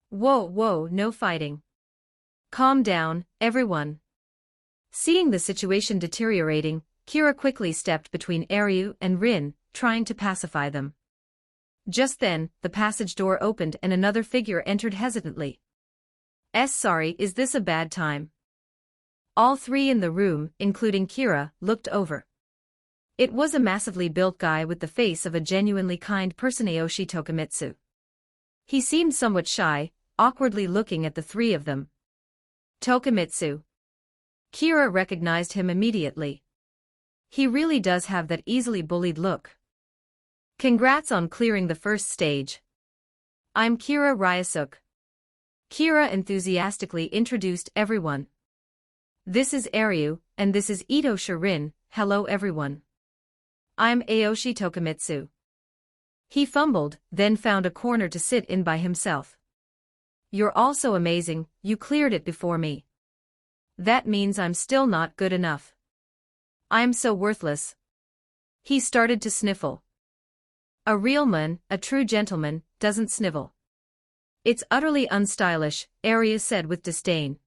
Whoa, no fighting. Calm down, everyone. Seeing the situation deteriorating, Kira quickly stepped between Aryu and Rin, trying to pacify them. Just then, the passage door opened and another figure entered hesitantly. Sorry, is this a bad time? All three in the room, including Kira, looked over. It was a massively built guy with the face of a genuinely kind person, Aoshi Tokumitsu. He seemed somewhat shy, awkwardly looking at the three of them. Tokumitsu. Kira recognized him immediately. He really does have that easily bullied look. Congrats on clearing the first stage. I'm Kira Ryasuk. Kira enthusiastically introduced everyone. This is Aryu, and this is Ito Rin. Hello everyone. I'm Aoshi Tokumitsu. He fumbled, then found a corner to sit in by himself. You're all so amazing, you cleared it before me. That means I'm still not good enough. I'm so worthless. He started to sniffle. A real man, a true gentleman, doesn't snivel. It's utterly unstylish, Arya said with disdain.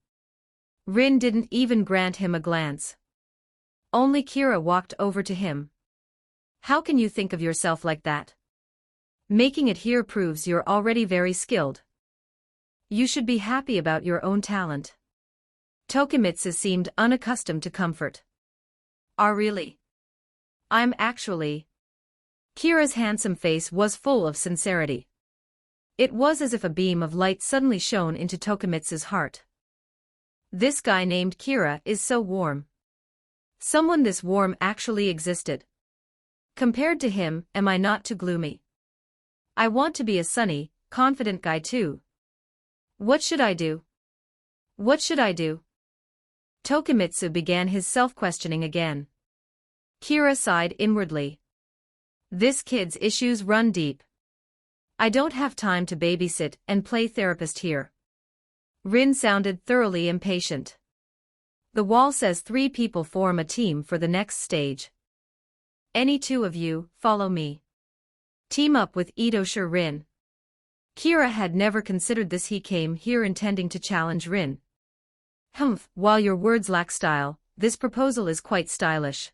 Rin didn't even grant him a glance. Only Kira walked over to him. How can you think of yourself like that? Making it here proves you're already very skilled. You should be happy about your own talent. Tokimitsu seemed unaccustomed to comfort. Really? I'm actually. Kira's handsome face was full of sincerity. It was as if a beam of light suddenly shone into Tokimitsu's heart. This guy named Kira is so warm. Someone this warm actually existed. Compared to him, am I not too gloomy? I want to be a sunny, confident guy too. What should I do? What should I do? Tokimitsu began his self-questioning again. Kira sighed inwardly. This kid's issues run deep. I don't have time to babysit and play therapist here. Rin sounded thoroughly impatient. The wall says 3 people form a team for the next stage. Any 2 of you, follow me. Team up with Ito Rin. Kira had never considered this. He came here intending to challenge Rin. While your words lack style, this proposal is quite stylish.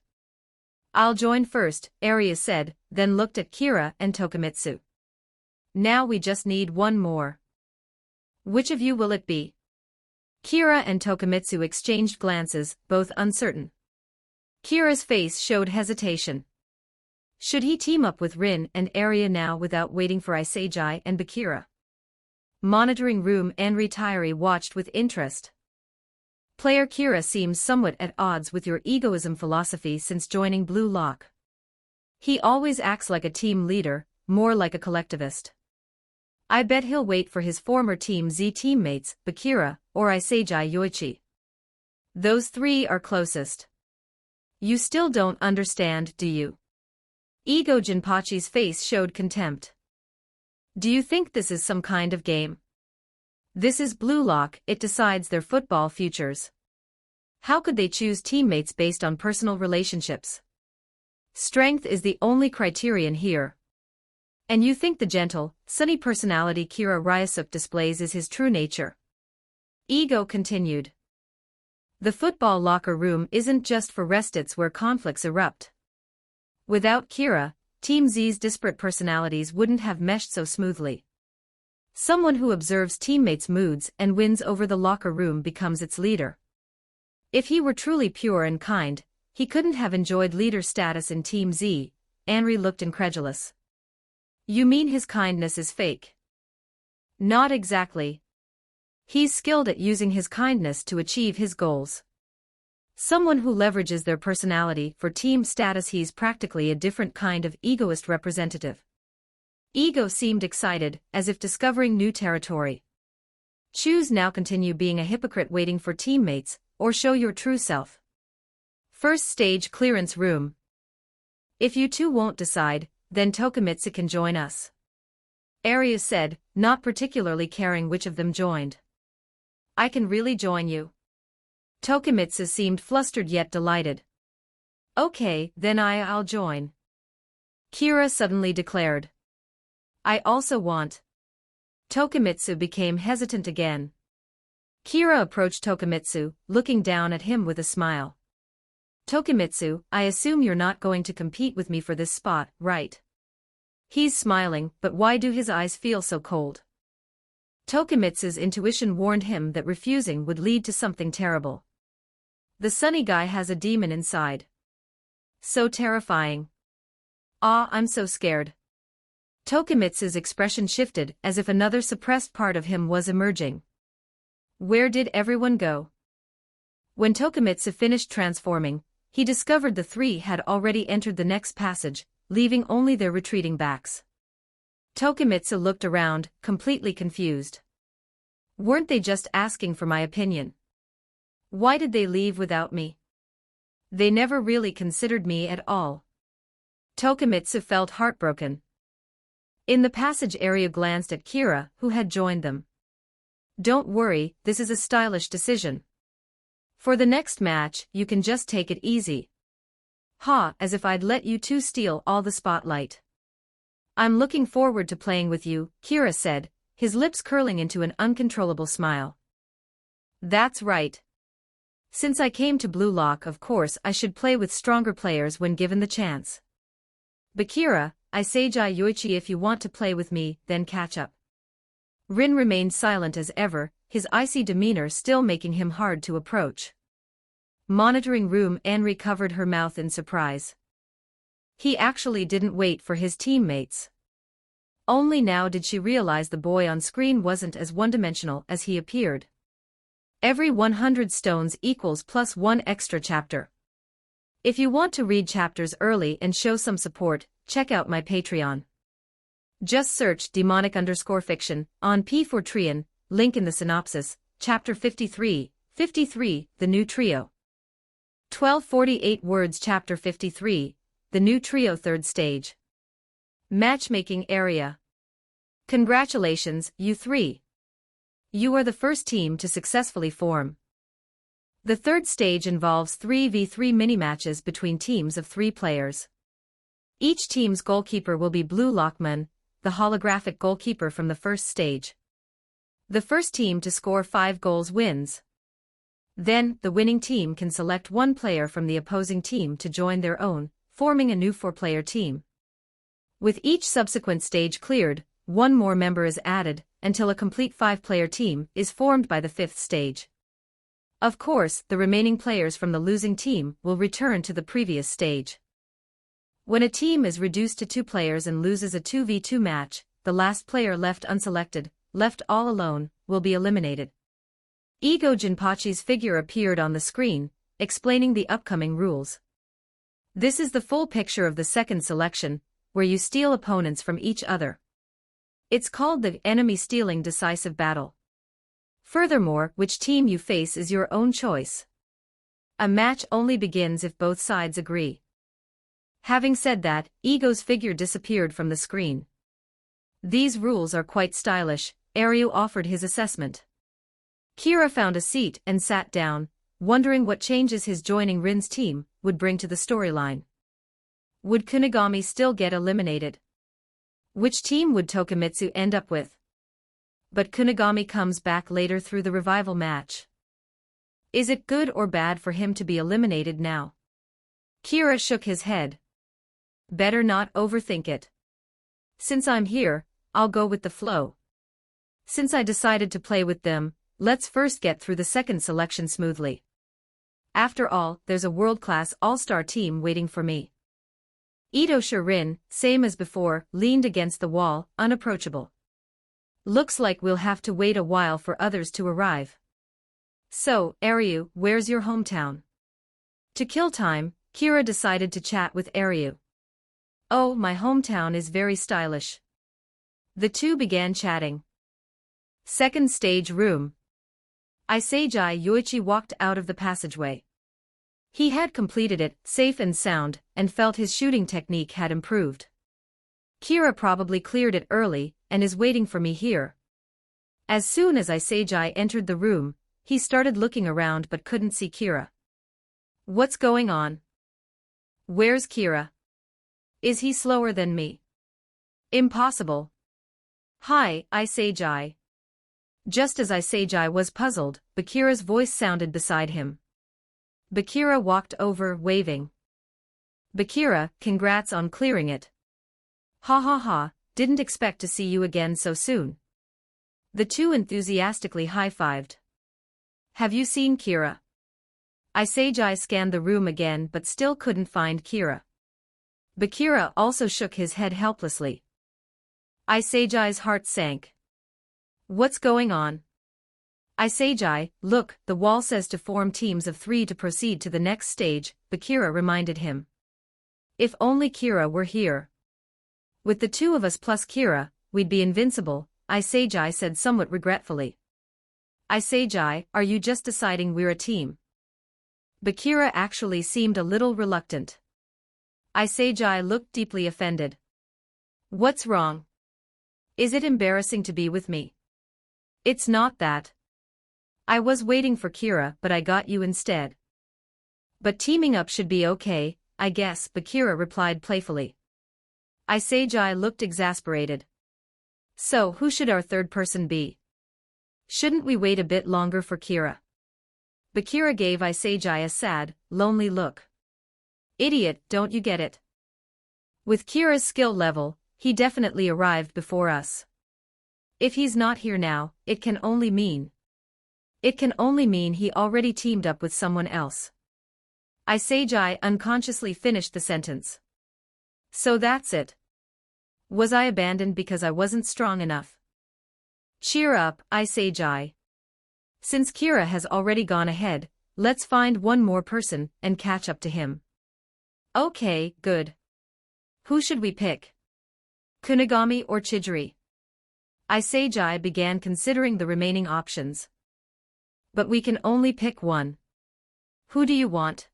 I'll join first, Arya said, then looked at Kira and Tokimitsu. Now we just need 1 more. Which of you will it be? Kira and Tokimitsu exchanged glances, both uncertain. Kira's face showed hesitation. Should he team up with Rin and Arya now without waiting for Isagi and Bakira? Monitoring room and retiree watched with interest. Player Kira seems somewhat at odds with your egoism philosophy since joining Blue Lock. He always acts like a team leader, more like a collectivist. I bet he'll wait for his former Team Z teammates, Bakira, or Isagi Yoichi. Those 3 are closest. You still don't understand, do you? Ego Jinpachi's face showed contempt. Do you think this is some kind of game? This is Blue Lock, it decides their football futures. How could they choose teammates based on personal relationships? Strength is the only criterion here. And you think the gentle, sunny personality Kira Ryusuke displays is his true nature? Ego continued. The football locker room isn't just for restits where conflicts erupt. Without Kira, Team Z's disparate personalities wouldn't have meshed so smoothly. Someone who observes teammates' moods and wins over the locker room becomes its leader. If he were truly pure and kind, he couldn't have enjoyed leader status in Team Z. Anri looked incredulous. You mean his kindness is fake? Not exactly. He's skilled at using his kindness to achieve his goals. Someone who leverages their personality for team status. He's practically a different kind of egoist representative. Ego seemed excited, as if discovering new territory. Choose now: continue being a hypocrite waiting for teammates, or show your true self. First stage clearance room. If you 2 won't decide, then Tokimitsu can join us. Arya said, not particularly caring which of them joined. I can really join you. Tokimitsu seemed flustered yet delighted. Okay, then I'll join. Kira suddenly declared. I also want. Tokimitsu became hesitant again. Kira approached Tokimitsu, looking down at him with a smile. Tokimitsu, I assume you're not going to compete with me for this spot, right? He's smiling, but why do his eyes feel so cold? Tokimitsu's intuition warned him that refusing would lead to something terrible. The sunny guy has a demon inside. So terrifying. I'm so scared. Tokimitsu's expression shifted as if another suppressed part of him was emerging. Where did everyone go? When Tokimitsu finished transforming, he discovered the 3 had already entered the next passage, leaving only their retreating backs. Tokimitsu looked around, completely confused. Weren't they just asking for my opinion? Why did they leave without me? They never really considered me at all. Tokimitsu felt heartbroken. In the passage area glanced at Kira, who had joined them. Don't worry, this is a stylish decision. For the next match, you can just take it easy. As if I'd let you 2 steal all the spotlight. I'm looking forward to playing with you, Kira said, his lips curling into an uncontrollable smile. That's right. Since I came to Blue Lock, of course I should play with stronger players when given the chance. Bakira, I say Yoichi, if you want to play with me, then catch up. Rin remained silent as ever, his icy demeanor still making him hard to approach. Monitoring room, Anri covered her mouth in surprise. He actually didn't wait for his teammates. Only now did she realize the boy on screen wasn't as one-dimensional as he appeared. Every 100 stones equals +1 extra chapter. If you want to read chapters early and show some support, check out my Patreon. Just search demonic_fiction on P4Trian, link in the synopsis, chapter 53, the new trio. 1248 words, chapter 53, the new trio, third stage. Matchmaking area. Congratulations, you three. You are the first team to successfully form. The third stage involves 3v3 mini-matches between teams of 3 players. Each team's goalkeeper will be Blue Lockman, the holographic goalkeeper from the first stage. The first team to score 5 goals wins. Then, the winning team can select one player from the opposing team to join their own, forming a new 4-player team. With each subsequent stage cleared, one more member is added, until a complete 5-player team is formed by the 5th stage. Of course, the remaining players from the losing team will return to the previous stage. When a team is reduced to 2 players and loses a 2v2 match, the last player left unselected, left all alone, will be eliminated. Ego Jinpachi's figure appeared on the screen, explaining the upcoming rules. This is the full picture of the second selection, where you steal opponents from each other. It's called the enemy stealing decisive battle. Furthermore, which team you face is your own choice. A match only begins if both sides agree. Having said that, Ego's figure disappeared from the screen. These rules are quite stylish, Aryu offered his assessment. Kira found a seat and sat down, wondering what changes his joining Rin's team would bring to the storyline. Would Kunigami still get eliminated? Which team would Tokimitsu end up with? But Kunigami comes back later through the revival match. Is it good or bad for him to be eliminated now? Kira shook his head. Better not overthink it. Since I'm here, I'll go with the flow. Since I decided to play with them, let's first get through the second selection smoothly. After all, there's a world-class all-star team waiting for me. Ito Rin, same as before, leaned against the wall, unapproachable. Looks like we'll have to wait a while for others to arrive. So, Aryu, where's your hometown? To kill time, Kira decided to chat with Aryu. Oh, my hometown is very stylish. The two began chatting. Second stage room. Iseiji Yoichi walked out of the passageway. He had completed it, safe and sound, and felt his shooting technique had improved. Kira probably cleared it early, and is waiting for me here. As soon as Iseiji entered the room, he started looking around but couldn't see Kira. What's going on? Where's Kira? Is he slower than me? Impossible. Hi, Iseiji. Just as Iseiji was puzzled, Bakira's voice sounded beside him. Bakira walked over, waving. Bakira, congrats on clearing it. Ha ha ha, didn't expect to see you again so soon. The two enthusiastically high-fived. Have you seen Kira? Iseiji scanned the room again but still couldn't find Kira. Bakira also shook his head helplessly. Iseiji's heart sank. What's going on? Iseiji, look, the wall says to form teams of 3 to proceed to the next stage, Bakira reminded him. If only Kira were here. With the 2 of us plus Kira, we'd be invincible, Iseiji said somewhat regretfully. Iseiji, are you just deciding we're a team? Bakira actually seemed a little reluctant. Iseiji looked deeply offended. What's wrong? Is it embarrassing to be with me? It's not that. I was waiting for Kira but I got you instead. But teaming up should be okay, I guess, Bakira replied playfully. Iseiji looked exasperated. So who should our third person be? Shouldn't we wait a bit longer for Kira? Bakira gave Isagi a sad, lonely look. Idiot, don't you get it? With Kira's skill level, he definitely arrived before us. If he's not here now, it can only mean he already teamed up with someone else. Isagi unconsciously finished the sentence. So that's it. Was I abandoned because I wasn't strong enough? Cheer up, Isagi. Since Kira has already gone ahead, let's find one more person and catch up to him. Okay, good. Who should we pick? Kunigami or Chidori? Isagi began considering the remaining options. But we can only pick one. Who do you want?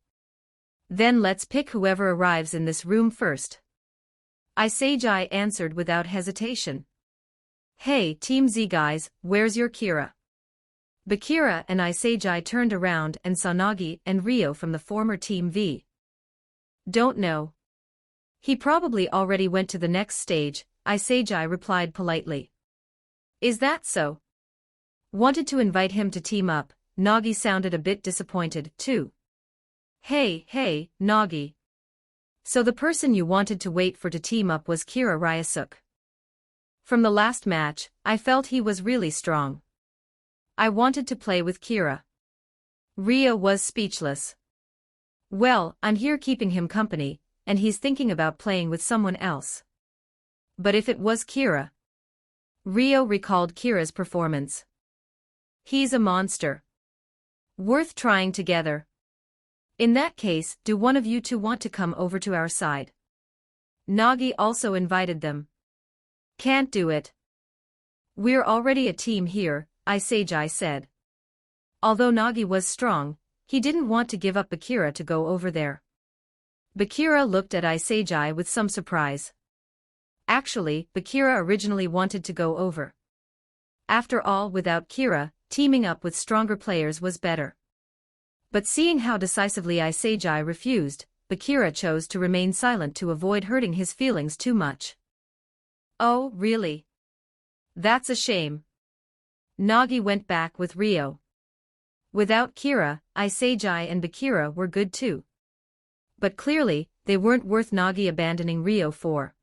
Then let's pick whoever arrives in this room first. Isagi answered without hesitation. Hey, Team Z guys, where's your Kira? Bakira and Isagi turned around and saw Nagi and Ryo from the former Team V. Don't know. He probably already went to the next stage, Isagi replied politely. Is that so? Wanted to invite him to team up. Nagi sounded a bit disappointed, too. Hey, Nagi. So the person you wanted to wait for to team up was Kira Ryusuke. From the last match, I felt he was really strong. I wanted to play with Kira. Ryo was speechless. Well, I'm here keeping him company, and he's thinking about playing with someone else. But if it was Kira? Ryo recalled Kira's performance. He's a monster. Worth trying together. In that case, do one of you two want to come over to our side? Nagi also invited them. Can't do it. We're already a team here, Isagi said. Although Nagi was strong, he didn't want to give up Bakira to go over there. Bakira looked at Isagi with some surprise. Actually, Bakira originally wanted to go over. After all, without Kira, teaming up with stronger players was better. But seeing how decisively Isagi refused, Bakira chose to remain silent to avoid hurting his feelings too much. Oh, really? That's a shame. Nagi went back with Ryo. Without Kira, Isagi and Bakira were good too. But clearly, they weren't worth Nagi abandoning Ryo for.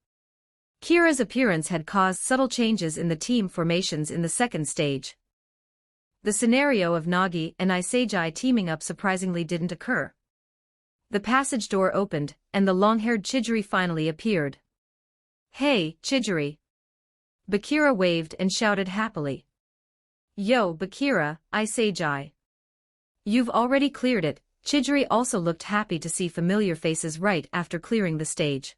Kira's appearance had caused subtle changes in the team formations in the second stage. The scenario of Nagi and Isagi teaming up surprisingly didn't occur. The passage door opened, and the long-haired Chidori finally appeared. Hey, Chidori. Bakira waved and shouted happily. Yo, Bakira, Isagi. You've already cleared it. Chidori also looked happy to see familiar faces right after clearing the stage.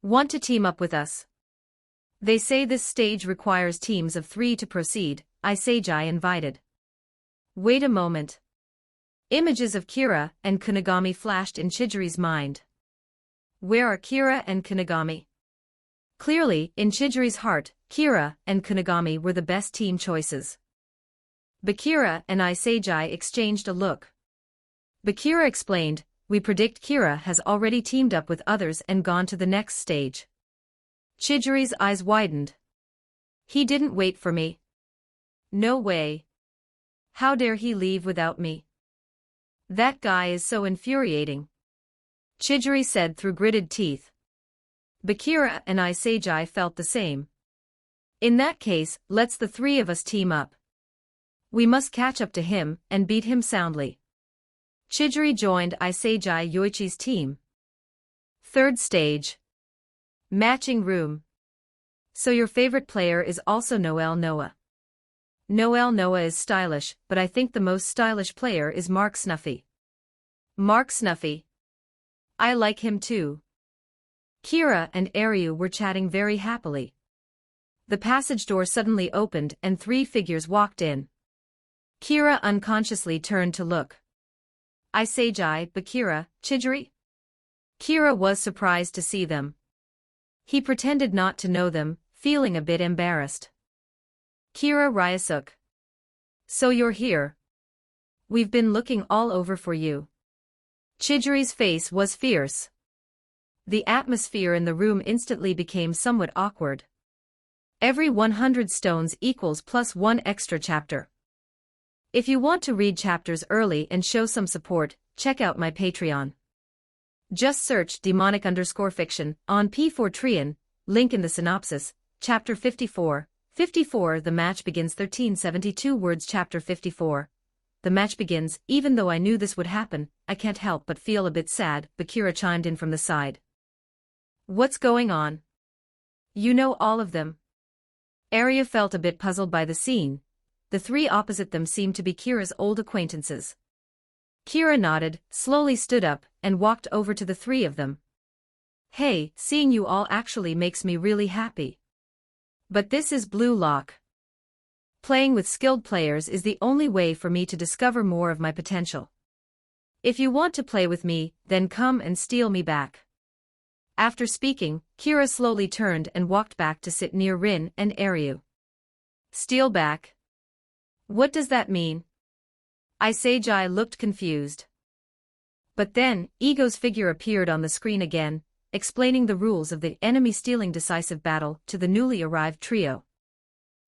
Want to team up with us? They say this stage requires teams of 3 to proceed, Isagi invited. Wait a moment. Images of Kira and Kunigami flashed in Chidori's mind. Where are Kira and Kunigami? Clearly, in Chidori's heart, Kira and Kunigami were the best team choices. Bakira and Isagi exchanged a look. Bakira explained, we predict Kira has already teamed up with others and gone to the next stage. Chidori's eyes widened. He didn't wait for me. No way. How dare he leave without me? That guy is so infuriating. Chidori said through gritted teeth. Bakira and Isagi felt the same. In that case, let's the 3 of us team up. We must catch up to him and beat him soundly. Chidori joined Isagi Yoichi's team. Third stage. Matching room. So your favorite player is also Noel Noah. Noel Noah is stylish, but I think the most stylish player is Mark Snuffy. Mark Snuffy. I like him too. Kira and Aryu were chatting very happily. The passage door suddenly opened and 3 figures walked in. Kira unconsciously turned to look. Isagi, Bakira, Chidori? Kira was surprised to see them. He pretended not to know them, feeling a bit embarrassed. Kira Ryusuke. So you're here. We've been looking all over for you. Chidori's face was fierce. The atmosphere in the room instantly became somewhat awkward. Every 100 stones equals plus 1 extra chapter. If you want to read chapters early and show some support, check out my Patreon. Just search demonic_fiction on P4trian, link in the synopsis, chapter 54. 54 The match begins 1372 words Chapter 54. The match begins. Even though I knew this would happen, I can't help but feel a bit sad, Bakira chimed in from the side. What's going on? You know all of them. Arya felt a bit puzzled by the scene. The three opposite them seemed to be Kira's old acquaintances. Kira nodded, slowly stood up, and walked over to the three of them. Hey, seeing you all actually makes me really happy. But this is Blue Lock. Playing with skilled players is the only way for me to discover more of my potential. If you want to play with me, then come and steal me back. After speaking, Kira slowly turned and walked back to sit near Rin and Aryu. Steal back? What does that mean? Aisejai looked confused. But then, Ego's figure appeared on the screen again, explaining the rules of the enemy stealing decisive battle to the newly arrived trio.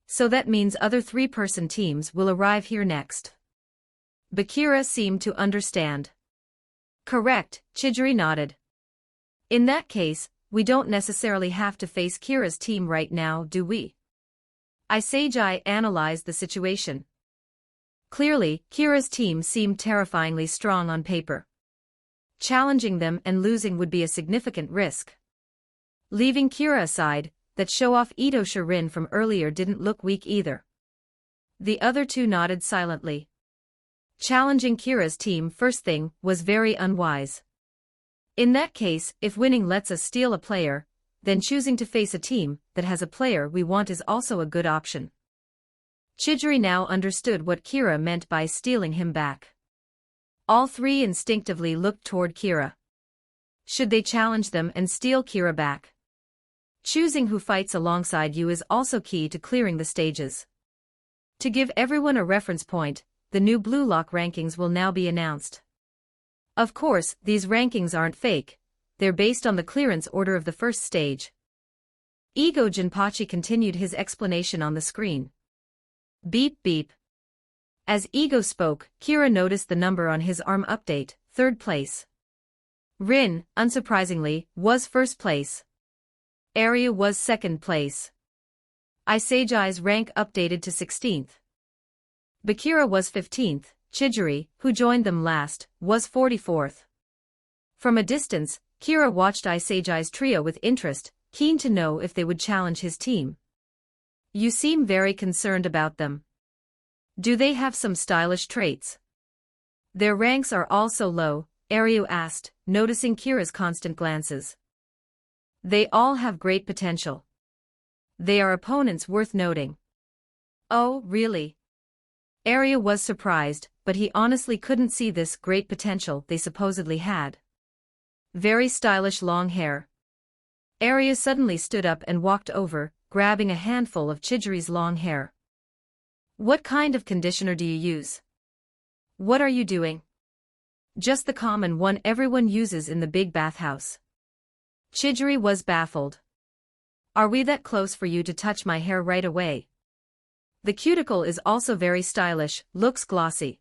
So that means other three-person teams will arrive here next. Bakira seemed to understand. Correct, Chidori nodded. In that case, we don't necessarily have to face Kira's team right now, do we? Aisejai analyzed the situation. Clearly, Kira's team seemed terrifyingly strong on paper. Challenging them and losing would be a significant risk. Leaving Kira aside, that show-off Ito Shirin from earlier didn't look weak either. The other two nodded silently. Challenging Kira's team first thing was very unwise. In that case, if winning lets us steal a player, then choosing to face a team that has a player we want is also a good option. Chidori now understood what Kira meant by stealing him back. All three instinctively looked toward Kira. Should they challenge them and steal Kira back? Choosing who fights alongside you is also key to clearing the stages. To give everyone a reference point, the new Blue Lock rankings will now be announced. Of course, these rankings aren't fake, they're based on the clearance order of the first stage. Ego Jinpachi continued his explanation on the screen. Beep beep. As Ego spoke, Kira noticed the number on his arm update, 3rd place. Rin, unsurprisingly, was 1st place. Arya was 2nd place. Aisejai's rank updated to 16th. Bakira was 15th, Chidori, who joined them last, was 44th. From a distance, Kira watched Aisejai's trio with interest, keen to know if they would challenge his team. You seem very concerned about them. Do they have some stylish traits? Their ranks are all so low, Aryu asked, noticing Kira's constant glances. They all have great potential. They are opponents worth noting. Oh, really? Aryu was surprised, but he honestly couldn't see this great potential they supposedly had. Very stylish long hair. Aryu suddenly stood up and walked over, grabbing a handful of Chidori's long hair. What kind of conditioner do you use? What are you doing? Just the common one everyone uses in the big bathhouse. Chidori was baffled. Are we that close for you to touch my hair right away? The cuticle is also very stylish, looks glossy.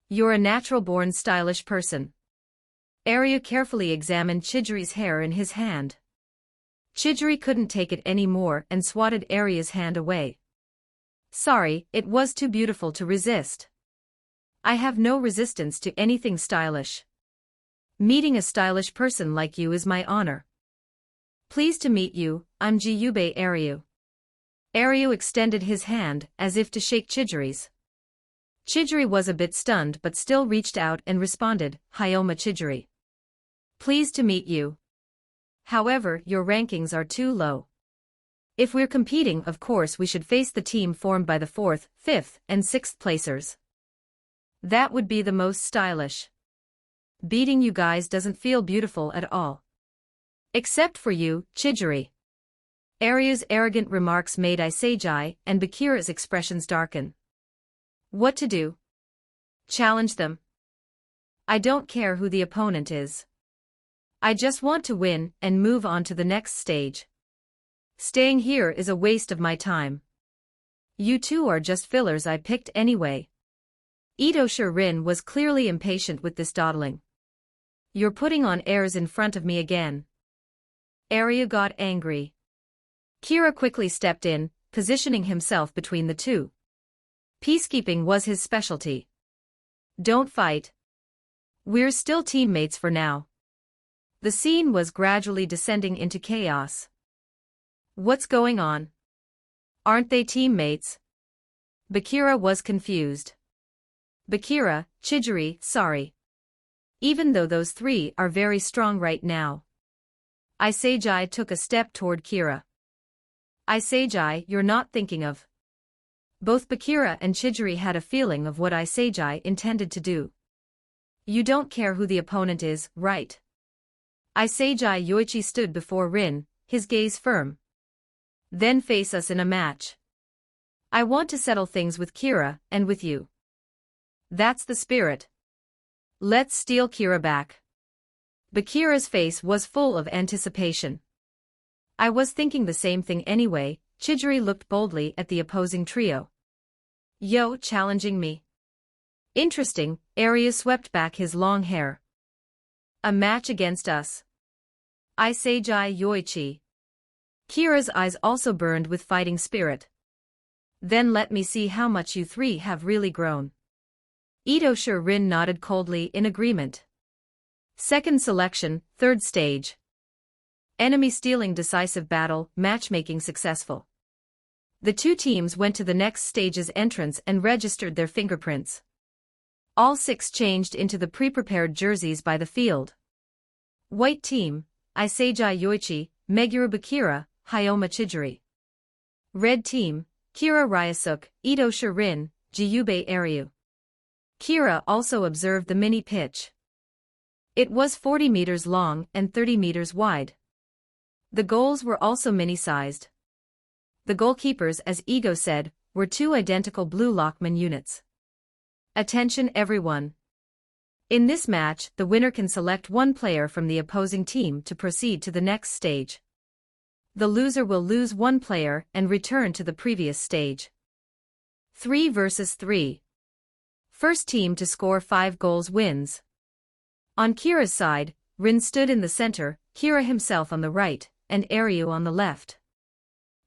You're a natural-born stylish person. Aryu carefully examined Chidori's hair in his hand. Chidori couldn't take it anymore and swatted Aryu's hand away. Sorry, it was too beautiful to resist. I have no resistance to anything stylish. Meeting a stylish person like you is my honor. Pleased to meet you, I'm Jiyube Aryu. Aryu extended his hand, as if to shake Chidori's. Chidori was a bit stunned but still reached out and responded, Hyoma Chidori. Pleased to meet you. However, your rankings are too low. If we're competing, of course we should face the team formed by the 4th, 5th, and 6th placers. That would be the most stylish. Beating you guys doesn't feel beautiful at all. Except for you, Chidori. Aryu's arrogant remarks made Aisejai and Bakira's expressions darken. What to do? Challenge them. I don't care who the opponent is. I just want to win and move on to the next stage. Staying here is a waste of my time. You two are just fillers I picked anyway. Ito Rin was clearly impatient with this dawdling. You're putting on airs in front of me again. Arya got angry. Kira quickly stepped in, positioning himself between the two. Peacekeeping was his specialty. Don't fight. We're still teammates for now. The scene was gradually descending into chaos. What's going on? Aren't they teammates? Bakira was confused. Bakira, Chidori, sorry. Even though those three are very strong right now. Isejai took a step toward Kira. Isejai, you're not thinking of. Both Bakira and Chidori had a feeling of what Isejai intended to do. You don't care who the opponent is, right? Isejai Yoichi stood before Rin, his gaze firm. Then face us in a match. I want to settle things with Kira, and with you. That's the spirit. Let's steal Kira back. Bakira's face was full of anticipation. I was thinking the same thing anyway. Chidori looked boldly at the opposing trio. Yo, challenging me. Interesting, Arya swept back his long hair. A match against us. Isejai Yoichi. Kira's eyes also burned with fighting spirit. Then let me see how much you three have really grown. Ito Rin nodded coldly in agreement. Second selection, third stage. Enemy stealing decisive battle, matchmaking successful. The two teams went to the next stage's entrance and registered their fingerprints. All six changed into the pre-prepared jerseys by the field. White team, Isejai Yoichi, Meguro Bakira, Hyoma Chidori. Red team, Kira Ryasuke, Ito Rin, Jiyube Aryu. Kira also observed the mini pitch. It was 40 meters long and 30 meters wide. The goals were also mini-sized. The goalkeepers, as Ego said, were two identical blue Lockman units. Attention everyone. In this match, the winner can select one player from the opposing team to proceed to the next stage. The loser will lose one player and return to the previous stage. 3 versus 3. First team to score 5 goals wins. On Kira's side, Rin stood in the center, Kira himself on the right, and Aryu on the left.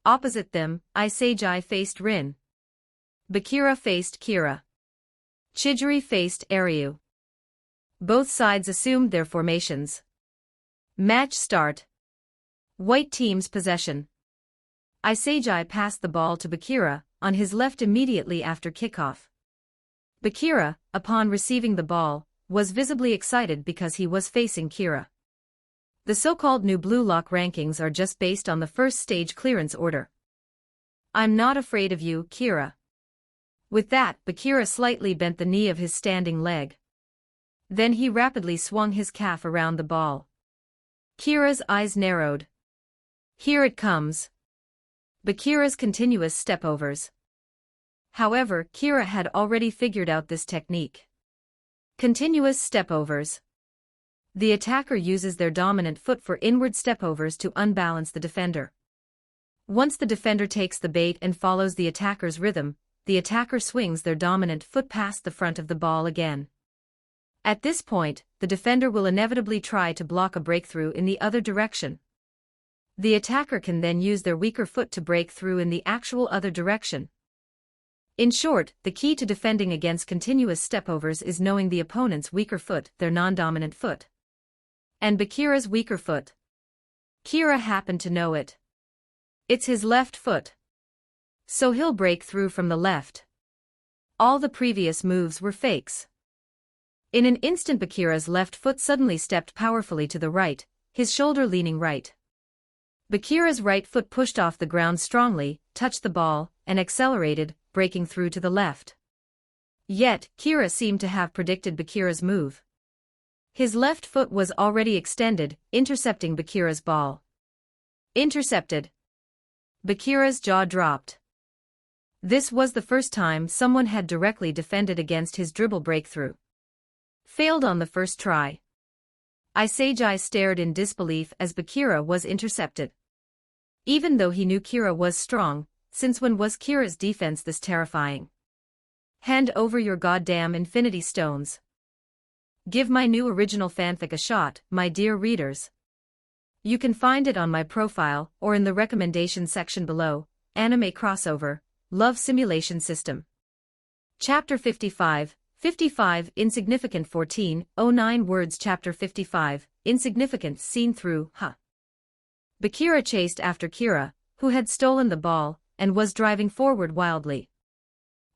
Opposite them, Isejai faced Rin. Bakira faced Kira. Chidori faced Aryu. Both sides assumed their formations. Match start. White team's possession. Isejai passed the ball to Bakira, on his left immediately after kickoff. Bakira, upon receiving the ball, was visibly excited because he was facing Kira. The so-called new Blue Lock rankings are just based on the first stage clearance order. I'm not afraid of you, Kira. With that, Bakira slightly bent the knee of his standing leg. Then he rapidly swung his calf around the ball. Kira's eyes narrowed. Here it comes. Bakira's continuous stepovers. However, Kira had already figured out this technique. Continuous stepovers. The attacker uses their dominant foot for inward stepovers to unbalance the defender. Once the defender takes the bait and follows the attacker's rhythm, the attacker swings their dominant foot past the front of the ball again. At this point, the defender will inevitably try to block a breakthrough in the other direction. The attacker can then use their weaker foot to break through in the actual other direction. In short, the key to defending against continuous stepovers is knowing the opponent's weaker foot, their non-dominant foot. And Bakira's weaker foot. Kira happened to know it. It's his left foot. So he'll break through from the left. All the previous moves were fakes. In an instant, Bakira's left foot suddenly stepped powerfully to the right, his shoulder leaning right. Bakira's right foot pushed off the ground strongly, touched the ball, and accelerated, breaking through to the left. Yet, Kira seemed to have predicted Bakira's move. His left foot was already extended, intercepting Bakira's ball. Intercepted. Bakira's jaw dropped. This was the first time someone had directly defended against his dribble breakthrough. Failed on the first try. Isejai stared in disbelief as Bakira was intercepted. Even though he knew Kira was strong, since when was Kira's defense this terrifying? Hand over your goddamn infinity stones. Give my new original fanfic a shot, my dear readers. You can find it on my profile or in the recommendation section below. Anime crossover, love simulation system. Chapter 55, 55 insignificant 1409 words. Chapter 55, insignificant seen through, Bakira chased after Kira, who had stolen the ball, and was driving forward wildly.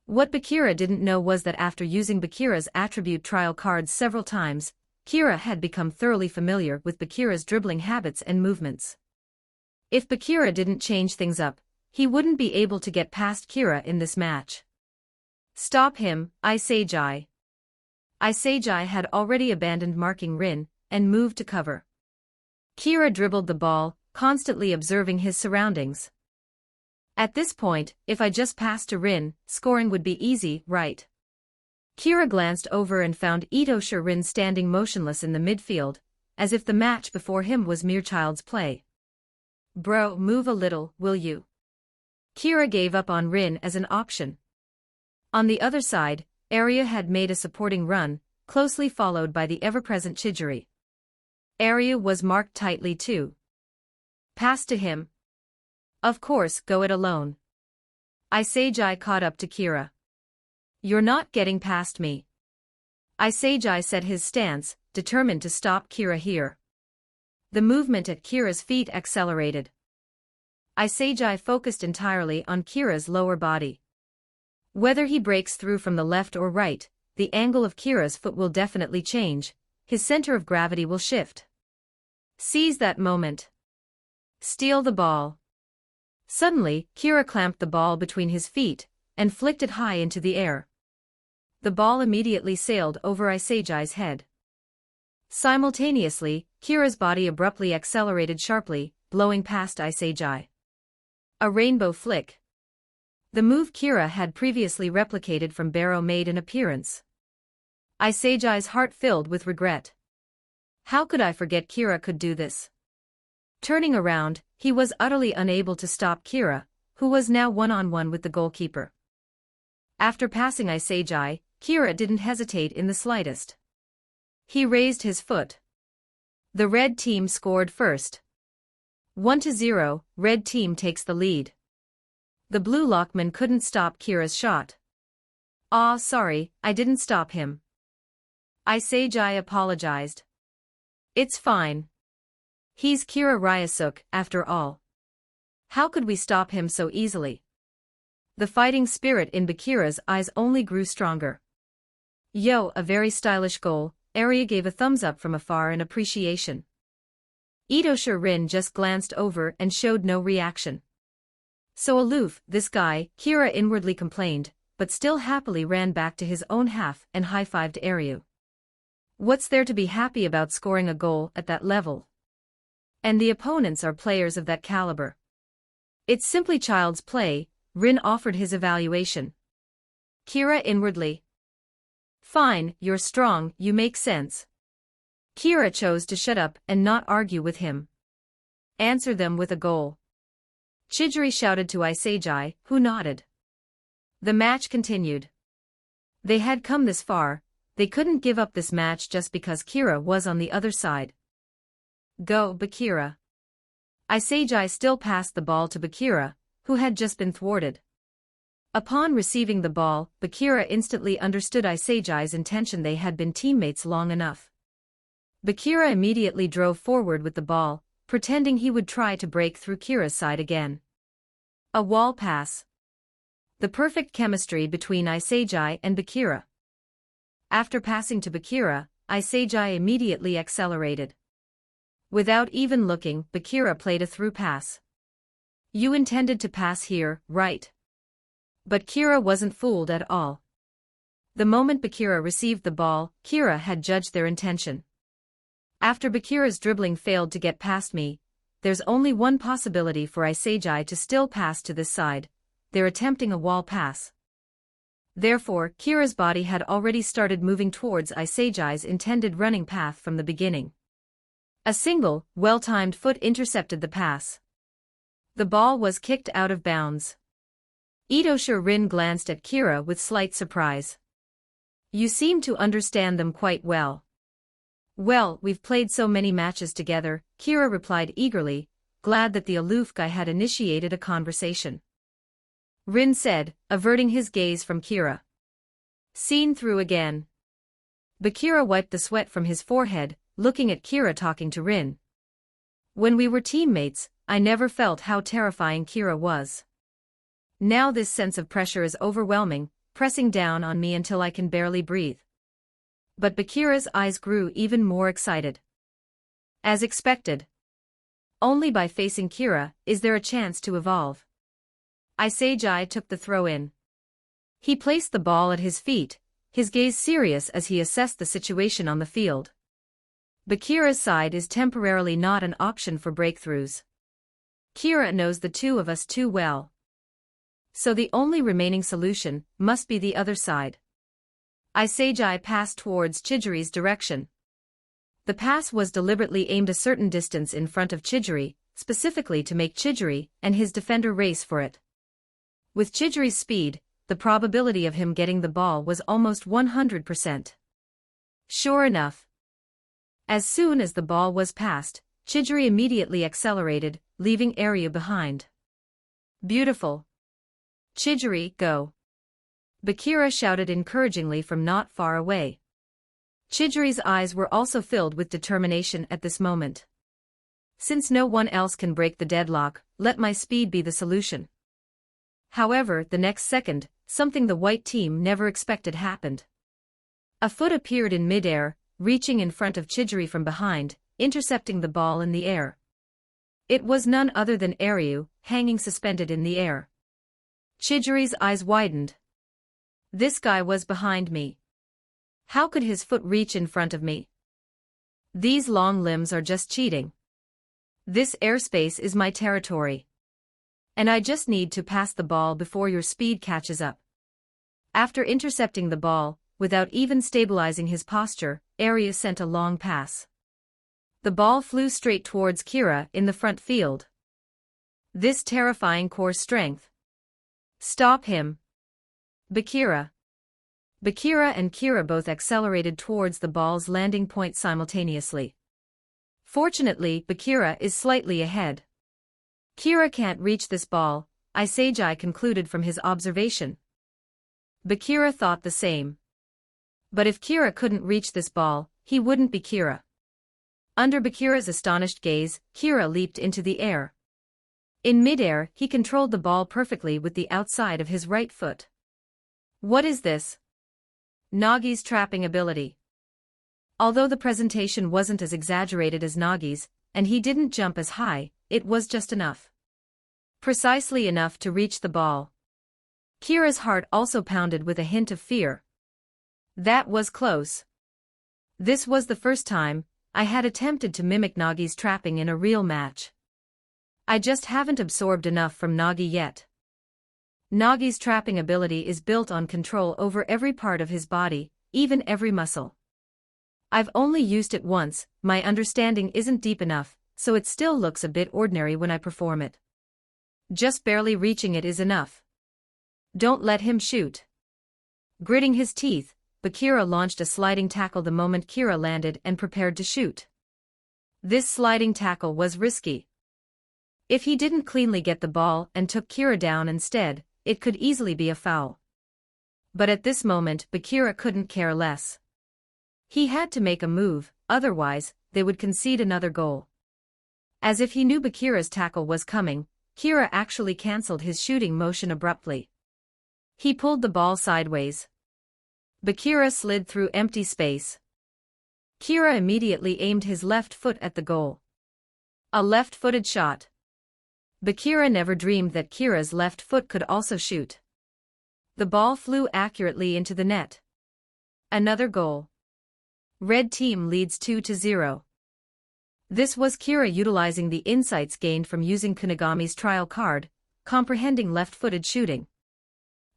What Bakira didn't know was that after using Bakira's attribute trial cards several times, Kira had become thoroughly familiar with Bakira's dribbling habits and movements. If Bakira didn't change things up, he wouldn't be able to get past Kira in this match. Stop him, Isagi. Isagi had already abandoned marking Rin, and moved to cover. Kira dribbled the ball, constantly observing his surroundings. At this point, if I just passed to Rin, scoring would be easy, right? Kira glanced over and found Itosha Rin standing motionless in the midfield, as if the match before him was mere child's play. Bro, move a little, will you? Kira gave up on Rin as an option. On the other side, Arya had made a supporting run, closely followed by the ever-present Chidori. Arya was marked tightly too. Pass to him. Of course, go it alone. Isagi caught up to Kira. You're not getting past me. Isagi set his stance, determined to stop Kira here. The movement at Kira's feet accelerated. Isagi focused entirely on Kira's lower body. Whether he breaks through from the left or right, the angle of Kira's foot will definitely change, his center of gravity will shift. Seize that moment. Steal the ball. Suddenly, Kira clamped the ball between his feet, and flicked it high into the air. The ball immediately sailed over Isagi's head. Simultaneously, Kira's body abruptly accelerated sharply, blowing past Isagi. A rainbow flick. The move Kira had previously replicated from Barrow made an appearance. Isagi's heart filled with regret. How could I forget Kira could do this? Turning around, he was utterly unable to stop Kira, who was now one-on-one with the goalkeeper. After passing Isagi, Kira didn't hesitate in the slightest. He raised his foot. The red team scored first. 1-0, red team takes the lead. The blue lockman couldn't stop Kira's shot. "Ah, sorry, I didn't stop him." Isagi apologized. "It's fine. He's Kira Ryusuke, after all. How could we stop him so easily?" The fighting spirit in Bakira's eyes only grew stronger. "Yo, a very stylish goal," Arya gave a thumbs up from afar in appreciation. Itosha Rin just glanced over and showed no reaction. So aloof, this guy, Kira inwardly complained, but still happily ran back to his own half and high-fived Arya. What's there to be happy about scoring a goal at that level? And the opponents are players of that caliber. It's simply child's play, Rin offered his evaluation. Kira inwardly. Fine, you're strong, you make sense. Kira chose to shut up and not argue with him. Answer them with a goal. Chidori shouted to Isagi, who nodded. The match continued. They had come this far, they couldn't give up this match just because Kira was on the other side. Go, Bakira. Isagi still passed the ball to Bakira, who had just been thwarted. Upon receiving the ball, Bakira instantly understood Isagi's intention. They had been teammates long enough. Bakira immediately drove forward with the ball, pretending he would try to break through Kira's side again. A wall pass. The perfect chemistry between Isagi and Bakira. After passing to Bakira, Isagi immediately accelerated. Without even looking, Bakira played a through pass. You intended to pass here, right? But Kira wasn't fooled at all. The moment Bakira received the ball, Kira had judged their intention. After Bakira's dribbling failed to get past me, there's only one possibility for Isagi to still pass to this side. They're attempting a wall pass. Therefore, Kira's body had already started moving towards Isagi's intended running path from the beginning. A single, well-timed foot intercepted the pass. The ball was kicked out of bounds. Itoshi Rin glanced at Kira with slight surprise. You seem to understand them quite well. Well, we've played so many matches together, Kira replied eagerly, glad that the aloof guy had initiated a conversation. Rin said, averting his gaze from Kira. Seen through again. Bakira wiped the sweat from his forehead, looking at Kira talking to Rin. When we were teammates, I never felt how terrifying Kira was. Now this sense of pressure is overwhelming, pressing down on me until I can barely breathe. But Bakira's eyes grew even more excited. As expected. Only by facing Kira is there a chance to evolve. Isagi took the throw in. He placed the ball at his feet, his gaze serious as he assessed the situation on the field. Bakira's side is temporarily not an option for breakthroughs. Kira knows the two of us too well. So the only remaining solution must be the other side. Isagi passed towards Chijiri's direction. The pass was deliberately aimed a certain distance in front of Chijiri, specifically to make Chijiri and his defender race for it. With Chijiri's speed, the probability of him getting the ball was almost 100%. Sure enough. As soon as the ball was passed, Chijiri immediately accelerated, leaving Aryu behind. Beautiful. Chijiri, go. Bakira shouted encouragingly from not far away. Chijiri's eyes were also filled with determination at this moment. Since no one else can break the deadlock, let my speed be the solution. However, the next second, something the white team never expected happened. A foot appeared in midair, reaching in front of Chijiri from behind, intercepting the ball in the air. It was none other than Aryu, hanging suspended in the air. Chijiri's eyes widened. This guy was behind me. How could his foot reach in front of me? These long limbs are just cheating. This airspace is my territory. And I just need to pass the ball before your speed catches up. After intercepting the ball, without even stabilizing his posture, Aryu sent a long pass. The ball flew straight towards Kira in the front field. This terrifying core strength. Stop him. Bakira. Bakira and Kira both accelerated towards the ball's landing point simultaneously. Fortunately, Bakira is slightly ahead. Kira can't reach this ball, Isagi concluded from his observation. Bakira thought the same. But if Kira couldn't reach this ball, he wouldn't be Kira. Under Bakira's astonished gaze, Kira leaped into the air. In midair, he controlled the ball perfectly with the outside of his right foot. What is this? Nagi's trapping ability. Although the presentation wasn't as exaggerated as Nagi's, and he didn't jump as high, it was just enough. Precisely enough to reach the ball. Kira's heart also pounded with a hint of fear. That was close. This was the first time I had attempted to mimic Nagi's trapping in a real match. I just haven't absorbed enough from Nagi yet. Nagi's trapping ability is built on control over every part of his body, even every muscle. I've only used it once, my understanding isn't deep enough, so it still looks a bit ordinary when I perform it. Just barely reaching it is enough. Don't let him shoot. Gritting his teeth, Bakira launched a sliding tackle the moment Kira landed and prepared to shoot. This sliding tackle was risky. If he didn't cleanly get the ball and took Kira down instead, it could easily be a foul. But at this moment, Bakira couldn't care less. He had to make a move, otherwise, they would concede another goal. As if he knew Bakira's tackle was coming, Kira actually cancelled his shooting motion abruptly. He pulled the ball sideways. Bakira slid through empty space. Kira immediately aimed his left foot at the goal. A left-footed shot. Bakira never dreamed that Kira's left foot could also shoot. The ball flew accurately into the net. Another goal. Red team leads 2-0. This was Kira utilizing the insights gained from using Kunigami's trial card, comprehending left-footed shooting.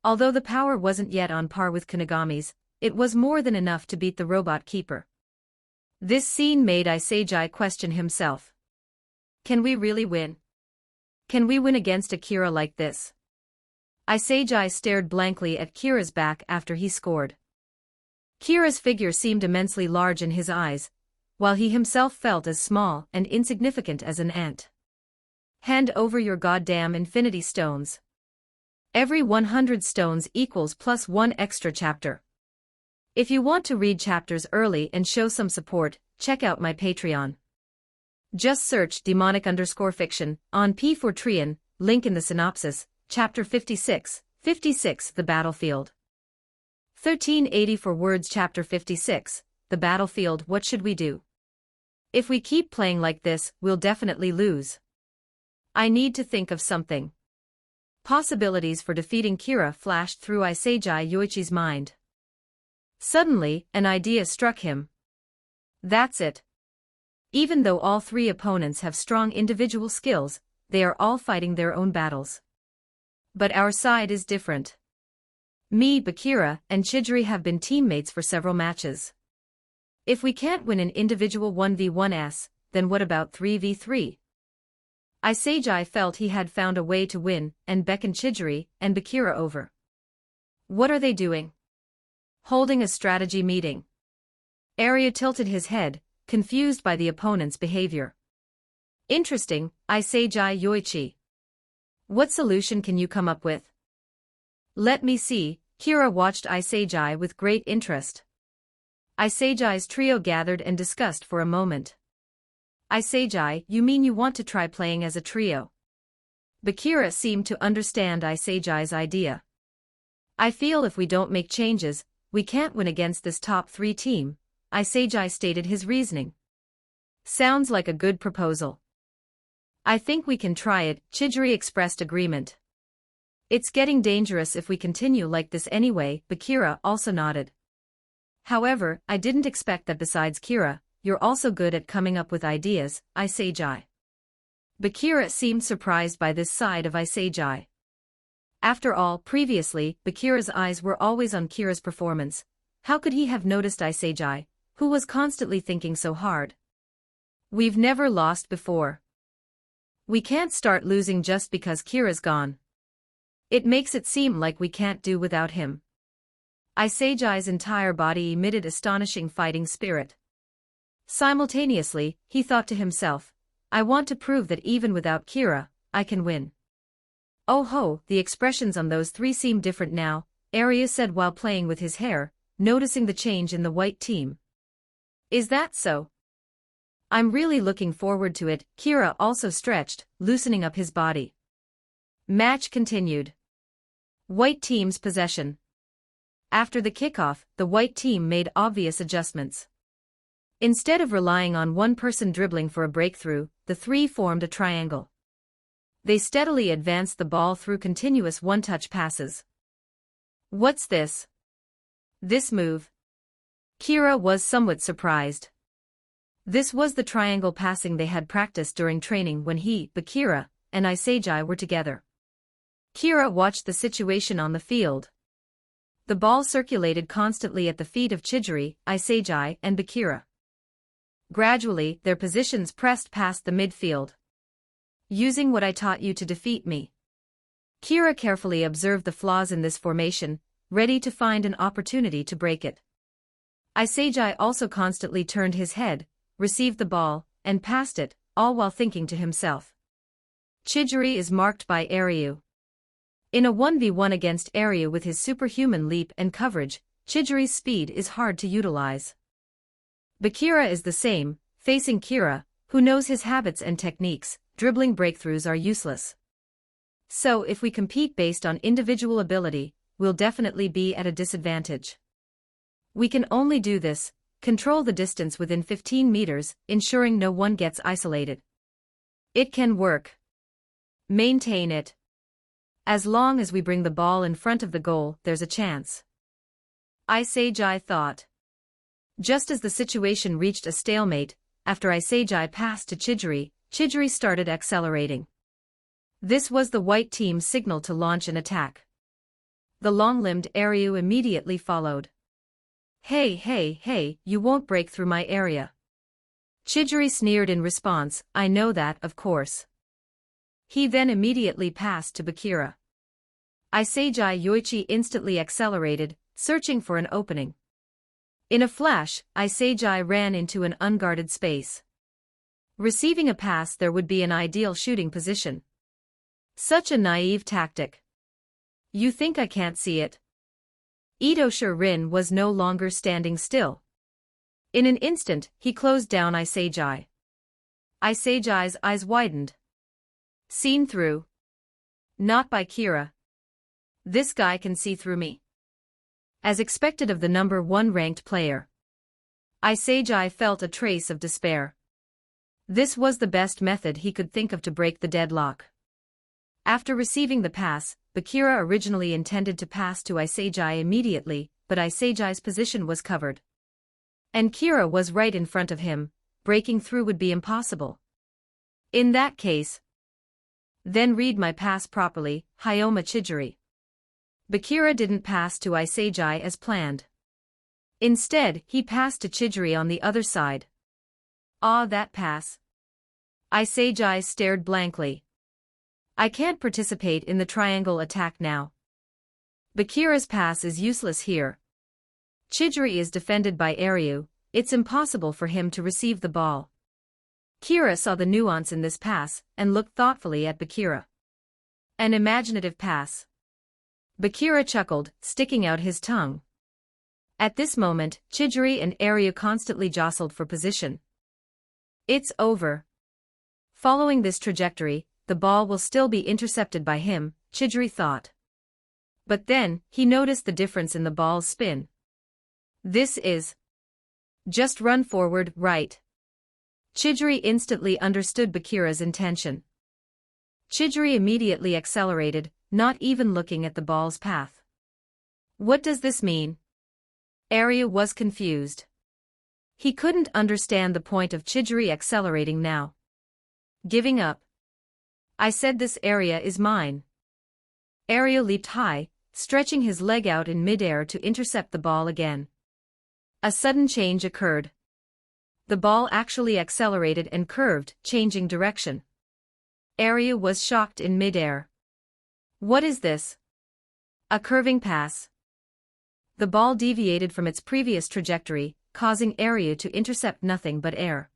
Although the power wasn't yet on par with Kunigami's, it was more than enough to beat the robot keeper. This scene made Isagi question himself. Can we really win? Can we win against Akira like this? Isagi stared blankly at Kira's back after he scored. Kira's figure seemed immensely large in his eyes, while he himself felt as small and insignificant as an ant. Hand over your goddamn infinity stones. Every 100 stones equals +1 extra chapter. If you want to read chapters early and show some support, check out my Patreon. Just search demonic_fiction on P4Trian, link in the synopsis, Chapter 56, 56, The Battlefield. 1384 words. Chapter 56, The Battlefield. What should we do? If we keep playing like this, we'll definitely lose. I need to think of something. Possibilities for defeating Kira flashed through Isagi Yoichi's mind. Suddenly, an idea struck him. That's it. Even though all three opponents have strong individual skills, they are all fighting their own battles. But our side is different. Me, Bakira, and Chidori have been teammates for several matches. If we can't win an individual 1v1s, then what about 3v3? Isagi felt he had found a way to win and beckon Chidori and Bakira over. What are they doing? Holding a strategy meeting. Arya tilted his head, confused by the opponent's behavior. Interesting, Isagi Yoichi. What solution can you come up with? Let me see. Kira watched Isagi with great interest. Isagi's trio gathered and discussed for a moment. Isagi, you mean you want to try playing as a trio? Bakira seemed to understand Isagi's idea. I feel if we don't make changes, we can't win against this top 3 team, Isagi stated his reasoning. Sounds like a good proposal. I think we can try it, Chidori expressed agreement. It's getting dangerous if we continue like this anyway, Bakira also nodded. However, I didn't expect that besides Kira, you're also good at coming up with ideas, Isagi. Bakira seemed surprised by this side of Isagi. After all, previously, Bakira's eyes were always on Kira's performance. How could he have noticed Isagi, who was constantly thinking so hard? We've never lost before. We can't start losing just because Kira's gone. It makes it seem like we can't do without him. Isagi's entire body emitted astonishing fighting spirit. Simultaneously, he thought to himself, I want to prove that even without Kira, I can win. Oh ho, the expressions on those three seem different now, Arya said while playing with his hair, noticing the change in the white team. Is that so? I'm really looking forward to it, Kira also stretched, loosening up his body. Match continued. White team's possession. After the kickoff, the white team made obvious adjustments. Instead of relying on one person dribbling for a breakthrough, the three formed a triangle. They steadily advanced the ball through continuous one-touch passes. What's this? This move? Kira was somewhat surprised. This was the triangle passing they had practiced during training when he, Bakira, and Isagi were together. Kira watched the situation on the field. The ball circulated constantly at the feet of Chidori, Isagi, and Bakira. Gradually, their positions pressed past the midfield. Using what I taught you to defeat me. Kira carefully observed the flaws in this formation, ready to find an opportunity to break it. Isagi also constantly turned his head, received the ball, and passed it, all while thinking to himself. Chidori is marked by Aryu. In a 1v1 against Aryu with his superhuman leap and coverage, Chidori's speed is hard to utilize. Bakira is the same, facing Kira, who knows his habits and techniques, dribbling breakthroughs are useless. So if we compete based on individual ability, we'll definitely be at a disadvantage. We can only do this, control the distance within 15 meters, ensuring no one gets isolated. It can work. Maintain it. As long as we bring the ball in front of the goal, there's a chance. Isagi thought. Just as the situation reached a stalemate, after Isagi passed to Chidori, Chidori started accelerating. This was the white team's signal to launch an attack. The long-limbed Aryu immediately followed. Hey, you won't break through my area. Chidori sneered in response, I know that, of course. He then immediately passed to Bakira. Isagi Yoichi instantly accelerated, searching for an opening. In a flash, Isagi ran into an unguarded space. Receiving a pass there would be an ideal shooting position. Such a naive tactic. You think I can't see it? Ito Shirin was no longer standing still. In an instant, he closed down Isagi. Isagi's eyes widened. Seen through? Not by Kira. This guy can see through me. As expected of the number 1 ranked player, Isagi felt a trace of despair. This was the best method he could think of to break the deadlock. After receiving the pass, Bakira originally intended to pass to Isagi immediately, but Isagi's position was covered. And Kira was right in front of him, breaking through would be impossible. In that case, then read my pass properly, Hyoma Chijiri. Bakira didn't pass to Isagi as planned. Instead, he passed to Chijiri on the other side. Ah, that pass. Isagi stared blankly. I can't participate in the triangle attack now. Bakira's pass is useless here. Chijiri is defended by Ryu, it's impossible for him to receive the ball. Kira saw the nuance in this pass, and looked thoughtfully at Bakira. An imaginative pass. Bakira chuckled, sticking out his tongue. At this moment, Chijiri and Ryu constantly jostled for position. It's over. Following this trajectory, the ball will still be intercepted by him, Chijiri thought. But then, he noticed the difference in the ball's spin. This is just run forward, right? Chijiri instantly understood Bakira's intention. Chijiri immediately accelerated, not even looking at the ball's path. What does this mean? Ryu was confused. He couldn't understand the point of Chijiri accelerating now. Giving up. I said this area is mine. Ryu leaped high, stretching his leg out in midair to intercept the ball again. A sudden change occurred. The ball actually accelerated and curved, changing direction. Ryu was shocked in midair. What is this? A curving pass. The ball deviated from its previous trajectory, causing Ryu to intercept nothing but air.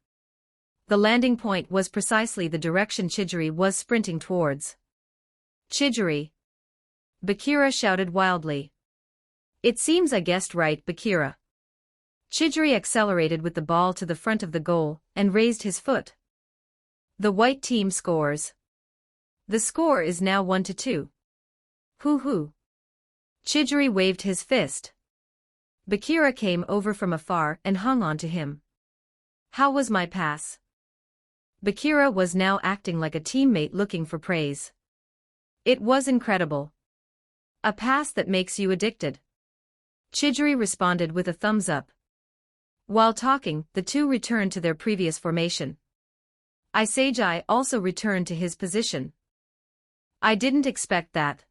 The landing point was precisely the direction Chijiri was sprinting towards. Chijiri! Bakira shouted wildly. It seems I guessed right, Bakira. Chijiri accelerated with the ball to the front of the goal, and raised his foot. The white team scores. The score is now 1-2. Hoo-hoo. Chijiri waved his fist. Bakira came over from afar and hung on to him. How was my pass? Bakira was now acting like a teammate looking for praise. It was incredible. A pass that makes you addicted. Chijiri responded with a thumbs up. While talking, the two returned to their previous formation. Isagi also returned to his position. I didn't expect that.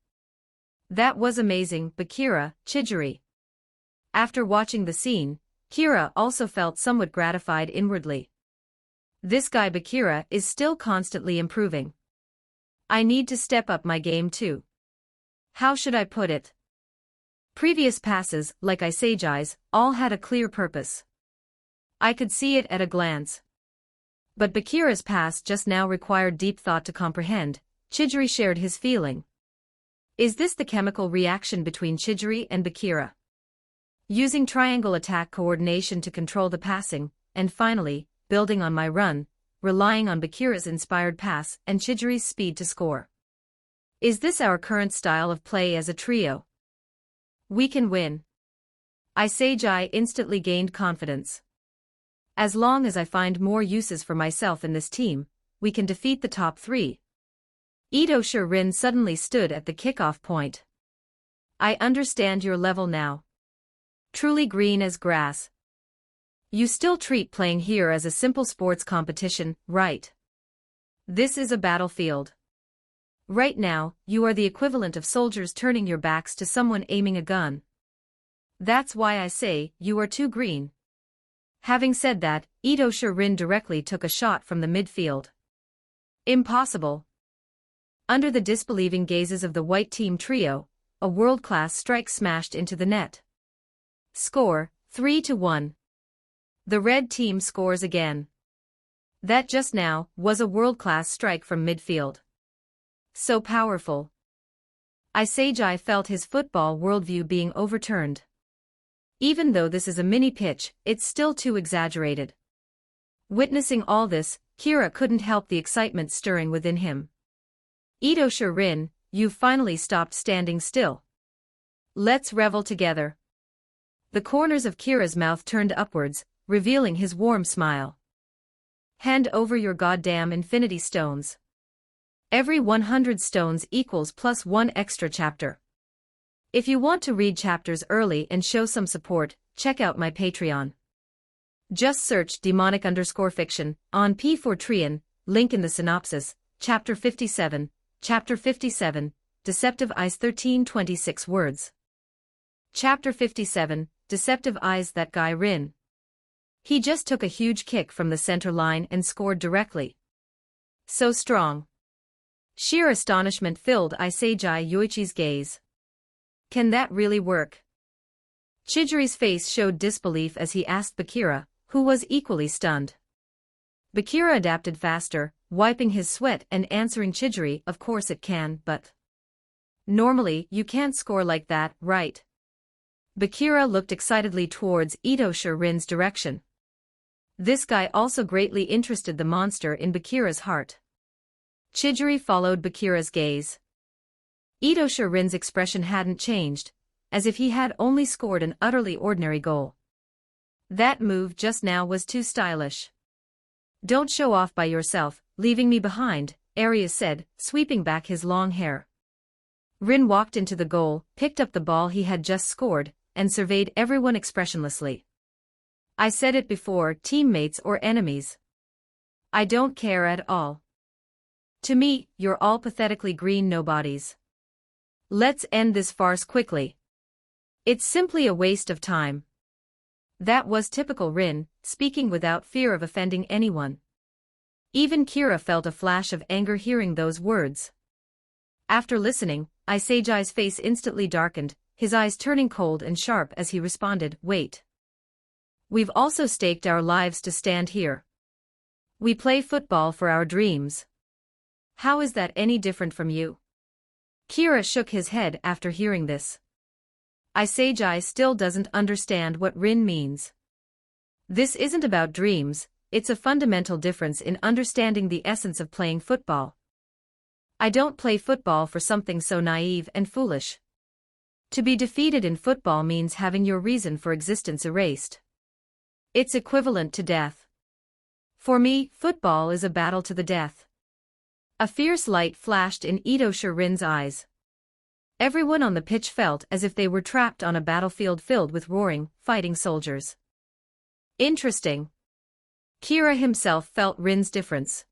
That was amazing, Bakira, Chijiri. After watching the scene, Kira also felt somewhat gratified inwardly. This guy Bakira is still constantly improving. I need to step up my game too. How should I put it? Previous passes, like Isagi's, all had a clear purpose. I could see it at a glance. But Bakira's pass just now required deep thought to comprehend. Chijiri shared his feeling. Is this the chemical reaction between Chijiri and Bakira? Using triangle attack coordination to control the passing, and finally, building on my run, relying on Bakira's inspired pass and Chijiri's speed to score. Is this our current style of play as a trio? We can win. Isagi instantly gained confidence. As long as I find more uses for myself in this team, we can defeat the top 3. Ito Shirin suddenly stood at the kickoff point. I understand your level now. Truly green as grass. You still treat playing here as a simple sports competition, right? This is a battlefield. Right now, you are the equivalent of soldiers turning your backs to someone aiming a gun. That's why I say, you are too green. Having said that, Ito Shirin directly took a shot from the midfield. Impossible. Under the disbelieving gazes of the white team trio, a world-class strike smashed into the net. Score, 3-1. The red team scores again. That just now was a world-class strike from midfield. So powerful. Isajai felt his football worldview being overturned. Even though this is a mini pitch, it's still too exaggerated. Witnessing all this, Kira couldn't help the excitement stirring within him. Itosha Rin, you've finally stopped standing still. Let's revel together. The corners of Kira's mouth turned upwards, revealing his warm smile. Hand over your goddamn infinity stones. Every 100 stones equals plus 1 extra chapter. If you want to read chapters early and show some support, check out my Patreon. Just search demonic_fiction on P4Trian, link in the synopsis, Chapter 57, Chapter 57, Deceptive Eyes 1326 words. Chapter 57, Deceptive Eyes. That guy Rin. He just took a huge kick from the center line and scored directly. So strong. Sheer astonishment filled Isajai Yuichi's gaze. Can that really work? Chidori's face showed disbelief as he asked Bakira, who was equally stunned. Bakira adapted faster, wiping his sweat and answering Chidori, of course it can, but normally you can't score like that, right? Bakira looked excitedly towards Itosha Rin's direction. This guy also greatly interested the monster in Bakira's heart. Chidori followed Bakira's gaze. Itosha Rin's expression hadn't changed, as if he had only scored an utterly ordinary goal. That move just now was too stylish. Don't show off by yourself, leaving me behind, Arias said, sweeping back his long hair. Rin walked into the goal, picked up the ball he had just scored, and surveyed everyone expressionlessly. I said it before, teammates or enemies. I don't care at all. To me, you're all pathetically green nobodies. Let's end this farce quickly. It's simply a waste of time. That was typical Rin, speaking without fear of offending anyone. Even Kira felt a flash of anger hearing those words. After listening, Isajai's face instantly darkened, his eyes turning cold and sharp as he responded, wait. We've also staked our lives to stand here. We play football for our dreams. How is that any different from you? Kira shook his head after hearing this. Isajai still doesn't understand what Rin means. This isn't about dreams, it's a fundamental difference in understanding the essence of playing football. I don't play football for something so naive and foolish. To be defeated in football means having your reason for existence erased. It's equivalent to death. For me, football is a battle to the death. A fierce light flashed in Itosha Rin's eyes. Everyone on the pitch felt as if they were trapped on a battlefield filled with roaring, fighting soldiers. Interesting. Kira himself felt Rin's difference.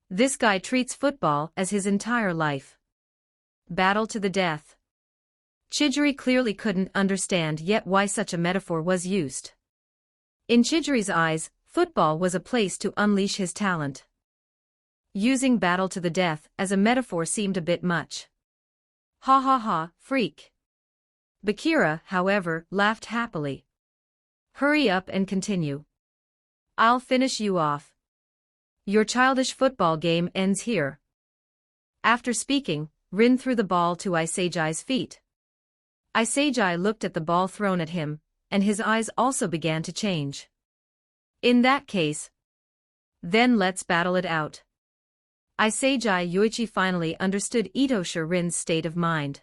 This guy treats football as his entire life. Battle to the death. Chidori clearly couldn't understand yet why such a metaphor was used. In Chidori's eyes, football was a place to unleash his talent. Using battle to the death as a metaphor seemed a bit much. Ha ha ha, freak. Bakira, however, laughed happily. Hurry up and continue. I'll finish you off. Your childish football game ends here. After speaking, Rin threw the ball to Isajai's feet. Isajai looked at the ball thrown at him, and his eyes also began to change. In that case, then let's battle it out. Isajai Yuichi finally understood Itosha Rin's state of mind.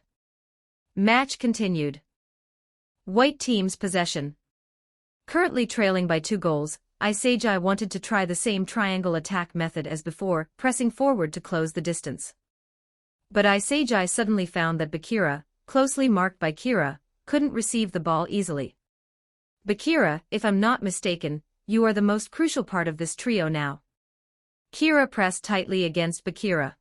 Match continued. White team's possession. Currently trailing by 2 goals, Isajai wanted to try the same triangle attack method as before, pressing forward to close the distance. But Isajai suddenly found that Bakira, closely marked by Kira, couldn't receive the ball easily. Bakira, if I'm not mistaken, you are the most crucial part of this trio now. Kira pressed tightly against Bakira.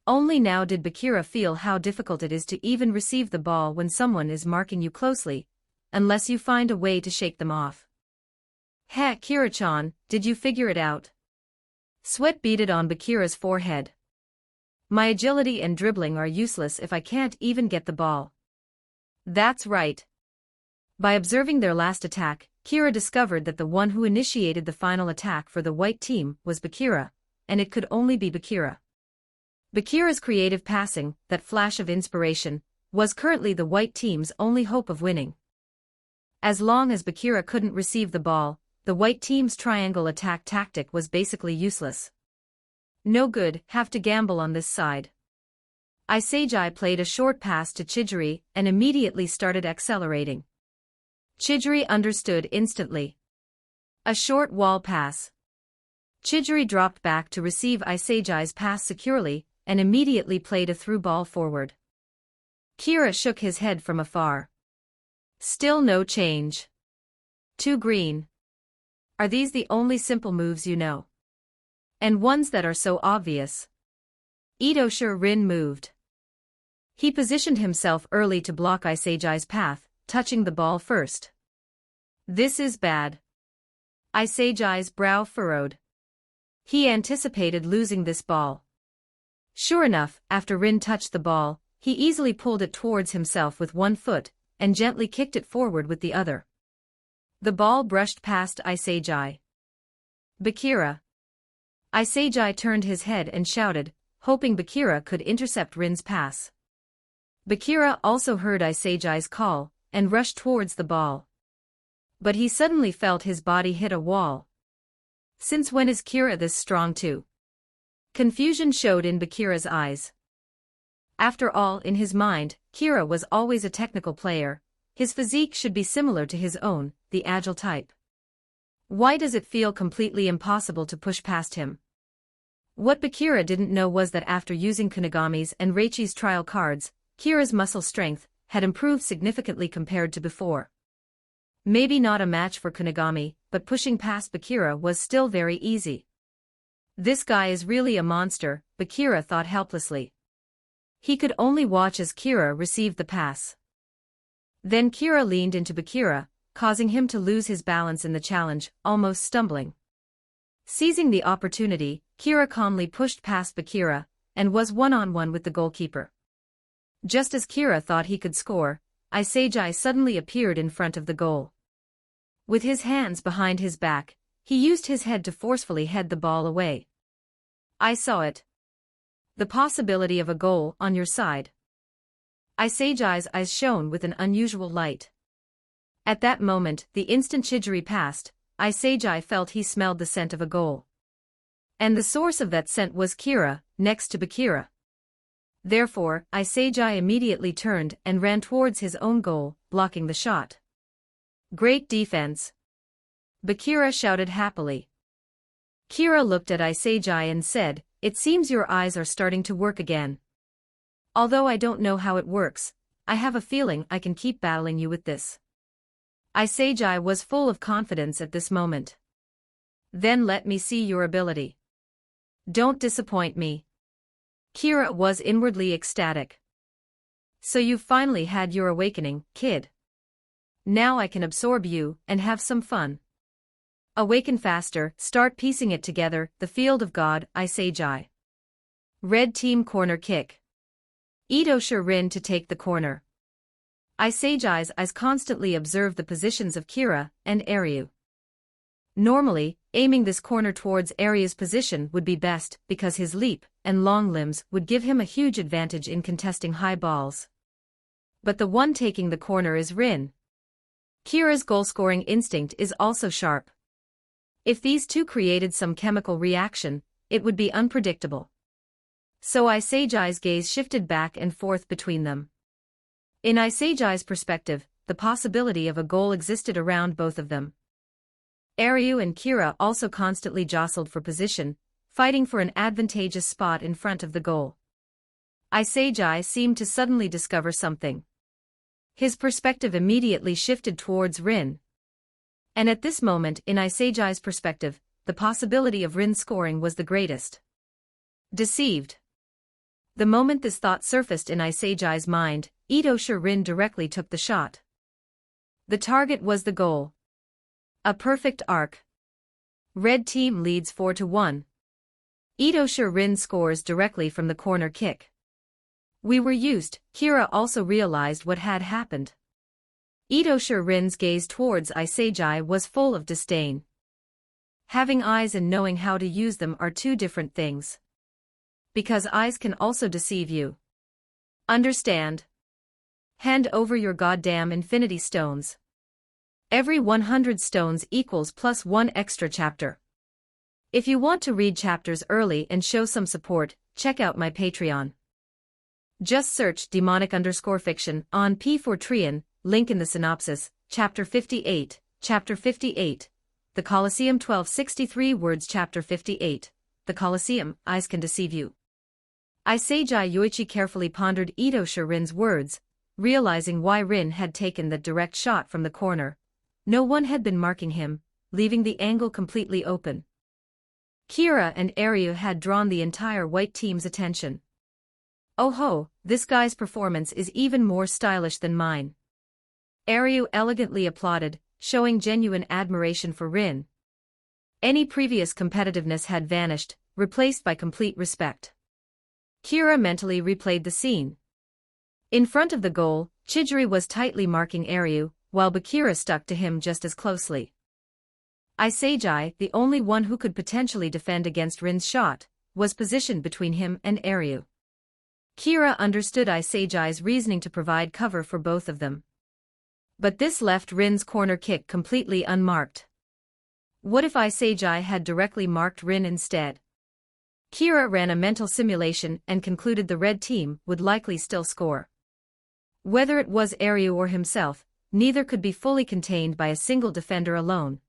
Only now did Bakira feel how difficult it is to even receive the ball when someone is marking you closely, unless you find a way to shake them off. Heh, Kira-chan, did you figure it out? Sweat beaded on Bakira's forehead. My agility and dribbling are useless if I can't even get the ball. That's right. By observing their last attack, Kira discovered that the one who initiated the final attack for the white team was Bakira, and it could only be Bakira. Bakira's creative passing, that flash of inspiration, was currently the white team's only hope of winning. As long as Bakira couldn't receive the ball, the white team's triangle attack tactic was basically useless. No good, have to gamble on this side. Isagi played a short pass to Chijiri and immediately started accelerating. Chijiri understood instantly. A short wall pass. Chijiri dropped back to receive Isagi's pass securely and immediately played a through ball forward. Kira shook his head from afar. Still no change. Too green. Are these the only simple moves you know? And ones that are so obvious? Itosha Rin moved. He positioned himself early to block Isagi's path, touching the ball first. This is bad. Isagi's brow furrowed. He anticipated losing this ball. Sure enough, after Rin touched the ball, he easily pulled it towards himself with one foot, and gently kicked it forward with the other. The ball brushed past Isagi. Bakira. Isagi turned his head and shouted, hoping Bakira could intercept Rin's pass. Bakira also heard Isagi's call, and rushed towards the ball. But he suddenly felt his body hit a wall. Since when is Kira this strong too? Confusion showed in Bakira's eyes. After all, in his mind, Kira was always a technical player. His physique should be similar to his own, the agile type. Why does it feel completely impossible to push past him? What Bakira didn't know was that after using Kunigami's and Reichi's trial cards, Kira's muscle strength had improved significantly compared to before. Maybe not a match for Kunigami, but pushing past Bakira was still very easy. This guy is really a monster, Bakira thought helplessly. He could only watch as Kira received the pass. Then Kira leaned into Bakira, causing him to lose his balance in the challenge, almost stumbling. Seizing the opportunity, Kira calmly pushed past Bakira, and was one-on-one with the goalkeeper. Just as Kira thought he could score, Isagi suddenly appeared in front of the goal. With his hands behind his back, he used his head to forcefully head the ball away. I saw it. The possibility of a goal on your side. Isagi's eyes shone with an unusual light. At that moment, the instant Chijiri passed, Isagi felt he smelled the scent of a goal. And the source of that scent was Kira, next to Bakira. Therefore, Isagi immediately turned and ran towards his own goal, blocking the shot. Great defense. Bakira shouted happily. Kira looked at Isagi and said, it seems your eyes are starting to work again. Although I don't know how it works, I have a feeling I can keep battling you with this. Isagi was full of confidence at this moment. Then let me see your ability. Don't disappoint me. Kira was inwardly ecstatic. So you've finally had your awakening, kid. Now I can absorb you and have some fun. Awaken faster, start piecing it together, the field of God, Isagi. Red team corner kick. Itosha Rin to take the corner. Isagi's eyes constantly observed the positions of Kira and Aryu. Normally, aiming this corner towards Aryu's position would be best because his leap and long limbs would give him a huge advantage in contesting high balls. But the one taking the corner is Rin. Kira's goal-scoring instinct is also sharp. If these two created some chemical reaction, it would be unpredictable. So Isagi's gaze shifted back and forth between them. In Isagi's perspective, the possibility of a goal existed around both of them. Aryu and Kira also constantly jostled for position, fighting for an advantageous spot in front of the goal. Isagi seemed to suddenly discover something. His perspective immediately shifted towards Rin. And at this moment, in Isagi's perspective, the possibility of Rin scoring was the greatest. Deceived. The moment this thought surfaced in Isagi's mind, Itosha Rin directly took the shot. The target was the goal. A perfect arc. Red team leads 4-1. Itosha Rin scores directly from the corner kick. We were used. Kira also realized what had happened. Itosha Rin's gaze towards Isagi was full of disdain. Having eyes and knowing how to use them are two different things. Because eyes can also deceive you. Understand? Hand over your goddamn infinity stones. Every 100 stones equals +1 extra chapter. If you want to read chapters early and show some support, check out my Patreon. Just search demonic_fiction on P4Trian, link in the synopsis, Chapter 58, Chapter 58. The Colosseum 1263 words Chapter 58. The Colosseum, eyes can deceive you. Isagi Yoichi carefully pondered Itosha Rin's words, realizing why Rin had taken that direct shot from the corner. No one had been marking him, leaving the angle completely open. Kira and Aryu had drawn the entire white team's attention. Oh ho, this guy's performance is even more stylish than mine. Aryu elegantly applauded, showing genuine admiration for Rin. Any previous competitiveness had vanished, replaced by complete respect. Kira mentally replayed the scene. In front of the goal, Chidori was tightly marking Aryu, while Bakira stuck to him just as closely. Isagi, the only one who could potentially defend against Rin's shot, was positioned between him and Aryu. Kira understood Isagi's reasoning to provide cover for both of them. But this left Rin's corner kick completely unmarked. What if Isagi had directly marked Rin instead? Kira ran a mental simulation and concluded the red team would likely still score. Whether it was Aryu or himself, neither could be fully contained by a single defender alone.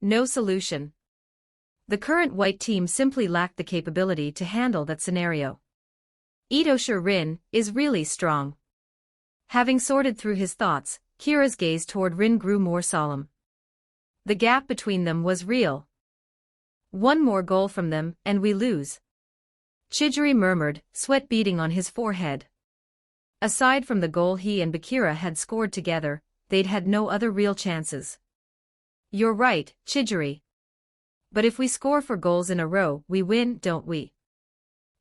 No solution. The current white team simply lacked the capability to handle that scenario. Itosha Rin is really strong. Having sorted through his thoughts, Kira's gaze toward Rin grew more solemn. The gap between them was real. One more goal from them, and we lose. Chidori murmured, sweat beading on his forehead. Aside from the goal he and Bakira had scored together, they'd had no other real chances. You're right, Chidori. But if we score 4 goals in a row, we win, don't we?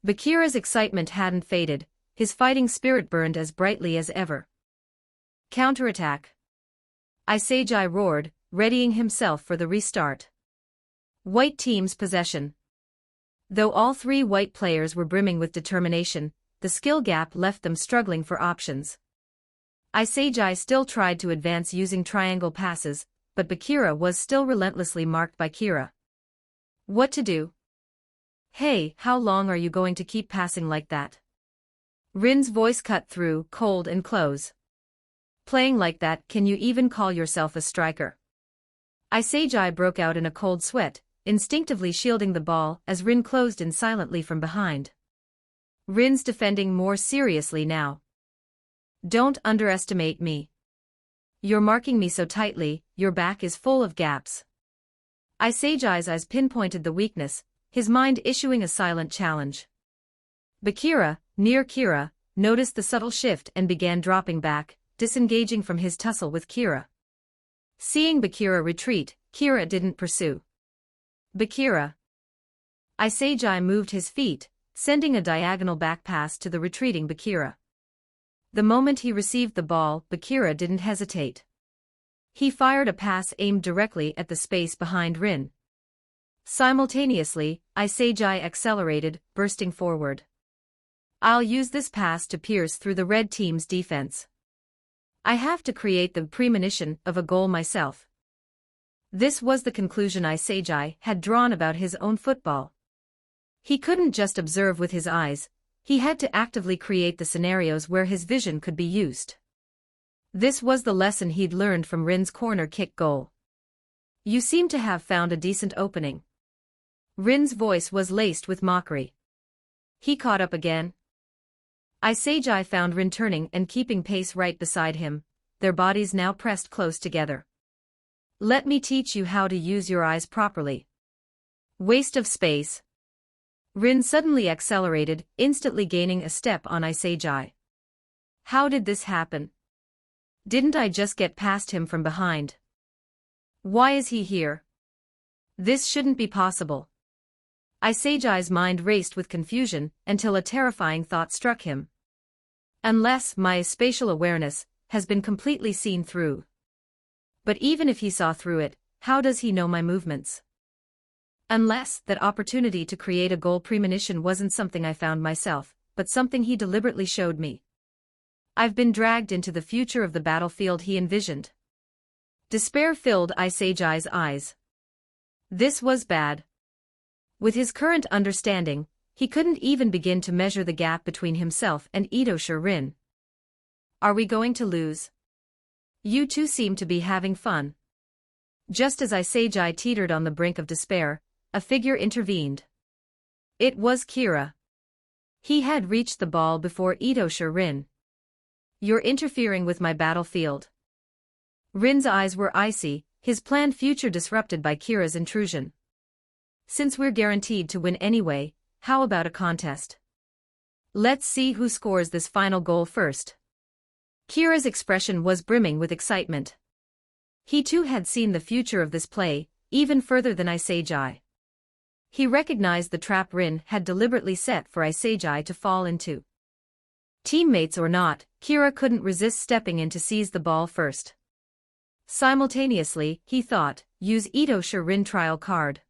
Bakira's excitement hadn't faded, his fighting spirit burned as brightly as ever. Counterattack. Isagi roared, readying himself for the restart. White team's possession. Though all 3 white players were brimming with determination, the skill gap left them struggling for options. Isagi still tried to advance using triangle passes, but Bakira was still relentlessly marked by Kira. What to do? Hey, how long are you going to keep passing like that? Rin's voice cut through, cold and close. Playing like that, can you even call yourself a striker? Isagi broke out in a cold sweat, instinctively shielding the ball as Rin closed in silently from behind. Rin's defending more seriously now. Don't underestimate me. You're marking me so tightly, your back is full of gaps. Isagi's eyes pinpointed the weakness, his mind issuing a silent challenge. Bakira, near Kira, noticed the subtle shift and began dropping back, disengaging from his tussle with Kira. Seeing Bakira retreat, Kira didn't pursue. Bakira. Isagi moved his feet, sending a diagonal back pass to the retreating Bakira. The moment he received the ball, Bakira didn't hesitate. He fired a pass aimed directly at the space behind Rin. Simultaneously, Isagi accelerated, bursting forward. I'll use this pass to pierce through the red team's defense. I have to create the premonition of a goal myself. This was the conclusion Isagi had drawn about his own football. He couldn't just observe with his eyes, he had to actively create the scenarios where his vision could be used. This was the lesson he'd learned from Rin's corner kick goal. You seem to have found a decent opening. Rin's voice was laced with mockery. He caught up again. Isagi found Rin turning and keeping pace right beside him, their bodies now pressed close together. Let me teach you how to use your eyes properly. Waste of space. Rin suddenly accelerated, instantly gaining a step on Isagi. How did this happen? Didn't I just get past him from behind? Why is he here? This shouldn't be possible. Isagai's mind raced with confusion until a terrifying thought struck him. Unless my spatial awareness has been completely seen through. But even if he saw through it, how does he know my movements? Unless that opportunity to create a goal premonition wasn't something I found myself, but something he deliberately showed me. I've been dragged into the future of the battlefield he envisioned. Despair filled Isagai's eyes. This was bad. With his current understanding, he couldn't even begin to measure the gap between himself and Ito Shirin. Are we going to lose? You two seem to be having fun. Just as Isagai teetered on the brink of despair, a figure intervened. It was Kira. He had reached the ball before Ito Shirin. You're interfering with my battlefield. Rin's eyes were icy, his planned future disrupted by Kira's intrusion. Since we're guaranteed to win anyway, how about a contest? Let's see who scores this final goal first. Kira's expression was brimming with excitement. He too had seen the future of this play, even further than Isagai. He recognized the trap Rin had deliberately set for Isagai to fall into. Teammates or not, Kira couldn't resist stepping in to seize the ball first. Simultaneously, he thought, use Ito Shirin trial card.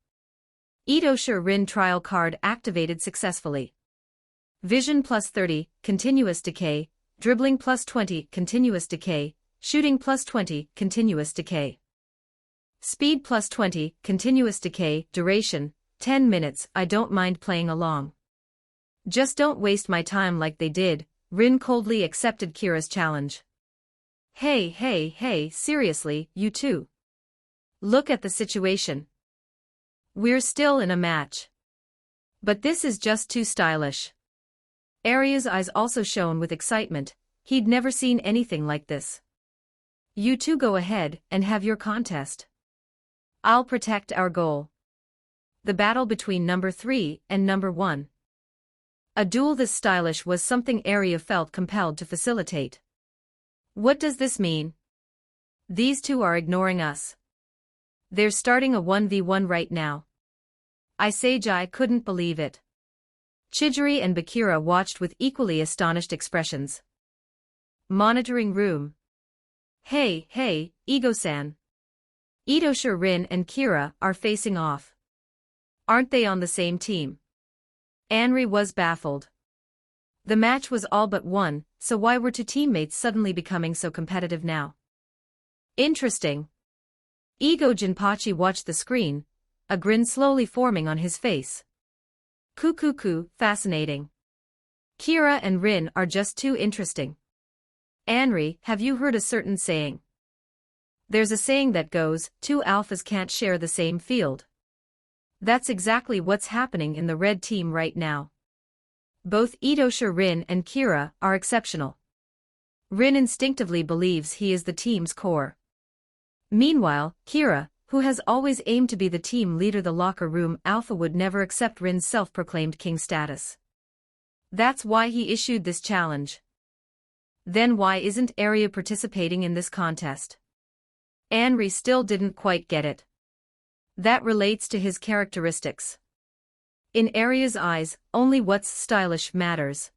Ito Shirin trial card activated successfully. Vision plus 30, continuous decay, dribbling plus 20, continuous decay, shooting plus 20, continuous decay. Speed plus 20, continuous decay, duration, 10 minutes, I don't mind playing along. Just don't waste my time like they did, Rin coldly accepted Kira's challenge. Hey, seriously, you two. Look at the situation. We're still in a match. But this is just too stylish. Arya's eyes also shone with excitement, he'd never seen anything like this. You two go ahead and have your contest. I'll protect our goal. The battle between number 3 and number 1. A duel this stylish was something Arya felt compelled to facilitate. What does this mean? These two are ignoring us. They're starting a 1v1 right now. Isagai couldn't believe it. Chidori and Bakira watched with equally astonished expressions. Monitoring room. Hey, Ego-san. Ito Shirin and Kira are facing off. Aren't they on the same team? Anri was baffled. The match was all but won, so why were two teammates suddenly becoming so competitive now? Interesting. Ego Jinpachi watched the screen, a grin slowly forming on his face. Fascinating. Kira and Rin are just too interesting. Anri, have you heard a certain saying? There's a saying that goes, two alphas can't share the same field. That's exactly what's happening in the red team right now. Both Ito Shirin and Kira are exceptional. Rin instinctively believes he is the team's core. Meanwhile, Kira, who has always aimed to be the team leader, the locker room alpha, would never accept Rin's self-proclaimed king status. That's why he issued this challenge. Then why isn't Arya participating in this contest? Anri still didn't quite get it. That relates to his characteristics. In Arya's eyes, only what's stylish matters.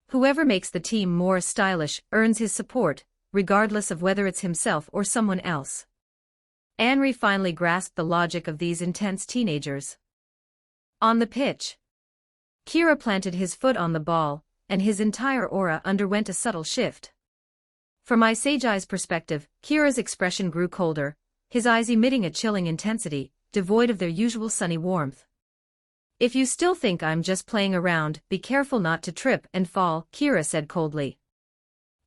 Whoever makes the team more stylish earns his support, regardless of whether it's himself or someone else. Anri finally grasped the logic of these intense teenagers. On the pitch, Kira planted his foot on the ball, and his entire aura underwent a subtle shift. From Isagai's perspective, Kira's expression grew colder, his eyes emitting a chilling intensity, devoid of their usual sunny warmth. If you still think I'm just playing around, be careful not to trip and fall, Kira said coldly.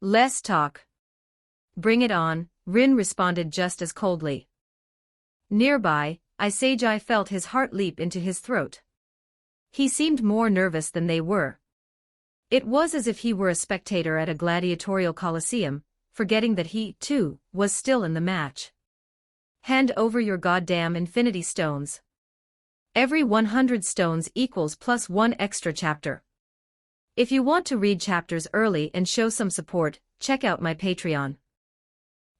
Less talk. Bring it on, Rin responded just as coldly. Nearby, Isagai felt his heart leap into his throat. He seemed more nervous than they were. It was as if he were a spectator at a gladiatorial coliseum, forgetting that he, too, was still in the match. Hand over your goddamn infinity stones. Every 100 stones equals plus 1 extra chapter. If you want to read chapters early and show some support, check out my Patreon.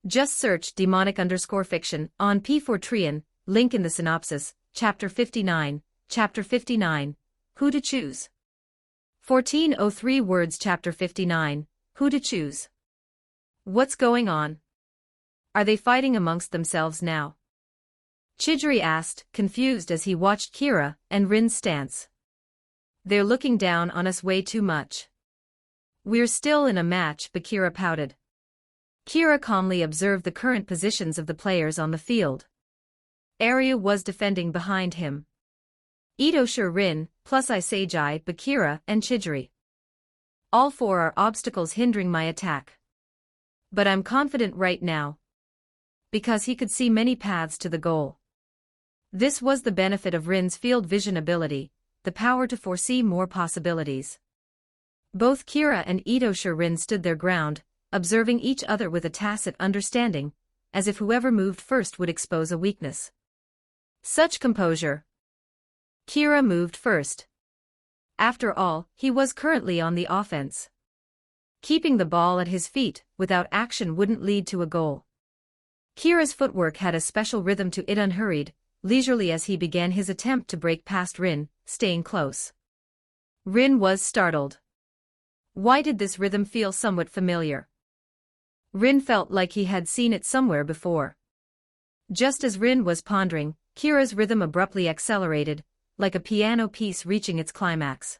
Just search demonic_fiction on P4Trian, link in the synopsis, chapter 59, Chapter 59. Who to choose? 1403 words. Chapter 59. Who to choose? What's going on? Are they fighting amongst themselves now? Chidori asked, confused as he watched Kira and Rin's stance. They're looking down on us way too much. We're still in a match, Bakira pouted. Kira calmly observed the current positions of the players on the field. Arya was defending behind him. Itosha, Rin, plus Isagi, Bakira, and Chidori. All four are obstacles hindering my attack. But I'm confident right now. Because he could see many paths to the goal. This was the benefit of Rin's field vision ability, the power to foresee more possibilities. Both Kira and Itosha Rin stood their ground, observing each other with a tacit understanding, as if whoever moved first would expose a weakness. Such composure. Kira moved first. After all, he was currently on the offense. Keeping the ball at his feet without action wouldn't lead to a goal. Kira's footwork had a special rhythm to it, unhurried, leisurely as he began his attempt to break past Rin, staying close. Rin was startled. Why did this rhythm feel somewhat familiar? Rin felt like he had seen it somewhere before. Just as Rin was pondering, Kira's rhythm abruptly accelerated, like a piano piece reaching its climax.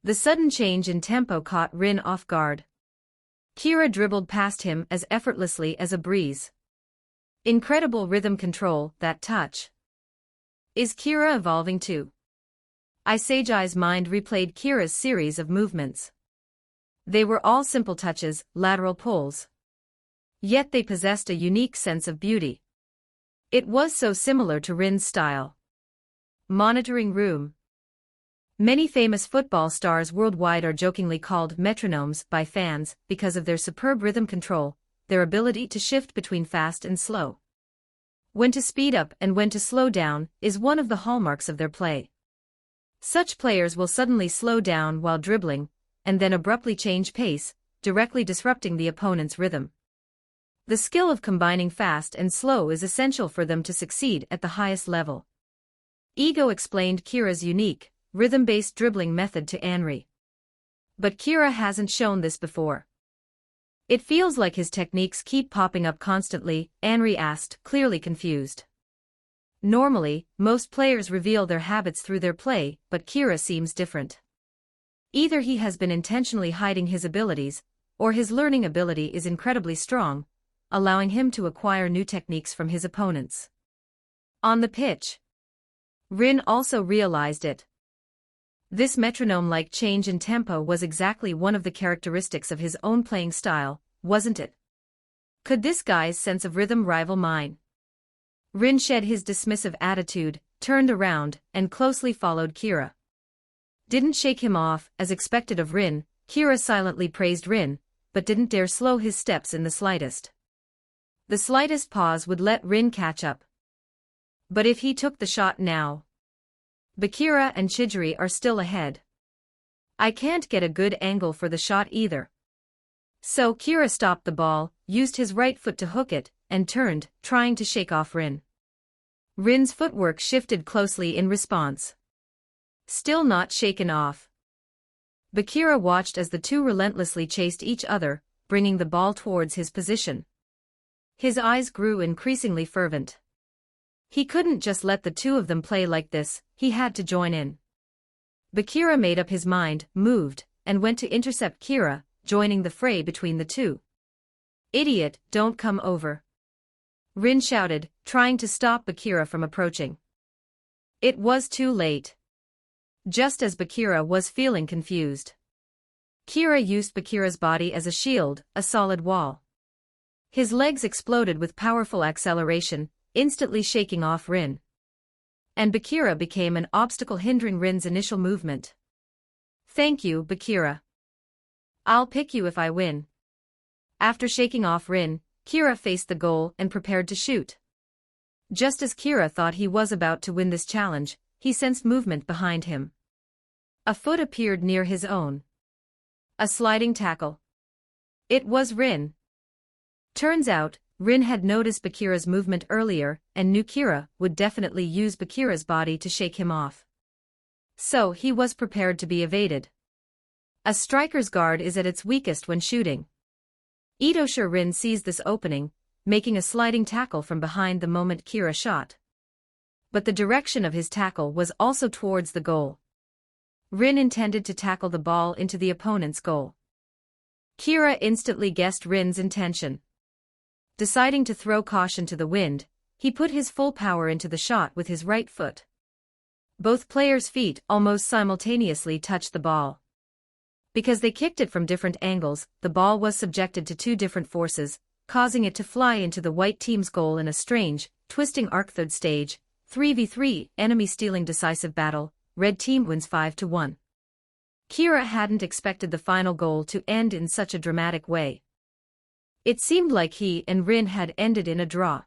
The sudden change in tempo caught Rin off guard. Kira dribbled past him as effortlessly as a breeze. Incredible rhythm control, that touch. Is Kira evolving too? Isagi's mind replayed Kira's series of movements. They were all simple touches, lateral pulls. Yet they possessed a unique sense of beauty. It was so similar to Rin's style. Monitoring room. Many famous football stars worldwide are jokingly called metronomes by fans because of their superb rhythm control, their ability to shift between fast and slow. When to speed up and when to slow down is one of the hallmarks of their play. Such players will suddenly slow down while dribbling, and then abruptly change pace, directly disrupting the opponent's rhythm. The skill of combining fast and slow is essential for them to succeed at the highest level. Ego explained Kira's unique, rhythm-based dribbling method to Anri. But Kira hasn't shown this before. It feels like his techniques keep popping up constantly, Anri asked, clearly confused. Normally, most players reveal their habits through their play, but Kira seems different. Either he has been intentionally hiding his abilities, or his learning ability is incredibly strong, allowing him to acquire new techniques from his opponents. On the pitch, Rin also realized it. This metronome-like change in tempo was exactly one of the characteristics of his own playing style, wasn't it? Could this guy's sense of rhythm rival mine? Rin shed his dismissive attitude, turned around, and closely followed Kira. Didn't shake him off, as expected of Rin. Kira silently praised Rin, but didn't dare slow his steps in the slightest. The slightest pause would let Rin catch up. But if he took the shot now, Bakira and Chidori are still ahead. I can't get a good angle for the shot either. So Kira stopped the ball, used his right foot to hook it, and turned, trying to shake off Rin. Rin's footwork shifted closely in response. Still not shaken off. Bakira watched as the two relentlessly chased each other, bringing the ball towards his position. His eyes grew increasingly fervent. He couldn't just let the two of them play like this, he had to join in. Bakira made up his mind, moved, and went to intercept Kira, joining the fray between the two. Idiot, don't come over. Rin shouted, trying to stop Bakira from approaching. It was too late. Just as Bakira was feeling confused, Kira used Bakira's body as a shield, a solid wall. His legs exploded with powerful acceleration, instantly shaking off Rin. And Bakira became an obstacle hindering Rin's initial movement. Thank you, Bakira. I'll pick you if I win. After shaking off Rin, Kira faced the goal and prepared to shoot. Just as Kira thought he was about to win this challenge, he sensed movement behind him. A foot appeared near his own. A sliding tackle. It was Rin. Turns out, Rin had noticed Bakira's movement earlier and knew Kira would definitely use Bakira's body to shake him off. So he was prepared to be evaded. A striker's guard is at its weakest when shooting. Itosha Rin sees this opening, making a sliding tackle from behind the moment Kira shot. But the direction of his tackle was also towards the goal. Rin intended to tackle the ball into the opponent's goal. Kira instantly guessed Rin's intention. Deciding to throw caution to the wind, he put his full power into the shot with his right foot. Both players' feet almost simultaneously touched the ball. Because they kicked it from different angles, the ball was subjected to two different forces, causing it to fly into the white team's goal in a strange, twisting arc. Third stage, 3v3, enemy stealing decisive battle, red team wins 5-1. Kira hadn't expected the final goal to end in such a dramatic way. It seemed like he and Rin had ended in a draw.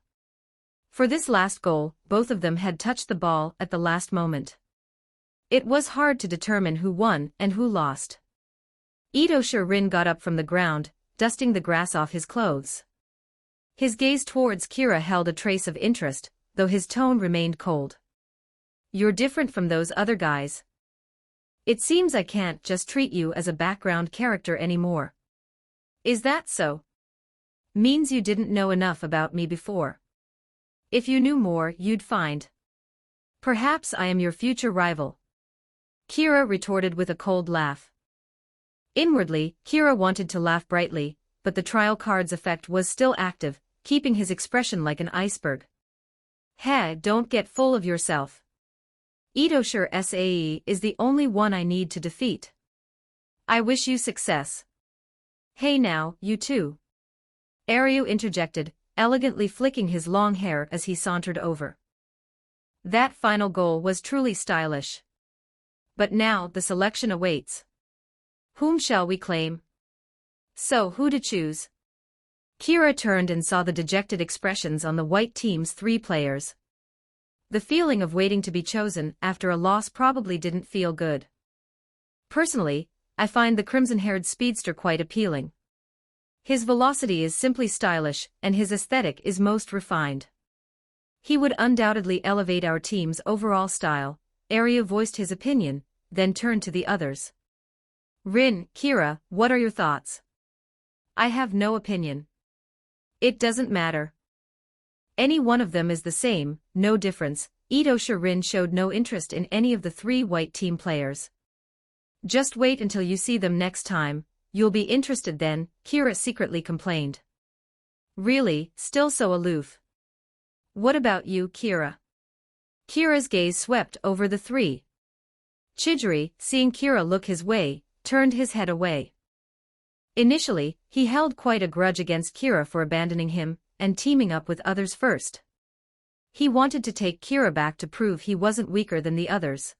For this last goal, both of them had touched the ball at the last moment. It was hard to determine who won and who lost. Itosha Rin got up from the ground, dusting the grass off his clothes. His gaze towards Kira held a trace of interest, though his tone remained cold. "You're different from those other guys. It seems I can't just treat you as a background character anymore." "Is that so? Means you didn't know enough about me before. If you knew more, you'd find. Perhaps I am your future rival." Kira retorted with a cold laugh. Inwardly, Kira wanted to laugh brightly, but the trial card's effect was still active, keeping his expression like an iceberg. "Hey, don't get full of yourself. Itosha Sae is the only one I need to defeat. I wish you success." "Hey now, you two." Aryu interjected, elegantly flicking his long hair as he sauntered over. That final goal was truly stylish. But now the selection awaits. Whom shall we claim? So who to choose? Kira turned and saw the dejected expressions on the white team's three players. The feeling of waiting to be chosen after a loss probably didn't feel good. Personally, I find the crimson-haired speedster quite appealing. His velocity is simply stylish, and his aesthetic is most refined. He would undoubtedly elevate our team's overall style. Aryu voiced his opinion, then turned to the others. Rin, Kira, what are your thoughts? I have no opinion. It doesn't matter. Any one of them is the same, no difference. Itosha Rin showed no interest in any of the three white team players. Just wait until you see them next time. You'll be interested then, Kira secretly complained. Really, still so aloof. What about you, Kira? Kira's gaze swept over the three. Chidori, seeing Kira look his way, turned his head away. Initially, he held quite a grudge against Kira for abandoning him and teaming up with others first. He wanted to take Kira back to prove he wasn't weaker than the others.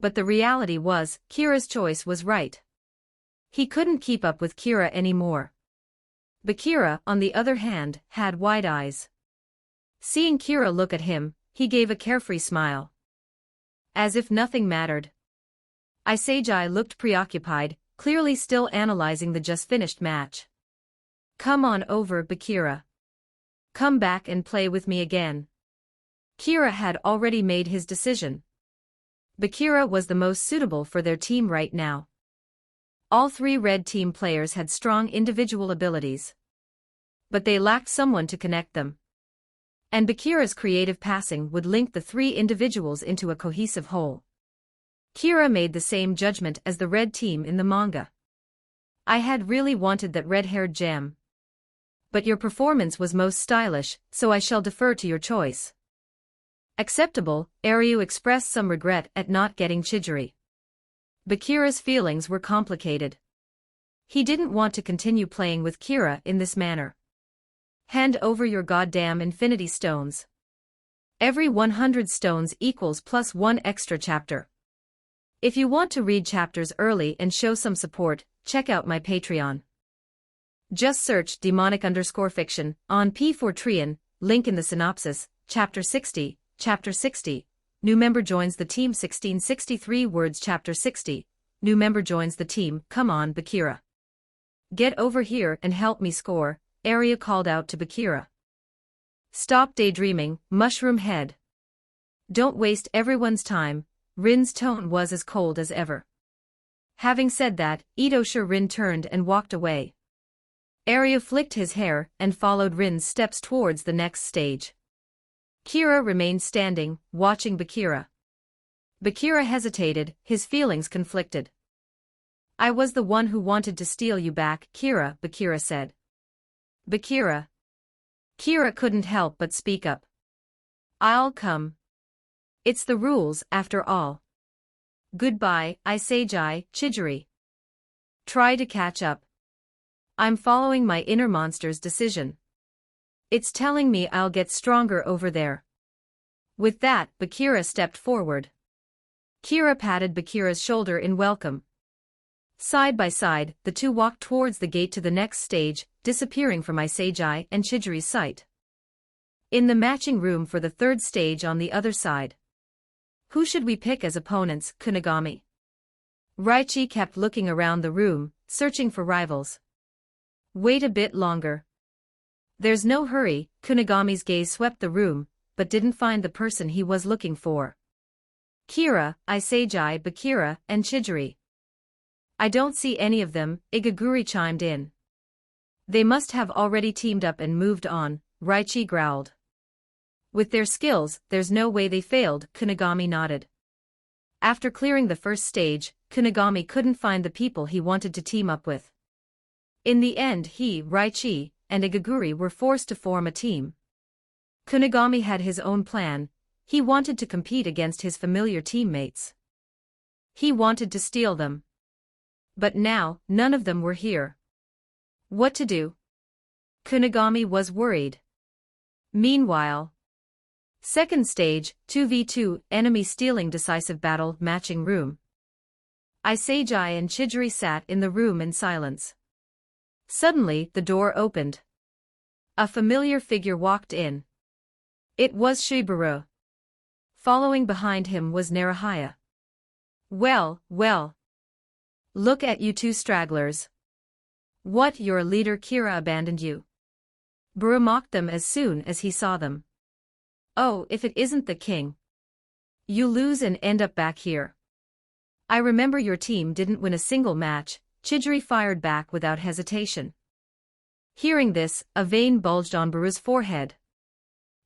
But the reality was, Kira's choice was right. He couldn't keep up with Kira anymore. Bakira, on the other hand, had wide eyes. Seeing Kira look at him, he gave a carefree smile. As if nothing mattered. Isagi looked preoccupied, clearly still analyzing the just-finished match. Come on over, Bakira. Come back and play with me again. Kira had already made his decision. Bakira was the most suitable for their team right now. All three red team players had strong individual abilities. But they lacked someone to connect them. And Bakira's creative passing would link the three individuals into a cohesive whole. Kira made the same judgment as the red team in the manga. I had really wanted that red-haired gem. But your performance was most stylish, so I shall defer to your choice. Acceptable, Aryu expressed some regret at not getting Chidori. Bakira's feelings were complicated. He didn't want to continue playing with Kira in this manner. Hand over your goddamn infinity stones. Every 100 stones equals plus 1 extra chapter. If you want to read chapters early and show some support, check out my Patreon. Just search demonic_fiction on P4Trian, link in the synopsis, Chapter 60, Chapter 60. New member joins the team 1663 words Chapter 60. New member joins the team, come on Bakira. Get over here and help me score. Arya called out to Bakira. Stop daydreaming, mushroom head. Don't waste everyone's time. Rin's tone was as cold as ever. Having said that, Itosha Rin turned and walked away. Arya flicked his hair and followed Rin's steps towards the next stage. Kira remained standing, watching Bakira. Bakira hesitated, his feelings conflicted. I was the one who wanted to steal you back, Kira, Bakira said. Bakira. Kira couldn't help but speak up. I'll come. It's the rules, after all. Goodbye, Isejai, Chidori. Try to catch up. I'm following my inner monster's decision. It's telling me I'll get stronger over there. With that, Bakira stepped forward. Kira patted Bakira's shoulder in welcome. Side by side, the two walked towards the gate to the next stage, disappearing from Isejai and Chidori's sight. In the matching room for the third stage on the other side. Who should we pick as opponents, Kunigami? Raichi kept looking around the room, searching for rivals. Wait a bit longer. There's no hurry, Kunigami's gaze swept the room, but didn't find the person he was looking for. Kira, Isejai, Bakira, and Chidori. I don't see any of them, Igaguri chimed in. They must have already teamed up and moved on, Raichi growled. With their skills, there's no way they failed, Kunigami nodded. After clearing the first stage, Kunigami couldn't find the people he wanted to team up with. In the end he, Raichi, and Igaguri were forced to form a team. Kunigami had his own plan. He wanted to compete against his familiar teammates. He wanted to steal them. But now, none of them were here. What to do? Kunigami was worried. Meanwhile, second stage, 2v2, enemy stealing decisive battle, matching room. Isejai and Chidori sat in the room in silence. Suddenly, the door opened. A familiar figure walked in. It was Shiburu. Following behind him was Narahaya. Well, well. Look at you two stragglers. What, your leader Kira abandoned you? Buru mocked them as soon as he saw them. Oh, if it isn't the king. You lose and end up back here. I remember your team didn't win a single match, Chidori fired back without hesitation. Hearing this, a vein bulged on Buru's forehead.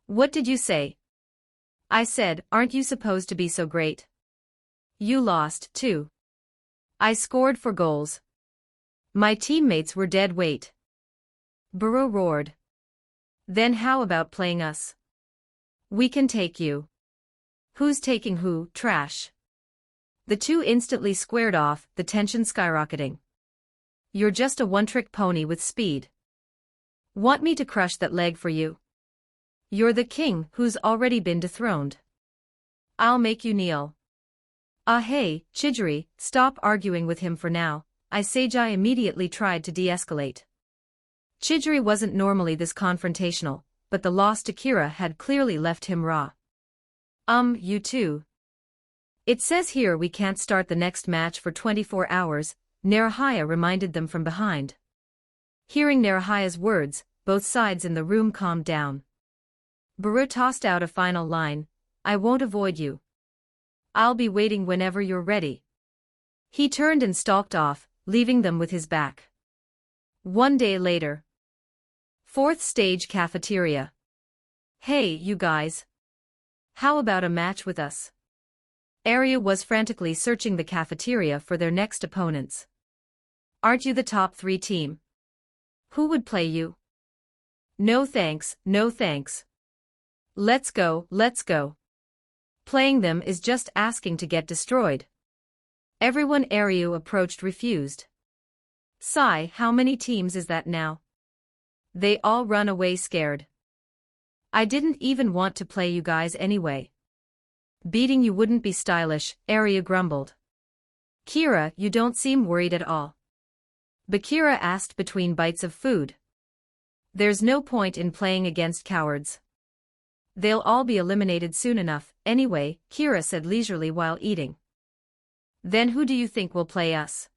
What did you say? I said, aren't you supposed to be so great? You lost, too. I scored 4 goals. My teammates were dead weight. Buru roared. Then how about playing us? We can take you. Who's taking who, trash? The two instantly squared off, the tension skyrocketing. You're just a one-trick pony with speed. Want me to crush that leg for you? You're the king who's already been dethroned. I'll make you kneel. Ah hey, Chidori, stop arguing with him for now, Isejai immediately tried to de-escalate. Chidori wasn't normally this confrontational, but the loss to Kira had clearly left him raw. You two. It says here we can't start the next match for 24 hours, Narahaya reminded them from behind. Hearing Narahaya's words, both sides in the room calmed down. Buru tossed out a final line, I won't avoid you. I'll be waiting whenever you're ready. He turned and stalked off, leaving them with his back. One day later. Fourth stage cafeteria. Hey, you guys. How about a match with us? Arya was frantically searching the cafeteria for their next opponents. Aren't you the top 3 team? Who would play you? No thanks, no thanks. Let's go, let's go. Playing them is just asking to get destroyed. Everyone Arya approached refused. Sigh, how many teams is that now? They all run away scared. I didn't even want to play you guys anyway. Beating you wouldn't be stylish, Arya grumbled. Kira, you don't seem worried at all. Bakira asked between bites of food. There's no point in playing against cowards. They'll all be eliminated soon enough, anyway, Kira said leisurely while eating. Then who do you think will play us?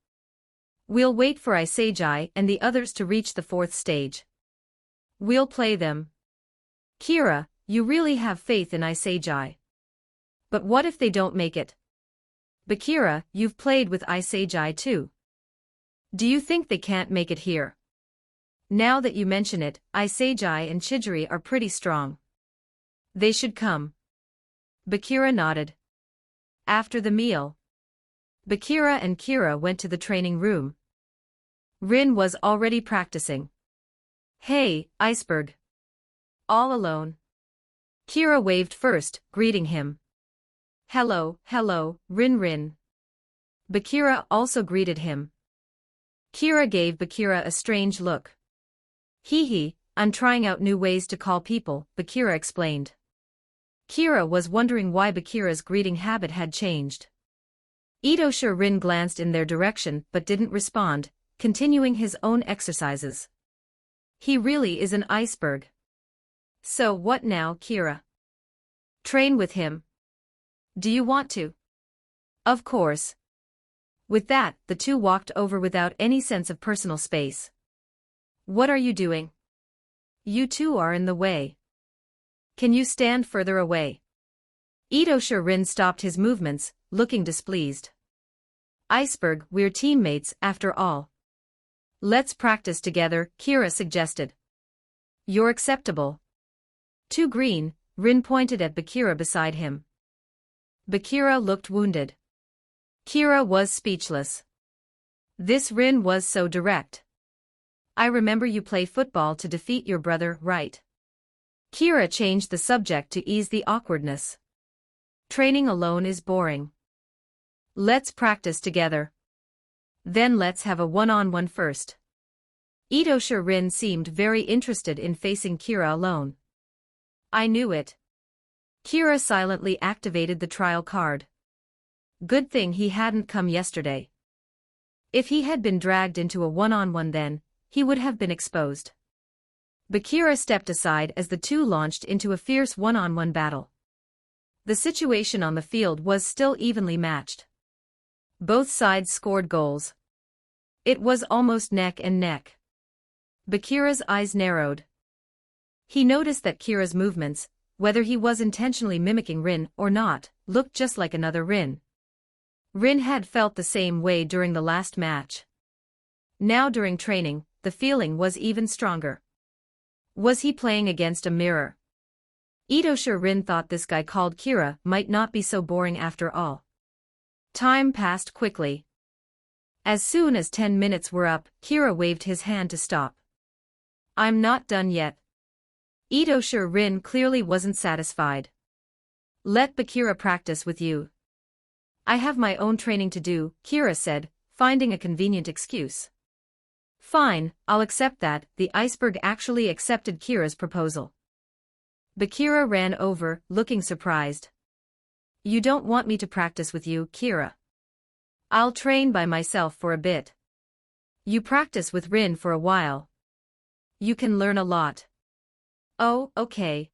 We'll wait for Isejai and the others to reach the 4th stage. We'll play them. Kira, you really have faith in Isagi. But what if they don't make it? Bakira, you've played with Isagi too. Do you think they can't make it here? Now that you mention it, Isagi and Chidori are pretty strong. They should come. Bakira nodded. After the meal, Bakira and Kira went to the training room. Rin was already practicing. Hey, Iceberg. All alone. Kira waved first, greeting him. Hello, Rin. Bakira also greeted him. Kira gave Bakira a strange look. Hee, I'm trying out new ways to call people, Bakira explained. Kira was wondering why Bakira's greeting habit had changed. Itosha Rin glanced in their direction but didn't respond, continuing his own exercises. He really is an iceberg. So what now, Kira? Train with him. Do you want to? Of course. With that, the two walked over without any sense of personal space. What are you doing? You two are in the way. Can you stand further away? Itosha Rin stopped his movements, looking displeased. Iceberg, we're teammates, after all. Let's practice together, Kira suggested. You're acceptable. Too green, Rin pointed at Bakira beside him. Bakira looked wounded. Kira was speechless. This Rin was so direct. I remember you play football to defeat your brother, right? Kira changed the subject to ease the awkwardness. Training alone is boring. Let's practice together. Then let's have a one-on-one first. Itosha Rin seemed very interested in facing Kira alone. I knew it. Kira silently activated the trial card. Good thing he hadn't come yesterday. If he had been dragged into a one-on-one then, he would have been exposed. Bakira stepped aside as the two launched into a fierce one-on-one battle. The situation on the field was still evenly matched. Both sides scored goals. It was almost neck and neck. Bakira's eyes narrowed. He noticed that Kira's movements, whether he was intentionally mimicking Rin or not, looked just like another Rin. Rin had felt the same way during the last match. Now during training, the feeling was even stronger. Was he playing against a mirror? Itosha Rin thought this guy called Kira might not be so boring after all. Time passed quickly. As soon as 10 minutes were up, Kira waved his hand to stop. I'm not done yet. Itosha Rin clearly wasn't satisfied. Let Bakira practice with you. I have my own training to do, Kira said, finding a convenient excuse. Fine, I'll accept that. The iceberg actually accepted Kira's proposal. Bakira ran over, looking surprised. You don't want me to practice with you, Kira. I'll train by myself for a bit. You practice with Rin for a while. You can learn a lot. Oh, okay.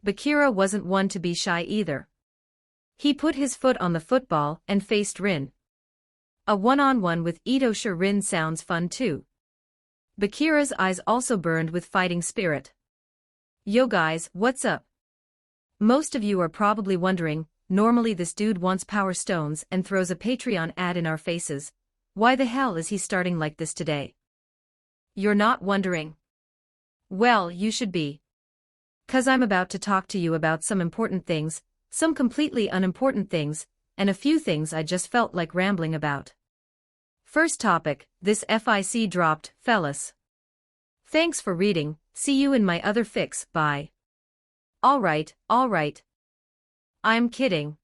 Bakira wasn't one to be shy either. He put his foot on the football and faced Rin. A one-on-one with Itosha Rin sounds fun too. Bakira's eyes also burned with fighting spirit. Yo guys, what's up? Most of you are probably wondering, normally this dude wants power stones and throws a Patreon ad in our faces. Why the hell is he starting like this today? You're not wondering? Well, you should be. 'Cause I'm about to talk to you about some important things, some completely unimportant things, and a few things I just felt like rambling about. First topic, this FIC dropped, fellas. Thanks for reading, see you in my other fix, bye. Alright. I'm kidding.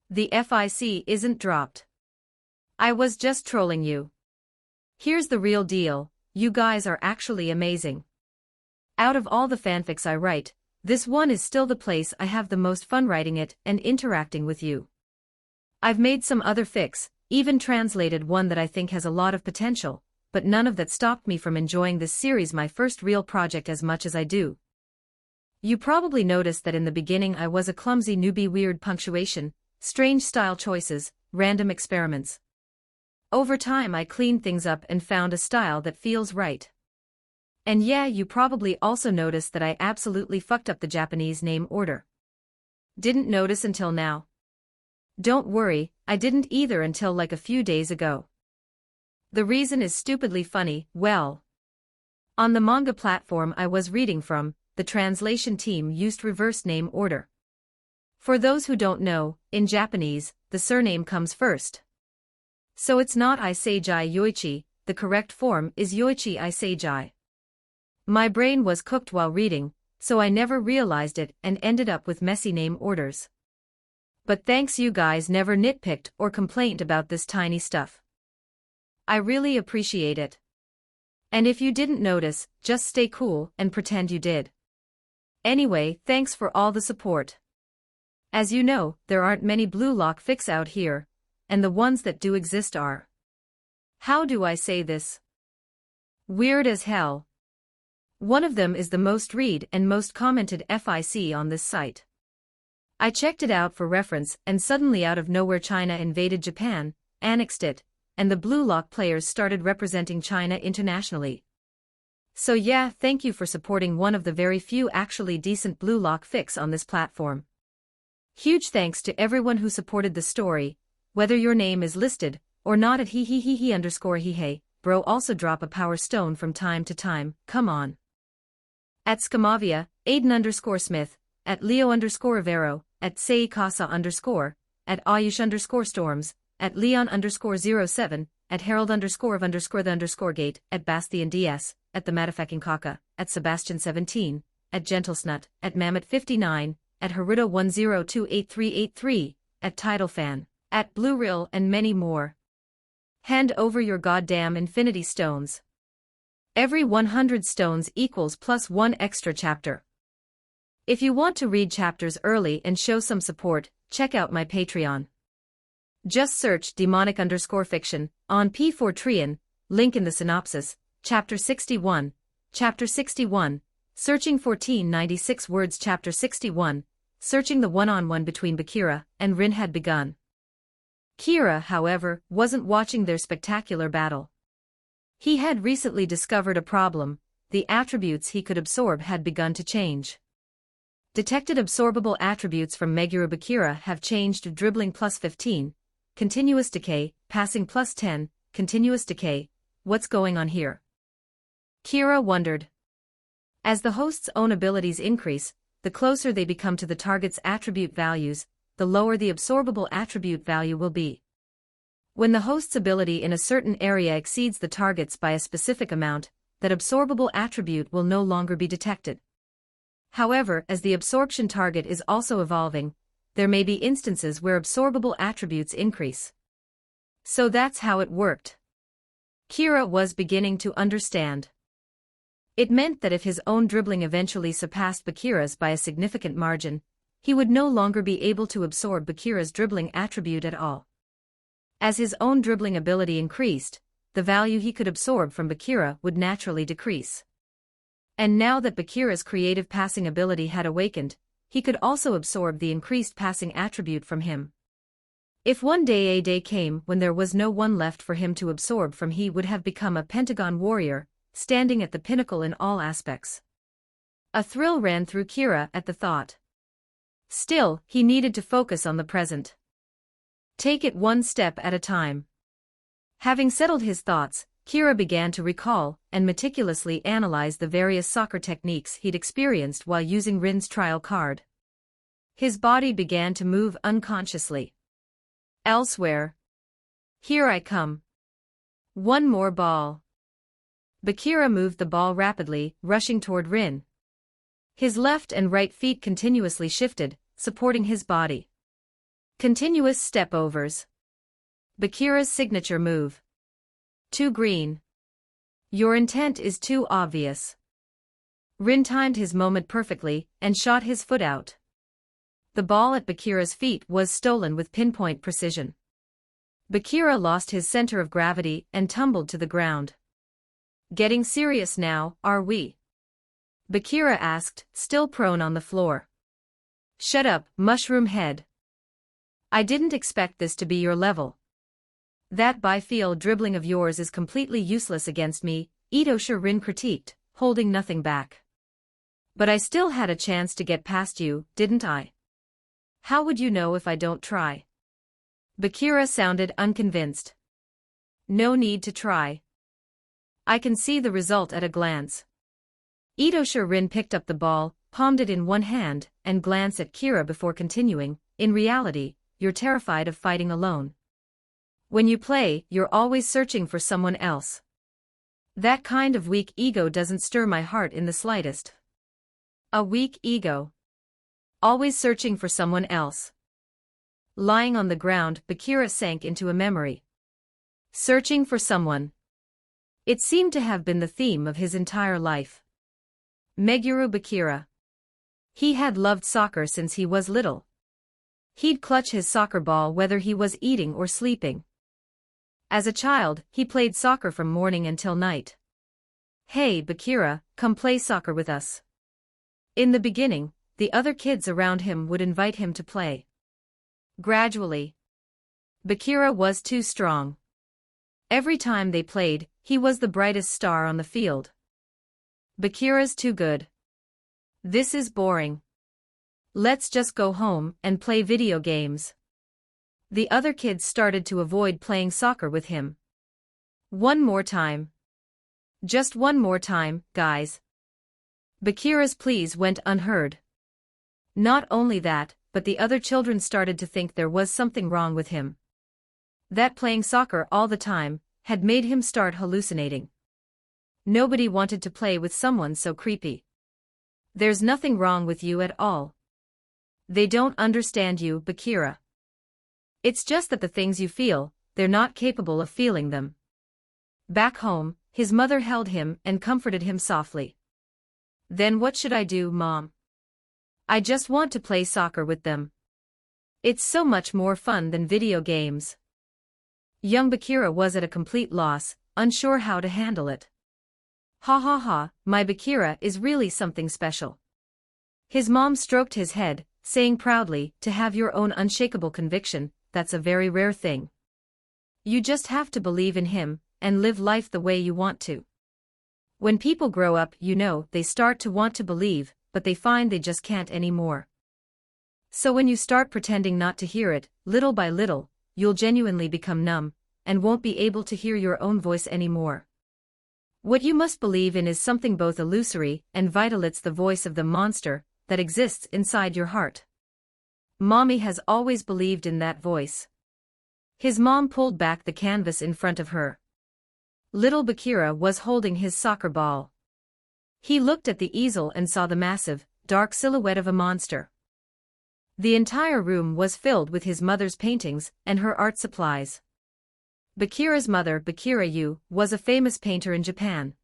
The FIC isn't dropped. I was just trolling you. Here's the real deal, you guys are actually amazing. Out of all the fanfics I write, this one is still the place I have the most fun writing it and interacting with you. I've made some other fics, even translated one that I think has a lot of potential, but none of that stopped me from enjoying this series, my first real project, as much as I do. You probably noticed that in the beginning I was a clumsy newbie, weird punctuation, strange style choices, random experiments. Over time I cleaned things up and found a style that feels right. And yeah, you probably also noticed that I absolutely fucked up the Japanese name order. Didn't notice until now. Don't worry, I didn't either until like a few days ago. The reason is stupidly funny. Well, on the manga platform I was reading from, the translation team used reverse name order. For those who don't know, in Japanese, the surname comes first. So it's not Iseijai Yoichi, the correct form is Yoichi Iseijai. My brain was cooked while reading, so I never realized it and ended up with messy name orders. But thanks, you guys never nitpicked or complained about this tiny stuff. I really appreciate it. And if you didn't notice, just stay cool and pretend you did. Anyway, thanks for all the support. As you know, there aren't many blue lock fics out here, and the ones that do exist are, how do I say this? Weird as hell. One of them is the most read and most commented FIC on this site. I checked it out for reference and suddenly out of nowhere China invaded Japan, annexed it, and the blue lock players started representing China internationally. So yeah, thank you for supporting one of the very few actually decent blue lock fics on this platform. Huge thanks to everyone who supported the story, whether your name is listed or not at _he bro. Also drop a power stone from time to time, come on. At Scamavia, Aiden_Smith, at Leo_Rivero, at Sei Casa_, at Ayush_Storms, at Leon_07, at Harold_of_the_gate, at Bastian DS, at the Matafaking Kaka, at Sebastian17, at Gentlesnut, at Mammoth59, at Haruto10288383, at TidalFan, at BlueReel and many more. Hand over your goddamn infinity stones. Every 100 stones equals +1 extra chapter. If you want to read chapters early and show some support, check out my Patreon. Just search demonic_fiction on P4Trian, link in the synopsis, Chapter 61, Chapter 61, searching 1496 words. Chapter 61, searching the one-on-one between Bakira and Rin had begun. Kira, however, wasn't watching their spectacular battle. He had recently discovered a problem: the attributes he could absorb had begun to change. Detected absorbable attributes from Meguro Bakira have changed to dribbling +15, continuous decay, passing +10, continuous decay. What's going on here? Kira wondered. As the host's own abilities increase, the closer they become to the target's attribute values, the lower the absorbable attribute value will be. When the host's ability in a certain area exceeds the target's by a specific amount, that absorbable attribute will no longer be detected. However, as the absorption target is also evolving, there may be instances where absorbable attributes increase. So that's how it worked. Kira was beginning to understand. It meant that if his own dribbling eventually surpassed Bakira's by a significant margin, he would no longer be able to absorb Bakira's dribbling attribute at all. As his own dribbling ability increased, the value he could absorb from Bakira would naturally decrease. And now that Bakira's creative passing ability had awakened, he could also absorb the increased passing attribute from him. If one day a day came when there was no one left for him to absorb from, he would have become a Pentagon warrior, standing at the pinnacle in all aspects. A thrill ran through Kira at the thought. Still, he needed to focus on the present. Take it one step at a time. Having settled his thoughts, Kira began to recall and meticulously analyze the various soccer techniques he'd experienced while using Rin's trial card. His body began to move unconsciously. Elsewhere. Here I come. One more ball. Bakira moved the ball rapidly, rushing toward Rin. His left and right feet continuously shifted, supporting his body. Continuous step-overs. Bakira's signature move. Too green. Your intent is too obvious. Rin timed his moment perfectly and shot his foot out. The ball at Bakira's feet was stolen with pinpoint precision. Bakira lost his center of gravity and tumbled to the ground. Getting serious now, are we? Bakira asked, still prone on the floor. Shut up, mushroom head. I didn't expect this to be your level. That bifield dribbling of yours is completely useless against me, Itosha Rin critiqued, holding nothing back. But I still had a chance to get past you, didn't I? How would you know if I don't try? Bakira sounded unconvinced. No need to try. I can see the result at a glance. Itosha Rin picked up the ball, palmed it in one hand, and glanced at Kira before continuing. In reality, you're terrified of fighting alone. When you play, you're always searching for someone else. That kind of weak ego doesn't stir my heart in the slightest. A weak ego. Always searching for someone else. Lying on the ground, Bakira sank into a memory. Searching for someone. It seemed to have been the theme of his entire life. Meguro Bakira. He had loved soccer since he was little. He'd clutch his soccer ball whether he was eating or sleeping. As a child, he played soccer from morning until night. Hey Bakira, come play soccer with us. In the beginning, the other kids around him would invite him to play. Gradually, Bakira was too strong. Every time they played, he was the brightest star on the field. Bakira's too good. This is boring. Let's just go home and play video games. The other kids started to avoid playing soccer with him. One more time. Just one more time, guys. Bakira's pleas went unheard. Not only that, but the other children started to think there was something wrong with him. That playing soccer all the time had made him start hallucinating. Nobody wanted to play with someone so creepy. There's nothing wrong with you at all. They don't understand you, Bakira. It's just that the things you feel, they're not capable of feeling them. Back home, his mother held him and comforted him softly. Then what should I do, Mom? I just want to play soccer with them. It's so much more fun than video games. Young Bakira was at a complete loss, unsure how to handle it. Ha ha ha, my Bakira is really something special. His mom stroked his head, saying proudly, to have your own unshakable conviction, that's a very rare thing. You just have to believe in him, and live life the way you want to. When people grow up, they start to want to believe, but they find they just can't anymore. So when you start pretending not to hear it, little by little, you'll genuinely become numb, and won't be able to hear your own voice anymore. What you must believe in is something both illusory and vital. It's the voice of the monster that exists inside your heart. Mommy has always believed in that voice. His mom pulled back the canvas in front of her. Little Bakira was holding his soccer ball. He looked at the easel and saw the massive, dark silhouette of a monster. The entire room was filled with his mother's paintings and her art supplies. Bakira's mother, Bakira Yu, was a famous painter in Japan.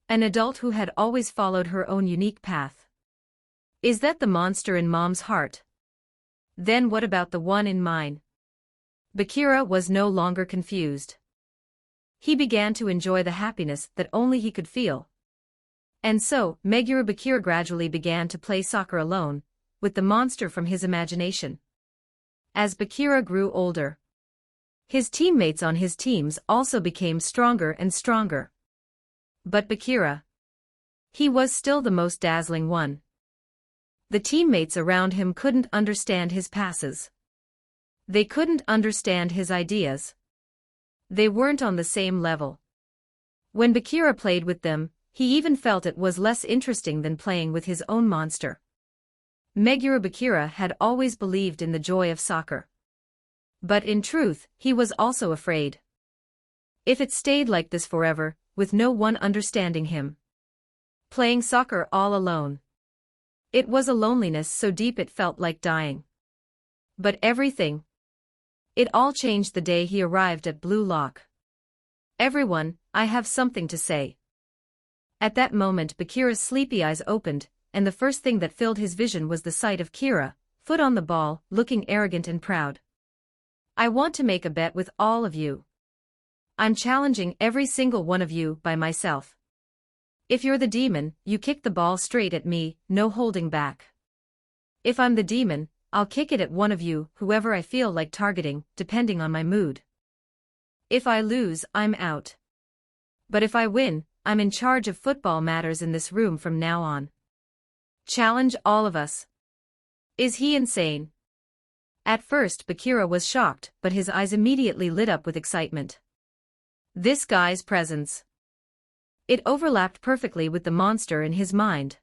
An adult who had always followed her own unique path. Is that the monster in Mom's heart? Then what about the one in mine? Bakira was no longer confused. He began to enjoy the happiness that only he could feel. And so, Meguro Bakira gradually began to play soccer alone, with the monster from his imagination. As Bakira grew older, his teammates on his teams also became stronger and stronger. But Bakira, he was still the most dazzling one. The teammates around him couldn't understand his passes. They couldn't understand his ideas. They weren't on the same level. When Bakira played with them, he even felt it was less interesting than playing with his own monster. Meguro Bakira had always believed in the joy of soccer. But in truth, he was also afraid. If it stayed like this forever, with no one understanding him. Playing soccer all alone. It was a loneliness so deep it felt like dying. But everything. It all changed the day he arrived at Blue Lock. Everyone, I have something to say. At that moment Bakira's sleepy eyes opened, and the first thing that filled his vision was the sight of Kira, foot on the ball, looking arrogant and proud. I want to make a bet with all of you. I'm challenging every single one of you by myself. If you're the demon, you kick the ball straight at me, no holding back. If I'm the demon, I'll kick it at one of you, whoever I feel like targeting, depending on my mood. If I lose, I'm out. But if I win, I'm in charge of football matters in this room from now on. Challenge all of us. Is he insane? At first Bakira was shocked, but his eyes immediately lit up with excitement. This guy's presence. It overlapped perfectly with the monster in his mind.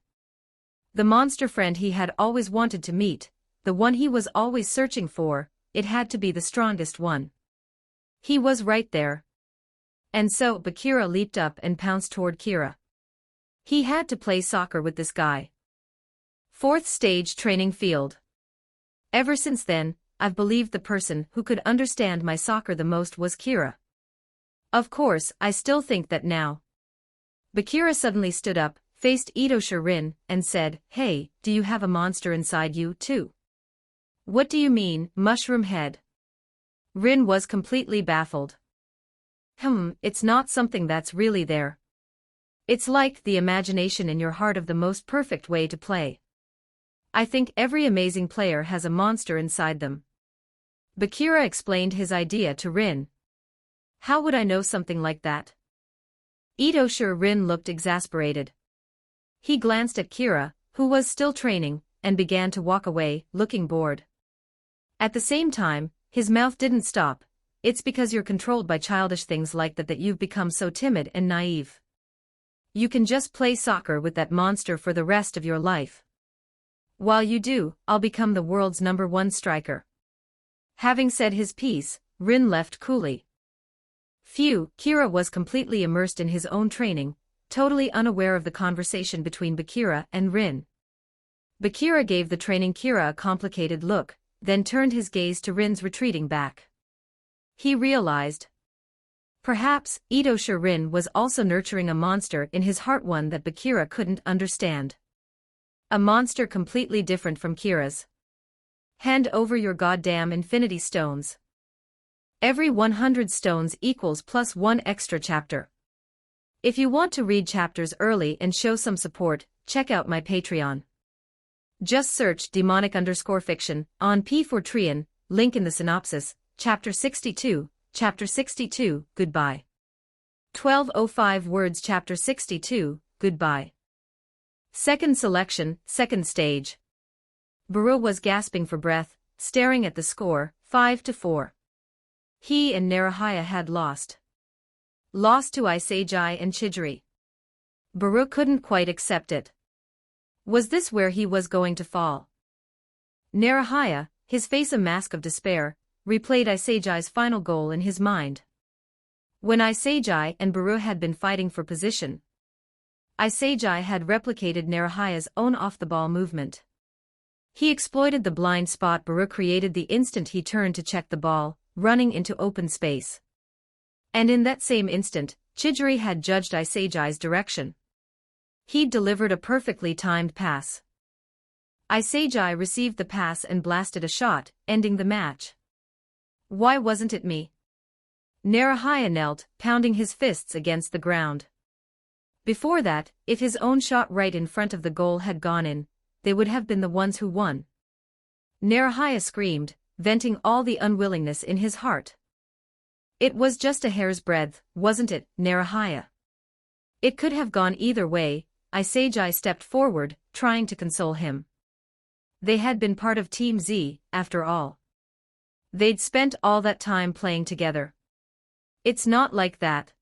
The monster friend he had always wanted to meet, the one he was always searching for, it had to be the strongest one. He was right there. And so Bakira leaped up and pounced toward Kira. He had to play soccer with this guy. Fourth stage training field. Ever since then, I've believed the person who could understand my soccer the most was Kira. Of course, I still think that now. Bakira suddenly stood up, faced Itosha Rin, and said, "Hey, do you have a monster inside you, too?" "What do you mean, mushroom head?" Rin was completely baffled. It's not something that's really there. It's like the imagination in your heart of the most perfect way to play. I think every amazing player has a monster inside them. Bakira explained his idea to Rin. How would I know something like that? Itosha Rin looked exasperated. He glanced at Kira, who was still training, and began to walk away, looking bored. At the same time, his mouth didn't stop. It's because you're controlled by childish things like that you've become so timid and naive. You can just play soccer with that monster for the rest of your life. While you do, I'll become the world's #1 striker. Having said his piece, Rin left coolly. Phew, Kira was completely immersed in his own training, totally unaware of the conversation between Bakira and Rin. Bakira gave the training Kira a complicated look, then turned his gaze to Rin's retreating back. He realized. Perhaps, Itosha Rin was also nurturing a monster in his heart, one that Bakira couldn't understand. A monster completely different from Kira's. Hand over your goddamn infinity stones. Every 100 stones equals +1 extra chapter. If you want to read chapters early and show some support, check out my Patreon. Just search demonic_fiction on P4Trian, link in the synopsis, Chapter 62, Chapter 62, goodbye. 1205 words. Chapter 62, goodbye. Second selection, second stage. Baru was gasping for breath, staring at the score, 5-4. He and Narahaya had lost. Lost to Isejai and Chidori. Baru couldn't quite accept it. Was this where he was going to fall? Narahaya, his face a mask of despair, replayed Isejai's final goal in his mind. When Isejai and Baru had been fighting for position, Isejai had replicated Narahaya's own off-the-ball movement. He exploited the blind spot Baru created the instant he turned to check the ball, running into open space. And in that same instant, Chidori had judged Isejai's direction. He'd delivered a perfectly timed pass. Isejai received the pass and blasted a shot, ending the match. Why wasn't it me? Narahaya knelt, pounding his fists against the ground. Before that, if his own shot right in front of the goal had gone in, they would have been the ones who won. Narahaya screamed, venting all the unwillingness in his heart. It was just a hair's breadth, wasn't it, Narahaya? It could have gone either way. Isejai stepped forward, trying to console him. They had been part of Team Z, after all. They'd spent all that time playing together. It's not like that.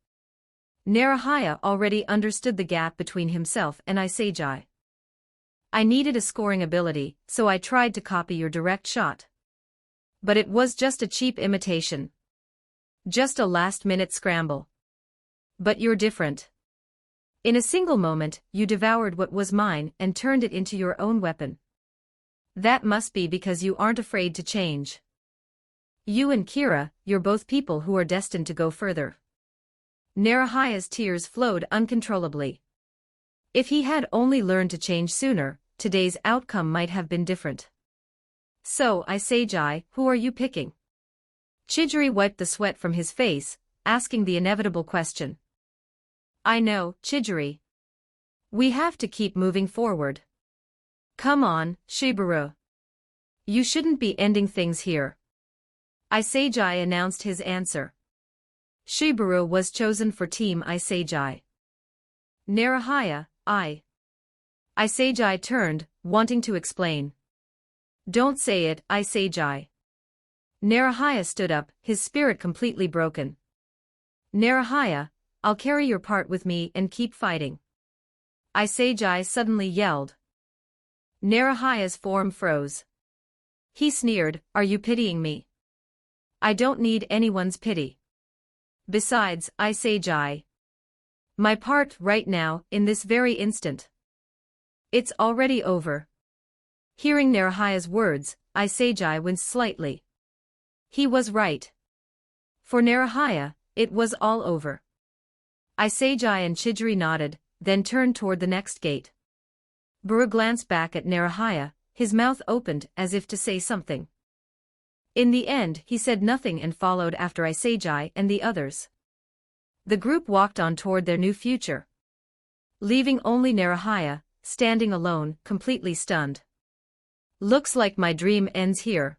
Narahaya already understood the gap between himself and Isejai. I needed a scoring ability, so I tried to copy your direct shot. But it was just a cheap imitation. Just a last-minute scramble. But you're different. In a single moment, you devoured what was mine and turned it into your own weapon. That must be because you aren't afraid to change. You and Kira, you're both people who are destined to go further. Narahaya's tears flowed uncontrollably. If he had only learned to change sooner, today's outcome might have been different. So, Isejai, who are you picking? Chidori wiped the sweat from his face, asking the inevitable question. I know, Chidori. We have to keep moving forward. Come on, Shibaru. You shouldn't be ending things here. Isejai announced his answer. Shibaru was chosen for Team Isejai. Narahaya, Isagi turned, wanting to explain. Don't say it, Isagi. Narahaya stood up, his spirit completely broken. Narahaya, I'll carry your part with me and keep fighting. Isagi suddenly yelled. Narahaya's form froze. He sneered, are you pitying me? I don't need anyone's pity. Besides, Isagi. My part right now, in this very instant. It's already over. Hearing Narahaya's words, Isagi winced slightly. He was right. For Narahaya, it was all over. Isagi and Chidori nodded, then turned toward the next gate. Buru glanced back at Narahaya, his mouth opened as if to say something. In the end, he said nothing and followed after Isagi and the others. The group walked on toward their new future, leaving only Narahaya, standing alone, completely stunned. Looks like my dream ends here.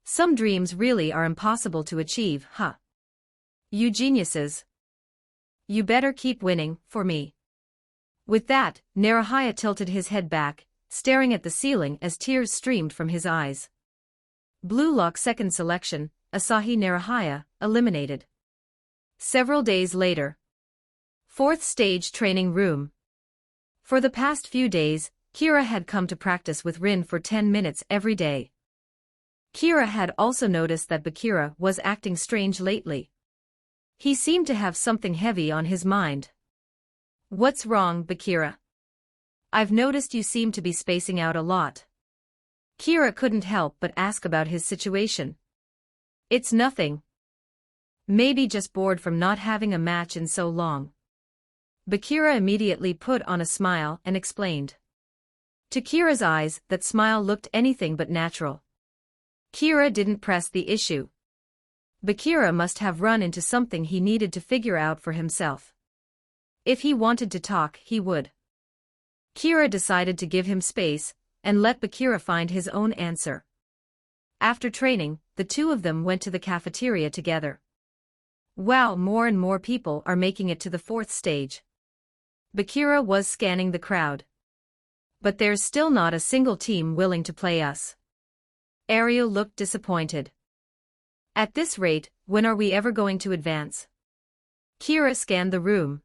Some dreams really are impossible to achieve, huh? You geniuses. You better keep winning, for me. With that, Narahaya tilted his head back, staring at the ceiling as tears streamed from his eyes. Blue Lock second selection, Asahi Narahaya, eliminated. Several days later. Fourth stage training room. For the past few days, Kira had come to practice with Rin for 10 minutes every day. Kira had also noticed that Bakira was acting strange lately. He seemed to have something heavy on his mind. What's wrong, Bakira? I've noticed you seem to be spacing out a lot. Kira couldn't help but ask about his situation. It's nothing. Maybe just bored from not having a match in so long. Bakira immediately put on a smile and explained. To Kira's eyes, that smile looked anything but natural. Kira didn't press the issue. Bakira must have run into something he needed to figure out for himself. If he wanted to talk, he would. Kira decided to give him space, and let Bakira find his own answer. After training, the two of them went to the cafeteria together. Wow, more and more people are making it to the fourth stage. Bakira was scanning the crowd. But there's still not a single team willing to play us. Ariel looked disappointed. At this rate, when are we ever going to advance? Kira scanned the room.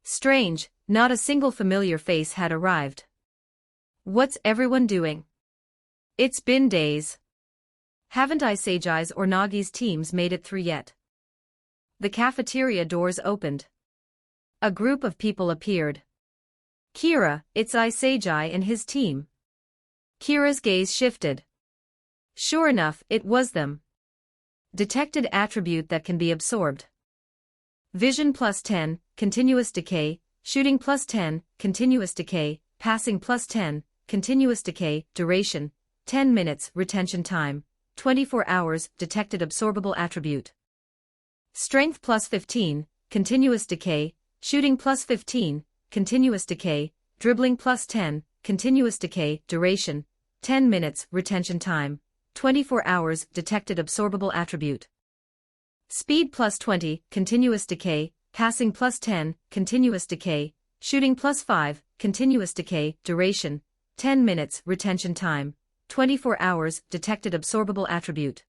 Strange, not a single familiar face had arrived. What's everyone doing? It's been days. Haven't Isagi's or Nagi's teams made it through yet? The cafeteria doors opened. A group of people appeared. Kira, it's Isagi and his team. Kira's gaze shifted. Sure enough, it was them. Detected attribute that can be absorbed. Vision +10, continuous decay, shooting +10, continuous decay, passing +10, continuous decay, duration, 10 minutes, retention time, 24 hours, detected absorbable attribute. Strength +15, continuous decay, shooting +15, continuous decay, dribbling +10, continuous decay, duration, 10 minutes, retention time, 24 hours, detected absorbable attribute. Speed +20, continuous decay, passing +10, continuous decay, shooting +5, continuous decay, duration, 10 minutes, retention time, 24 hours, detected absorbable attribute.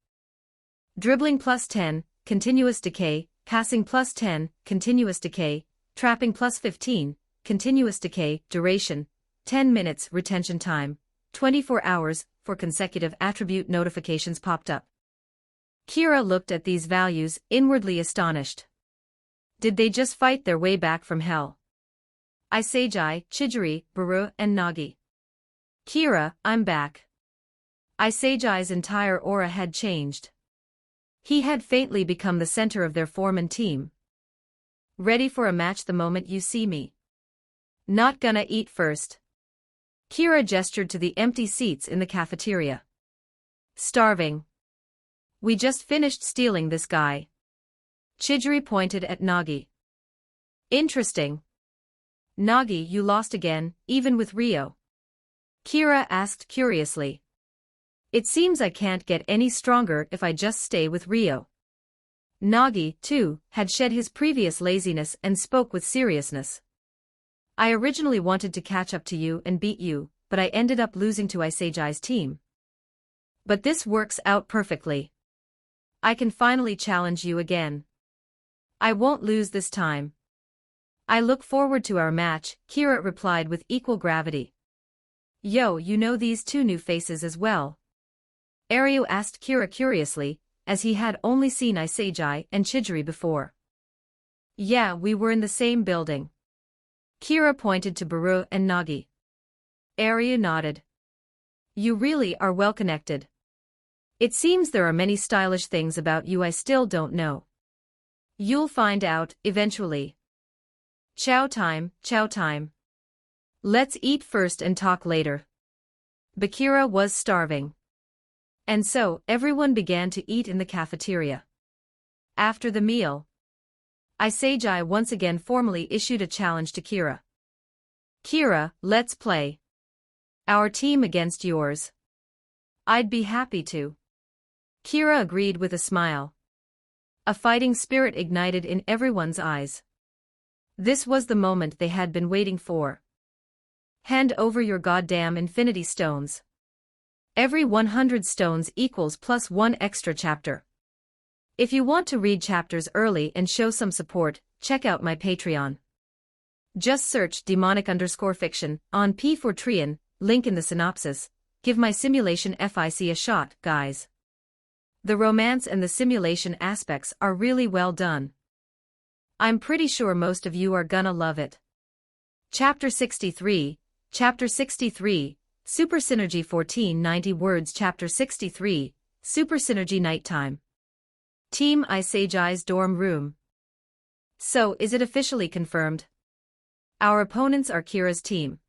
Dribbling +10, continuous decay, passing +10, continuous decay, trapping +15, continuous decay, duration, 10 minutes, retention time, 24 hours, for consecutive attribute notifications popped up. Kira looked at these values, inwardly astonished. Did they just fight their way back from hell? Isagi, Chidori, Buru, and Nagi. Kira, I'm back. Isagi's entire aura had changed. He had faintly become the center of their form and team. Ready for a match the moment you see me. Not gonna eat first. Kira gestured to the empty seats in the cafeteria. Starving. We just finished stealing this guy. Chidori pointed at Nagi. Interesting. Nagi, you lost again, even with Rio? Kira asked curiously. It seems I can't get any stronger if I just stay with Rio. Nagi, too, had shed his previous laziness and spoke with seriousness. I originally wanted to catch up to you and beat you, but I ended up losing to Iseiji's team. But this works out perfectly. I can finally challenge you again. I won't lose this time. I look forward to our match, Kira replied with equal gravity. Yo, you know these two new faces as well? Aryu asked Kira curiously, as he had only seen Iseiji and Chidori before. Yeah, we were in the same building. Kira pointed to Baru and Nagi. Aryu nodded. You really are well connected. It seems there are many stylish things about you I still don't know. You'll find out, eventually. Chow time, chow time. Let's eat first and talk later. Bakira was starving. And so, everyone began to eat in the cafeteria. After the meal, Iseiji once again formally issued a challenge to Kira. Kira, let's play. Our team against yours. I'd be happy to. Kira agreed with a smile. A fighting spirit ignited in everyone's eyes. This was the moment they had been waiting for. Hand over your goddamn infinity stones. Every 100 stones equals plus 1 extra chapter. If you want to read chapters early and show some support, check out my Patreon. Just search demonic_fiction on P4Trian, link in the synopsis. Give my simulation FIC a shot, guys. The romance and the simulation aspects are really well done. I'm pretty sure most of you are gonna love it. Chapter 63, Super Synergy 1490 words. Chapter 63, Super Synergy Nighttime. Team Iseiji's dorm room. So, is it officially confirmed? Our opponents are Kira's team.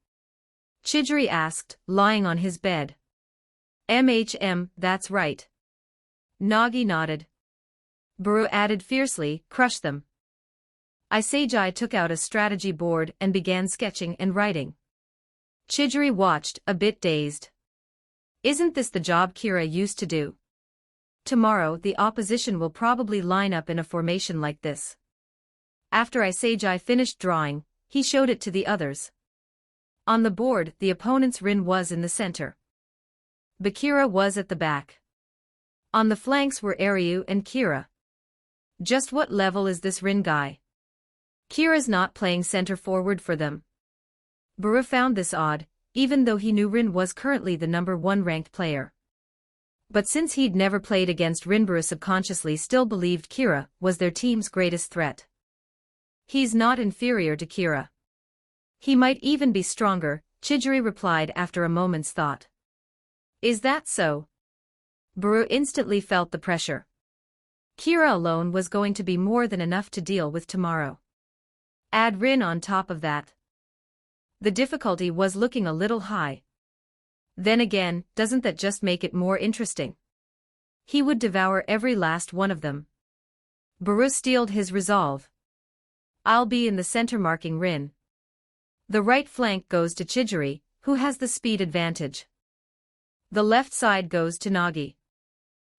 Chidori asked, lying on his bed. That's right. Nagi nodded. Baru added fiercely, crush them. Iseiji took out a strategy board and began sketching and writing. Chidori watched, a bit dazed. Isn't this the job Kira used to do? Tomorrow the opposition will probably line up in a formation like this. After Iseiji finished drawing, he showed it to the others. On the board, the opponent's Rin was in the center. Bakira was at the back. On the flanks were Aryu and Kira. Just what level is this Rin guy? Kira's not playing center forward for them. Baru found this odd, even though he knew Rin was currently the number 1 ranked player. But since he'd never played against Rin, Baru subconsciously still believed Kira was their team's greatest threat. He's not inferior to Kira. He might even be stronger, Chidori replied after a moment's thought. Is that so? Baru instantly felt the pressure. Kira alone was going to be more than enough to deal with tomorrow. Add Rin on top of that. The difficulty was looking a little high. Then again, doesn't that just make it more interesting? He would devour every last one of them. Baru steeled his resolve. I'll be in the center marking Rin. The right flank goes to Chidori, who has the speed advantage. The left side goes to Nagi.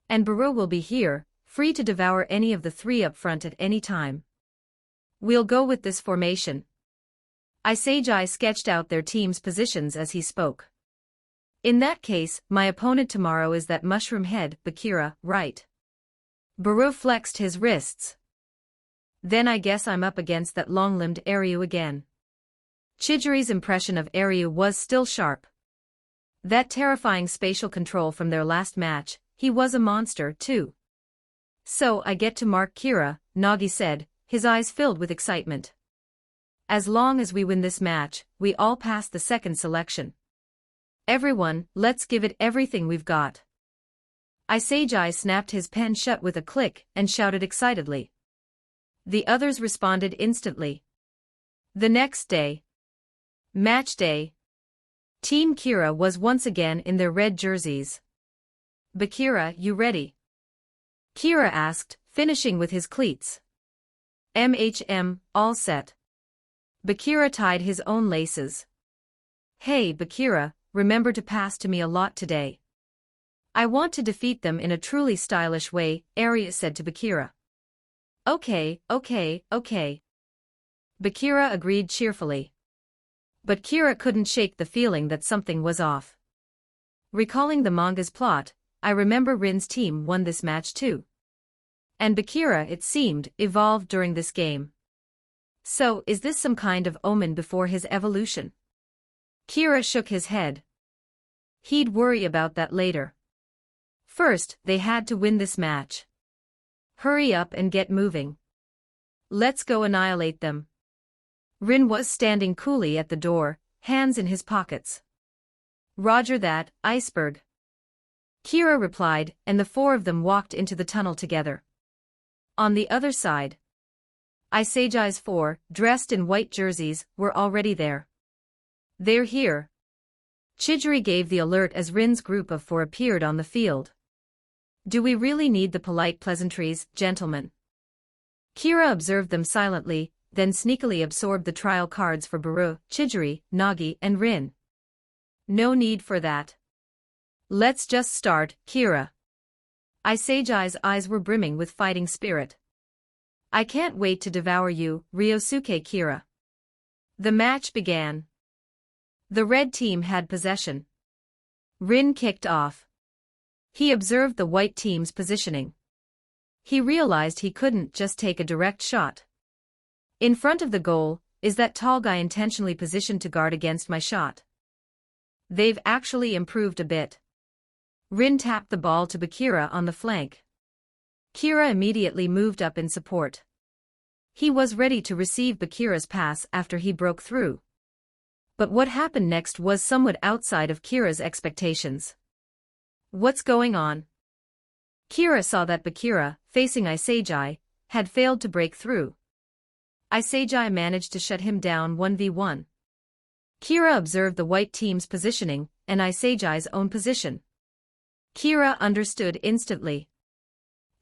And Baru will be here, free to devour any of the 3 up front at any time. We'll go with this formation. Iseiji sketched out their team's positions as he spoke. In that case, my opponent tomorrow is that mushroom head, Bakira, right? Baru flexed his wrists. Then I guess I'm up against that long-limbed Aryu again. Chidori's impression of Aryu was still sharp. That terrifying spatial control from their last match, he was a monster too. So I get to mark Kira, Nagi said, his eyes filled with excitement. As long as we win this match, we all pass the second selection. Everyone, let's give it everything we've got. Iseiji snapped his pen shut with a click and shouted excitedly. The others responded instantly. The next day. Match day. Team Kira was once again in their red jerseys. Bakira, you ready? Kira asked, finishing with his cleats. All set. Bakira tied his own laces. Hey Bakira, remember to pass to me a lot today. I want to defeat them in a truly stylish way, Aryu said to Bakira. Okay. Bakira agreed cheerfully. But Kira couldn't shake the feeling that something was off. Recalling the manga's plot, I remember Rin's team won this match too. And Bakira, it seemed, evolved during this game. So, is this some kind of omen before his evolution? Kira shook his head. He'd worry about that later. First, they had to win this match. Hurry up and get moving. Let's go annihilate them. Rin was standing coolly at the door, hands in his pockets. Roger that, iceberg. Kira replied, and the four of them walked into the tunnel together. On the other side, Iseiji's four, dressed in white jerseys, were already there. They're here. Chidori gave the alert as Rin's group of four appeared on the field. Do we really need the polite pleasantries, gentlemen? Kira observed them silently, then sneakily absorbed the trial cards for Baru, Chidori, Nagi, and Rin. No need for that. Let's just start, Kira. Iseiji's eyes were brimming with fighting spirit. I can't wait to devour you, Ryosuke Kira. The match began. The red team had possession. Rin kicked off. He observed the white team's positioning. He realized he couldn't just take a direct shot. In front of the goal, is that tall guy intentionally positioned to guard against my shot? They've actually improved a bit. Rin tapped the ball to Bakira on the flank. Kira immediately moved up in support. He was ready to receive Bakira's pass after he broke through. But what happened next was somewhat outside of Kira's expectations. What's going on? Kira saw that Bakira, facing Iseiji, had failed to break through. Iseiji managed to shut him down 1v1. Kira observed the white team's positioning, and Iseiji's own position. Kira understood instantly.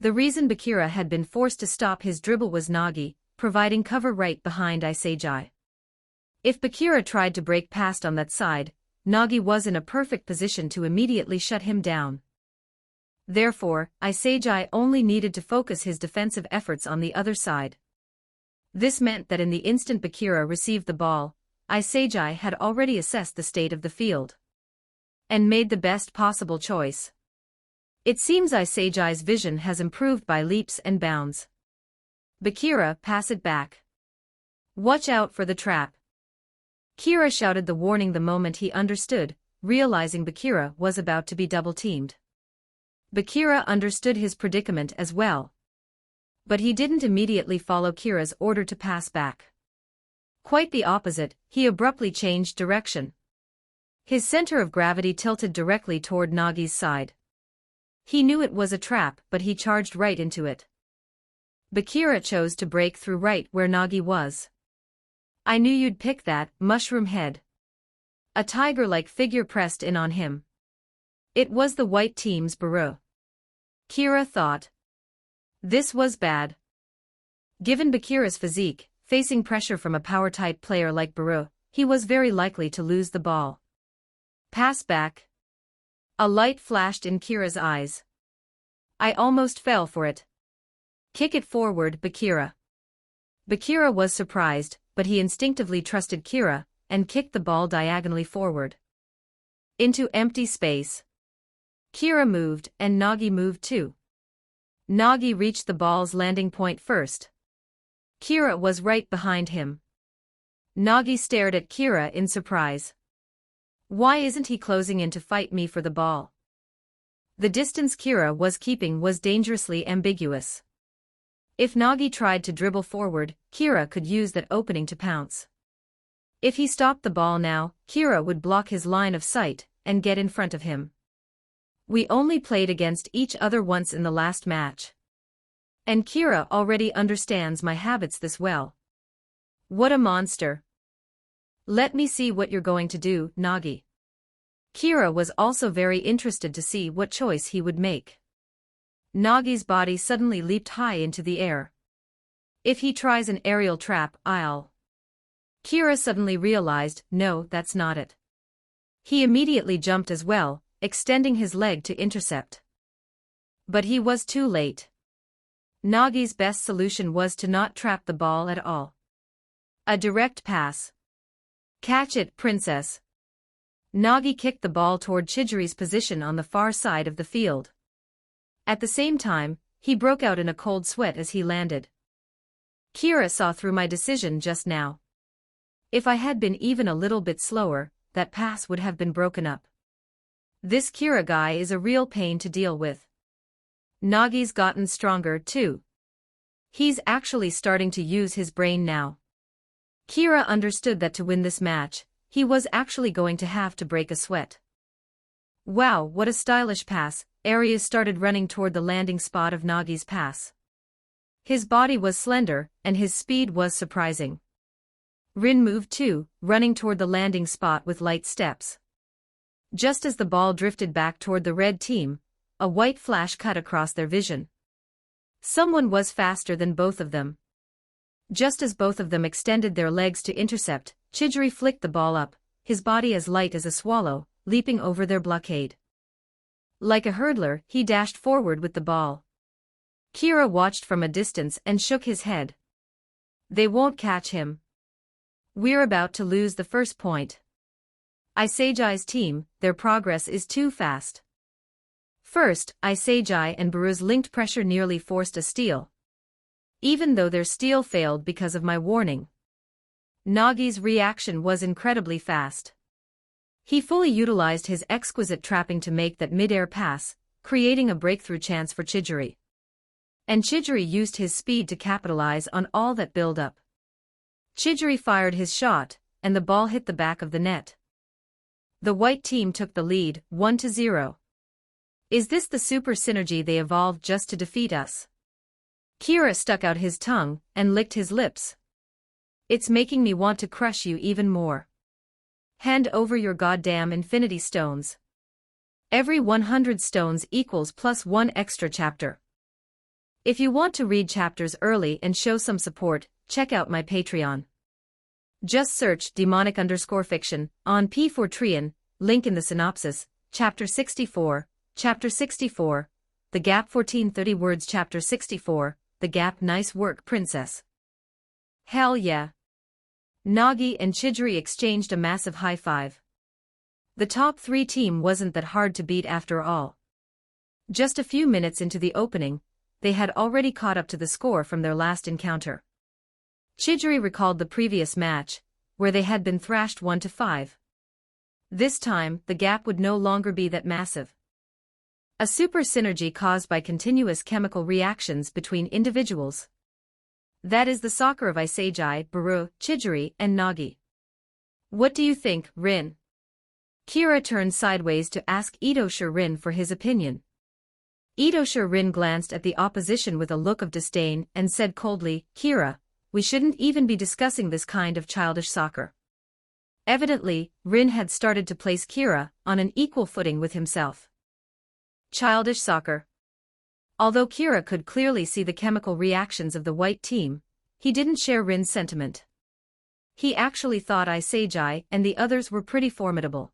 The reason Bakira had been forced to stop his dribble was Nagi, providing cover right behind Iseiji. If Bakira tried to break past on that side, Nagi was in a perfect position to immediately shut him down. Therefore, Iseiji only needed to focus his defensive efforts on the other side. This meant that in the instant Bakira received the ball, Iseiji had already assessed the state of the field and made the best possible choice. It seems Iseiji's vision has improved by leaps and bounds. Bakira, pass it back. Watch out for the trap. Kira shouted the warning the moment he understood, realizing Bakira was about to be double-teamed. Bakira understood his predicament as well. But he didn't immediately follow Kira's order to pass back. Quite the opposite, he abruptly changed direction. His center of gravity tilted directly toward Nagi's side. He knew it was a trap, but he charged right into it. Bakira chose to break through right where Nagi was. I knew you'd pick that, mushroom head. A tiger-like figure pressed in on him. It was the white team's Baru. Kira thought. This was bad. Given Bakira's physique, facing pressure from a power-type player like Baru, he was very likely to lose the ball. Pass back. A light flashed in Kira's eyes. I almost fell for it. Kick it forward, Bakira. Bakira was surprised, but he instinctively trusted Kira, and kicked the ball diagonally forward. Into empty space. Kira moved, and Nagi moved too. Nagi reached the ball's landing point first. Kira was right behind him. Nagi stared at Kira in surprise. Why isn't he closing in to fight me for the ball? The distance Kira was keeping was dangerously ambiguous. If Nagi tried to dribble forward, Kira could use that opening to pounce. If he stopped the ball now, Kira would block his line of sight and get in front of him. We only played against each other once in the last match. And Kira already understands my habits this well. What a monster. Let me see what you're going to do, Nagi. Kira was also very interested to see what choice he would make. Nagi's body suddenly leaped high into the air. If he tries an aerial trap, I'll... Kira suddenly realized, no, that's not it. He immediately jumped as well, extending his leg to intercept. But he was too late. Nagi's best solution was to not trap the ball at all. A direct pass. Catch it, princess. Nagi kicked the ball toward Chidori's position on the far side of the field. At the same time, he broke out in a cold sweat as he landed. Kira saw through my decision just now. If I had been even a little bit slower, that pass would have been broken up. This Kira guy is a real pain to deal with. Nagi's gotten stronger too. He's actually starting to use his brain now. Kira understood that to win this match, he was actually going to have to break a sweat. Wow, what a stylish pass. Arias started running toward the landing spot of Nagi's pass. His body was slender, and his speed was surprising. Rin moved too, running toward the landing spot with light steps. Just as the ball drifted back toward the red team, a white flash cut across their vision. Someone was faster than both of them. Just as both of them extended their legs to intercept, Chidori flicked the ball up, his body as light as a swallow, leaping over their blockade. Like a hurdler, he dashed forward with the ball. Kira watched from a distance and shook his head. They won't catch him. We're about to lose the first point. Isejai's team, their progress is too fast. First, Isejai and Baru's linked pressure nearly forced a steal. Even though their steal failed because of my warning. Nagi's reaction was incredibly fast. He fully utilized his exquisite trapping to make that mid-air pass, creating a breakthrough chance for Chidori. And Chidori used his speed to capitalize on all that build-up. Chidori fired his shot, and the ball hit the back of the net. The white team took the lead, 1-0. Is this the super synergy they evolved just to defeat us? Kira stuck out his tongue and licked his lips. It's making me want to crush you even more. Hand over your goddamn infinity stones. Every 100 stones equals +1 extra chapter. If you want to read chapters early and show some support, check out my Patreon. Just search demonic_fiction on P4trian, link in the synopsis, Chapter 64, Chapter 64, The Gap 1430 words Chapter 64, The Gap nice work princess. Hell yeah. Nagi and Chidori exchanged a massive high five. The top 3 team wasn't that hard to beat after all. Just a few minutes into the opening, they had already caught up to the score from their last encounter. Chidori recalled the previous match, where they had been thrashed 1-5. This time, the gap would no longer be that massive. A super synergy caused by continuous chemical reactions between individuals. That is the soccer of Isejai, Baru, Chidori, and Nagi. What do you think, Rin? Kira turned sideways to ask Itosha Rin for his opinion. Itosha Rin glanced at the opposition with a look of disdain and said coldly, Kira, we shouldn't even be discussing this kind of childish soccer. Evidently, Rin had started to place Kira on an equal footing with himself. Childish soccer. Although Kira could clearly see the chemical reactions of the white team, he didn't share Rin's sentiment. He actually thought Isejai and the others were pretty formidable.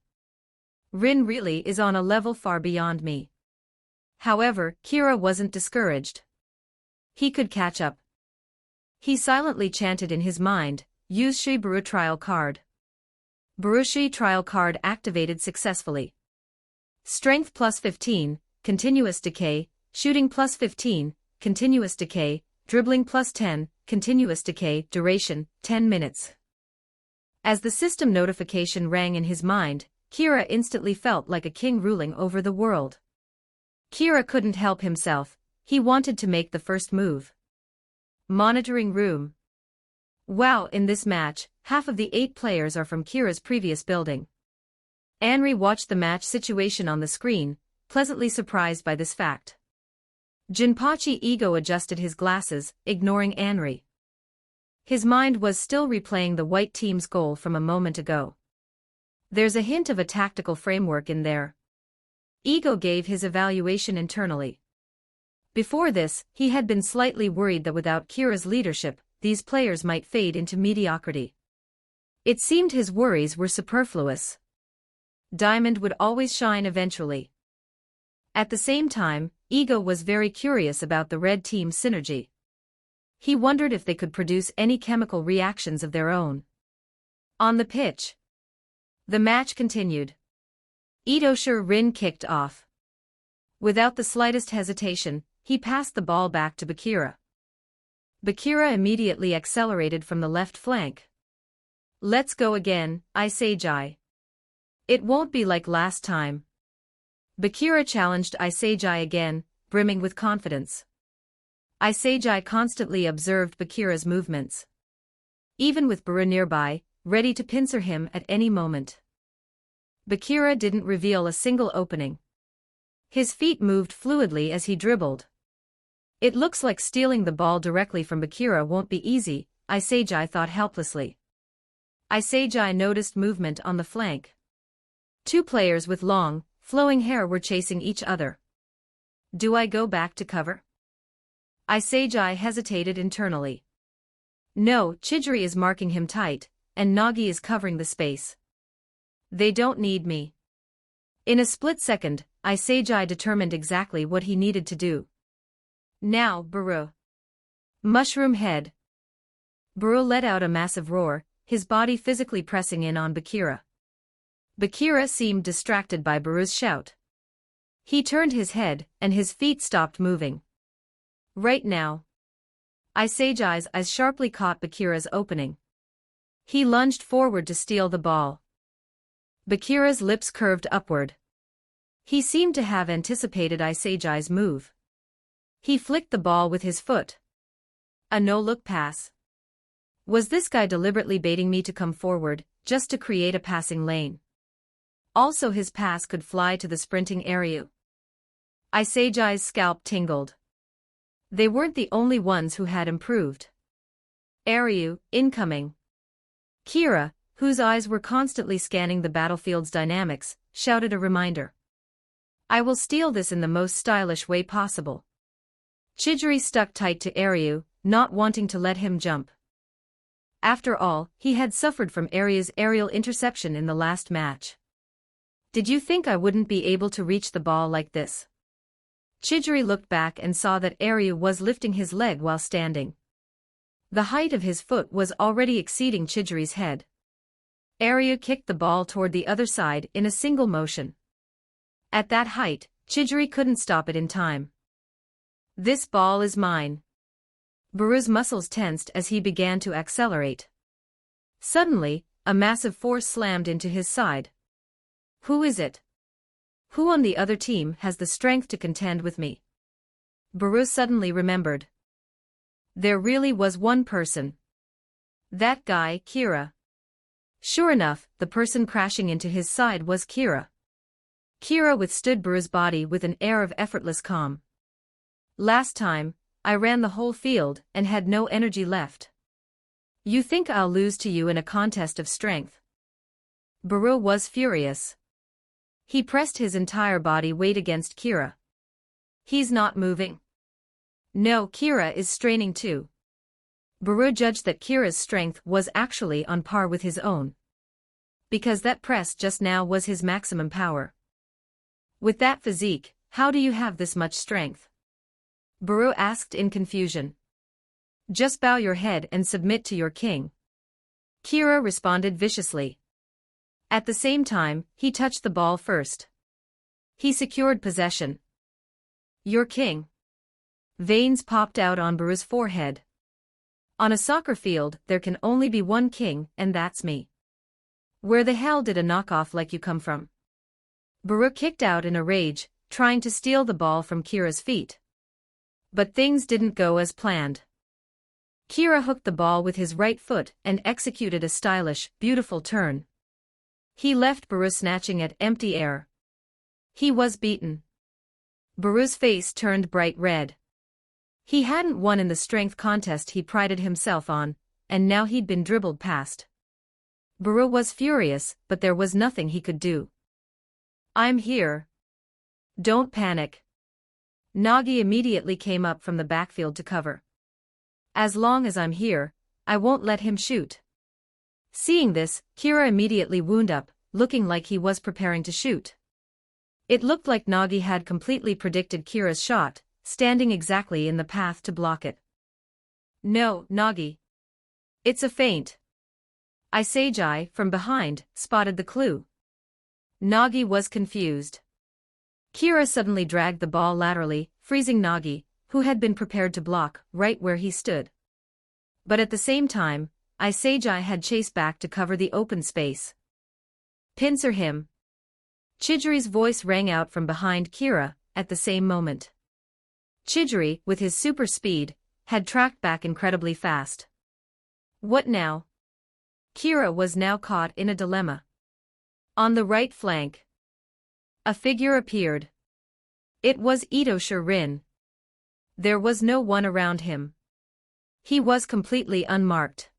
Rin really is on a level far beyond me. However, Kira wasn't discouraged. He could catch up. He silently chanted in his mind, use Shi Baru trial card. Barushi trial card activated successfully. Strength +15, continuous decay, shooting +15, continuous decay, dribbling +10, continuous decay, duration, 10 minutes. As the system notification rang in his mind, Kira instantly felt like a king ruling over the world. Kira couldn't help himself, he wanted to make the first move. Monitoring room. Wow, in this match, half of the 8 players are from Kira's previous building. Anri watched the match situation on the screen, pleasantly surprised by this fact. Jinpachi ego adjusted his glasses, ignoring Anri. His mind was still replaying the white team's goal from a moment ago. There's a hint of a tactical framework in there. Ego gave his evaluation internally. Before this, he had been slightly worried that without Kira's leadership, these players might fade into mediocrity. It seemed his worries were superfluous. Diamond would always shine eventually. At the same time, Ego was very curious about the red team's synergy. He wondered if they could produce any chemical reactions of their own. On the pitch. The match continued. Itoshir Rin kicked off. Without the slightest hesitation, he passed the ball back to Bakira. Bakira immediately accelerated from the left flank. Let's go again, Isejai. It won't be like last time. Bakira challenged Isejai again, brimming with confidence. Isejai constantly observed Bakira's movements. Even with Baru nearby, ready to pincer him at any moment. Bakira didn't reveal a single opening. His feet moved fluidly as he dribbled. It looks like stealing the ball directly from Bakira won't be easy, Isejai thought helplessly. Isejai noticed movement on the flank. Two players with long, flowing hair were chasing each other. Do I go back to cover? Isejai hesitated internally. No, Chidori is marking him tight, and Nagi is covering the space. They don't need me. In a split second, Isejai determined exactly what he needed to do. Now, Baru. Mushroom head. Baru let out a massive roar, his body physically pressing in on Bakira. Bakira seemed distracted by Baru's shout. He turned his head, and his feet stopped moving. Right now. Isejai's eyes sharply caught Bakira's opening. He lunged forward to steal the ball. Bakira's lips curved upward. He seemed to have anticipated Isejai's move. He flicked the ball with his foot. A no-look pass. Was this guy deliberately baiting me to come forward, just to create a passing lane? Also his pass could fly to the sprinting Airyu. Isejai's scalp tingled. They weren't the only ones who had improved. Airyu, incoming. Kira, whose eyes were constantly scanning the battlefield's dynamics, shouted a reminder. I will steal this in the most stylish way possible. Chidori stuck tight to Airyu, not wanting to let him jump. After all, he had suffered from Airyu's aerial interception in the last match. Did you think I wouldn't be able to reach the ball like this? Chidori looked back and saw that Airyu was lifting his leg while standing. The height of his foot was already exceeding Chidori's head. Airyu kicked the ball toward the other side in a single motion. At that height, Chidori couldn't stop it in time. This ball is mine. Baru's muscles tensed as he began to accelerate. Suddenly, a massive force slammed into his side. Who is it? Who on the other team has the strength to contend with me? Baru suddenly remembered. There really was one person. That guy, Kira. Sure enough, the person crashing into his side was Kira. Kira withstood Baru's body with an air of effortless calm. Last time, I ran the whole field and had no energy left. You think I'll lose to you in a contest of strength? Baru was furious. He pressed his entire body weight against Kira. He's not moving. No, Kira is straining too. Baru judged that Kira's strength was actually on par with his own. Because that press just now was his maximum power. With that physique, how do you have this much strength? Baru asked in confusion. Just bow your head and submit to your king. Kira responded viciously. At the same time, he touched the ball first. He secured possession. Your king. Veins popped out on Baru's forehead. On a soccer field, there can only be one king, and that's me. Where the hell did a knockoff like you come from? Baru kicked out in a rage, trying to steal the ball from Kira's feet. But things didn't go as planned. Kira hooked the ball with his right foot and executed a stylish, beautiful turn. He left Baru snatching at empty air. He was beaten. Baru's face turned bright red. He hadn't won in the strength contest he prided himself on, and now he'd been dribbled past. Baru was furious, but there was nothing he could do. I'm here. Don't panic. Nagi immediately came up from the backfield to cover. As long as I'm here, I won't let him shoot. Seeing this, Kira immediately wound up, looking like he was preparing to shoot. It looked like Nagi had completely predicted Kira's shot, standing exactly in the path to block it. No, Nagi. It's a feint. Isagi, from behind, spotted the clue. Nagi was confused. Kira suddenly dragged the ball laterally, freezing Nagi, who had been prepared to block, right where he stood. But at the same time, Isagi had chased back to cover the open space. "Pincer him!" Chidori's voice rang out from behind Kira, at the same moment. Chidori, with his super speed, had tracked back incredibly fast. What now? Kira was now caught in a dilemma. On the right flank, a figure appeared. It was Ito Shirin. There was no one around him. He was completely unmarked.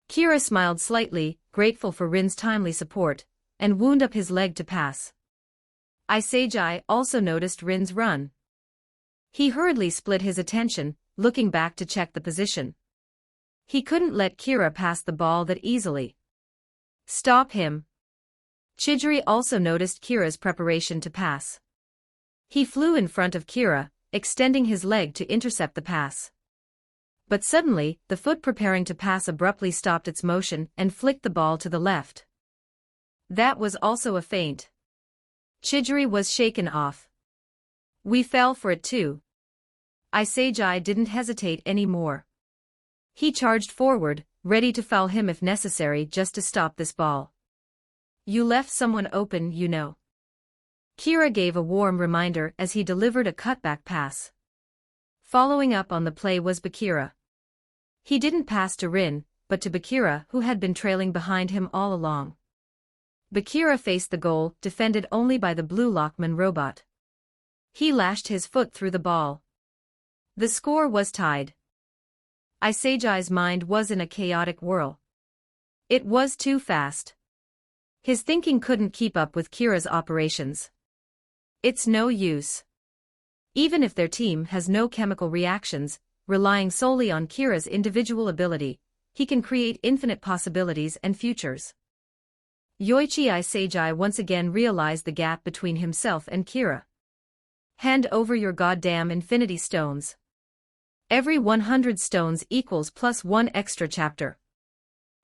Kira smiled slightly, grateful for Rin's timely support, and wound up his leg to pass. Isagi also noticed Rin's run. He hurriedly split his attention, looking back to check the position. He couldn't let Kira pass the ball that easily. Stop him. Chidori also noticed Kira's preparation to pass. He flew in front of Kira, extending his leg to intercept the pass. But suddenly, the foot preparing to pass abruptly stopped its motion and flicked the ball to the left. That was also a feint. Chidori was shaken off. We fell for it too. Isagi didn't hesitate anymore. He charged forward, ready to foul him if necessary just to stop this ball. You left someone open, you know. Kira gave a warm reminder as he delivered a cutback pass. Following up on the play was Bakira. He didn't pass to Rin, but to Bakira, who had been trailing behind him all along. Bakira faced the goal, defended only by the blue Lockman robot. He lashed his foot through the ball. The score was tied. Isagi's mind was in a chaotic whirl. It was too fast. His thinking couldn't keep up with Kira's operations. It's no use. Even if their team has no chemical reactions, relying solely on Kira's individual ability, he can create infinite possibilities and futures. Yoichi Isagi once again realized the gap between himself and Kira. Hand over your goddamn infinity stones. Every 100 stones equals +1 extra chapter.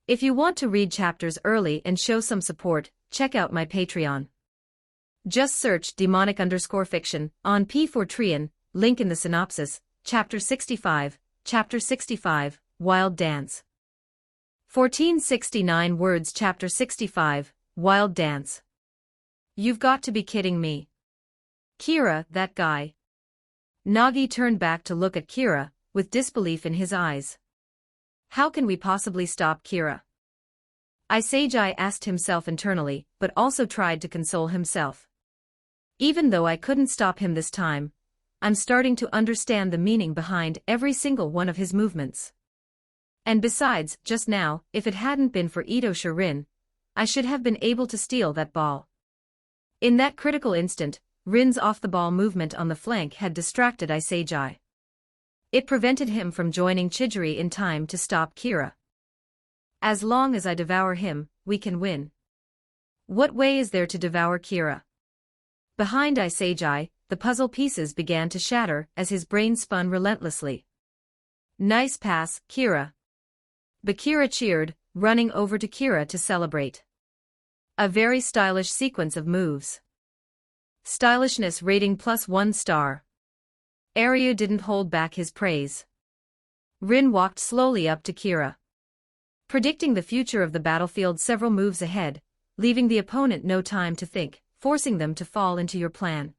If you want to read chapters early and show some support, check out my Patreon. Just search demonic_fiction on P4Trian, link in the synopsis, Chapter 65, Wild Dance. 1469 words. Chapter 65, Wild Dance. You've got to be kidding me. Kira, that guy. Nagi turned back to look at Kira, with disbelief in his eyes. How can we possibly stop Kira? Isagi asked himself internally, but also tried to console himself. Even though I couldn't stop him this time, I'm starting to understand the meaning behind every single one of his movements. And besides, just now, if it hadn't been for Ito Shirin, I should have been able to steal that ball. In that critical instant, Rin's off-the-ball movement on the flank had distracted Isagi. It prevented him from joining Chidori in time to stop Kira. As long as I devour him, we can win. What way is there to devour Kira? Behind Isagi, the puzzle pieces began to shatter as his brain spun relentlessly. Nice pass, Kira. Bakira cheered, running over to Kira to celebrate. A very stylish sequence of moves. Stylishness rating +1 star. Aryu didn't hold back his praise. Rin walked slowly up to Kira. Predicting the future of the battlefield several moves ahead, leaving the opponent no time to think, forcing them to fall into your plan.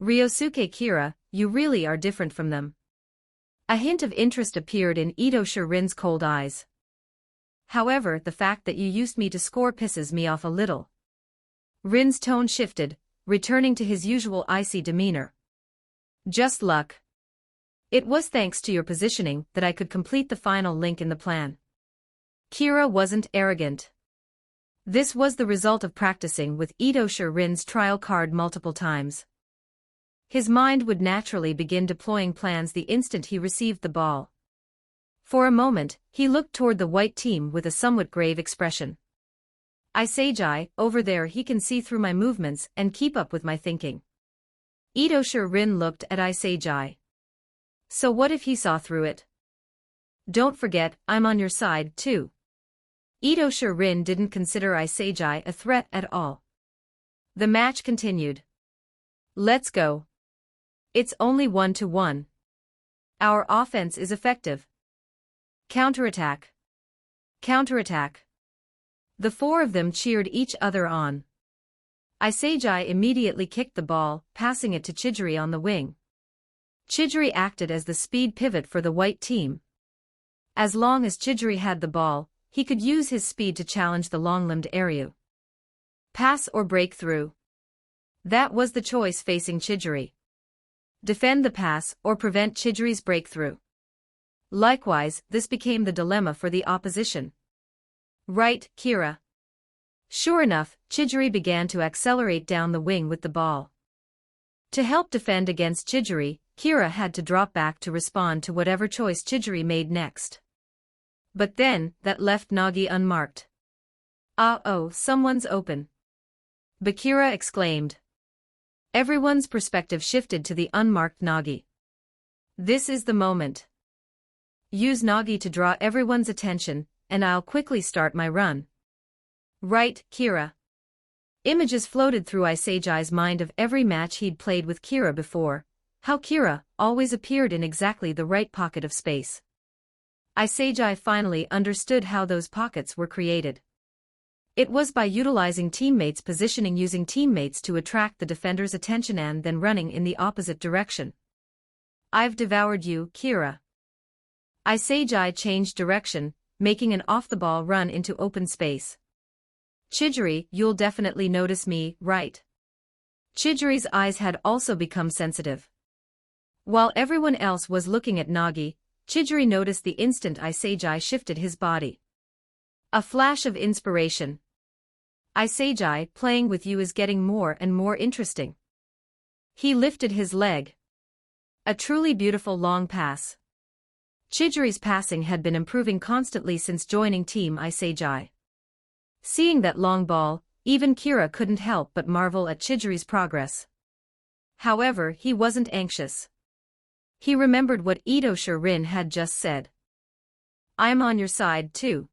Ryosuke Kira, you really are different from them. A hint of interest appeared in Ito Shirin's cold eyes. However, the fact that you used me to score pisses me off a little. Rin's tone shifted, returning to his usual icy demeanor. Just luck. It was thanks to your positioning that I could complete the final link in the plan. Kira wasn't arrogant. This was the result of practicing with Ito Shirin's trial card multiple times. His mind would naturally begin deploying plans the instant he received the ball. For a moment, he looked toward the white team with a somewhat grave expression. Isagi, over there, he can see through my movements and keep up with my thinking. Ito Shirin looked at Isagi. So what if he saw through it? Don't forget, I'm on your side, too. Ito Rin didn't consider Isagi a threat at all. The match continued. Let's go. It's only 1-1. Our offense is effective. Counterattack. Counterattack. The four of them cheered each other on. Isagi immediately kicked the ball, passing it to Chidori on the wing. Chidori acted as the speed pivot for the white team. As long as Chidori had the ball, he could use his speed to challenge the long-limbed Airyu. Pass or break through. That was the choice facing Chidori. Defend the pass or prevent Chidori's breakthrough. Likewise, this became the dilemma for the opposition. Right, Kira. Sure enough, Chidori began to accelerate down the wing with the ball. To help defend against Chidori, Kira had to drop back to respond to whatever choice Chidori made next. But then, that left Nagi unmarked. "Uh-oh, someone's open," Bakira exclaimed. Everyone's perspective shifted to the unmarked Nagi. This is the moment. Use Nagi to draw everyone's attention, and I'll quickly start my run. Right, Kira. Images floated through Isagi's mind of every match he'd played with Kira before, how Kira always appeared in exactly the right pocket of space. Isagi finally understood how those pockets were created. It was by utilizing teammates' positioning, using teammates to attract the defender's attention and then running in the opposite direction. I've devoured you, Kira. Isagi changed direction, making an off-the-ball run into open space. Chidori, you'll definitely notice me, right? Chidori's eyes had also become sensitive. While everyone else was looking at Nagi, Chidori noticed the instant Isagi shifted his body. A flash of inspiration. Isagi, playing with you is getting more and more interesting. He lifted his leg. A truly beautiful long pass. Chidori's passing had been improving constantly since joining Team Isagi. Seeing that long ball, even Kira couldn't help but marvel at Chidori's progress. However, he wasn't anxious. He remembered what Ito Rin had just said. I'm on your side too.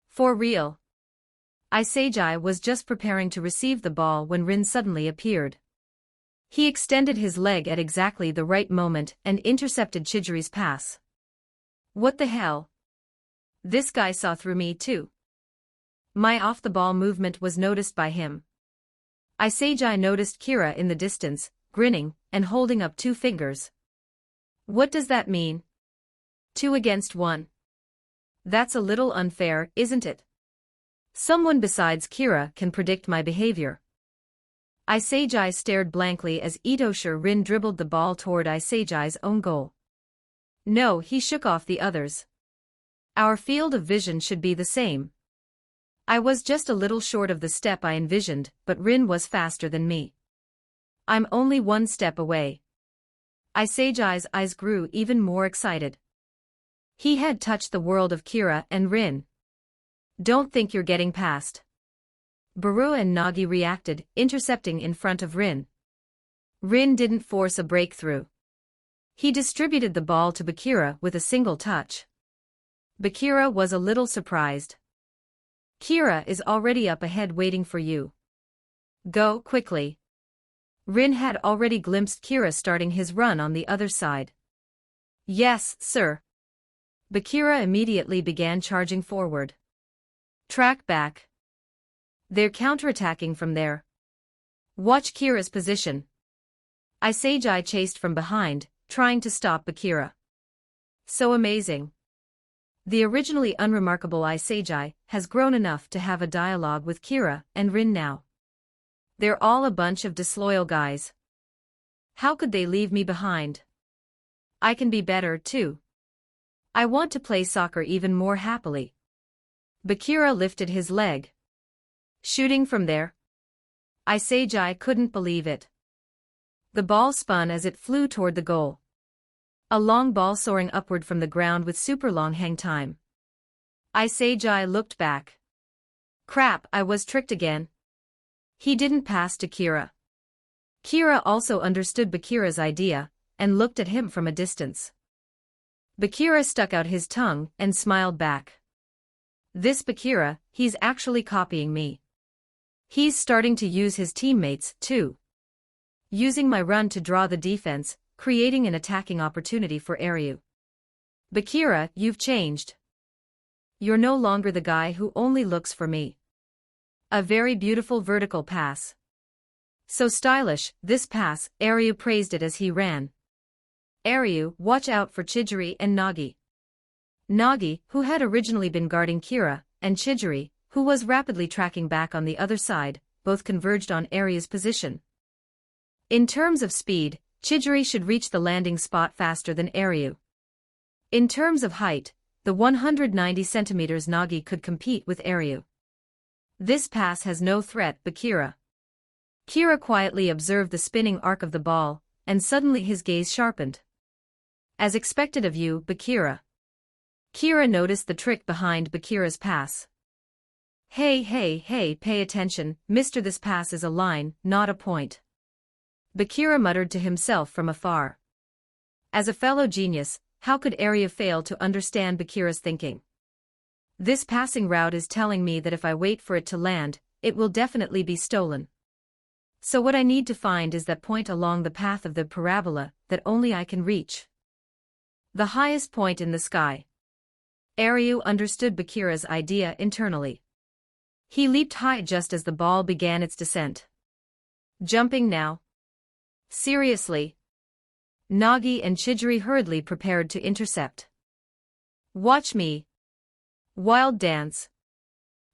For real. Isagi was just preparing to receive the ball when Rin suddenly appeared. He extended his leg at exactly the right moment and intercepted Chidori's pass. What the hell? This guy saw through me too. My off-the-ball movement was noticed by him. Isagi noticed Kira in the distance, grinning and holding up 2 fingers. What does that mean? 2 against 1. That's a little unfair, isn't it? Someone besides Kira can predict my behavior. Isagi stared blankly as Ito Rin dribbled the ball toward Isagi's own goal. No, he shook off the others. Our field of vision should be the same. I was just a little short of the step I envisioned, but Rin was faster than me. I'm only 1 step away. Isagi's eyes grew even more excited. He had touched the world of Kira and Rin. Don't think you're getting past. Baru and Nagi reacted, intercepting in front of Rin. Rin didn't force a breakthrough. He distributed the ball to Bakira with a single touch. Bakira was a little surprised. Kira is already up ahead waiting for you. Go quickly. Rin had already glimpsed Kira starting his run on the other side. Yes, sir. Bakira immediately began charging forward. Track back. They're counterattacking from there. Watch Kira's position. Isagi chased from behind, trying to stop Bakira. So amazing. The originally unremarkable Isagi has grown enough to have a dialogue with Kira and Rin now. They're all a bunch of disloyal guys. How could they leave me behind? I can be better too. I want to play soccer even more happily. Bakira lifted his leg. Shooting from there? Isagi couldn't believe it. The ball spun as it flew toward the goal. A long ball soaring upward from the ground with super long hang time. Isagi looked back. Crap, I was tricked again. He didn't pass to Kira. Kira also understood Bakira's idea, and looked at him from a distance. Bakira stuck out his tongue and smiled back. This Bakira, he's actually copying me. He's starting to use his teammates, too. Using my run to draw the defense, creating an attacking opportunity for Airyu. Bakira, you've changed. You're no longer the guy who only looks for me. A very beautiful vertical pass. So stylish, this pass, Airyu praised it as he ran. Airyu, watch out for Chijiri and Nagi. Nagi, who had originally been guarding Kira, and Chijiri, who was rapidly tracking back on the other side, both converged on Airyu's position. In terms of speed, Chijiri should reach the landing spot faster than Airyu. In terms of height, the 190 centimeters Nagi could compete with Airyu. This pass has no threat but Kira. Kira quietly observed the spinning arc of the ball, and suddenly his gaze sharpened. As expected of you, Bakira. Kira noticed the trick behind Bakira's pass. Hey, pay attention, mister, this pass is a line, not a point. Bakira muttered to himself from afar. As a fellow genius, how could Airyu fail to understand Bakira's thinking? This passing route is telling me that if I wait for it to land, it will definitely be stolen. So what I need to find is that point along the path of the parabola that only I can reach. The highest point in the sky. Airyu understood Bakira's idea internally. He leaped high just as the ball began its descent. Jumping now. Seriously. Nagi and Chijiri hurriedly prepared to intercept. Watch me. Wild dance.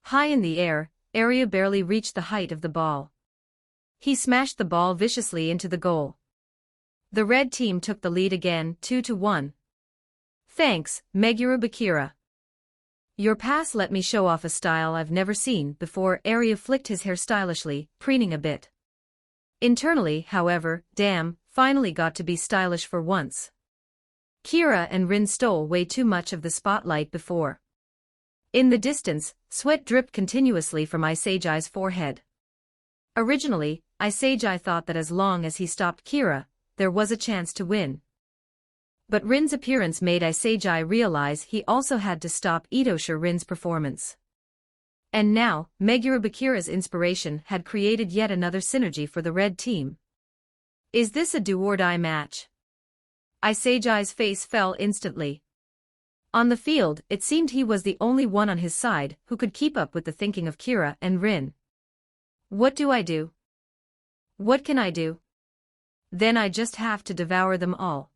High in the air, Airyu barely reached the height of the ball. He smashed the ball viciously into the goal. The red team took the lead again, 2-1. Thanks, Meguro Bakira. Your pass let me show off a style I've never seen before. Airyu flicked his hair stylishly, preening a bit. Internally, however, damn, finally got to be stylish for once. Kira and Rin stole way too much of the spotlight before. In the distance, sweat dripped continuously from Isagai's forehead. Originally, Isagai thought that as long as he stopped Kira, there was a chance to win. But Rin's appearance made Isagai realize he also had to stop Itosha Rin's performance. And now, Meguro Bakira's inspiration had created yet another synergy for the red team. Is this a do-or-die match? Isagai's face fell instantly. On the field, it seemed he was the only one on his side who could keep up with the thinking of Kira and Rin. What do I do? What can I do? Then I just have to devour them all.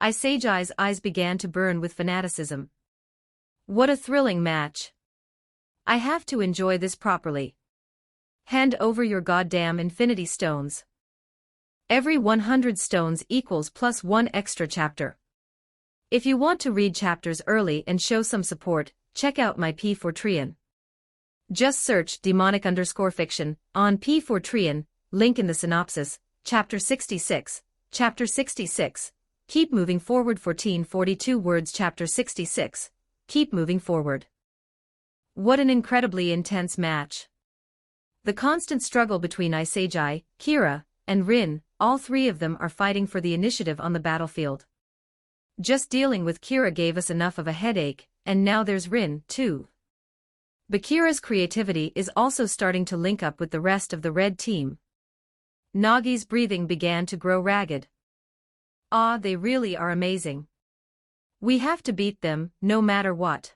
Isagai's eyes began to burn with fanaticism. What a thrilling match. I have to enjoy this properly. Hand over your goddamn infinity stones. Every 100 stones equals plus 1 extra chapter. If you want to read chapters early and show some support, check out my P4trian. Just search demonic_fiction on P4trian, link in the synopsis, chapter 66, chapter 66. Keep moving forward. 1442 words. Chapter 66. Keep moving forward. What an incredibly intense match. The constant struggle between Isagai, Kira, and Rin, all three of them are fighting for the initiative on the battlefield. Just dealing with Kira gave us enough of a headache, and now there's Rin, too. Bakira's creativity is also starting to link up with the rest of the red team. Nagi's breathing began to grow ragged. Ah, they really are amazing. We have to beat them, no matter what.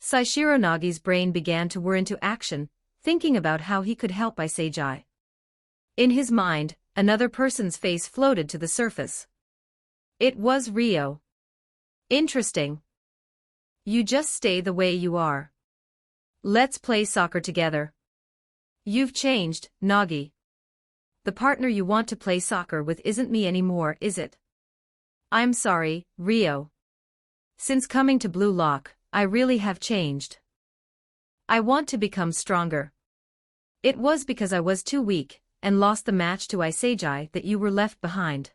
Saishiro Nagi's brain began to whir into action, thinking about how he could help Isagai. In his mind, another person's face floated to the surface. It was Ryo. Interesting. You just stay the way you are. Let's play soccer together. You've changed, Nagi. The partner you want to play soccer with isn't me anymore, is it? I'm sorry, Ryo. Since coming to Blue Lock, I really have changed. I want to become stronger. It was because I was too weak and lost the match to Isagai that you were left behind.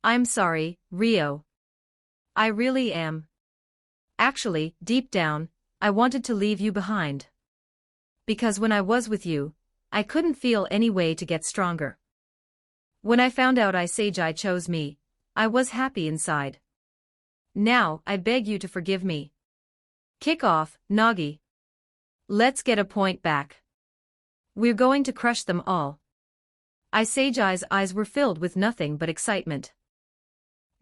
I'm sorry, Ryo. I really am. Actually, deep down, I wanted to leave you behind. Because when I was with you, I couldn't feel any way to get stronger. When I found out Isagai chose me, I was happy inside. Now, I beg you to forgive me. Kick off, Nagi. Let's get a point back. We're going to crush them all. Isagai's eyes were filled with nothing but excitement.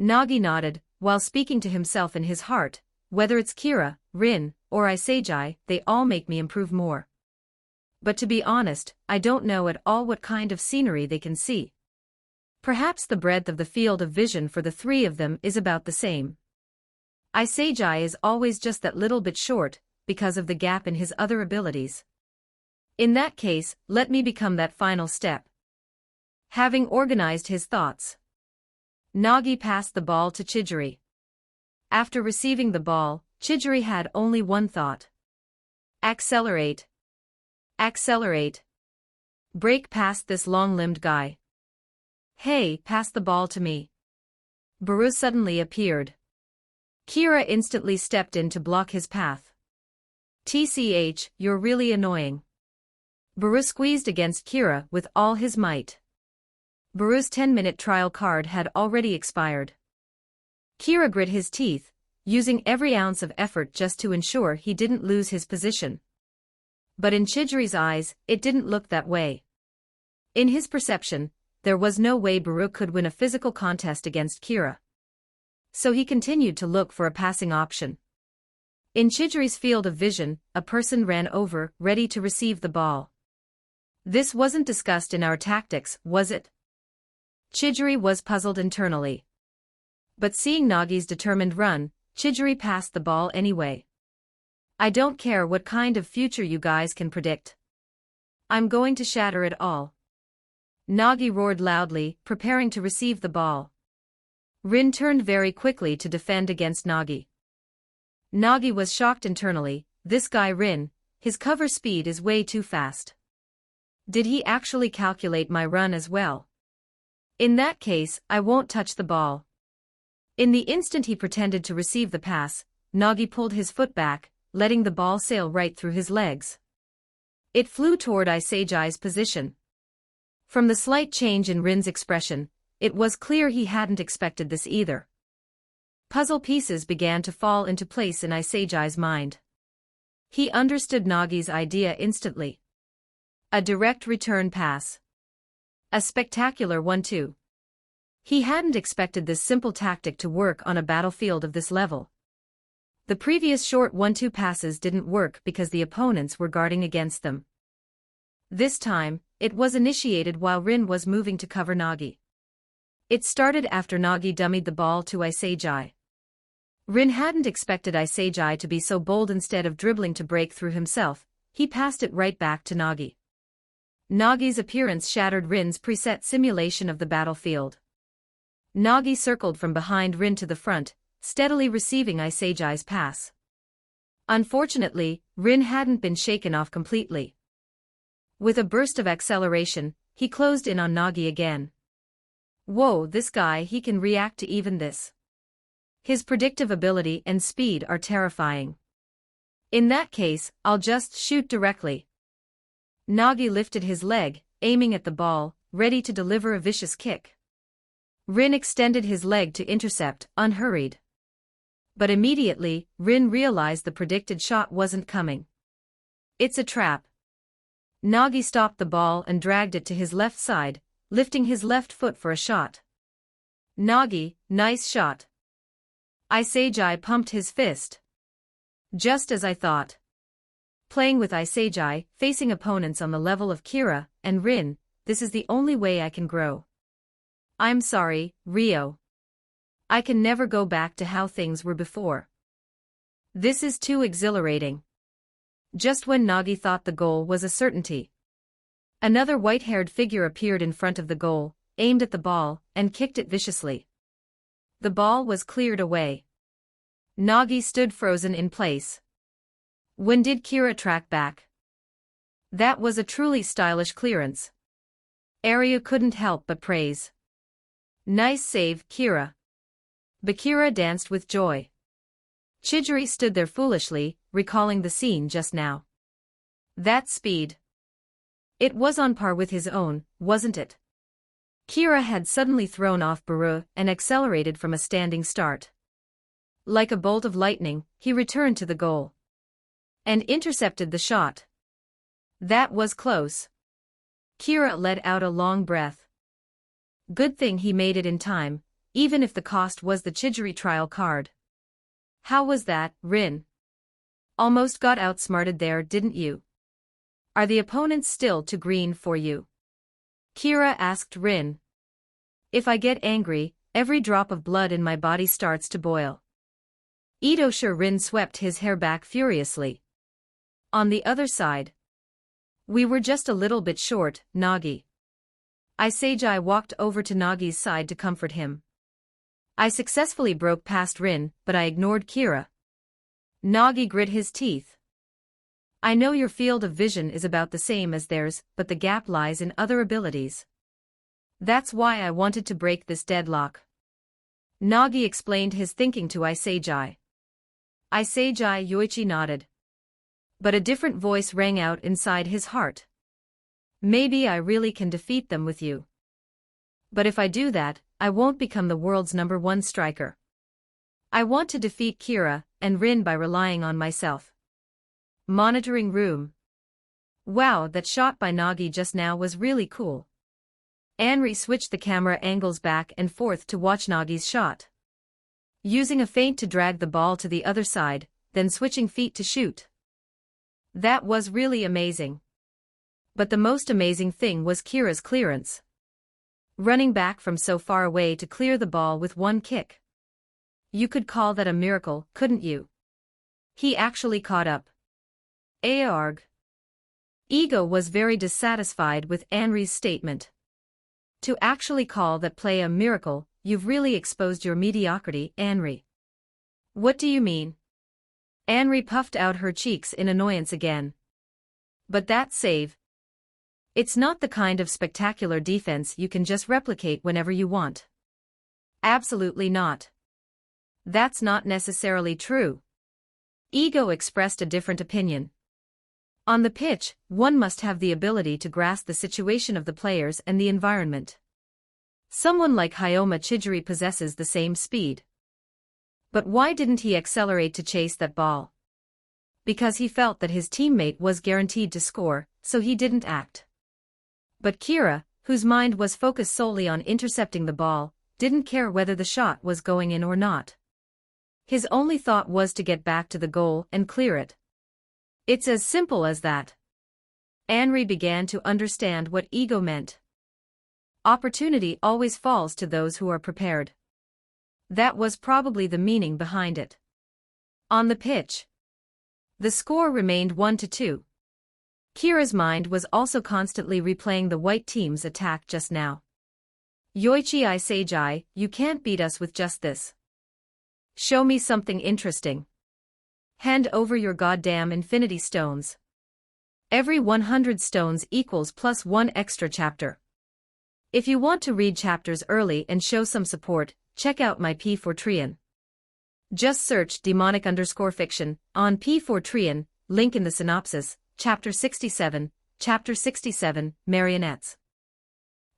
Nagi nodded, while speaking to himself in his heart, whether it's Kira, Rin, or Isagai, they all make me improve more. But to be honest, I don't know at all what kind of scenery they can see. Perhaps the breadth of the field of vision for the three of them is about the same. Isagai is always just that little bit short, because of the gap in his other abilities. In that case, let me become that final step. Having organized his thoughts, Nagi passed the ball to Chidori. After receiving the ball, Chidori had only one thought. Accelerate. Accelerate. Break past this long-limbed guy. Hey, pass the ball to me. Baru suddenly appeared. Kira instantly stepped in to block his path. TCH, you're really annoying. Baru squeezed against Kira with all his might. Baru's 10-minute trial card had already expired. Kira grit his teeth, using every ounce of effort just to ensure he didn't lose his position. But in Chidori's eyes, it didn't look that way. In his perception, there was no way Baru could win a physical contest against Kira. So he continued to look for a passing option. In Chidori's field of vision, a person ran over, ready to receive the ball. This wasn't discussed in our tactics, was it? Chidori was puzzled internally. But seeing Nagi's determined run, Chidori passed the ball anyway. I don't care what kind of future you guys can predict. I'm going to shatter it all. Nagi roared loudly, preparing to receive the ball. Rin turned very quickly to defend against Nagi. Nagi was shocked internally. This guy Rin, his cover speed is way too fast. Did he actually calculate my run as well? In that case, I won't touch the ball. In the instant he pretended to receive the pass, Nagi pulled his foot back, letting the ball sail right through his legs. It flew toward Isagai's position. From the slight change in Rin's expression, it was clear he hadn't expected this either. Puzzle pieces began to fall into place in Isagai's mind. He understood Nagi's idea instantly. A direct return pass. A spectacular one too. He hadn't expected this simple tactic to work on a battlefield of this level. The previous short 1-2 passes didn't work because the opponents were guarding against them. This time, it was initiated while Rin was moving to cover Nagi. It started after Nagi dummied the ball to Isagai. Rin hadn't expected Isagai to be so bold. Instead of dribbling to break through himself, he passed it right back to Nagi. Nagi's appearance shattered Rin's preset simulation of the battlefield. Nagi circled from behind Rin to the front, steadily receiving Isagai's pass. Unfortunately, Rin hadn't been shaken off completely. With a burst of acceleration, he closed in on Nagi again. Whoa, this guy, he can react to even this. His predictive ability and speed are terrifying. In that case, I'll just shoot directly. Nagi lifted his leg, aiming at the ball, ready to deliver a vicious kick. Rin extended his leg to intercept, unhurried. But immediately, Rin realized the predicted shot wasn't coming. It's a trap. Nagi stopped the ball and dragged it to his left side, lifting his left foot for a shot. Nagi, nice shot. Isagai pumped his fist. Just as I thought. Playing with Isagai, facing opponents on the level of Kira and Rin, this is the only way I can grow. I'm sorry, Rio. I can never go back to how things were before. This is too exhilarating. Just when Nagi thought the goal was a certainty, another white-haired figure appeared in front of the goal, aimed at the ball, and kicked it viciously. The ball was cleared away. Nagi stood frozen in place. When did Kira track back? That was a truly stylish clearance. Arya couldn't help but praise. Nice save, Kira. Bakira danced with joy. Chidori stood there foolishly, recalling the scene just now. That speed. It was on par with his own, wasn't it? Kira had suddenly thrown off Baru and accelerated from a standing start. Like a bolt of lightning, he returned to the goal. and intercepted the shot. That was close. Kira let out a long breath. Good thing he made it in time, even if the cost was the Chijiri trial card. How was that, Rin? Almost got outsmarted there, didn't you? Are the opponents still too green for you? Kira asked Rin. If I get angry, every drop of blood in my body starts to boil. Rin swept his hair back furiously. On the other side. We were just a little bit short, Nagi. Seijai walked over to Nagi's side to comfort him. I successfully broke past Rin, but I ignored Kira. Nagi grit his teeth. I know your field of vision is about the same as theirs, but the gap lies in other abilities. That's why I wanted to break this deadlock. Nagi explained his thinking to Seijai. Yoichi nodded. But a different voice rang out inside his heart. Maybe I really can defeat them with you. But if I do that, I won't become the world's #1 striker. I want to defeat Kira and Rin by relying on myself. Monitoring room. Wow, that shot by Nagi just now was really cool. Anri switched the camera angles back and forth to watch Nagi's shot. Using a feint to drag the ball to the other side, then switching feet to shoot. That was really amazing. But the most amazing thing was Kira's clearance. Running back from so far away to clear the ball with one kick. You could call that a miracle, couldn't you? He actually caught up. Aarg. Ego was very dissatisfied with Anri's statement. To actually call that play a miracle, you've really exposed your mediocrity, Anri. What do you mean? Anri puffed out her cheeks in annoyance again. But that save. It's not the kind of spectacular defense you can just replicate whenever you want. Absolutely not. That's not necessarily true. Ego expressed a different opinion. On the pitch, one must have the ability to grasp the situation of the players and the environment. Someone like Hyoma Chijiri possesses the same speed. But why didn't he accelerate to chase that ball? Because he felt that his teammate was guaranteed to score, so he didn't act. But Kira, whose mind was focused solely on intercepting the ball, didn't care whether the shot was going in or not. His only thought was to get back to the goal and clear it. It's as simple as that. Anri began to understand what ego meant. Opportunity always falls to those who are prepared. That was probably the meaning behind it. On the pitch, the score remained 1-2. Kira's mind was also constantly replaying the white team's attack just now. Yoichi Seijai, you can't beat us with just this. Show me something interesting. Hand over your goddamn infinity stones. Every 100 stones equals +1 extra chapter. If you want to read chapters early and show some support, check out my P4 Just search demonic_fiction on P4 link in the synopsis, Chapter 67, Chapter 67, Marionettes.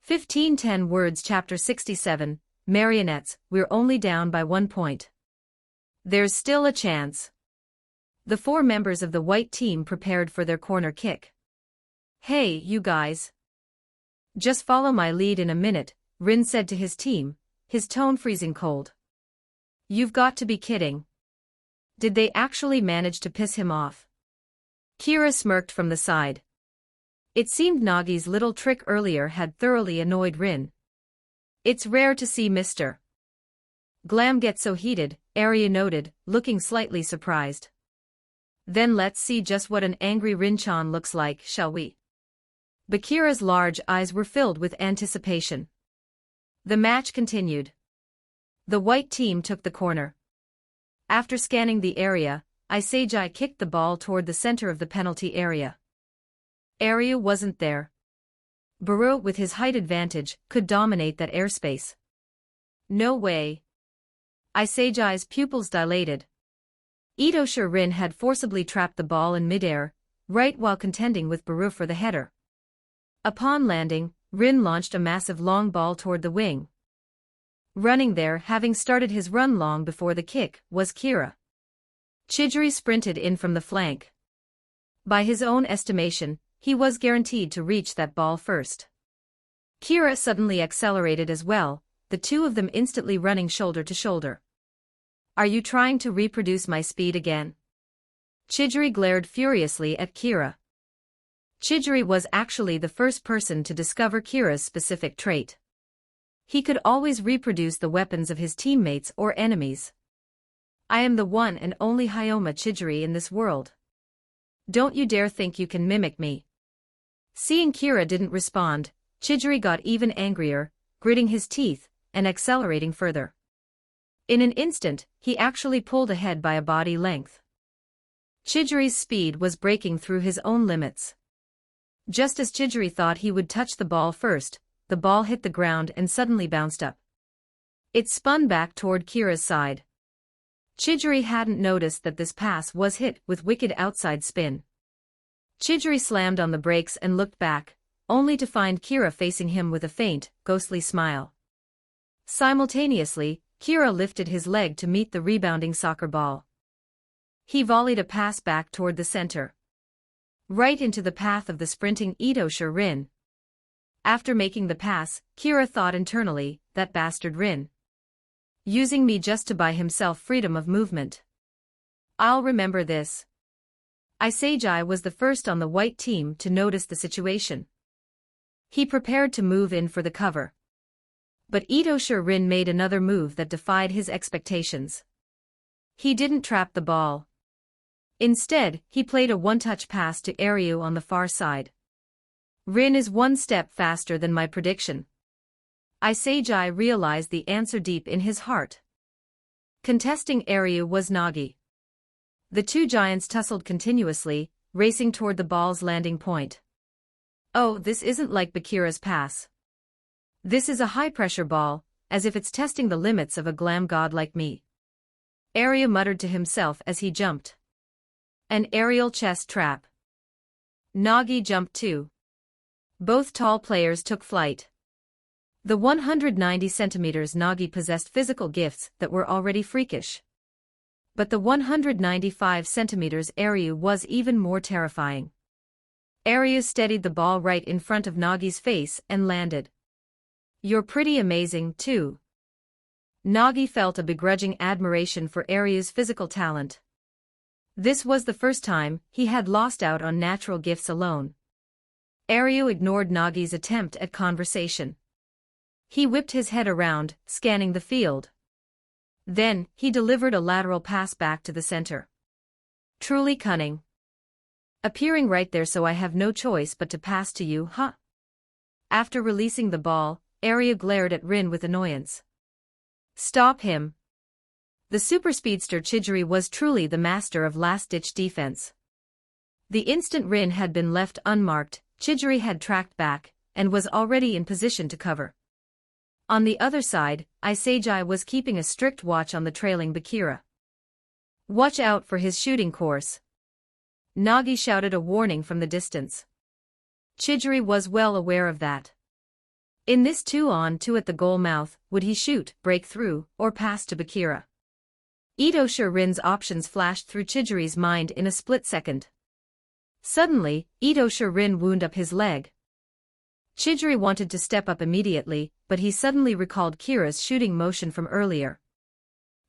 1510 words. Chapter 67, Marionettes, we're only down by 1 point. There's still a chance. The 4 members of the white team prepared for their corner kick. Hey, you guys. Just follow my lead in a minute, Rin said to his team, his tone freezing cold. You've got to be kidding. Did they actually manage to piss him off? Kira smirked from the side. It seemed Nagi's little trick earlier had thoroughly annoyed Rin. It's rare to see Mr. Glam get so heated, Arya noted, looking slightly surprised. Then let's see just what an angry Rin-chan looks like, shall we? Bakira's large eyes were filled with anticipation. The match continued. The white team took the corner. After scanning the area, Seijai kicked the ball toward the center of the penalty area. Arya wasn't there. Baru, with his height advantage, could dominate that airspace. No way. Seijai's pupils dilated. Rin had forcibly trapped the ball in midair, right while contending with Baru for the header. Upon landing, Rin launched a massive long ball toward the wing. Running there, having started his run long before the kick, was Kira. Chijiri sprinted in from the flank. By his own estimation, he was guaranteed to reach that ball first. Kira suddenly accelerated as well, the two of them instantly running shoulder to shoulder. Are you trying to reproduce my speed again? Chidori glared furiously at Kira. Chidori was actually the first person to discover Kira's specific trait. He could always reproduce the weapons of his teammates or enemies. I am the one and only Hyoma Chidori in this world. Don't you dare think you can mimic me. Seeing Kira didn't respond, Chidori got even angrier, gritting his teeth, and accelerating further. In an instant, he actually pulled ahead by a body length. Chidori's speed was breaking through his own limits. Just as Chidori thought he would touch the ball first, the ball hit the ground and suddenly bounced up. It spun back toward Kira's side. Chidori hadn't noticed that this pass was hit with wicked outside spin. Chidori slammed on the brakes and looked back, only to find Kira facing him with a faint, ghostly smile. Simultaneously, Kira lifted his leg to meet the rebounding soccer ball. He volleyed a pass back toward the center. Right into the path of the sprinting Ito Rin. After making the pass, Kira thought internally, that bastard Rin. Using me just to buy himself freedom of movement. I'll remember this. Isagi was the first on the white team to notice the situation. He prepared to move in for the cover. But Ito Rin made another move that defied his expectations. He didn't trap the ball. Instead, he played a one-touch pass to Airyu on the far side. Rin is one step faster than my prediction. Isagi realized the answer deep in his heart. Contesting Airyu was Nagi. The two giants tussled continuously, racing toward the ball's landing point. Oh, this isn't like Bakira's pass. This is a high-pressure ball, as if it's testing the limits of a glam god like me. Airyu muttered to himself as he jumped. An aerial chest trap. Nagi jumped too. Both tall players took flight. The 190 centimeters Nagi possessed physical gifts that were already freakish. But the 195 centimeters Airyu was even more terrifying. Airyu steadied the ball right in front of Nagi's face and landed. You're pretty amazing, too. Nagi felt a begrudging admiration for Airyu's physical talent. This was the first time he had lost out on natural gifts alone. Airyu ignored Nagi's attempt at conversation. He whipped his head around, scanning the field. Then, he delivered a lateral pass back to the center. Truly cunning. Appearing right there so I have no choice but to pass to you, huh? After releasing the ball, Airyu glared at Rin with annoyance. Stop him. The super speedster Chidori was truly the master of last-ditch defense. The instant Rin had been left unmarked, Chidori had tracked back, and was already in position to cover. On the other side, Isagi was keeping a strict watch on the trailing Bakira. Watch out for his shooting course. Nagi shouted a warning from the distance. Chidori was well aware of that. In this 2-on-2 at the goal mouth, would he shoot, break through, or pass to Bakira? Ito Rin's options flashed through Chidori's mind in a split second. Suddenly, Ito Rin wound up his leg. Chidori wanted to step up immediately, but he suddenly recalled Kira's shooting motion from earlier.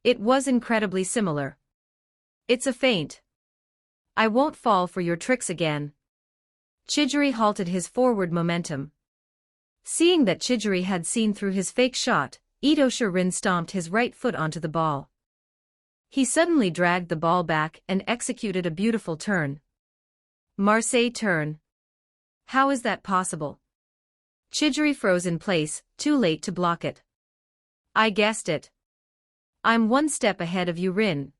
It was incredibly similar. It's a feint. I won't fall for your tricks again. Chidori halted his forward momentum. Seeing that Chidori had seen through his fake shot, Ito Rin stomped his right foot onto the ball. He suddenly dragged the ball back and executed a beautiful turn. Marseille turn. How is that possible? Chidori froze in place, too late to block it. I guessed it. I'm one step ahead of you, Rin.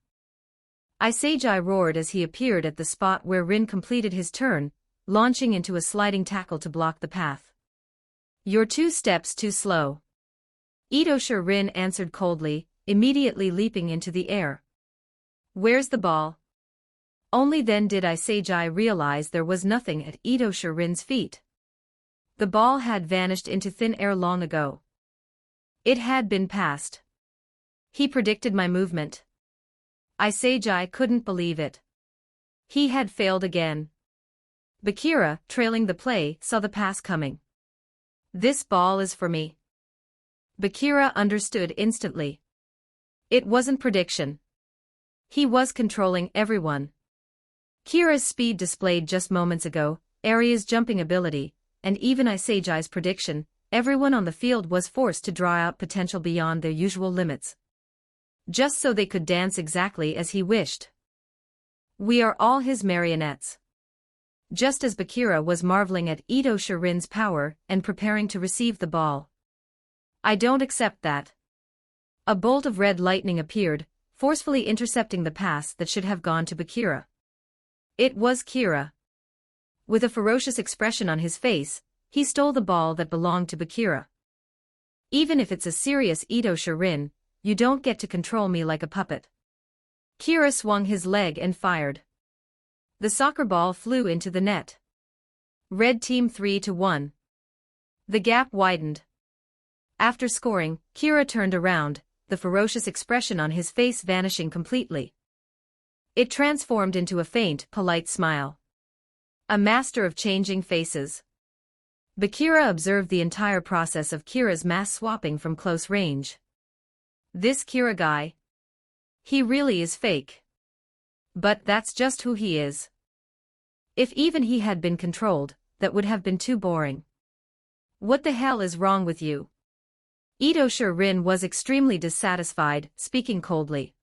Isagi roared as he appeared at the spot where Rin completed his turn, launching into a sliding tackle to block the path. You're 2 steps too slow. Ito Rin answered coldly, immediately leaping into the air. Where's the ball? Only then did Isagi realize there was nothing at Ito Rin's feet. The ball had vanished into thin air long ago. It had been passed. He predicted my movement. Isagi couldn't believe it. He had failed again. Bakira, trailing the play, saw the pass coming. This ball is for me. Bakira understood instantly. It wasn't prediction. He was controlling everyone. Kira's speed displayed just moments ago, Aria's jumping ability, and even Isagai's prediction, everyone on the field was forced to draw out potential beyond their usual limits. Just so they could dance exactly as he wished. We are all his marionettes. Just as Bakira was marveling at Ito Shirin's power and preparing to receive the ball. I don't accept that. A bolt of red lightning appeared, forcefully intercepting the pass that should have gone to Bakira. It was Kira. With a ferocious expression on his face, he stole the ball that belonged to Bakira. Even if it's a serious Ito Shirin, you don't get to control me like a puppet. Kira swung his leg and fired. The soccer ball flew into the net. Red team 3-1. The gap widened. After scoring, Kira turned around, the ferocious expression on his face vanishing completely. It transformed into a faint, polite smile. A master of changing faces. Bakira observed the entire process of Kira's mass swapping from close range. This Kira guy. He really is fake. But that's just who he is. If even he had been controlled, that would have been too boring. What the hell is wrong with you? Ito Shirin was extremely dissatisfied, speaking coldly.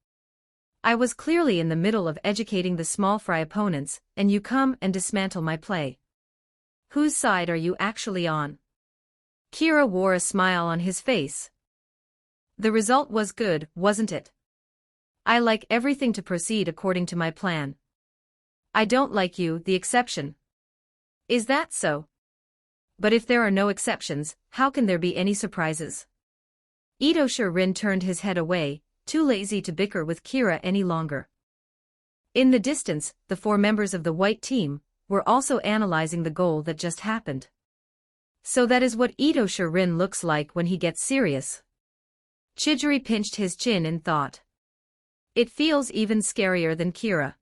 I was clearly in the middle of educating the small fry opponents, and you come and dismantle my play. Whose side are you actually on? Kira wore a smile on his face. The result was good, wasn't it? I like everything to proceed according to my plan. I don't like you, the exception. Is that so? But if there are no exceptions, how can there be any surprises? Ito Shirin turned his head away, too lazy to bicker with Kira any longer. In the distance, the 4 members of the white team were also analyzing the goal that just happened. So that is what Ito Shirin looks like when he gets serious. Chidori pinched his chin in thought. It feels even scarier than Kira.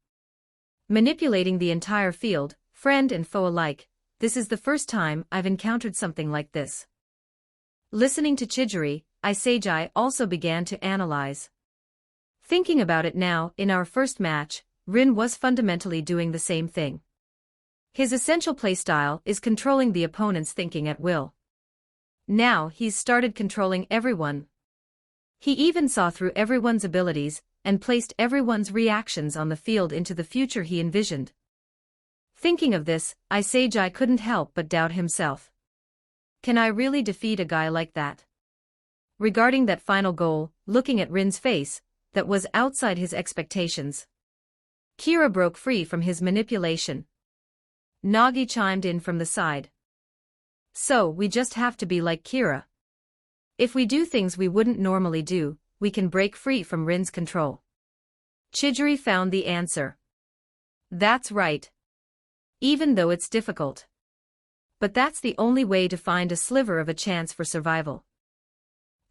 Manipulating the entire field, friend and foe alike, this is the first time I've encountered something like this. Listening to Chidori, Isagai also began to analyze. Thinking about it now, in our first match, Rin was fundamentally doing the same thing. His essential playstyle is controlling the opponent's thinking at will. Now he's started controlling everyone. He even saw through everyone's abilities, and placed everyone's reactions on the field into the future he envisioned. Thinking of this, Isagai couldn't help but doubt himself. Can I really defeat a guy like that? Regarding that final goal, looking at Rin's face, that was outside his expectations. Kira broke free from his manipulation. Nagi chimed in from the side. So, we just have to be like Kira. If we do things we wouldn't normally do, we can break free from Rin's control. Chidori found the answer. That's right. Even though it's difficult. But that's the only way to find a sliver of a chance for survival.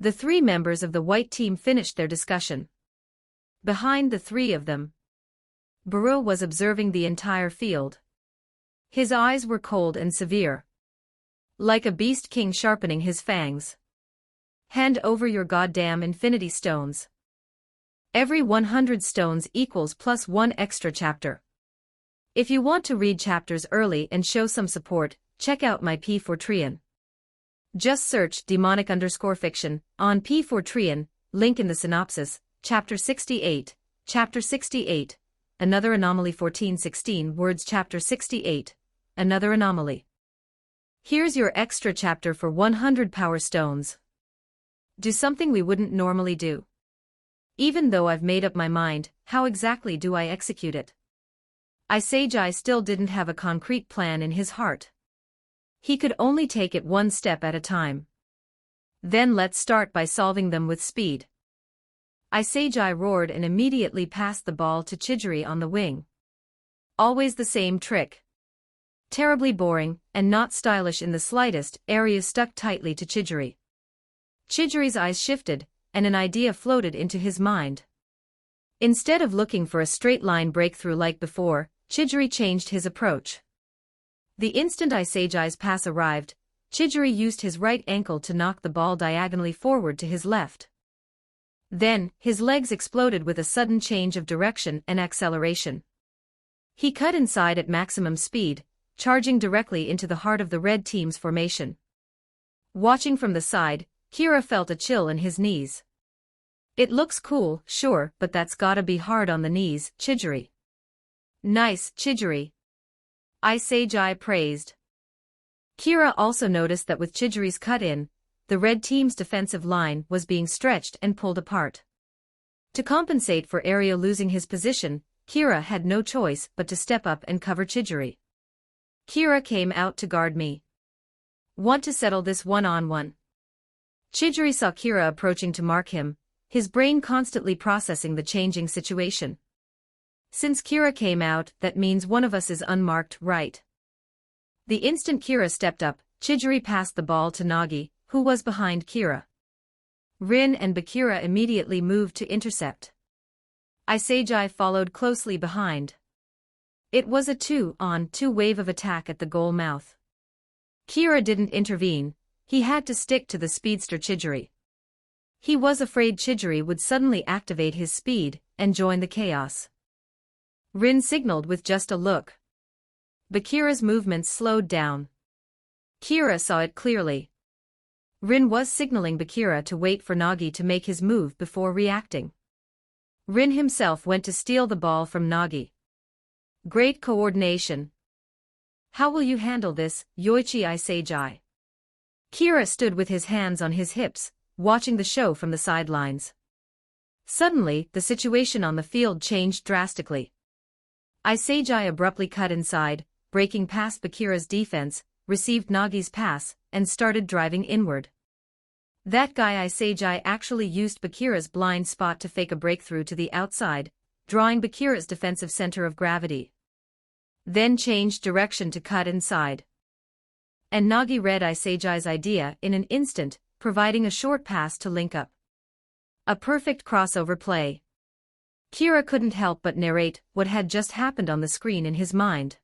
The 3 members of the white team finished their discussion. Behind the 3 of them, Baru was observing the entire field. His eyes were cold and severe. Like a beast king sharpening his fangs. Hand over your goddamn infinity stones. Every 100 stones equals +1 extra chapter. If you want to read chapters early and show some support, check out my P4Trian. Just search demonic_fiction on P4Trian, link in the synopsis, Chapter 68, Chapter 68, Another Anomaly 1416 words Chapter 68, Another Anomaly. Here's your extra chapter for 100 power stones. Do something we wouldn't normally do. Even though I've made up my mind, how exactly do I execute it? Isagai still didn't have a concrete plan in his heart. He could only take it one step at a time. Then let's start by solving them with speed. Isagai roared and immediately passed the ball to Chidori on the wing. Always the same trick. Terribly boring, and not stylish in the slightest, Arya stuck tightly to Chidori. Chidori's eyes shifted, and an idea floated into his mind. Instead of looking for a straight-line breakthrough like before, Chidori changed his approach. The instant Isaiji's pass arrived, Chidori used his right ankle to knock the ball diagonally forward to his left. Then, his legs exploded with a sudden change of direction and acceleration. He cut inside at maximum speed, charging directly into the heart of the red team's formation. Watching from the side, Kira felt a chill in his knees. It looks cool, sure, but that's gotta be hard on the knees, Chidori. Nice, Chidori. Isaiji praised. Kira also noticed that with Chidori's cut-in, the red team's defensive line was being stretched and pulled apart. To compensate for Aria losing his position, Kira had no choice but to step up and cover Chidori. Kira came out to guard me. Want to settle this one-on-one? Chidori saw Kira approaching to mark him, his brain constantly processing the changing situation. Since Kira came out, that means one of us is unmarked, right? The instant Kira stepped up, Chidori passed the ball to Nagi, who was behind Kira. Rin and Bakura immediately moved to intercept. Isaiji followed closely behind. It was a 2-on-2 wave of attack at the goal mouth. Kira didn't intervene, he had to stick to the speedster Chidori. He was afraid Chidori would suddenly activate his speed and join the chaos. Rin signaled with just a look. Bakura's movements slowed down. Kira saw it clearly. Rin was signaling Bakura to wait for Nagi to make his move before reacting. Rin himself went to steal the ball from Nagi. Great coordination. How will you handle this, Yoichi Isaiji? Kira stood with his hands on his hips, watching the show from the sidelines. Suddenly, the situation on the field changed drastically. Isaiji abruptly cut inside, breaking past Bakura's defense, received Nagi's pass, and started driving inward. That guy Isaiji actually used Bakura's blind spot to fake a breakthrough to the outside, drawing Bakura's defensive center of gravity. Then changed direction to cut inside. And Nagi read Isaiji's idea in an instant, providing a short pass to link up. A perfect crossover play. Kira couldn't help but narrate what had just happened on the screen in his mind.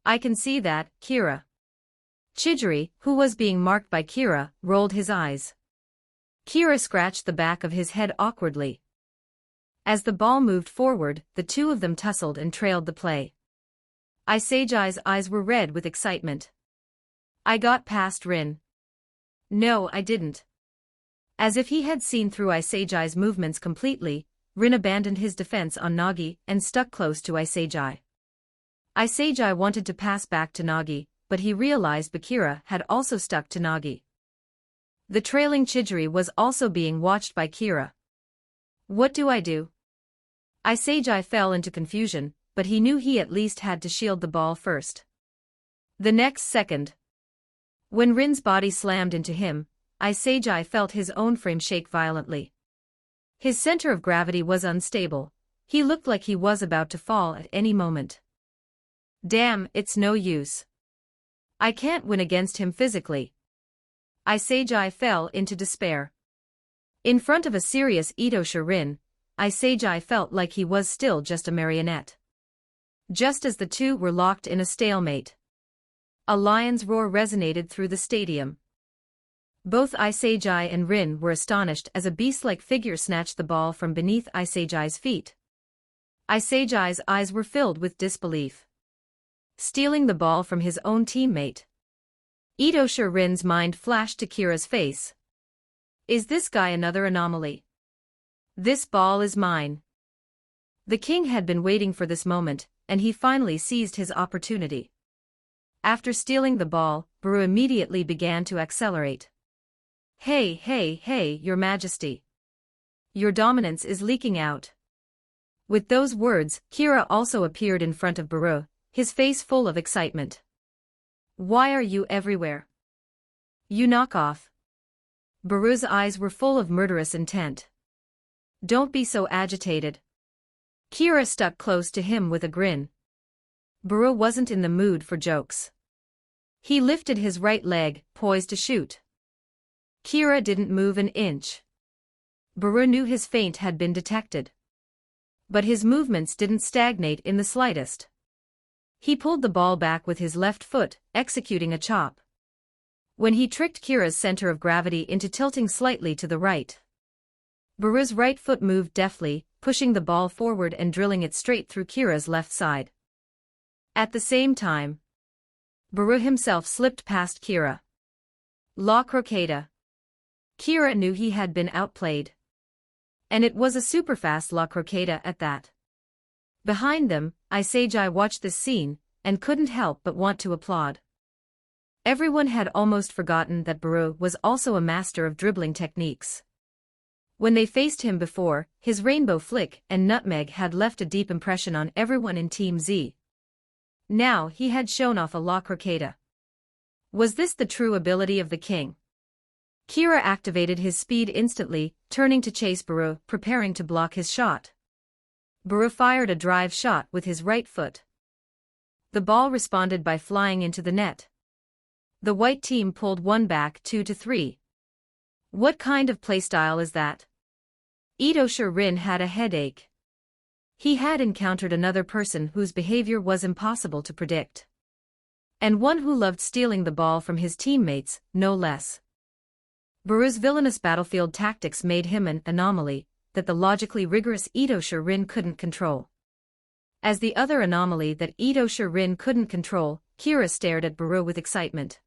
I can see that, Kira. Chidori, who was being marked by Kira, rolled his eyes. Kira scratched the back of his head awkwardly. As the ball moved forward, the two of them tussled and trailed the play. Isaiji's eyes were red with excitement. I got past Rin. No, I didn't. As if he had seen through Isaiji's movements completely, Rin abandoned his defense on Nagi and stuck close to Isaiji. Isaiji wanted to pass back to Nagi, but he realized Bakura had also stuck to Nagi. The trailing Chidori was also being watched by Kira. What do I do? Isaiji fell into confusion, but he knew he at least had to shield the ball first. The next second, when Rin's body slammed into him, Isaiji felt his own frame shake violently. His center of gravity was unstable. He looked like he was about to fall at any moment. Damn, it's no use. I can't win against him physically. Isaiji fell into despair. In front of a serious Itosha Rin, Isaiji felt like he was still just a marionette. Just as the two were locked in a stalemate, a lion's roar resonated through the stadium. Both Isaiji and Rin were astonished as a beast-like figure snatched the ball from beneath Isaiji's feet. Isaiji's eyes were filled with disbelief. Stealing the ball from his own teammate. Itosha Rin's mind flashed to Kira's face. Is this guy another anomaly? This ball is mine. The king had been waiting for this moment, and he finally seized his opportunity. After stealing the ball, Baru immediately began to accelerate. Hey, Your Majesty. Your dominance is leaking out. With those words, Kira also appeared in front of Baru, his face full of excitement. Why are you everywhere? You knock off. Baru's eyes were full of murderous intent. Don't be so agitated. Kira stuck close to him with a grin. Baru wasn't in the mood for jokes. He lifted his right leg, poised to shoot. Kira didn't move an inch. Baru knew his feint had been detected. But his movements didn't stagnate in the slightest. He pulled the ball back with his left foot, executing a chop. When he tricked Kira's center of gravity into tilting slightly to the right. Baru's right foot moved deftly, pushing the ball forward and drilling it straight through Kira's left side. At the same time, Baru himself slipped past Kira. La Croqueta. Kira knew he had been outplayed. And it was a superfast La Croqueta at that. Behind them, Isagi watched this scene, and couldn't help but want to applaud. Everyone had almost forgotten that Baru was also a master of dribbling techniques. When they faced him before, his rainbow flick and nutmeg had left a deep impression on everyone in Team Z. Now he had shown off a La Croqueta. Was this the true ability of the king? Kira activated his speed instantly, turning to chase Baru, preparing to block his shot. Baru fired a drive shot with his right foot. The ball responded by flying into the net. The white team pulled one back 2-3. What kind of playstyle is that? Ito Shirin had a headache. He had encountered another person whose behavior was impossible to predict. And one who loved stealing the ball from his teammates, no less. Baru's villainous battlefield tactics made him an anomaly that the logically rigorous Ito Shirin couldn't control. As the other anomaly that Ito Shirin couldn't control, Kira stared at Baru with excitement.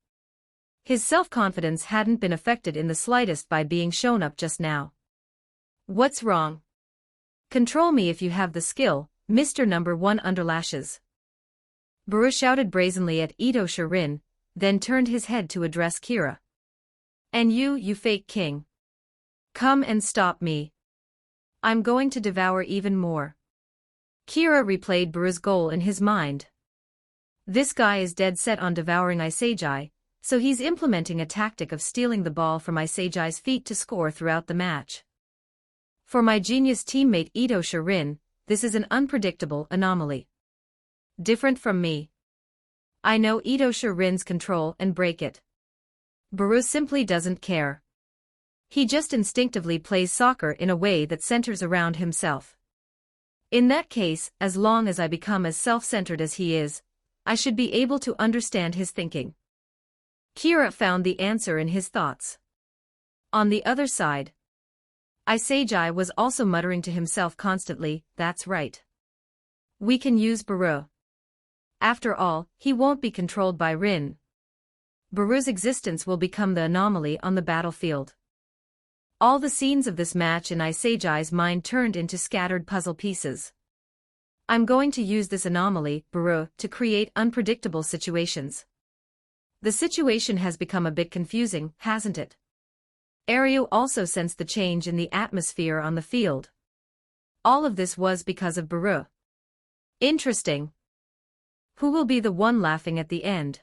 His self-confidence hadn't been affected in the slightest by being shown up just now. What's wrong? Control me if you have the skill, Mr. Number 1 Underlashes. Baru shouted brazenly at Ito Shirin, then turned his head to address Kira. And you fake king. Come and stop me. I'm going to devour even more. Kira replayed Baru's goal in his mind. This guy is dead set on devouring Isagi, so he's implementing a tactic of stealing the ball from Isagi's feet to score throughout the match. For my genius teammate Ito Shirin, this is an unpredictable anomaly. Different from me. I know Ito Shirin's control and break it. Baru simply doesn't care. He just instinctively plays soccer in a way that centers around himself. In that case, as long as I become as self-centered as he is, I should be able to understand his thinking. Kira found the answer in his thoughts. On the other side, Isagi was also muttering to himself constantly, that's right. We can use Baru. After all, he won't be controlled by Rin. Baru's existence will become the anomaly on the battlefield. All the scenes of this match in Isagi's mind turned into scattered puzzle pieces. I'm going to use this anomaly, Baru, to create unpredictable situations. The situation has become a bit confusing, hasn't it? Aryu also sensed the change in the atmosphere on the field. All of this was because of Baru. Interesting. Who will be the one laughing at the end?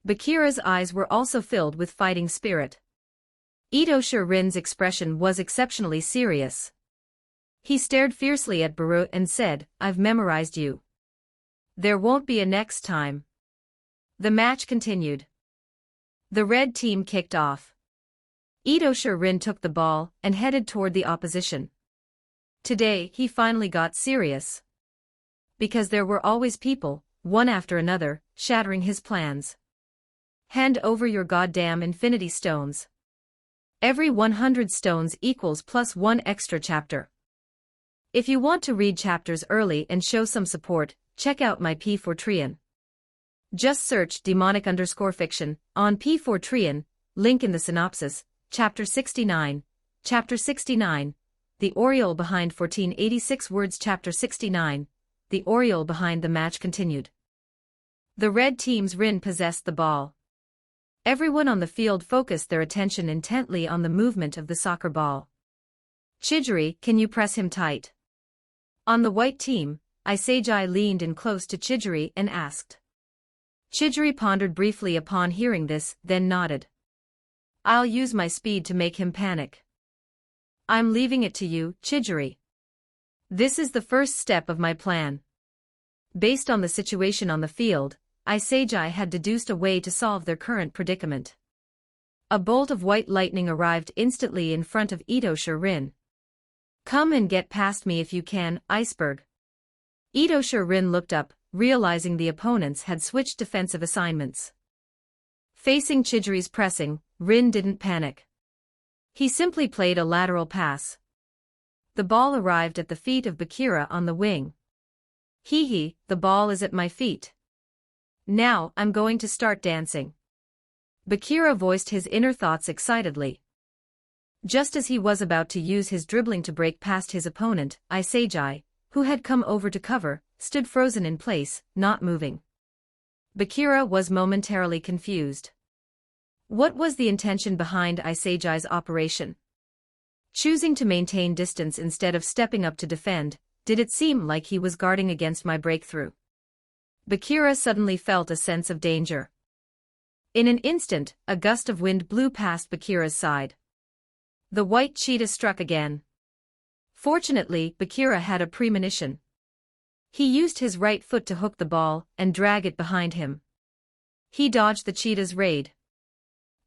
Bakira's eyes were also filled with fighting spirit. Ito Shirin's expression was exceptionally serious. He stared fiercely at Baru and said, I've memorized you. There won't be a next time. The match continued. The red team kicked off. Ito Shirin took the ball and headed toward the opposition. Today he finally got serious. Because there were always people, one after another, shattering his plans. Hand over your goddamn infinity stones. Every 100 stones equals plus 1 extra chapter. If you want to read chapters early and show some support, check out my P4trian. Just search demonic_fiction on P4trian, link in the synopsis, Chapter 69. Chapter 69. The Oriole Behind 1486 Words. Chapter 69. The Oriole Behind. The match continued. The red team's Rin possessed the ball. Everyone on the field focused their attention intently on the movement of the soccer ball. Chidori, can you press him tight? On the white team, Isagi leaned in close to Chidori and asked. Chidori pondered briefly upon hearing this, then nodded. I'll use my speed to make him panic. I'm leaving it to you, Chidori. This is the first step of my plan. Based on the situation on the field, Isagi had deduced a way to solve their current predicament. A bolt of white lightning arrived instantly in front of Ito Shirin. Come and get past me if you can, iceberg. Ito Shirin looked up, realizing the opponents had switched defensive assignments. Facing Chidori's pressing, Rin didn't panic. He simply played a lateral pass. The ball arrived at the feet of Bakira on the wing. Hee, the ball is at my feet. Now, I'm going to start dancing. Bakira voiced his inner thoughts excitedly. Just as he was about to use his dribbling to break past his opponent, Isagi, who had come over to cover, stood frozen in place, not moving. Bakira was momentarily confused. What was the intention behind Isagi's operation? Choosing to maintain distance instead of stepping up to defend, did it seem like he was guarding against my breakthrough? Bakira suddenly felt a sense of danger. In an instant, a gust of wind blew past Bakira's side. The white cheetah struck again. Fortunately, Bakira had a premonition. He used his right foot to hook the ball and drag it behind him. He dodged the cheetah's raid.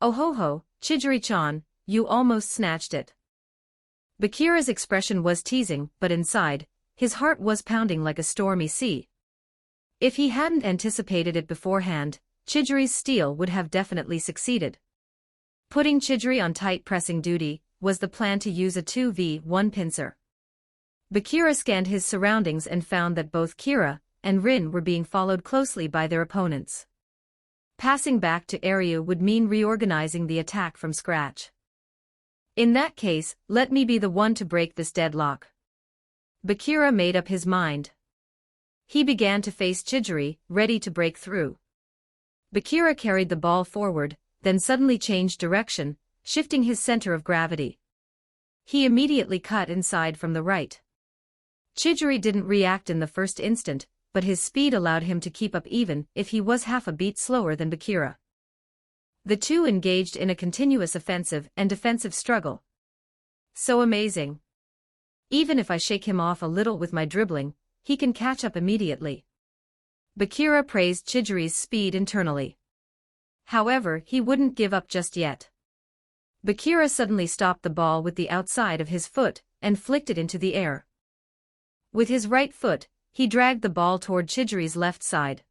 Oh ho, Chidori-chan, you almost snatched it. Bakira's expression was teasing, but inside, his heart was pounding like a stormy sea. If he hadn't anticipated it beforehand, Chidori's steal would have definitely succeeded. Putting Chidori on tight pressing duty was the plan to use a 2v1 pincer. Bakira scanned his surroundings and found that both Kira and Rin were being followed closely by their opponents. Passing back to Aryu would mean reorganizing the attack from scratch. In that case, let me be the one to break this deadlock. Bakira made up his mind. He began to face Chidori, ready to break through. Bakira carried the ball forward, then suddenly changed direction, shifting his center of gravity. He immediately cut inside from the right. Chidori didn't react in the first instant, but his speed allowed him to keep up even if he was half a beat slower than Bakira. The two engaged in a continuous offensive and defensive struggle. So amazing. Even if I shake him off a little with my dribbling, he can catch up immediately. Bakira praised Chidori's speed internally. However, he wouldn't give up just yet. Bakira suddenly stopped the ball with the outside of his foot and flicked it into the air. With his right foot, he dragged the ball toward Chidori's left side.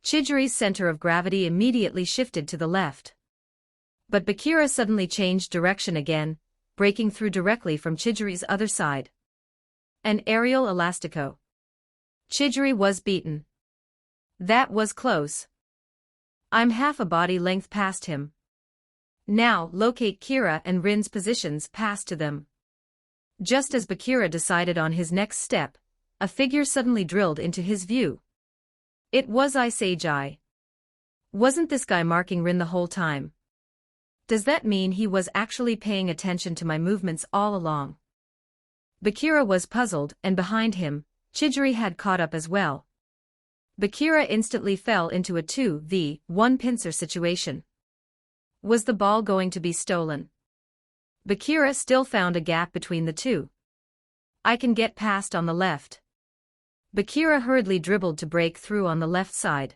Chidori's center of gravity immediately shifted to the left. But Bakira suddenly changed direction again, breaking through directly from Chidori's other side. An aerial elastico. Chidori was beaten. That was close. I'm half a body length past him. Now, locate Kira and Rin's positions, pass to them. Just as Bakira decided on his next step, a figure suddenly drilled into his view. It was Isagi. Wasn't this guy marking Rin the whole time? Does that mean he was actually paying attention to my movements all along? Bakira was puzzled, and behind him, Chidori had caught up as well. Bakira instantly fell into a 2v1 pincer situation. Was the ball going to be stolen? Bakira still found a gap between the two. I can get past on the left. Bakira hurriedly dribbled to break through on the left side.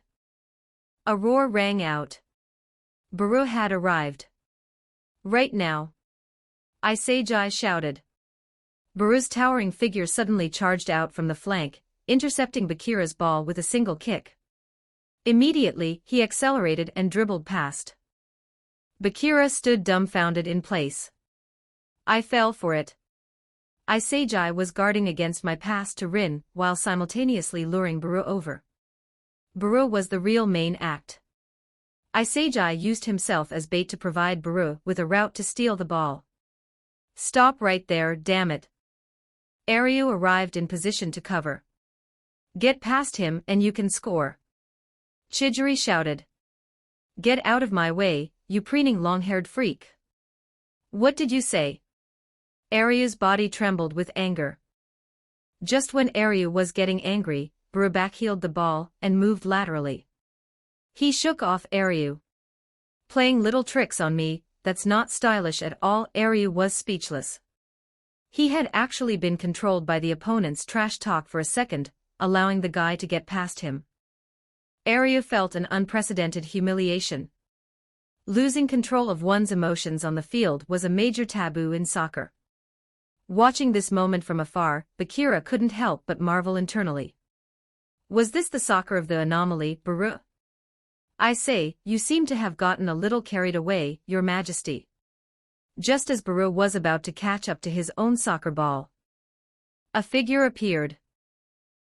A roar rang out. Baru had arrived. Right now. Isagi shouted. Baru's towering figure suddenly charged out from the flank, intercepting Bakira's ball with a single kick. Immediately, he accelerated and dribbled past. Bakira stood dumbfounded in place. I fell for it. Isagi was guarding against my pass to Rin while simultaneously luring Baru over. Baru was the real main act. Isagi used himself as bait to provide Baru with a route to steal the ball. Stop right there, damn it. Aryu arrived in position to cover. Get past him and you can score. Chidori shouted. Get out of my way, you preening long-haired freak. What did you say? Aryu's body trembled with anger. Just when Aryu was getting angry, Baru backheeled the ball and moved laterally. He shook off Aryu. Playing little tricks on me, that's not stylish at all. Aryu was speechless. He had actually been controlled by the opponent's trash talk for a second, allowing the guy to get past him. Aryu felt an unprecedented humiliation. Losing control of one's emotions on the field was a major taboo in soccer. Watching this moment from afar, Bakira couldn't help but marvel internally. Was this the soccer of the anomaly, Baru? I say, you seem to have gotten a little carried away, Your Majesty. Just as Baru was about to catch up to his own soccer ball, a figure appeared.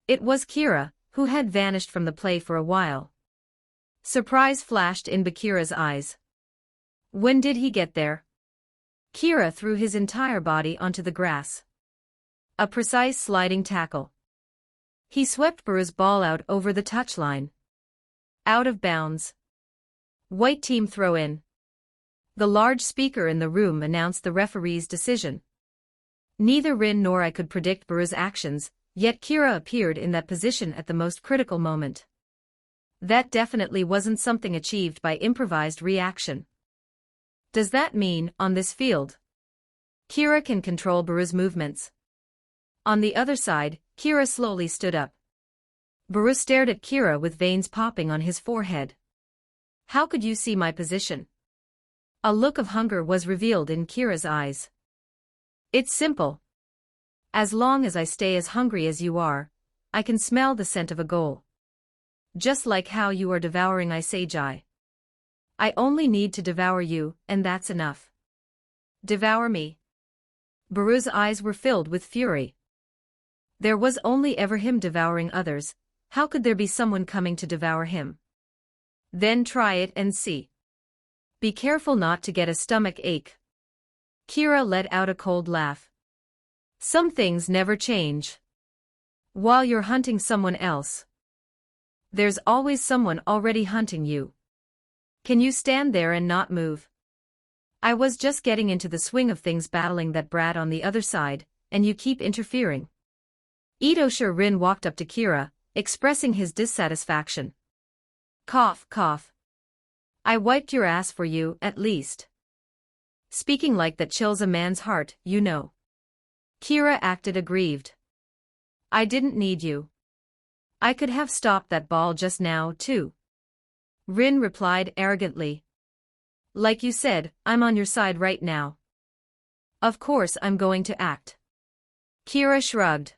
It was Kira, who had vanished from the play for a while. Surprise flashed in Bakira's eyes. When did he get there? Kira threw his entire body onto the grass. A precise sliding tackle. He swept Baru's ball out over the touchline. Out of bounds. White team throw in. The large speaker in the room announced the referee's decision. Neither Rin nor I could predict Baru's actions, yet Kira appeared in that position at the most critical moment. That definitely wasn't something achieved by improvised reaction. Does that mean, on this field, Kira can control Baru's movements? On the other side, Kira slowly stood up. Baru stared at Kira with veins popping on his forehead. How could you see my position? A look of hunger was revealed in Kira's eyes. It's simple. As long as I stay as hungry as you are, I can smell the scent of a goal. Just like how you are devouring Isejai. I only need to devour you, and that's enough. Devour me. Baru's eyes were filled with fury. There was only ever him devouring others. How could there be someone coming to devour him? Then try it and see. Be careful not to get a stomach ache. Kira let out a cold laugh. Some things never change. While you're hunting someone else, there's always someone already hunting you. Can you stand there and not move? I was just getting into the swing of things battling that brat on the other side, and you keep interfering. Itosha Rin walked up to Kira, expressing his dissatisfaction. Cough, cough. I wiped your ass for you, at least. Speaking like that chills a man's heart, you know. Kira acted aggrieved. I didn't need you. I could have stopped that ball just now, too. Rin replied arrogantly. Like you said, I'm on your side right now. Of course I'm going to act. Kira shrugged.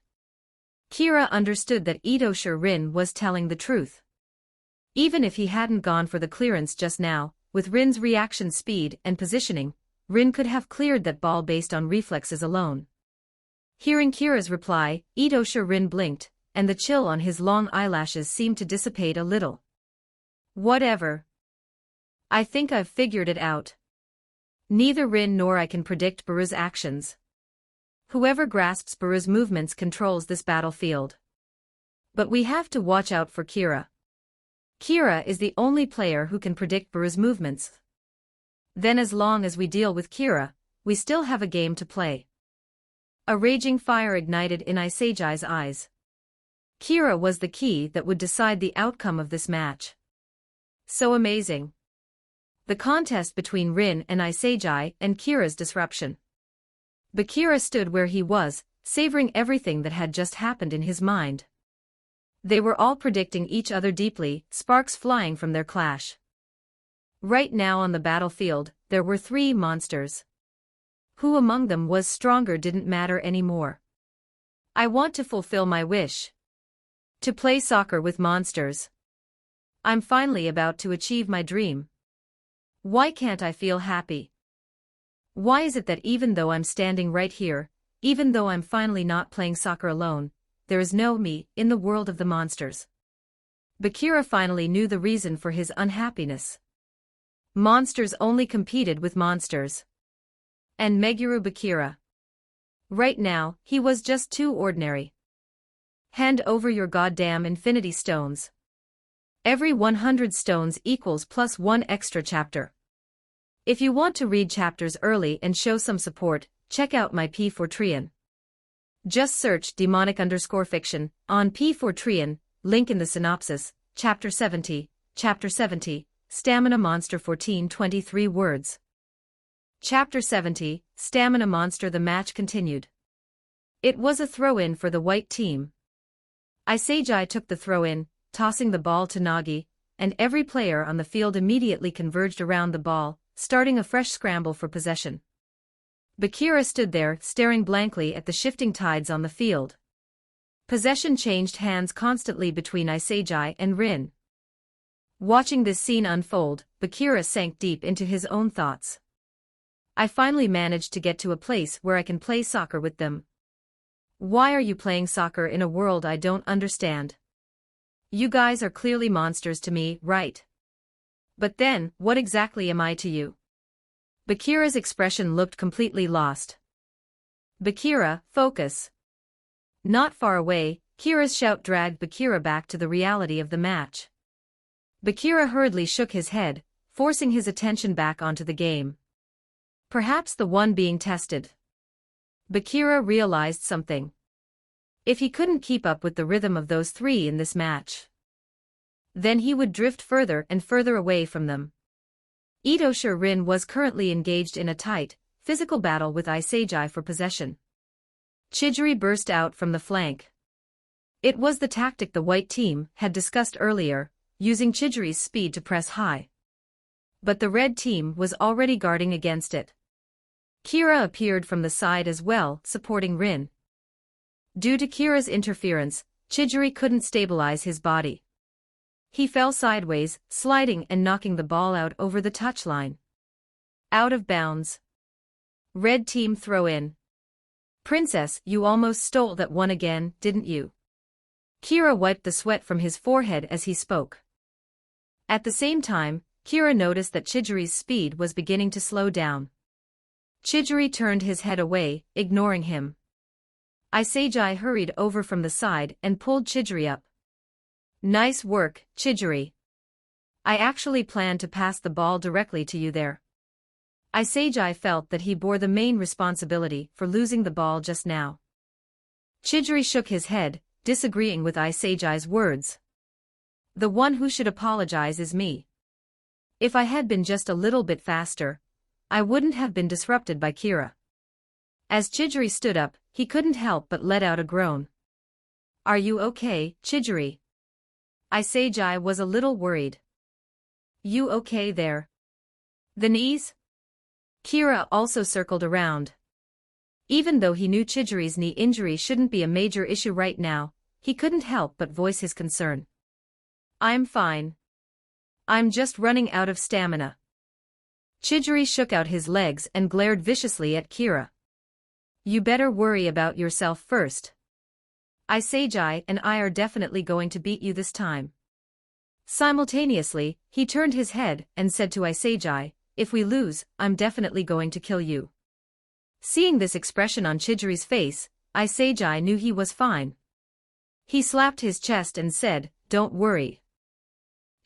Kira understood that Itosha Rin was telling the truth. Even if he hadn't gone for the clearance just now, with Rin's reaction speed and positioning, Rin could have cleared that ball based on reflexes alone. Hearing Kira's reply, Itosha Rin blinked, and the chill on his long eyelashes seemed to dissipate a little. Whatever. I think I've figured it out. Neither Rin nor I can predict Baru's actions. Whoever grasps Baru's movements controls this battlefield. But we have to watch out for Kira. Kira is the only player who can predict Baru's movements. Then as long as we deal with Kira, we still have a game to play. A raging fire ignited in Isejai's eyes. Kira was the key that would decide the outcome of this match. So amazing. The contest between Rin and Isejai and Kira's disruption. Bakira stood where he was, savoring everything that had just happened in his mind. They were all predicting each other deeply, sparks flying from their clash. Right now on the battlefield, there were 3 monsters. Who among them was stronger didn't matter anymore. I want to fulfill my wish. To play soccer with monsters. I'm finally about to achieve my dream. Why can't I feel happy? Why is it that even though I'm standing right here, even though I'm finally not playing soccer alone, there is no me in the world of the monsters? Bakira finally knew the reason for his unhappiness. Monsters only competed with monsters. And Meguru Bakira. Right now, he was just too ordinary. Hand over your goddamn infinity stones. Every 100 stones equals +1 extra chapter. If you want to read chapters early and show some support, check out my P4trian. Just search demonic_fiction on P4trian, link in the synopsis, Chapter 70, Stamina Monster 1423 words. Chapter 70, Stamina Monster. The match continued. It was a throw-in for the white team. Isejai took the throw-in, tossing the ball to Nagi, and every player on the field immediately converged around the ball, starting a fresh scramble for possession. Bakira stood there, staring blankly at the shifting tides on the field. Possession changed hands constantly between Isagi and Rin. Watching this scene unfold, Bakira sank deep into his own thoughts. I finally managed to get to a place where I can play soccer with them. Why are you playing soccer in a world I don't understand? You guys are clearly monsters to me, right? But then, what exactly am I to you? Bakira's expression looked completely lost. Bakira, focus. Not far away, Kira's shout dragged Bakira back to the reality of the match. Bakira hurriedly shook his head, forcing his attention back onto the game. Perhaps the one being tested. Bakira realized something. If he couldn't keep up with the rhythm of those three in this match, then he would drift further and further away from them. Itosha Rin was currently engaged in a tight, physical battle with Isagi for possession. Chidori burst out from the flank. It was the tactic the white team had discussed earlier, using Chidori's speed to press high. But the red team was already guarding against it. Kira appeared from the side as well, supporting Rin. Due to Kira's interference, Chidori couldn't stabilize his body. He fell sideways, sliding and knocking the ball out over the touchline. Out of bounds. Red team throw in. Princess, you almost stole that one again, didn't you? Kira wiped the sweat from his forehead as he spoke. At the same time, Kira noticed that Chidori's speed was beginning to slow down. Chidori turned his head away, ignoring him. Isagi hurried over from the side and pulled Chidori up. Nice work, Chidori. I actually planned to pass the ball directly to you there. Isagi felt that he bore the main responsibility for losing the ball just now. Chidori shook his head, disagreeing with Isagi's words. The one who should apologize is me. If I had been just a little bit faster, I wouldn't have been disrupted by Kira. As Chidori stood up, he couldn't help but let out a groan. Are you okay, Chidori? Isagi was a little worried. You okay there? The knees? Kira also circled around. Even though he knew Chidori's knee injury shouldn't be a major issue right now, he couldn't help but voice his concern. I'm fine. I'm just running out of stamina. Chidori shook out his legs and glared viciously at Kira. You better worry about yourself first. Isagi and I are definitely going to beat you this time. Simultaneously, he turned his head and said to Isagi, if we lose, I'm definitely going to kill you. Seeing this expression on Chidori's face, Isagi knew he was fine. He slapped his chest and said, don't worry.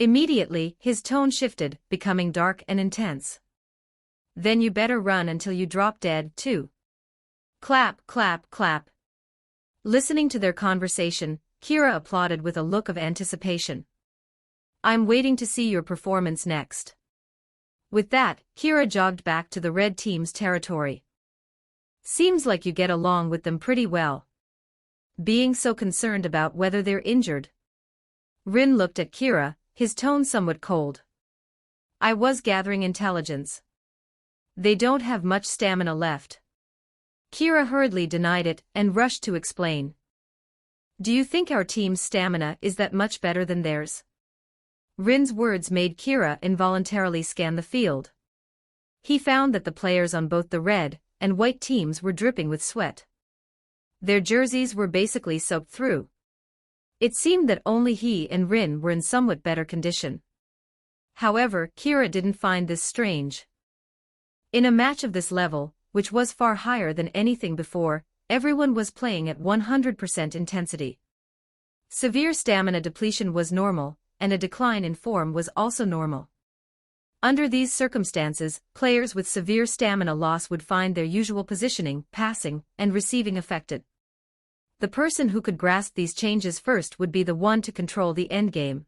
Immediately, his tone shifted, becoming dark and intense. Then you better run until you drop dead, too. Clap, clap, clap. Listening to their conversation, Kira applauded with a look of anticipation. I'm waiting to see your performance next. With that, Kira jogged back to the red team's territory. Seems like you get along with them pretty well. Being so concerned about whether they're injured. Rin looked at Kira, his tone somewhat cold. I was gathering intelligence. They don't have much stamina left. Kira hurriedly denied it and rushed to explain. Do you think our team's stamina is that much better than theirs? Rin's words made Kira involuntarily scan the field. He found that the players on both the red and white teams were dripping with sweat. Their jerseys were basically soaked through. It seemed that only he and Rin were in somewhat better condition. However, Kira didn't find this strange. In a match of this level, which was far higher than anything before, everyone was playing at 100% intensity. Severe stamina depletion was normal, and a decline in form was also normal. Under these circumstances, players with severe stamina loss would find their usual positioning, passing, and receiving affected. The person who could grasp these changes first would be the one to control the endgame.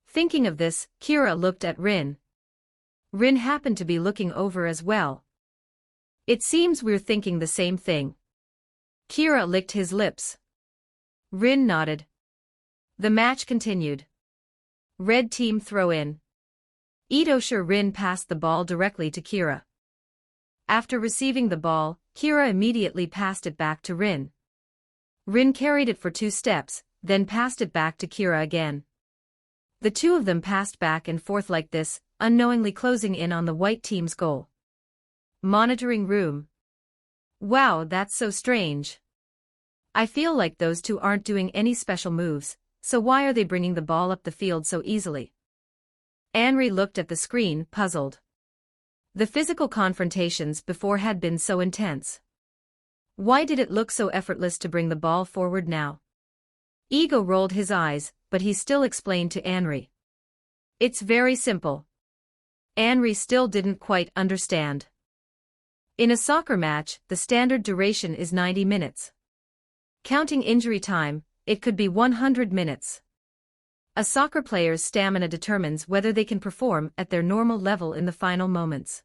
Thinking of this, Kira looked at Rin. Rin happened to be looking over as well. It seems we're thinking the same thing. Kira licked his lips. Rin nodded. The match continued. Red team throw in. Itosha Rin passed the ball directly to Kira. After receiving the ball, Kira immediately passed it back to Rin. Rin carried it for 2 steps, then passed it back to Kira again. The two of them passed back and forth like this, unknowingly closing in on the white team's goal. Monitoring room. Wow, that's so strange. I feel like those two aren't doing any special moves, so why are they bringing the ball up the field so easily? Henry looked at the screen, puzzled. The physical confrontations before had been so intense. Why did it look so effortless to bring the ball forward now? Ego rolled his eyes, but he still explained to Henry. It's very simple. Henry still didn't quite understand. In a soccer match, the standard duration is 90 minutes. Counting injury time, it could be 100 minutes. A soccer player's stamina determines whether they can perform at their normal level in the final moments.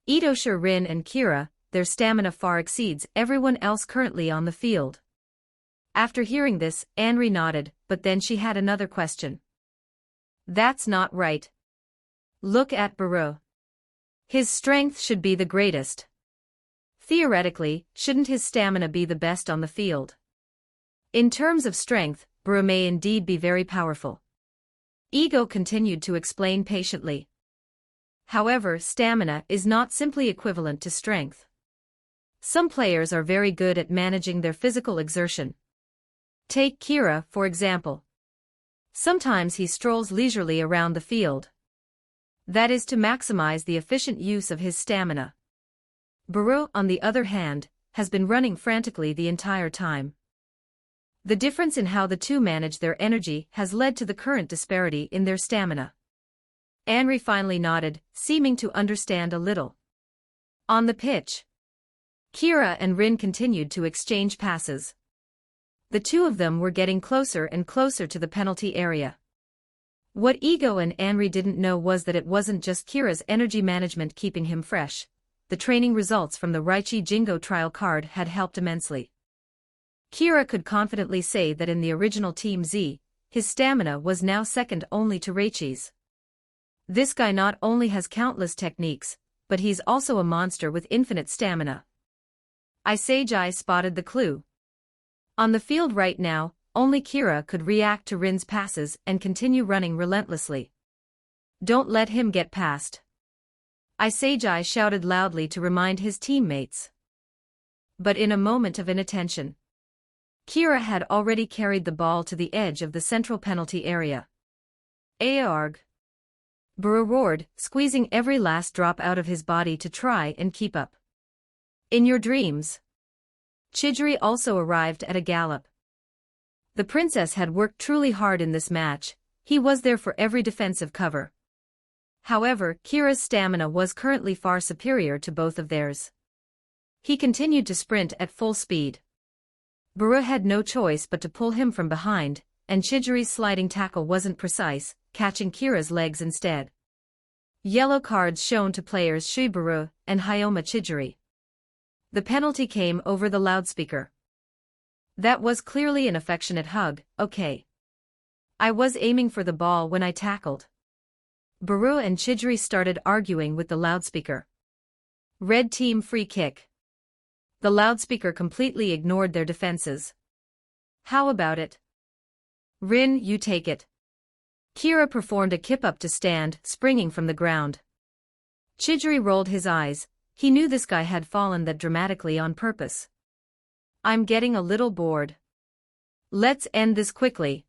Itosha, Rin and Kira, their stamina far exceeds everyone else currently on the field. After hearing this, Henry nodded, but then she had another question. That's not right. Look at Barreau. His strength should be the greatest. Theoretically, shouldn't his stamina be the best on the field? In terms of strength, Barreau may indeed be very powerful. Ego continued to explain patiently. However, stamina is not simply equivalent to strength. Some players are very good at managing their physical exertion. Take Kira, for example. Sometimes he strolls leisurely around the field. That is to maximize the efficient use of his stamina. Barreau, on the other hand, has been running frantically the entire time. The difference in how the two manage their energy has led to the current disparity in their stamina. Henry finally nodded, seeming to understand a little. On the pitch, Kira and Rin continued to exchange passes. The two of them were getting closer and closer to the penalty area. What Ego and Henry didn't know was that it wasn't just Kira's energy management keeping him fresh. The training results from the Raichi Jingo trial card had helped immensely. Kira could confidently say that in the original Team Z, his stamina was now second only to Raichi's. This guy not only has countless techniques, but he's also a monster with infinite stamina. Isagi spotted the clue. On the field right now, only Kira could react to Rin's passes and continue running relentlessly. Don't let him get past. Isagi shouted loudly to remind his teammates. But in a moment of inattention, Kira had already carried the ball to the edge of the central penalty area. Aarg! Barreau roared, squeezing every last drop out of his body to try and keep up. In your dreams. Chidori also arrived at a gallop. The princess had worked truly hard in this match. He was there for every defensive cover. However, Kira's stamina was currently far superior to both of theirs. He continued to sprint at full speed. Barreau had no choice but to pull him from behind, and Chidori's sliding tackle wasn't precise, catching Kira's legs instead. Yellow cards shown to players Shui Barreau and Hyoma Chidori. The penalty came over the loudspeaker. That was clearly an affectionate hug, okay. I was aiming for the ball when I tackled. Barreau and Chidori started arguing with the loudspeaker. Red team free kick. The loudspeaker completely ignored their defenses. How about it? Rin, you take it. Kira performed a kip-up to stand, springing from the ground. Chidori rolled his eyes. He knew this guy had fallen that dramatically on purpose. I'm getting a little bored. Let's end this quickly.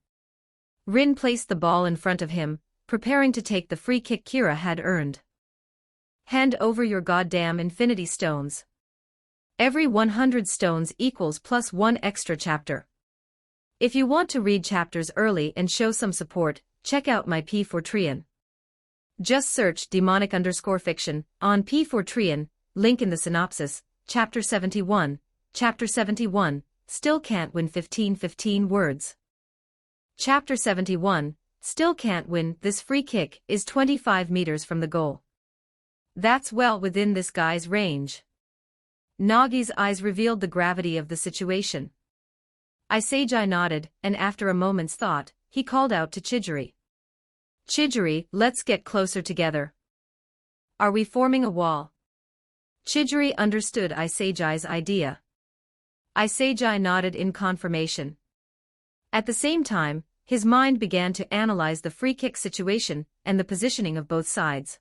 Rin placed the ball in front of him, preparing to take the free kick Kira had earned. Hand over your goddamn infinity stones. Every 100 stones equals plus 1 extra chapter. If you want to read chapters early and show some support, check out my P4trian. Just search demonic_fiction on P4trian, link in the synopsis. Chapter 71, Chapter 71, still can't win 15 words. Chapter 71, still can't win. This free kick is 25 meters from the goal. That's well within this guy's range. Nagi's eyes revealed the gravity of the situation. Isagi nodded, and after a moment's thought, he called out to Chidori. Chidori, let's get closer together. Are we forming a wall? Chidori understood Isagi's idea. Isagi nodded in confirmation. At the same time, his mind began to analyze the free kick situation and the positioning of both sides.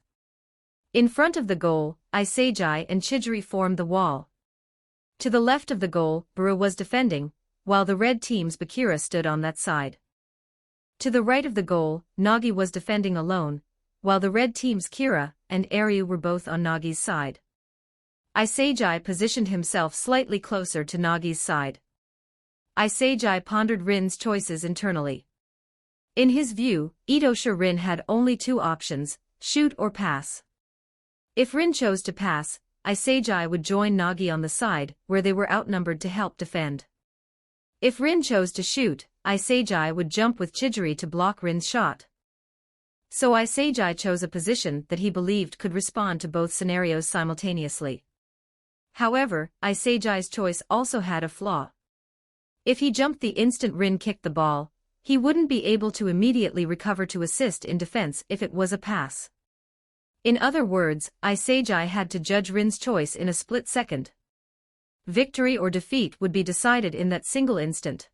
In front of the goal, Isagi and Chijiri formed the wall. To the left of the goal, Buru was defending, while the red team's Bakira stood on that side. To the right of the goal, Nagi was defending alone, while the red team's Kira and Aryu were both on Nagi's side. Isagi positioned himself slightly closer to Nagi's side. Isagi pondered Rin's choices internally. In his view, Itosha Rin had only two options, shoot or pass. If Rin chose to pass, Isagi would join Nagi on the side where they were outnumbered to help defend. If Rin chose to shoot, Isagi would jump with Chijiri to block Rin's shot. So Isagi chose a position that he believed could respond to both scenarios simultaneously. However, Isagi's choice also had a flaw. If he jumped the instant Rin kicked the ball, he wouldn't be able to immediately recover to assist in defense if it was a pass. In other words, Isagi had to judge Rin's choice in a split second. Victory or defeat would be decided in that single instant.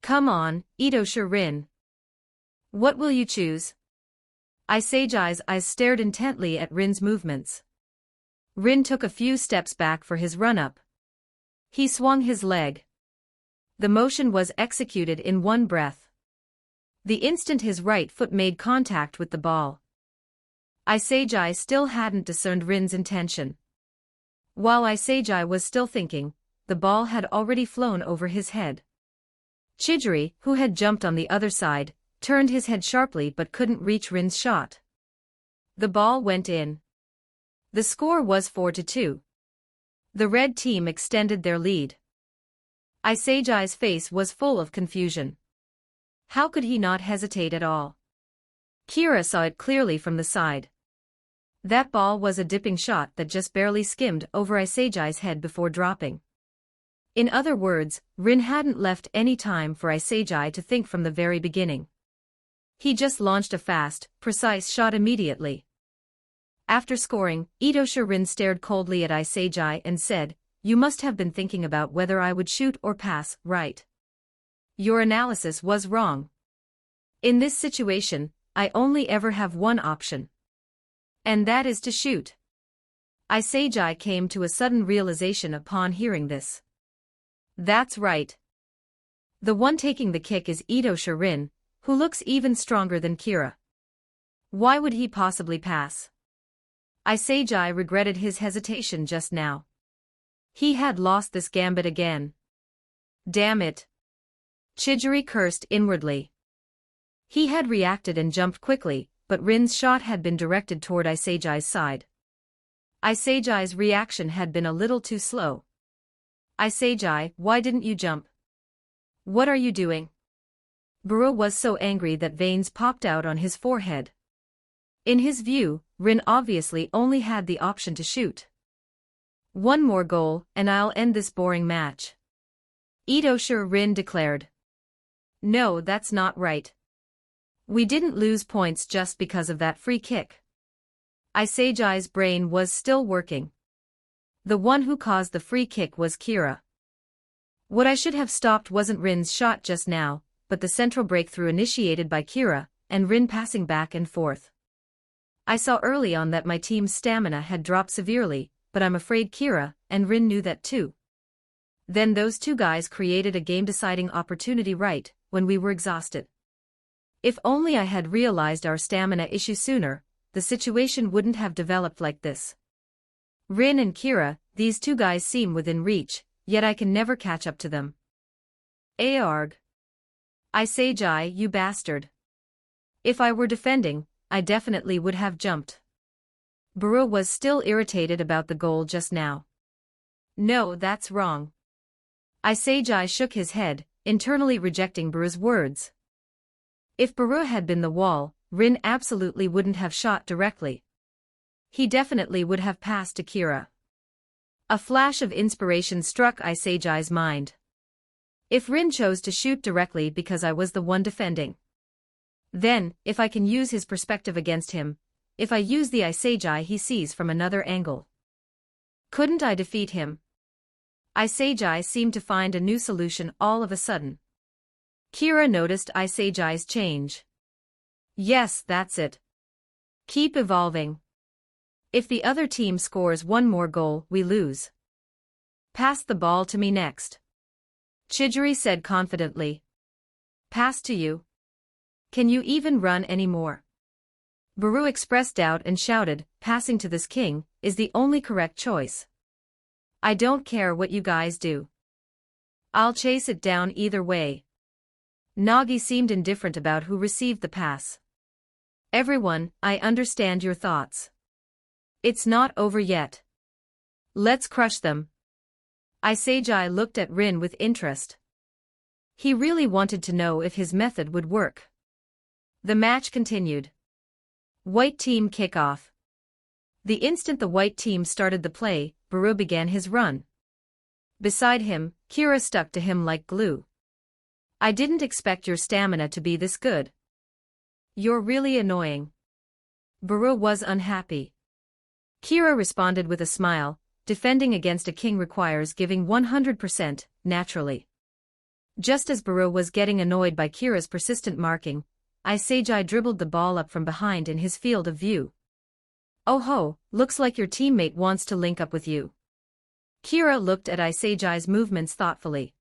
Come on, Itosha Rin. What will you choose? Isagi's eyes stared intently at Rin's movements. Rin took a few steps back for his run-up. He swung his leg. The motion was executed in one breath. The instant his right foot made contact with the ball. Isagi still hadn't discerned Rin's intention. While Isagi was still thinking, the ball had already flown over his head. Chijiri, who had jumped on the other side, turned his head sharply but couldn't reach Rin's shot. The ball went in. The score was 4-2. The red team extended their lead. Isagi's face was full of confusion. How could he not hesitate at all? Kira saw it clearly from the side. That ball was a dipping shot that just barely skimmed over Isagi's head before dropping. In other words, Rin hadn't left any time for Isagi to think from the very beginning. He just launched a fast, precise shot immediately. After scoring, Itosha Rin stared coldly at Isagi and said, "You must have been thinking about whether I would shoot or pass, right? Your analysis was wrong. In this situation, I only ever have one option. And that is to shoot." Isagi came to a sudden realization upon hearing this. That's right. The one taking the kick is Itosha Rin, who looks even stronger than Kira. Why would he possibly pass? Isagi regretted his hesitation just now. He had lost this gambit again. Damn it. Chijiri cursed inwardly. He had reacted and jumped quickly, but Rin's shot had been directed toward Isagi's side. Isagi's reaction had been a little too slow. Isagi, why didn't you jump? What are you doing? Buru was so angry that veins popped out on his forehead. In his view, Rin obviously only had the option to shoot. One more goal, and I'll end this boring match. Itosha Rin declared. No, that's not right. We didn't lose points just because of that free kick. Isagi's brain was still working. The one who caused the free kick was Kira. What I should have stopped wasn't Rin's shot just now, but the central breakthrough initiated by Kira, and Rin passing back and forth. I saw early on that my team's stamina had dropped severely, but I'm afraid Kira and Rin knew that too. Then those two guys created a game-deciding opportunity right when we were exhausted. If only I had realized our stamina issue sooner, the situation wouldn't have developed like this. Rin and Kira, these two guys seem within reach, yet I can never catch up to them. Arg. Isagi, you bastard. If I were defending, I definitely would have jumped. Buru was still irritated about the goal just now. No, that's wrong. Isagi shook his head, internally rejecting Buru's words. If Buru had been the wall, Rin absolutely wouldn't have shot directly. He definitely would have passed to Kira. A flash of inspiration struck Isagi's mind. If Rin chose to shoot directly because I was the one defending, then, if I can use his perspective against him, if I use the Isagi he sees from another angle, couldn't I defeat him? Isagi seemed to find a new solution all of a sudden. Kira noticed Isagi's change. Yes, that's it. Keep evolving. If the other team scores one more goal, we lose. Pass the ball to me next. Chidori said confidently. Pass to you? Can you even run anymore? Baru expressed doubt and shouted, passing to this king is the only correct choice. I don't care what you guys do. I'll chase it down either way. Nagi seemed indifferent about who received the pass. Everyone, I understand your thoughts. It's not over yet. Let's crush them. Isagi looked at Rin with interest. He really wanted to know if his method would work. The match continued. White team kickoff. The instant the white team started the play, Baru began his run. Beside him, Kira stuck to him like glue. I didn't expect your stamina to be this good. You're really annoying. Baru was unhappy. Kira responded with a smile, defending against a king requires giving 100%, naturally. Just as Baru was getting annoyed by Kira's persistent marking, Isagi dribbled the ball up from behind in his field of view. Oh ho, looks like your teammate wants to link up with you. Kira looked at Isagi's movements thoughtfully.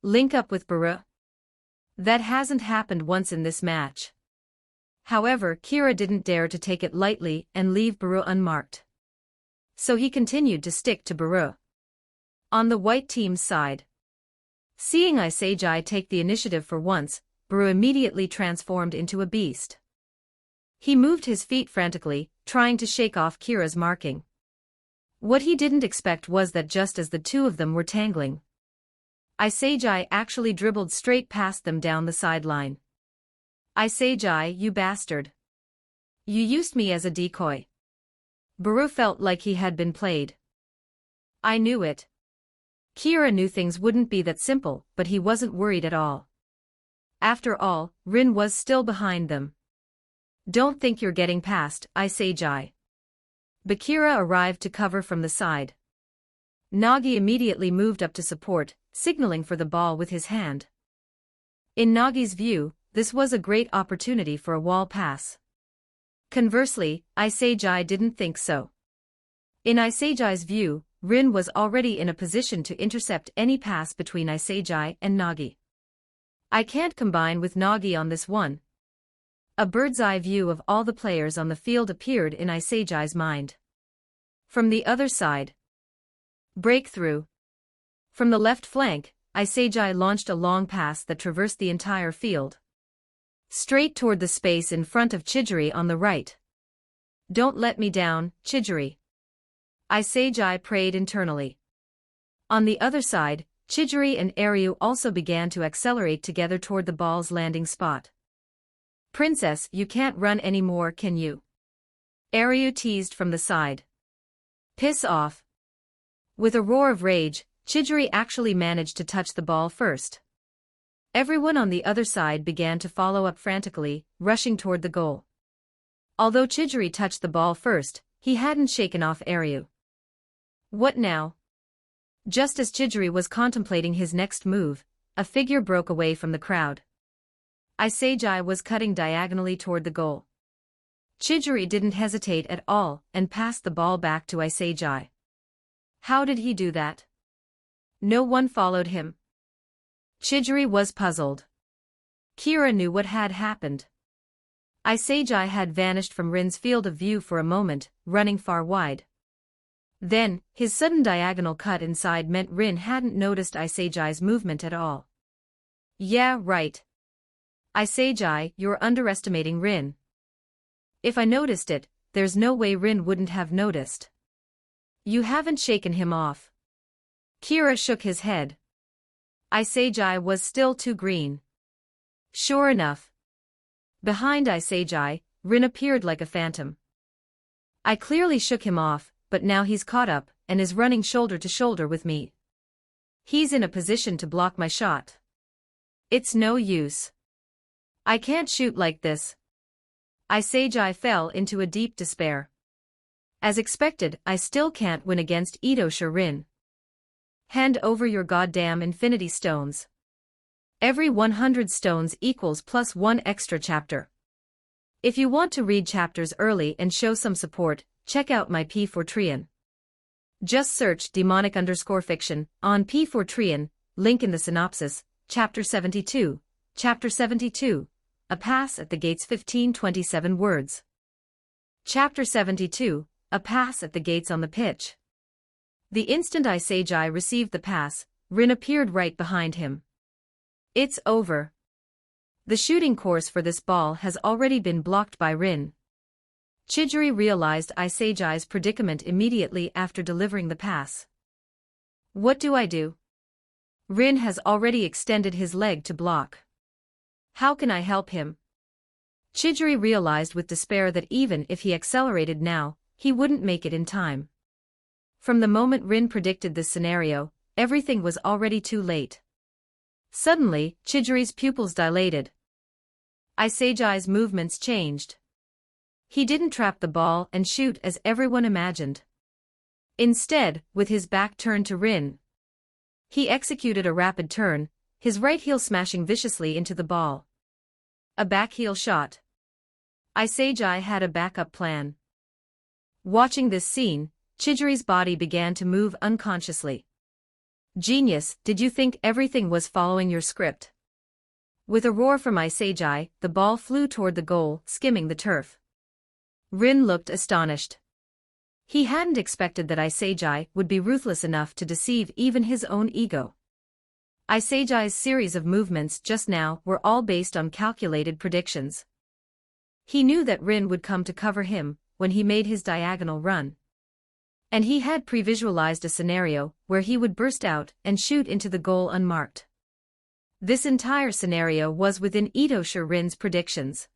Link up with Baru? That hasn't happened once in this match. However, Kira didn't dare to take it lightly and leave Baru unmarked. So he continued to stick to Baru. On the white team's side. Seeing Isagi take the initiative for once, Baru immediately transformed into a beast. He moved his feet frantically, trying to shake off Kira's marking. What he didn't expect was that just as the two of them were tangling, Isagi actually dribbled straight past them down the sideline. Isagi, you bastard. You used me as a decoy. Baru felt like he had been played. I knew it. Kira knew things wouldn't be that simple, but he wasn't worried at all. After all, Rin was still behind them. Don't think you're getting past, Isagi. Bakira arrived to cover from the side. Nagi immediately moved up to support, signaling for the ball with his hand. In Nagi's view, this was a great opportunity for a wall pass. Conversely, Isagi didn't think so. In Isagi's view, Rin was already in a position to intercept any pass between Isagi and Nagi. I can't combine with Nagi on this one. A bird's-eye view of all the players on the field appeared in Isagi's mind. From the other side. Breakthrough. From the left flank, Isagi launched a long pass that traversed the entire field. Straight toward the space in front of Chidori on the right. Don't let me down, Chidori. Isagi prayed internally. On the other side, Chidori and Aryu also began to accelerate together toward the ball's landing spot. Princess, you can't run anymore, can you? Aryu teased from the side. Piss off. With a roar of rage, Chidori actually managed to touch the ball first. Everyone on the other side began to follow up frantically, rushing toward the goal. Although Chidori touched the ball first, he hadn't shaken off Aryu. What now? Just as Chidori was contemplating his next move, a figure broke away from the crowd. Isagi was cutting diagonally toward the goal. Chidori didn't hesitate at all and passed the ball back to Isagi. How did he do that? No one followed him. Chidori was puzzled. Kira knew what had happened. Isagi had vanished from Rin's field of view for a moment, running far wide. Then, his sudden diagonal cut inside meant Rin hadn't noticed Isagi's movement at all. Yeah, right. Isagi, you're underestimating Rin. If I noticed it, there's no way Rin wouldn't have noticed. You haven't shaken him off. Kira shook his head. Isagi was still too green. Sure enough. Behind Isagi, Rin appeared like a phantom. I clearly shook him off, but now he's caught up and is running shoulder to shoulder with me. He's in a position to block my shot. It's no use. I can't shoot like this. Isagi fell into a deep despair. As expected, I still can't win against Ito Rin. Hand over your goddamn infinity stones. Every 100 stones equals plus 1 extra chapter. If you want to read chapters early and show some support, check out my P4trian. Just search demonic_fiction on P4trian, link in the synopsis, Chapter 72. Chapter 72. A Pass at the Gates 1527 words. Chapter 72. A Pass at the Gates on the pitch. The instant Isagi received the pass, Rin appeared right behind him. It's over. The shooting course for this ball has already been blocked by Rin. Chidori realized Isagi's predicament immediately after delivering the pass. What do I do? Rin has already extended his leg to block. How can I help him? Chidori realized with despair that even if he accelerated now, he wouldn't make it in time. From the moment Rin predicted this scenario, everything was already too late. Suddenly, Chidori's pupils dilated. Isagi's movements changed. He didn't trap the ball and shoot as everyone imagined. Instead, with his back turned to Rin, he executed a rapid turn, his right heel smashing viciously into the ball. A back heel shot. Isagi had a backup plan. Watching this scene, Chidori's body began to move unconsciously. Genius, did you think everything was following your script? With a roar from Isagi, the ball flew toward the goal, skimming the turf. Rin looked astonished. He hadn't expected that Isagi would be ruthless enough to deceive even his own ego. Isagi's series of movements just now were all based on calculated predictions. He knew that Rin would come to cover him when he made his diagonal run. And he had pre-visualized a scenario where he would burst out and shoot into the goal unmarked. This entire scenario was within Itoshi Rin's predictions.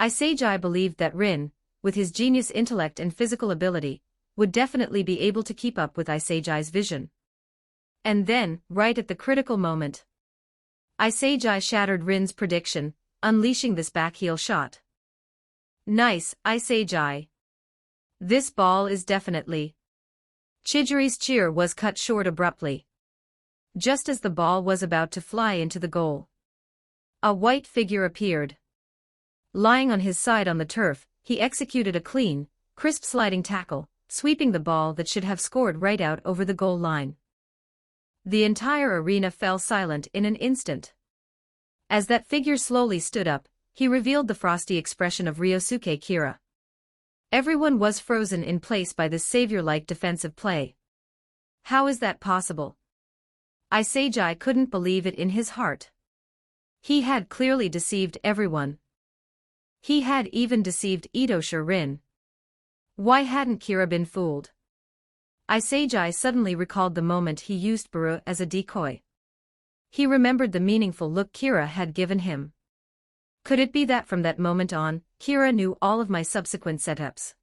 Isagi believed that Rin, with his genius intellect and physical ability, would definitely be able to keep up with Isagi's vision. And then, right at the critical moment, Isagi shattered Rin's prediction, unleashing this backheel shot. Nice, Isagi. This ball is definitely. Chidori's cheer was cut short abruptly. Just as the ball was about to fly into the goal, a white figure appeared. Lying on his side on the turf, he executed a clean, crisp sliding tackle, sweeping the ball that should have scored right out over the goal line. The entire arena fell silent in an instant. As that figure slowly stood up, he revealed the frosty expression of Ryosuke Kira. Everyone was frozen in place by this savior-like defensive play. How is that possible? Isagi couldn't believe it in his heart. He had clearly deceived everyone. He had even deceived Itoshi Rin. Why hadn't Kira been fooled? Isagi suddenly recalled the moment he used Baru as a decoy. He remembered the meaningful look Kira had given him. Could it be that from that moment on, Kira knew all of my subsequent setups?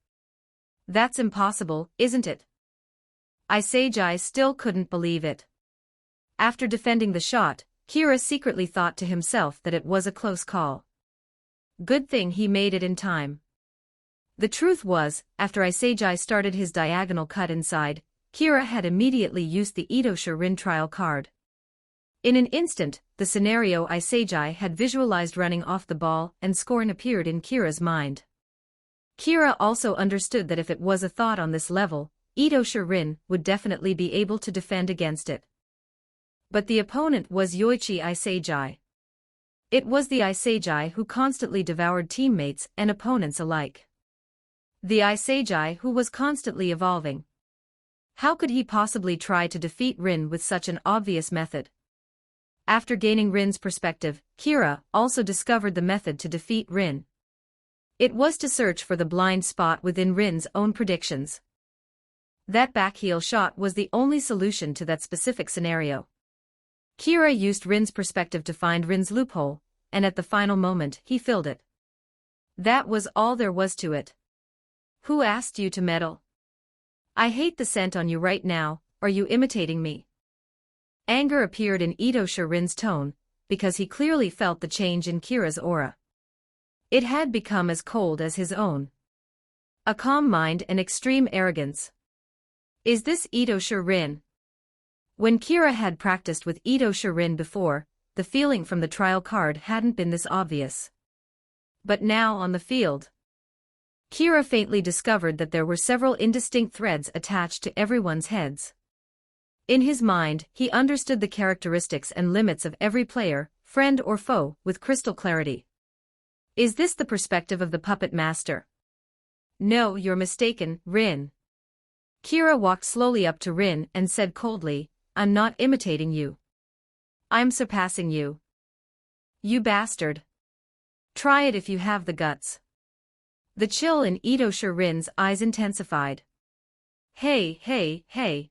That's impossible, isn't it? Isagi still couldn't believe it. After defending the shot, Kira secretly thought to himself that it was a close call. Good thing he made it in time. The truth was, after Isagi started his diagonal cut inside, Kira had immediately used the Itoshi Rin trial card. In an instant, the scenario Isagi had visualized running off the ball and scoring appeared in Kira's mind. Kira also understood that if it was a thought on this level, Itoshi Rin would definitely be able to defend against it. But the opponent was Yoichi Isagi. It was the Isagi who constantly devoured teammates and opponents alike. The Isagi who was constantly evolving. How could he possibly try to defeat Rin with such an obvious method? After gaining Rin's perspective, Kira also discovered the method to defeat Rin. It was to search for the blind spot within Rin's own predictions. That backheel shot was the only solution to that specific scenario. Kira used Rin's perspective to find Rin's loophole, and at the final moment he filled it. That was all there was to it. Who asked you to meddle? I hate the scent on you right now, are you imitating me? Anger appeared in Itoshi Rin's tone, because he clearly felt the change in Kira's aura. It had become as cold as his own. A calm mind and extreme arrogance. Is this Itoshi Rin? When Kira had practiced with Ito Rin before, the feeling from the trial card hadn't been this obvious. But now on the field, Kira faintly discovered that there were several indistinct threads attached to everyone's heads. In his mind, he understood the characteristics and limits of every player, friend or foe, with crystal clarity. Is this the perspective of the puppet master? No, you're mistaken, Rin. Kira walked slowly up to Rin and said coldly, I'm not imitating you. I'm surpassing you. You bastard. Try it if you have the guts. The chill in Ito Rin's eyes intensified. Hey, hey, hey.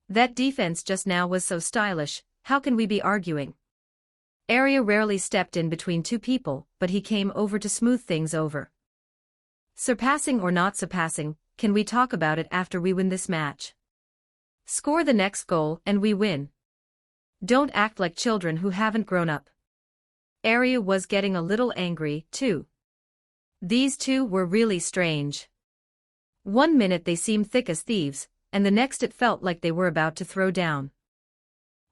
That defense just now was so stylish, how can we be arguing? Arya rarely stepped in between two people, but he came over to smooth things over. Surpassing or not surpassing, can we talk about it after we win this match? Score the next goal and we win. Don't act like children who haven't grown up. Arya was getting a little angry, too. These two were really strange. One minute they seemed thick as thieves, and the next it felt like they were about to throw down.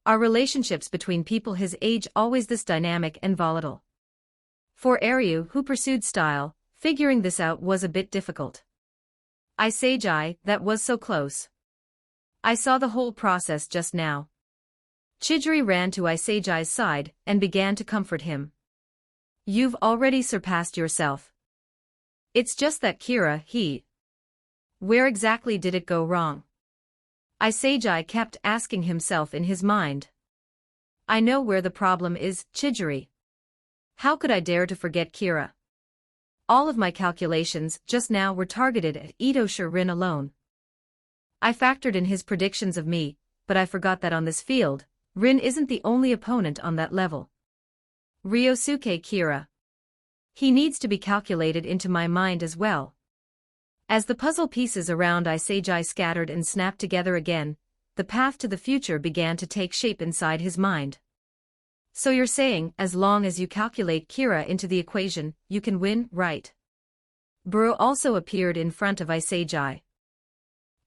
Are relationships between people his age always this dynamic and volatile? For Arya, who pursued style, figuring this out was a bit difficult. I say Jai, that was so close. I saw the whole process just now. Chidri ran to Isajai's side and began to comfort him. You've already surpassed yourself. It's just that Kira, Where exactly did it go wrong? Isajai kept asking himself in his mind. I know where the problem is, Chidri. How could I dare to forget Kira? All of my calculations just now were targeted at Ito Rin alone. I factored in his predictions of me, but I forgot that on this field, Rin isn't the only opponent on that level. Ryosuke Kira. He needs to be calculated into my mind as well. As the puzzle pieces around Isajai scattered and snapped together again, the path to the future began to take shape inside his mind. So you're saying, as long as you calculate Kira into the equation, you can win, right? Buro also appeared in front of Isajai.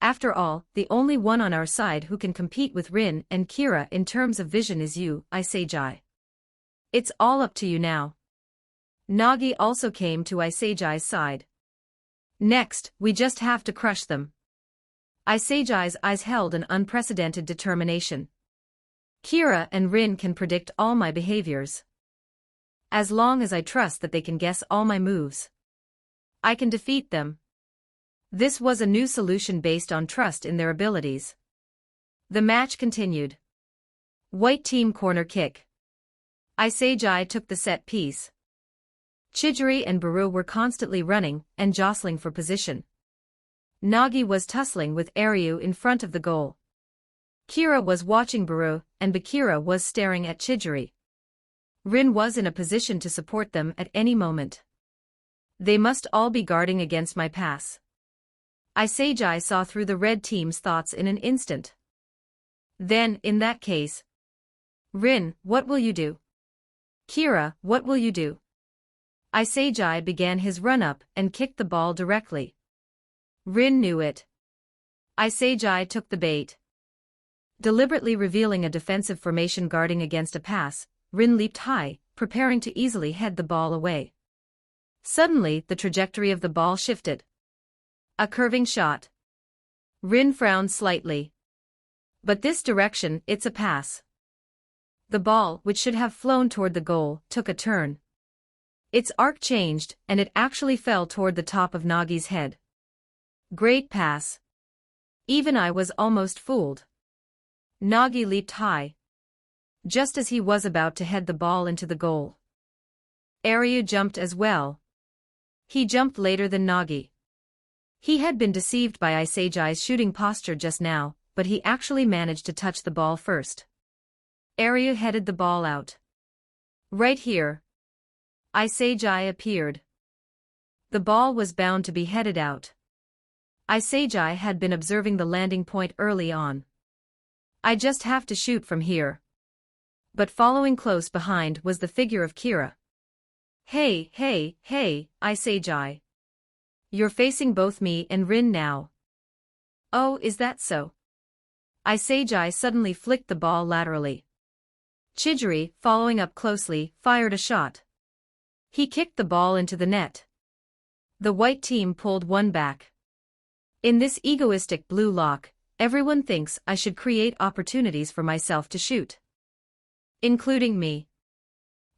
After all, the only one on our side who can compete with Rin and Kira in terms of vision is you, Isajai. It's all up to you now. Nagi also came to Isajai's side. Next, we just have to crush them. Isajai's eyes held an unprecedented determination. Kira and Rin can predict all my behaviors. As long as I trust that they can guess all my moves, I can defeat them. This was a new solution based on trust in their abilities. The match continued. White team corner kick. Isajai took the set piece. Chidori and Buro were constantly running and jostling for position. Nagi was tussling with Aryu in front of the goal. Kira was watching Buro, and Bakira was staring at Chidori. Rin was in a position to support them at any moment. They must all be guarding against my pass. Isajai saw through the red team's thoughts in an instant. Then, in that case, Rin, what will you do? Kira, what will you do? Isajai began his run-up and kicked the ball directly. Rin knew it. Isajai took the bait. Deliberately revealing a defensive formation guarding against a pass, Rin leaped high, preparing to easily head the ball away. Suddenly, the trajectory of the ball shifted. A curving shot. Rin frowned slightly. But this direction, it's a pass. The ball, which should have flown toward the goal, took a turn. Its arc changed, and it actually fell toward the top of Nagi's head. Great pass. Even I was almost fooled. Nagi leaped high. Just as he was about to head the ball into the goal, Aryu jumped as well. He jumped later than Nagi. He had been deceived by Isajai's shooting posture just now, but he actually managed to touch the ball first. Aryu headed the ball out. Right here. Isajai appeared. The ball was bound to be headed out. Isajai had been observing the landing point early on. I just have to shoot from here. But following close behind was the figure of Kira. Hey, hey, hey, Isajai. You're facing both me and Rin now. Oh, is that so? Isagi suddenly flicked the ball laterally. Chidori, following up closely, fired a shot. He kicked the ball into the net. The white team pulled one back. In this egoistic blue lock, everyone thinks I should create opportunities for myself to shoot. Including me.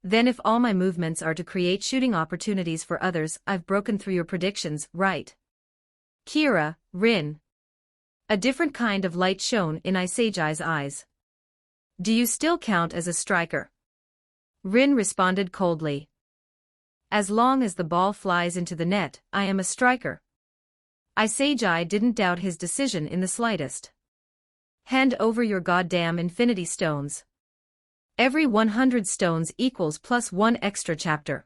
Then if all my movements are to create shooting opportunities for others, I've broken through your predictions, right? Kira, Rin. A different kind of light shone in Isagi's eyes. Do you still count as a striker? Rin responded coldly. As long as the ball flies into the net, I am a striker. Isagi didn't doubt his decision in the slightest. Hand over your goddamn infinity stones. Every 100 stones equals plus 1 extra chapter.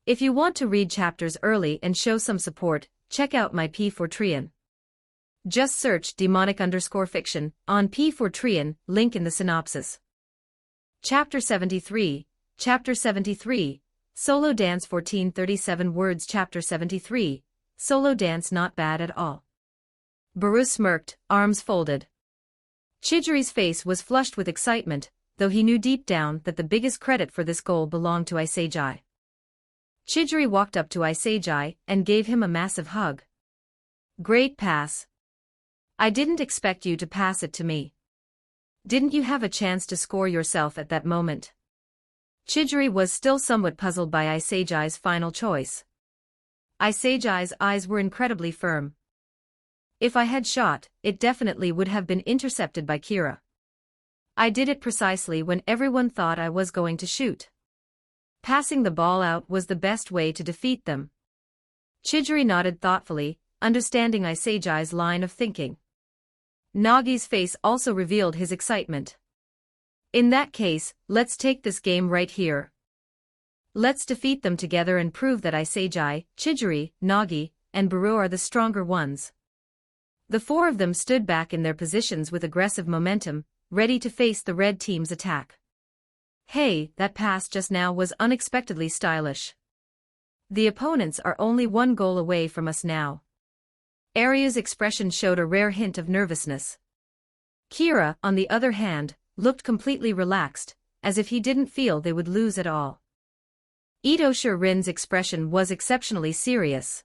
If you want to read chapters early and show some support, check out my P4trian. Just search demonic_fiction on P4trian, link in the synopsis. Chapter 73, Chapter 73, Solo Dance 1437 words Chapter 73, Solo Dance not bad at all. Baru smirked, arms folded. Chidori's face was flushed with excitement, though he knew deep down that the biggest credit for this goal belonged to Isagi. Chidori walked up to Isagi and gave him a massive hug. Great pass. I didn't expect you to pass it to me. Didn't you have a chance to score yourself at that moment? Chidori was still somewhat puzzled by Isagi's final choice. Isagi's eyes were incredibly firm. If I had shot, it definitely would have been intercepted by Kira. I did it precisely when everyone thought I was going to shoot. Passing the ball out was the best way to defeat them. Chidori nodded thoughtfully, understanding Isagi's line of thinking. Nagi's face also revealed his excitement. In that case, let's take this game right here. Let's defeat them together and prove that Isagi, Chidori, Nagi, and Baru are the stronger ones. The four of them stood back in their positions with aggressive momentum, ready to face the red team's attack. Hey, that pass just now was unexpectedly stylish. The opponents are only one goal away from us now. Aryu's expression showed a rare hint of nervousness. Kira, on the other hand, looked completely relaxed, as if he didn't feel they would lose at all. Itoshi Rin's expression was exceptionally serious.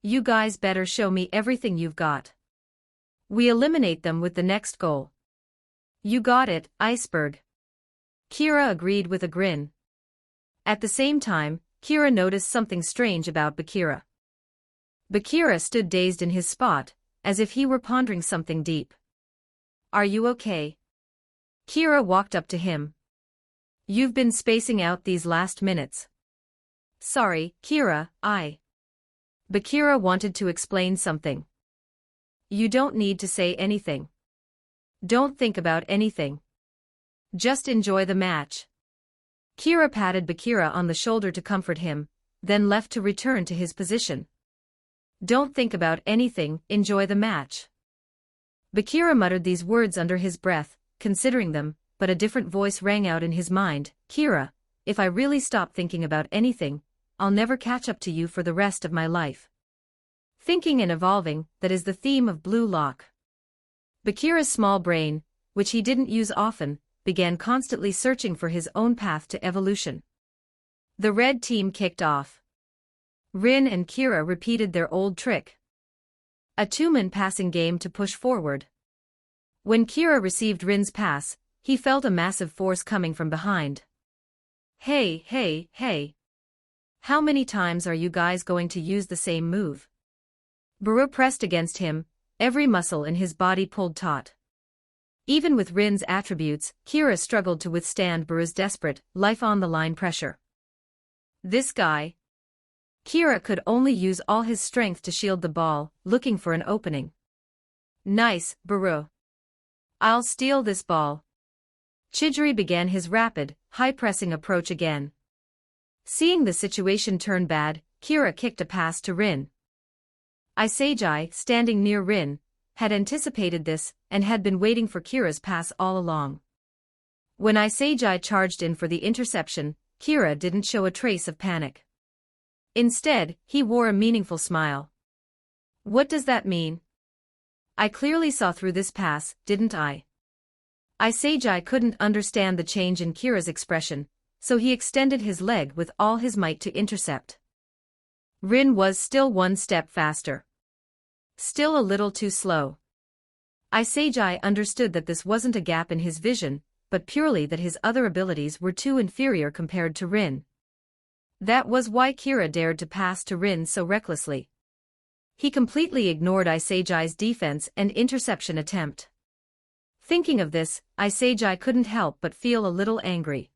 You guys better show me everything you've got. We eliminate them with the next goal. You got it, Iceberg. Kira agreed with a grin. At the same time, Kira noticed something strange about Bakira. Bakira stood dazed in his spot, as if he were pondering something deep. Are you okay? Kira walked up to him. You've been spacing out these last minutes. Sorry, Kira, Bakira wanted to explain something. You don't need to say anything. Don't think about anything. Just enjoy the match. Kira patted Bakira on the shoulder to comfort him, then left to return to his position. Don't think about anything, enjoy the match. Bakira muttered these words under his breath, considering them, but a different voice rang out in his mind. Kira, if I really stop thinking about anything, I'll never catch up to you for the rest of my life. Thinking and evolving, that is the theme of Blue Lock. Bakira's small brain, which he didn't use often, began constantly searching for his own path to evolution. The red team kicked off. Rin and Kira repeated their old trick. A two-man passing game to push forward. When Kira received Rin's pass, he felt a massive force coming from behind. Hey. How many times are you guys going to use the same move? Baru pressed against him, every muscle in his body pulled taut. Even with Rin's attributes, Kira struggled to withstand Baru's desperate, life-on-the-line pressure. This guy. Kira could only use all his strength to shield the ball, looking for an opening. Nice, Baru. I'll steal this ball. Chidori began his rapid, high-pressing approach again. Seeing the situation turn bad, Kira kicked a pass to Rin. Isagi, standing near Rin, had anticipated this and had been waiting for Kira's pass all along. When Isagi charged in for the interception, Kira didn't show a trace of panic. Instead, he wore a meaningful smile. What does that mean? I clearly saw through this pass, didn't I? Isagi couldn't understand the change in Kira's expression, so he extended his leg with all his might to intercept. Rin was still one step faster. Still a little too slow. Isagi understood that this wasn't a gap in his vision, but purely that his other abilities were too inferior compared to Rin. That was why Kira dared to pass to Rin so recklessly. He completely ignored Isagi's defense and interception attempt. Thinking of this, Isagi couldn't help but feel a little angry.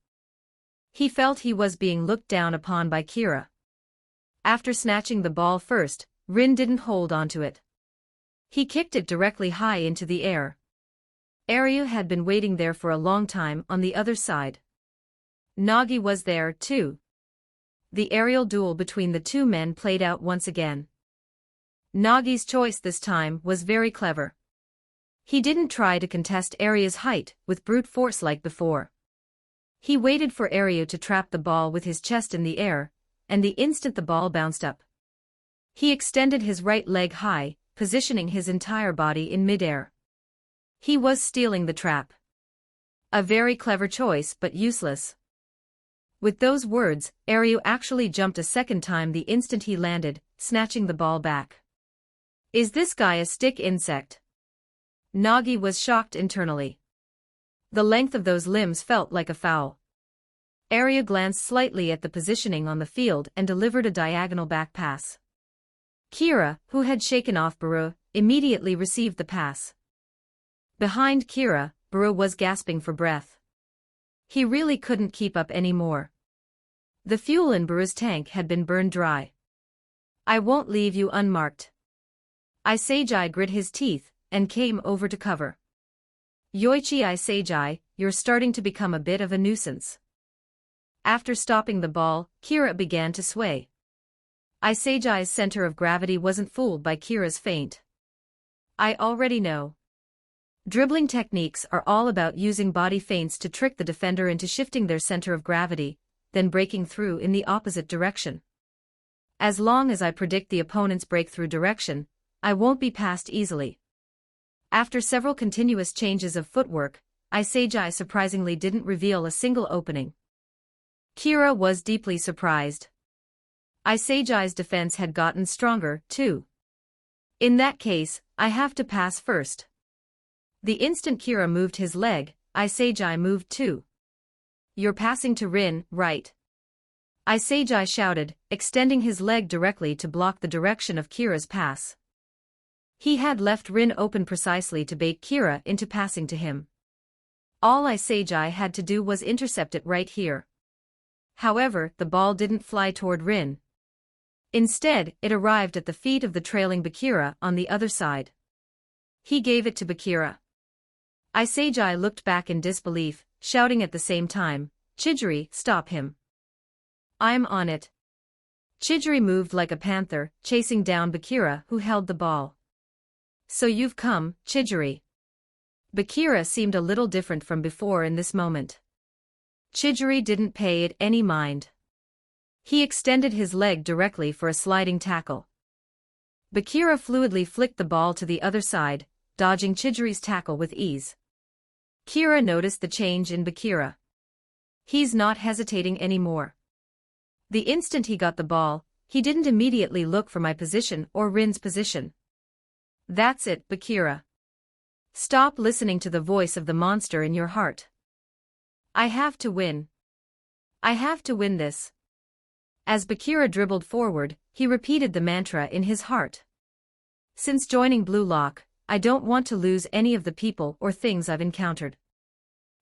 He felt he was being looked down upon by Kira. After snatching the ball first, Rin didn't hold onto it. He kicked it directly high into the air. Aryu had been waiting there for a long time on the other side. Nagi was there, too. The aerial duel between the two men played out once again. Nagi's choice this time was very clever. He didn't try to contest Aryu's height with brute force like before. He waited for Aryu to trap the ball with his chest in the air, and the instant the ball bounced up, he extended his right leg high, positioning his entire body in midair. He was stealing the trap. A very clever choice but useless. With those words, Aryu actually jumped a second time the instant he landed, snatching the ball back. Is this guy a stick insect? Nagi was shocked internally. The length of those limbs felt like a foul. Aryu glanced slightly at the positioning on the field and delivered a diagonal back pass. Kira, who had shaken off Baru, immediately received the pass. Behind Kira, Baru was gasping for breath. He really couldn't keep up anymore. The fuel in Baru's tank had been burned dry. I won't leave you unmarked. Isagi grit his teeth and came over to cover. Yoichi Isagi, you're starting to become a bit of a nuisance. After stopping the ball, Kira began to sway. Isagi's center of gravity wasn't fooled by Kira's feint. I already know. Dribbling techniques are all about using body feints to trick the defender into shifting their center of gravity, then breaking through in the opposite direction. As long as I predict the opponent's breakthrough direction, I won't be passed easily. After several continuous changes of footwork, Isagi surprisingly didn't reveal a single opening. Kira was deeply surprised. Isagi's defense had gotten stronger, too. In that case, I have to pass first. The instant Kira moved his leg, Isagi moved too. You're passing to Rin, right? Isagi shouted, extending his leg directly to block the direction of Kira's pass. He had left Rin open precisely to bait Kira into passing to him. All Isagi had to do was intercept it right here. However, the ball didn't fly toward Rin. Instead, it arrived at the feet of the trailing Bakira on the other side. He gave it to Bakira. Isagi looked back in disbelief, shouting at the same time, Chidori, stop him. I'm on it. Chidori moved like a panther, chasing down Bakira who held the ball. So you've come, Chidori. Bakira seemed a little different from before in this moment. Chidori didn't pay it any mind. He extended his leg directly for a sliding tackle. Bakira fluidly flicked the ball to the other side, dodging Chidori's tackle with ease. Kira noticed the change in Bakira. He's not hesitating anymore. The instant he got the ball, he didn't immediately look for my position or Rin's position. That's it, Bakira. Stop listening to the voice of the monster in your heart. I have to win. I have to win this. As Bakira dribbled forward, he repeated the mantra in his heart. Since joining Blue Lock, I don't want to lose any of the people or things I've encountered.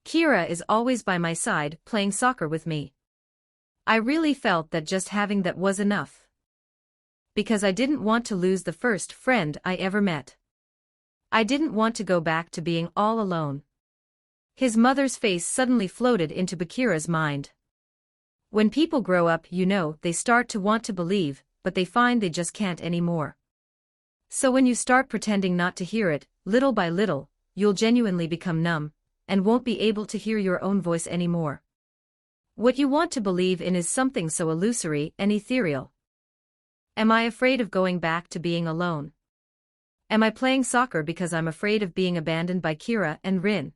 Kira is always by my side, playing soccer with me. I really felt that just having that was enough. Because I didn't want to lose the first friend I ever met. I didn't want to go back to being all alone. His mother's face suddenly floated into Bakira's mind. When people grow up, they start to want to believe, but they find they just can't anymore. So when you start pretending not to hear it, little by little, you'll genuinely become numb, and won't be able to hear your own voice anymore. What you want to believe in is something so illusory and ethereal. Am I afraid of going back to being alone? Am I playing soccer because I'm afraid of being abandoned by Kira and Rin?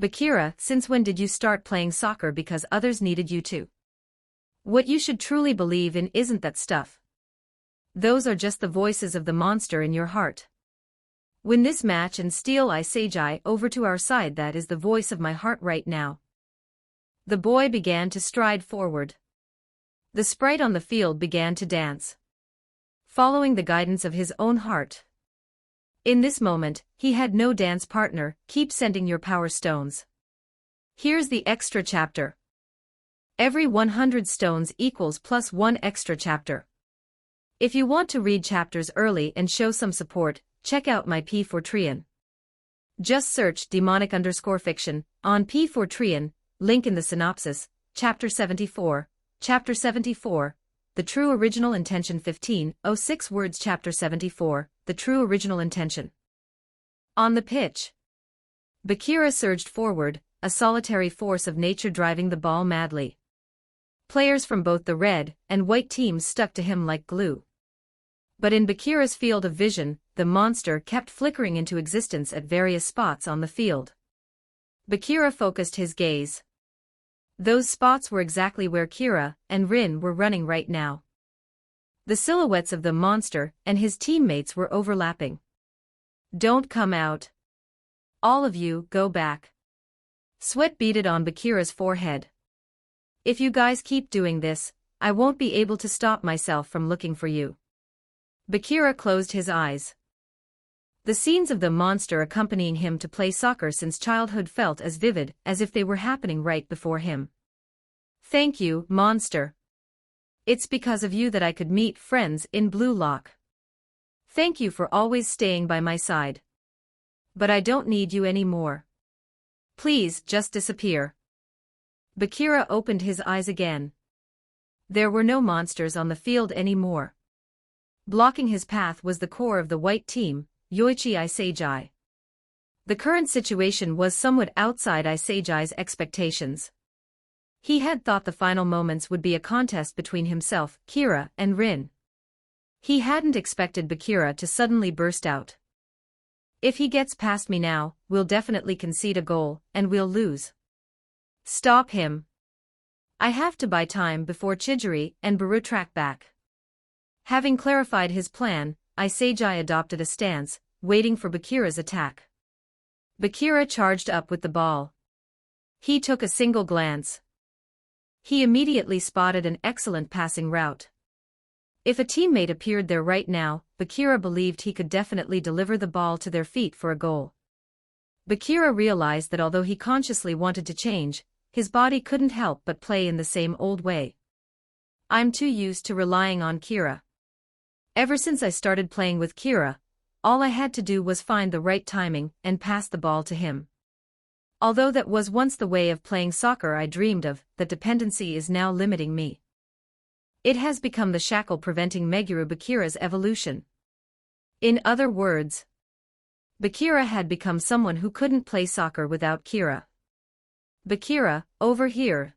Bakira, since when did you start playing soccer because others needed you to? What you should truly believe in isn't that stuff. Those are just the voices of the monster in your heart. Win this match and steal Isagi over to our side. That is the voice of my heart right now. The boy began to stride forward. The sprite on the field began to dance, following the guidance of his own heart. In this moment, he had no dance partner. Keep sending your power stones. Here's the extra chapter. Every 100 stones equals plus 1 extra chapter. If you want to read chapters early and show some support, check out my P4Trian. Just search demonic_fiction on P4Trian, link in the synopsis, Chapter 74, Chapter 74, The True Original Intention 1506 words Chapter 74, The True Original Intention. On the pitch, Bakira surged forward, a solitary force of nature driving the ball madly. Players from both the red and white teams stuck to him like glue. But in Bakira's field of vision, the monster kept flickering into existence at various spots on the field. Bakira focused his gaze. Those spots were exactly where Kira and Rin were running right now. The silhouettes of the monster and his teammates were overlapping. Don't come out. All of you, go back. Sweat beaded on Bakira's forehead. If you guys keep doing this, I won't be able to stop myself from looking for you. Bakira closed his eyes. The scenes of the monster accompanying him to play soccer since childhood felt as vivid as if they were happening right before him. Thank you, monster. It's because of you that I could meet friends in Blue Lock. Thank you for always staying by my side. But I don't need you anymore. Please just disappear. Bakira opened his eyes again. There were no monsters on the field anymore. Blocking his path was the core of the white team, Yoichi Isagi. The current situation was somewhat outside Isagi's expectations. He had thought the final moments would be a contest between himself, Kira, and Rin. He hadn't expected Bakira to suddenly burst out. If he gets past me now, we'll definitely concede a goal, and we'll lose. Stop him. I have to buy time before Chijiri and Baru track back. Having clarified his plan, Isagi adopted a stance, waiting for Bakira's attack. Bakira charged up with the ball. He took a single glance. He immediately spotted an excellent passing route. If a teammate appeared there right now, Bakira believed he could definitely deliver the ball to their feet for a goal. Bakira realized that although he consciously wanted to change, his body couldn't help but play in the same old way. I'm too used to relying on Kira. Ever since I started playing with Kira, all I had to do was find the right timing and pass the ball to him. Although that was once the way of playing soccer I dreamed of, that dependency is now limiting me. It has become the shackle preventing Meguru Bakira's evolution. In other words, Bakira had become someone who couldn't play soccer without Kira. Bakira, over here.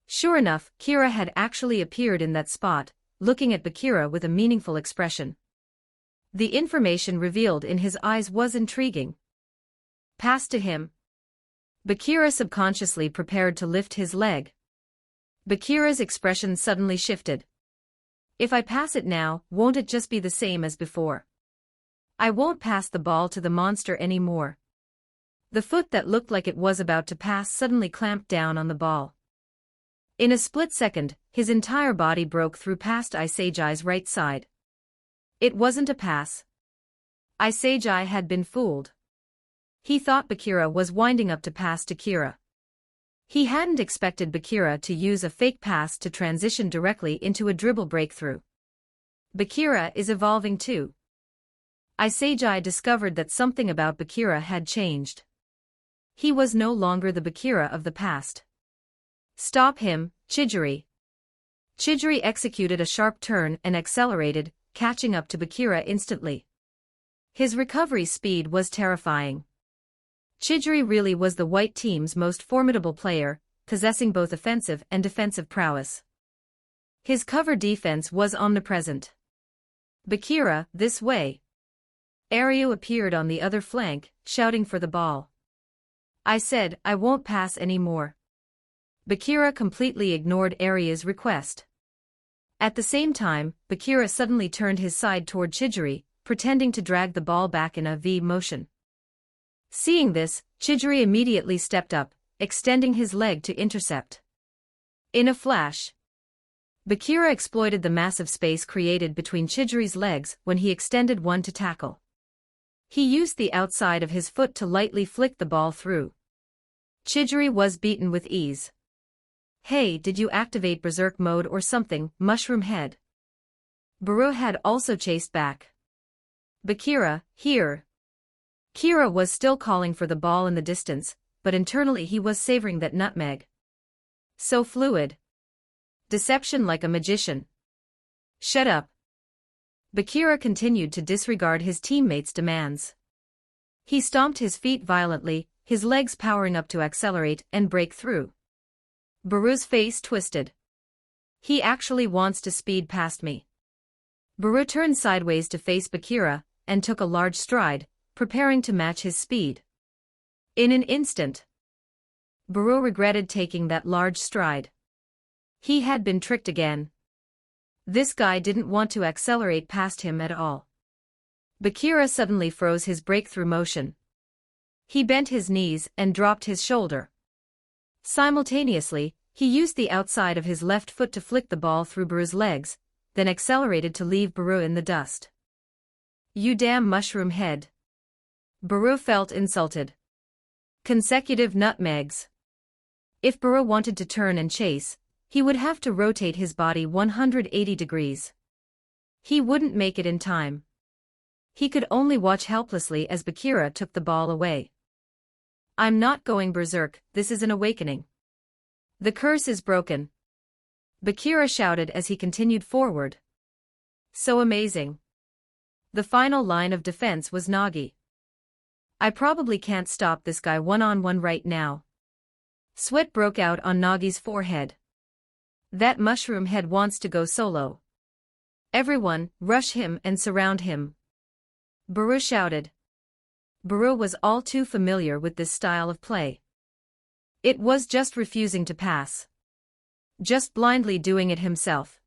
Sure enough, Kira had actually appeared in that spot, looking at Bakira with a meaningful expression. The information revealed in his eyes was intriguing. Pass to him. Bakira subconsciously prepared to lift his leg. Bakira's expression suddenly shifted. If I pass it now, won't it just be the same as before? I won't pass the ball to the monster anymore. The foot that looked like it was about to pass suddenly clamped down on the ball. In a split second, his entire body broke through past Isagi's right side. It wasn't a pass. Isagi had been fooled. He thought Bakira was winding up to pass to Kira. He hadn't expected Bakira to use a fake pass to transition directly into a dribble breakthrough. Bakira is evolving too. Isagi discovered that something about Bakira had changed. He was no longer the Bakira of the past. Stop him, Chijiri. Chijiri executed a sharp turn and accelerated, catching up to Bakira instantly. His recovery speed was terrifying. Chijiri really was the white team's most formidable player, possessing both offensive and defensive prowess. His cover defense was omnipresent. Bakira, this way. Aryu appeared on the other flank, shouting for the ball. I said, I won't pass anymore. Bakira completely ignored Aryu's request. At the same time, Bakira suddenly turned his side toward Chidori, pretending to drag the ball back in a V motion. Seeing this, Chidori immediately stepped up, extending his leg to intercept. In a flash, Bakira exploited the massive space created between Chidori's legs when he extended one to tackle. He used the outside of his foot to lightly flick the ball through. Chidori was beaten with ease. Hey, did you activate Berserk mode or something, Mushroom Head? Baru had also chased back. Bakira, here. Kira was still calling for the ball in the distance, but internally he was savoring that nutmeg. So fluid. Deception like a magician. Shut up. Bakira continued to disregard his teammates' demands. He stomped his feet violently, his legs powering up to accelerate and break through. Baru's face twisted. He actually wants to speed past me. Baru turned sideways to face Bakira, and took a large stride, preparing to match his speed. In an instant, Baru regretted taking that large stride. He had been tricked again. This guy didn't want to accelerate past him at all. Bakira suddenly froze his breakthrough motion. He bent his knees and dropped his shoulder. Simultaneously, he used the outside of his left foot to flick the ball through Baru's legs, then accelerated to leave Baru in the dust. You damn mushroom head. Baru felt insulted. Consecutive nutmegs. If Baru wanted to turn and chase, he would have to rotate his body 180 degrees. He wouldn't make it in time. He could only watch helplessly as Bakira took the ball away. I'm not going berserk, this is an awakening. The curse is broken. Bakira shouted as he continued forward. So amazing. The final line of defense was Nagi. I probably can't stop this guy one-on-one right now. Sweat broke out on Nagi's forehead. That mushroom head wants to go solo. Everyone, rush him and surround him. Baru shouted. Baru was all too familiar with this style of play. It was just refusing to pass. Just blindly doing it himself.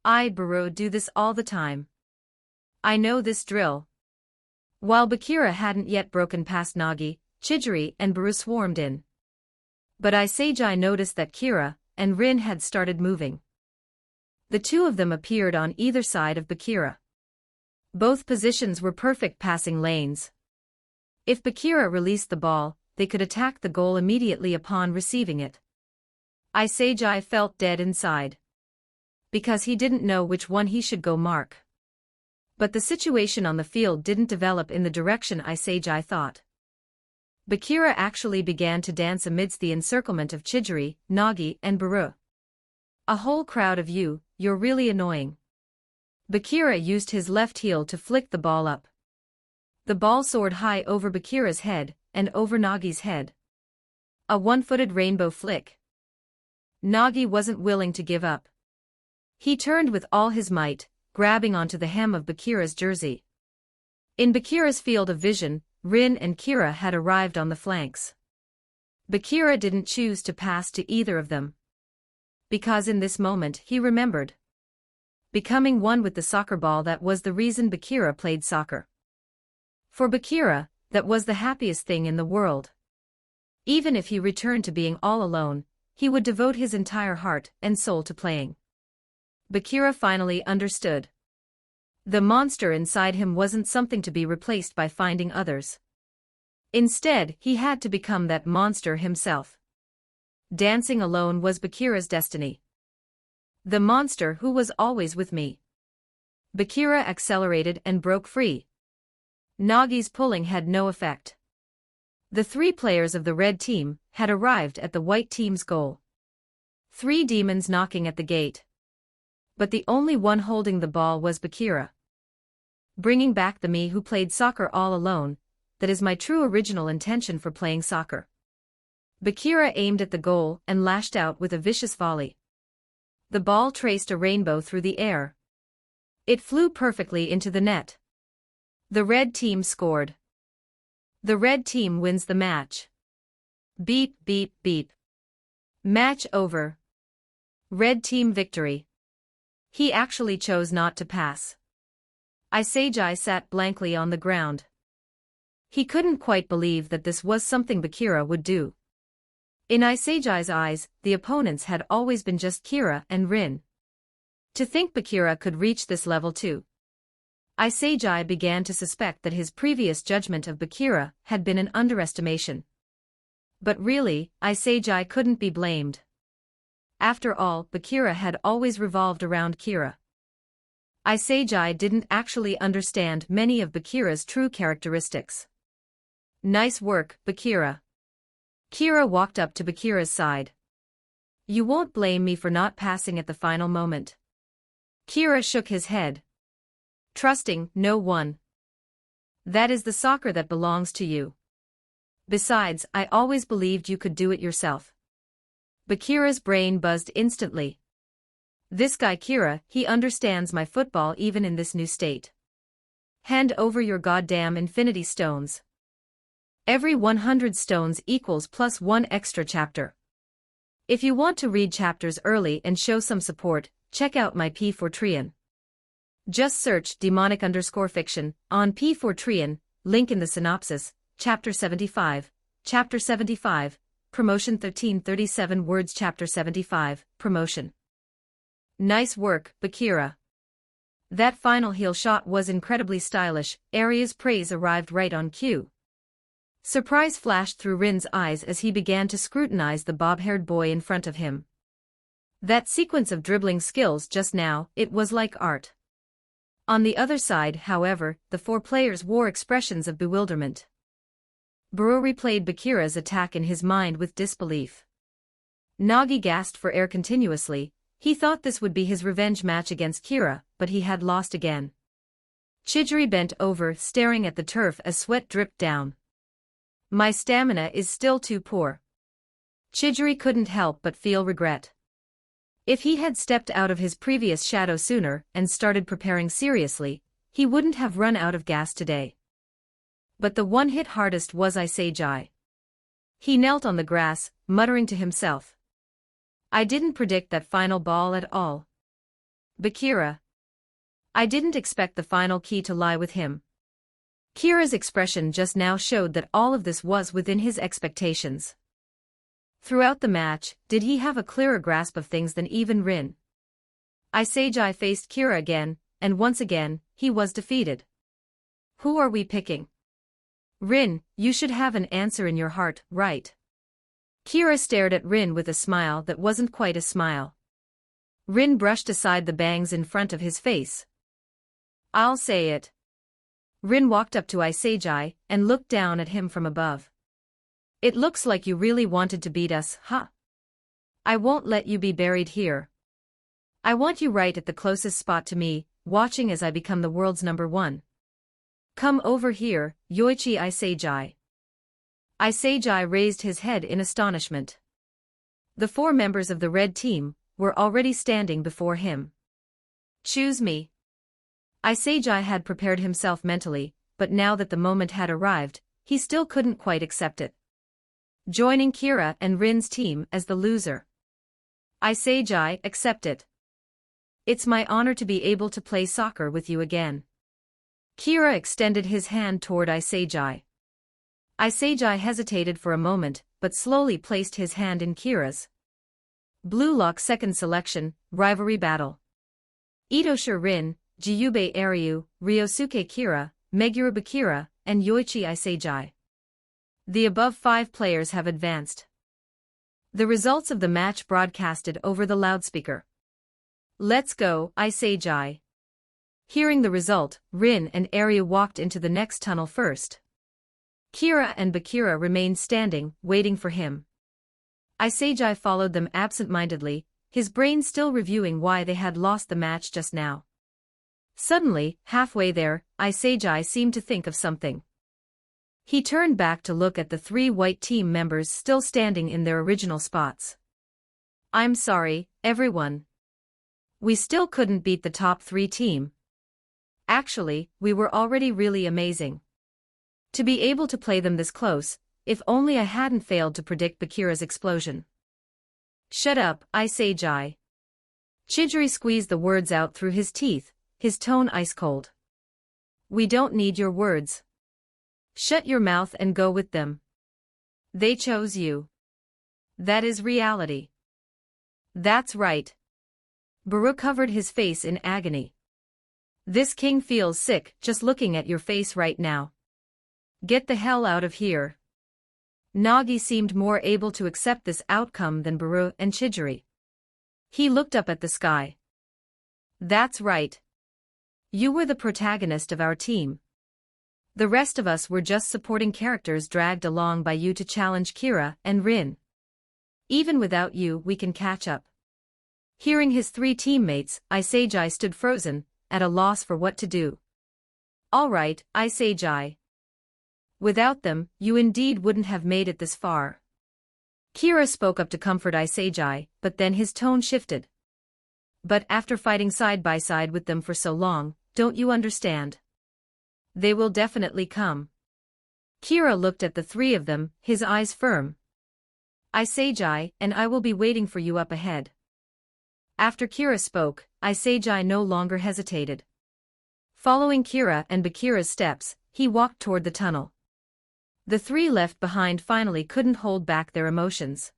Baru do this all the time. I know this drill. While Bakira hadn't yet broken past Nagi, Chidori and Baru swarmed in. But Seijai noticed that Kira and Rin had started moving. The two of them appeared on either side of Bakira. Both positions were perfect passing lanes. If Bakira released the ball, they could attack the goal immediately upon receiving it. Seijai felt dead inside. Because he didn't know which one he should go mark. But the situation on the field didn't develop in the direction Seijai thought. Bakira actually began to dance amidst the encirclement of Chidori, Nagi, and Baru. A whole crowd of you, you're really annoying. Bakira used his left heel to flick the ball up. The ball soared high over Bakira's head, and over Nagi's head. A one-footed rainbow flick. Nagi wasn't willing to give up. He turned with all his might, grabbing onto the hem of Bakira's jersey. In Bakira's field of vision, Rin and Kira had arrived on the flanks. Bakira didn't choose to pass to either of them. Because in this moment he remembered. Becoming one with the soccer ball, that was the reason Bakira played soccer. For Bakira, that was the happiest thing in the world. Even if he returned to being all alone, he would devote his entire heart and soul to playing. Bakira finally understood. The monster inside him wasn't something to be replaced by finding others. Instead, he had to become that monster himself. Dancing alone was Bakira's destiny. The monster who was always with me. Bakira accelerated and broke free. Nagi's pulling had no effect. The three players of the red team had arrived at the white team's goal. 3 demons knocking at the gate. But the only one holding the ball was Bakira. Bringing back the me who played soccer all alone, that is my true original intention for playing soccer. Bakira aimed at the goal and lashed out with a vicious volley. The ball traced a rainbow through the air. It flew perfectly into the net. The red team scored. The red team wins the match. Beep beep beep. Match over. Red team victory. He actually chose not to pass. Isagi sat blankly on the ground. He couldn't quite believe that this was something Bakira would do. In Isagi's eyes, the opponents had always been just Kira and Rin. To think Bakira could reach this level too. Isagi began to suspect that his previous judgment of Bakira had been an underestimation. But really, Isagi couldn't be blamed. After all, Bakira had always revolved around Kira. Isagi didn't actually understand many of Bakira's true characteristics. Nice work, Bakira. Kira walked up to Bakira's side. You won't blame me for not passing at the final moment. Kira shook his head. Trusting no one. That is the soccer that belongs to you. Besides, I always believed you could do it yourself. Bakira's brain buzzed instantly. This guy Kira, he understands my football even in this new state. Hand over your goddamn infinity stones. Every 100 stones equals plus 1 extra chapter. If you want to read chapters early and show some support, check out my P4trian. Just search demonic_fiction on P4trian, link in the synopsis, Chapter 75, Chapter 75, Promotion 1337 words Chapter 75, Promotion. Nice work, Bakira. That final heel shot was incredibly stylish, Aria's praise arrived right on cue. Surprise flashed through Rin's eyes as he began to scrutinize the bob-haired boy in front of him. That sequence of dribbling skills just now, it was like art. On the other side, however, the four players wore expressions of bewilderment. Buro replayed Bakira's attack in his mind with disbelief. Nagi gasped for air continuously. He thought this would be his revenge match against Kira, but he had lost again. Chidori bent over, staring at the turf as sweat dripped down. My stamina is still too poor. Chidori couldn't help but feel regret. If he had stepped out of his previous shadow sooner and started preparing seriously, he wouldn't have run out of gas today. But the one hit hardest was Isagi. He knelt on the grass, muttering to himself. I didn't predict that final ball at all. Bakira. I didn't expect the final key to lie with him. Kira's expression just now showed that all of this was within his expectations. Throughout the match, did he have a clearer grasp of things than even Rin? Isagi faced Kira again, and once again, he was defeated. Who are we picking? Rin, you should have an answer in your heart, right? Kira stared at Rin with a smile that wasn't quite a smile. Rin brushed aside the bangs in front of his face. I'll say it. Rin walked up to Isagi and looked down at him from above. It looks like you really wanted to beat us, huh? I won't let you be buried here. I want you right at the closest spot to me, watching as I become the world's #1. Come over here, Yoichi Isagi. Isagi raised his head in astonishment. The 4 members of the red team were already standing before him. Choose me. Isagi had prepared himself mentally, but now that the moment had arrived, he still couldn't quite accept it. Joining Kira and Rin's team as the loser. Isagi, accept it. It's my honor to be able to play soccer with you again. Kira extended his hand toward Isagi. Isagi hesitated for a moment, but slowly placed his hand in Kira's. Blue Lock second selection, rivalry battle. Itosha Rin, Jiyube Aryu, Ryosuke Kira, Meguro Bakira, and Yoichi Isagi. The above 5 players have advanced. The results of the match broadcasted over the loudspeaker. Let's go, Isagi. Hearing the result, Rin and Aryu walked into the next tunnel first. Kira and Bakira remained standing, waiting for him. Isagi followed them absent-mindedly, his brain still reviewing why they had lost the match just now. Suddenly, halfway there, Isagi seemed to think of something. He turned back to look at the 3 white team members still standing in their original spots. I'm sorry, everyone. We still couldn't beat the top 3 team. Actually, we were already really amazing. To be able to play them this close, if only I hadn't failed to predict Bakira's explosion. Shut up, I say, Jai. Chidori squeezed the words out through his teeth, his tone ice-cold. We don't need your words. Shut your mouth and go with them. They chose you. That is reality. That's right. Baru covered his face in agony. This king feels sick just looking at your face right now. Get the hell out of here. Nagi seemed more able to accept this outcome than Baru and Chidori. He looked up at the sky. That's right. You were the protagonist of our team. The rest of us were just supporting characters dragged along by you to challenge Kira and Rin. Even without you, we can catch up. Hearing his three teammates, Isejai stood frozen, at a loss for what to do. All right, Isejai. Without them, you indeed wouldn't have made it this far. Kira spoke up to comfort Isejai, but then his tone shifted. But after fighting side by side with them for so long, don't you understand? They will definitely come. Kira looked at the three of them, his eyes firm. Isejai, and I will be waiting for you up ahead. After Kira spoke, Isejai no longer hesitated. Following Kira and Bakira's steps, he walked toward the tunnel. The three left behind finally couldn't hold back their emotions.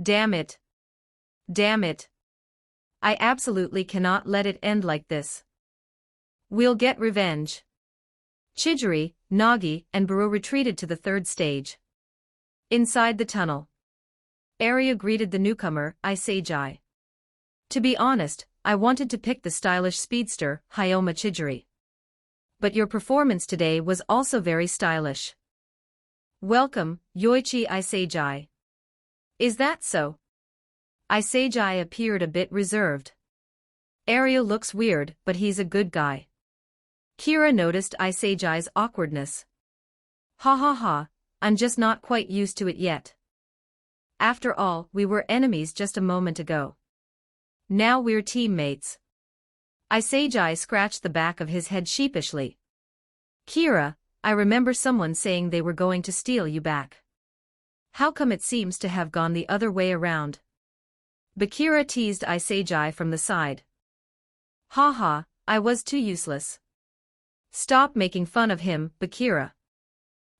Damn it. Damn it. I absolutely cannot let it end like this. We'll get revenge. Chidori, Nagi, and Baru retreated to the third stage. Inside the tunnel, Arya greeted the newcomer, Isejai. To be honest, I wanted to pick the stylish speedster, Hyoma Chidori. But your performance today was also very stylish. Welcome, Yoichi Isejai. Is that so? Isejai appeared a bit reserved. Arya looks weird, but he's a good guy. Kira noticed Isejai's awkwardness. Ha ha ha, I'm just not quite used to it yet. After all, we were enemies just a moment ago. Now we're teammates. Isejai scratched the back of his head sheepishly. Kira, I remember someone saying they were going to steal you back. How come it seems to have gone the other way around? Bakira teased Isejai from the side. Ha ha, I was too useless. Stop making fun of him, Bakira.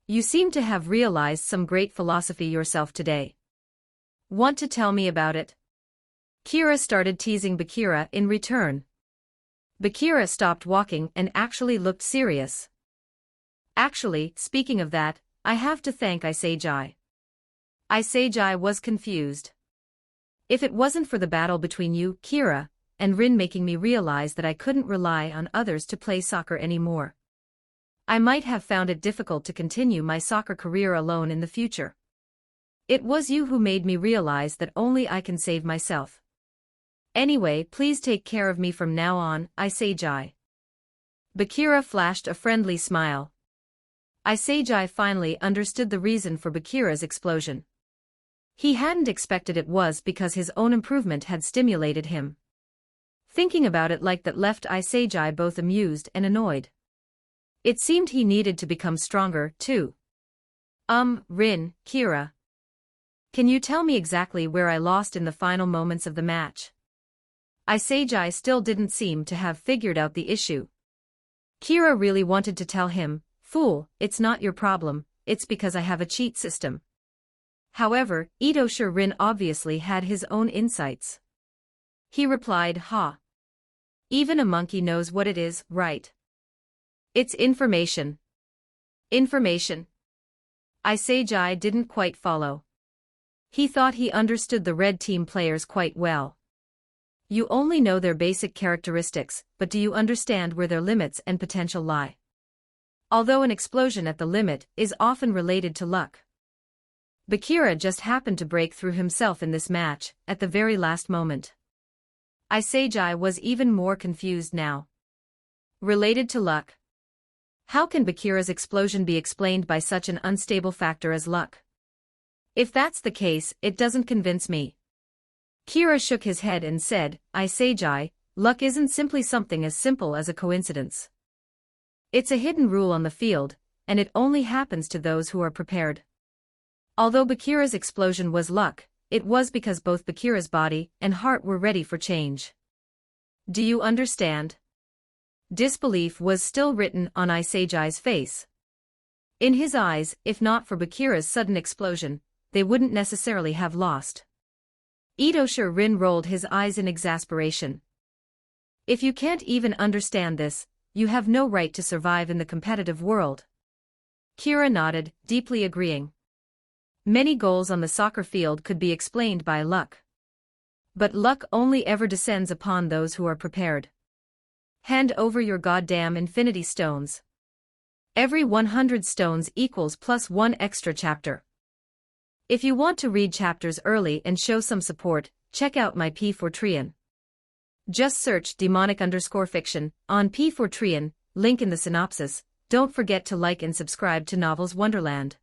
You seem to have realized some great philosophy yourself today. Want to tell me about it? Kira started teasing Bakira in return. Bakira stopped walking and actually looked serious. Actually, speaking of that, I have to thank Isejai. Isejai was confused. If it wasn't for the battle between you, Kira, and Rin making me realize that I couldn't rely on others to play soccer anymore, I might have found it difficult to continue my soccer career alone in the future. It was you who made me realize that only I can save myself. Anyway, please take care of me from now on, Isejai. Bakira flashed a friendly smile. Isejai finally understood the reason for Bakira's explosion. He hadn't expected it was because his own improvement had stimulated him. Thinking about it like that left Isejai both amused and annoyed. It seemed he needed to become stronger, too. Rin, Kira. Can you tell me exactly where I lost in the final moments of the match? Isejai still didn't seem to have figured out the issue. Kira really wanted to tell him, "Fool, it's not your problem, it's because I have a cheat system." However, Itosha Rin obviously had his own insights. He replied, "Ha. Even a monkey knows what it is, right? It's information." Information. Isejai didn't quite follow. He thought he understood the red team players quite well. You only know their basic characteristics, but do you understand where their limits and potential lie? Although an explosion at the limit is often related to luck. Bakira just happened to break through himself in this match, at the very last moment. Isejai was even more confused now. Related to luck? How can Bakira's explosion be explained by such an unstable factor as luck? If that's the case, it doesn't convince me. Kira shook his head and said, "Isejai, luck isn't simply something as simple as a coincidence. It's a hidden rule on the field, and it only happens to those who are prepared. Although Bakira's explosion was luck, it was because both Bakira's body and heart were ready for change. Do you understand? Disbelief was still written on Isagai's face. In his eyes, if not for Bakira's sudden explosion, they wouldn't necessarily have lost. Ito Rin rolled his eyes in exasperation. If you can't even understand this, you have no right to survive in the competitive world. Kira nodded, deeply agreeing. Many goals on the soccer field could be explained by luck. But luck only ever descends upon those who are prepared. Hand over your goddamn infinity stones. Every 100 stones equals +1 extra chapter. If you want to read chapters early and show some support, check out my P4trian. Just search demonic_fiction on P4trian, link in the synopsis. Don't forget to like and subscribe to Novels Wonderland.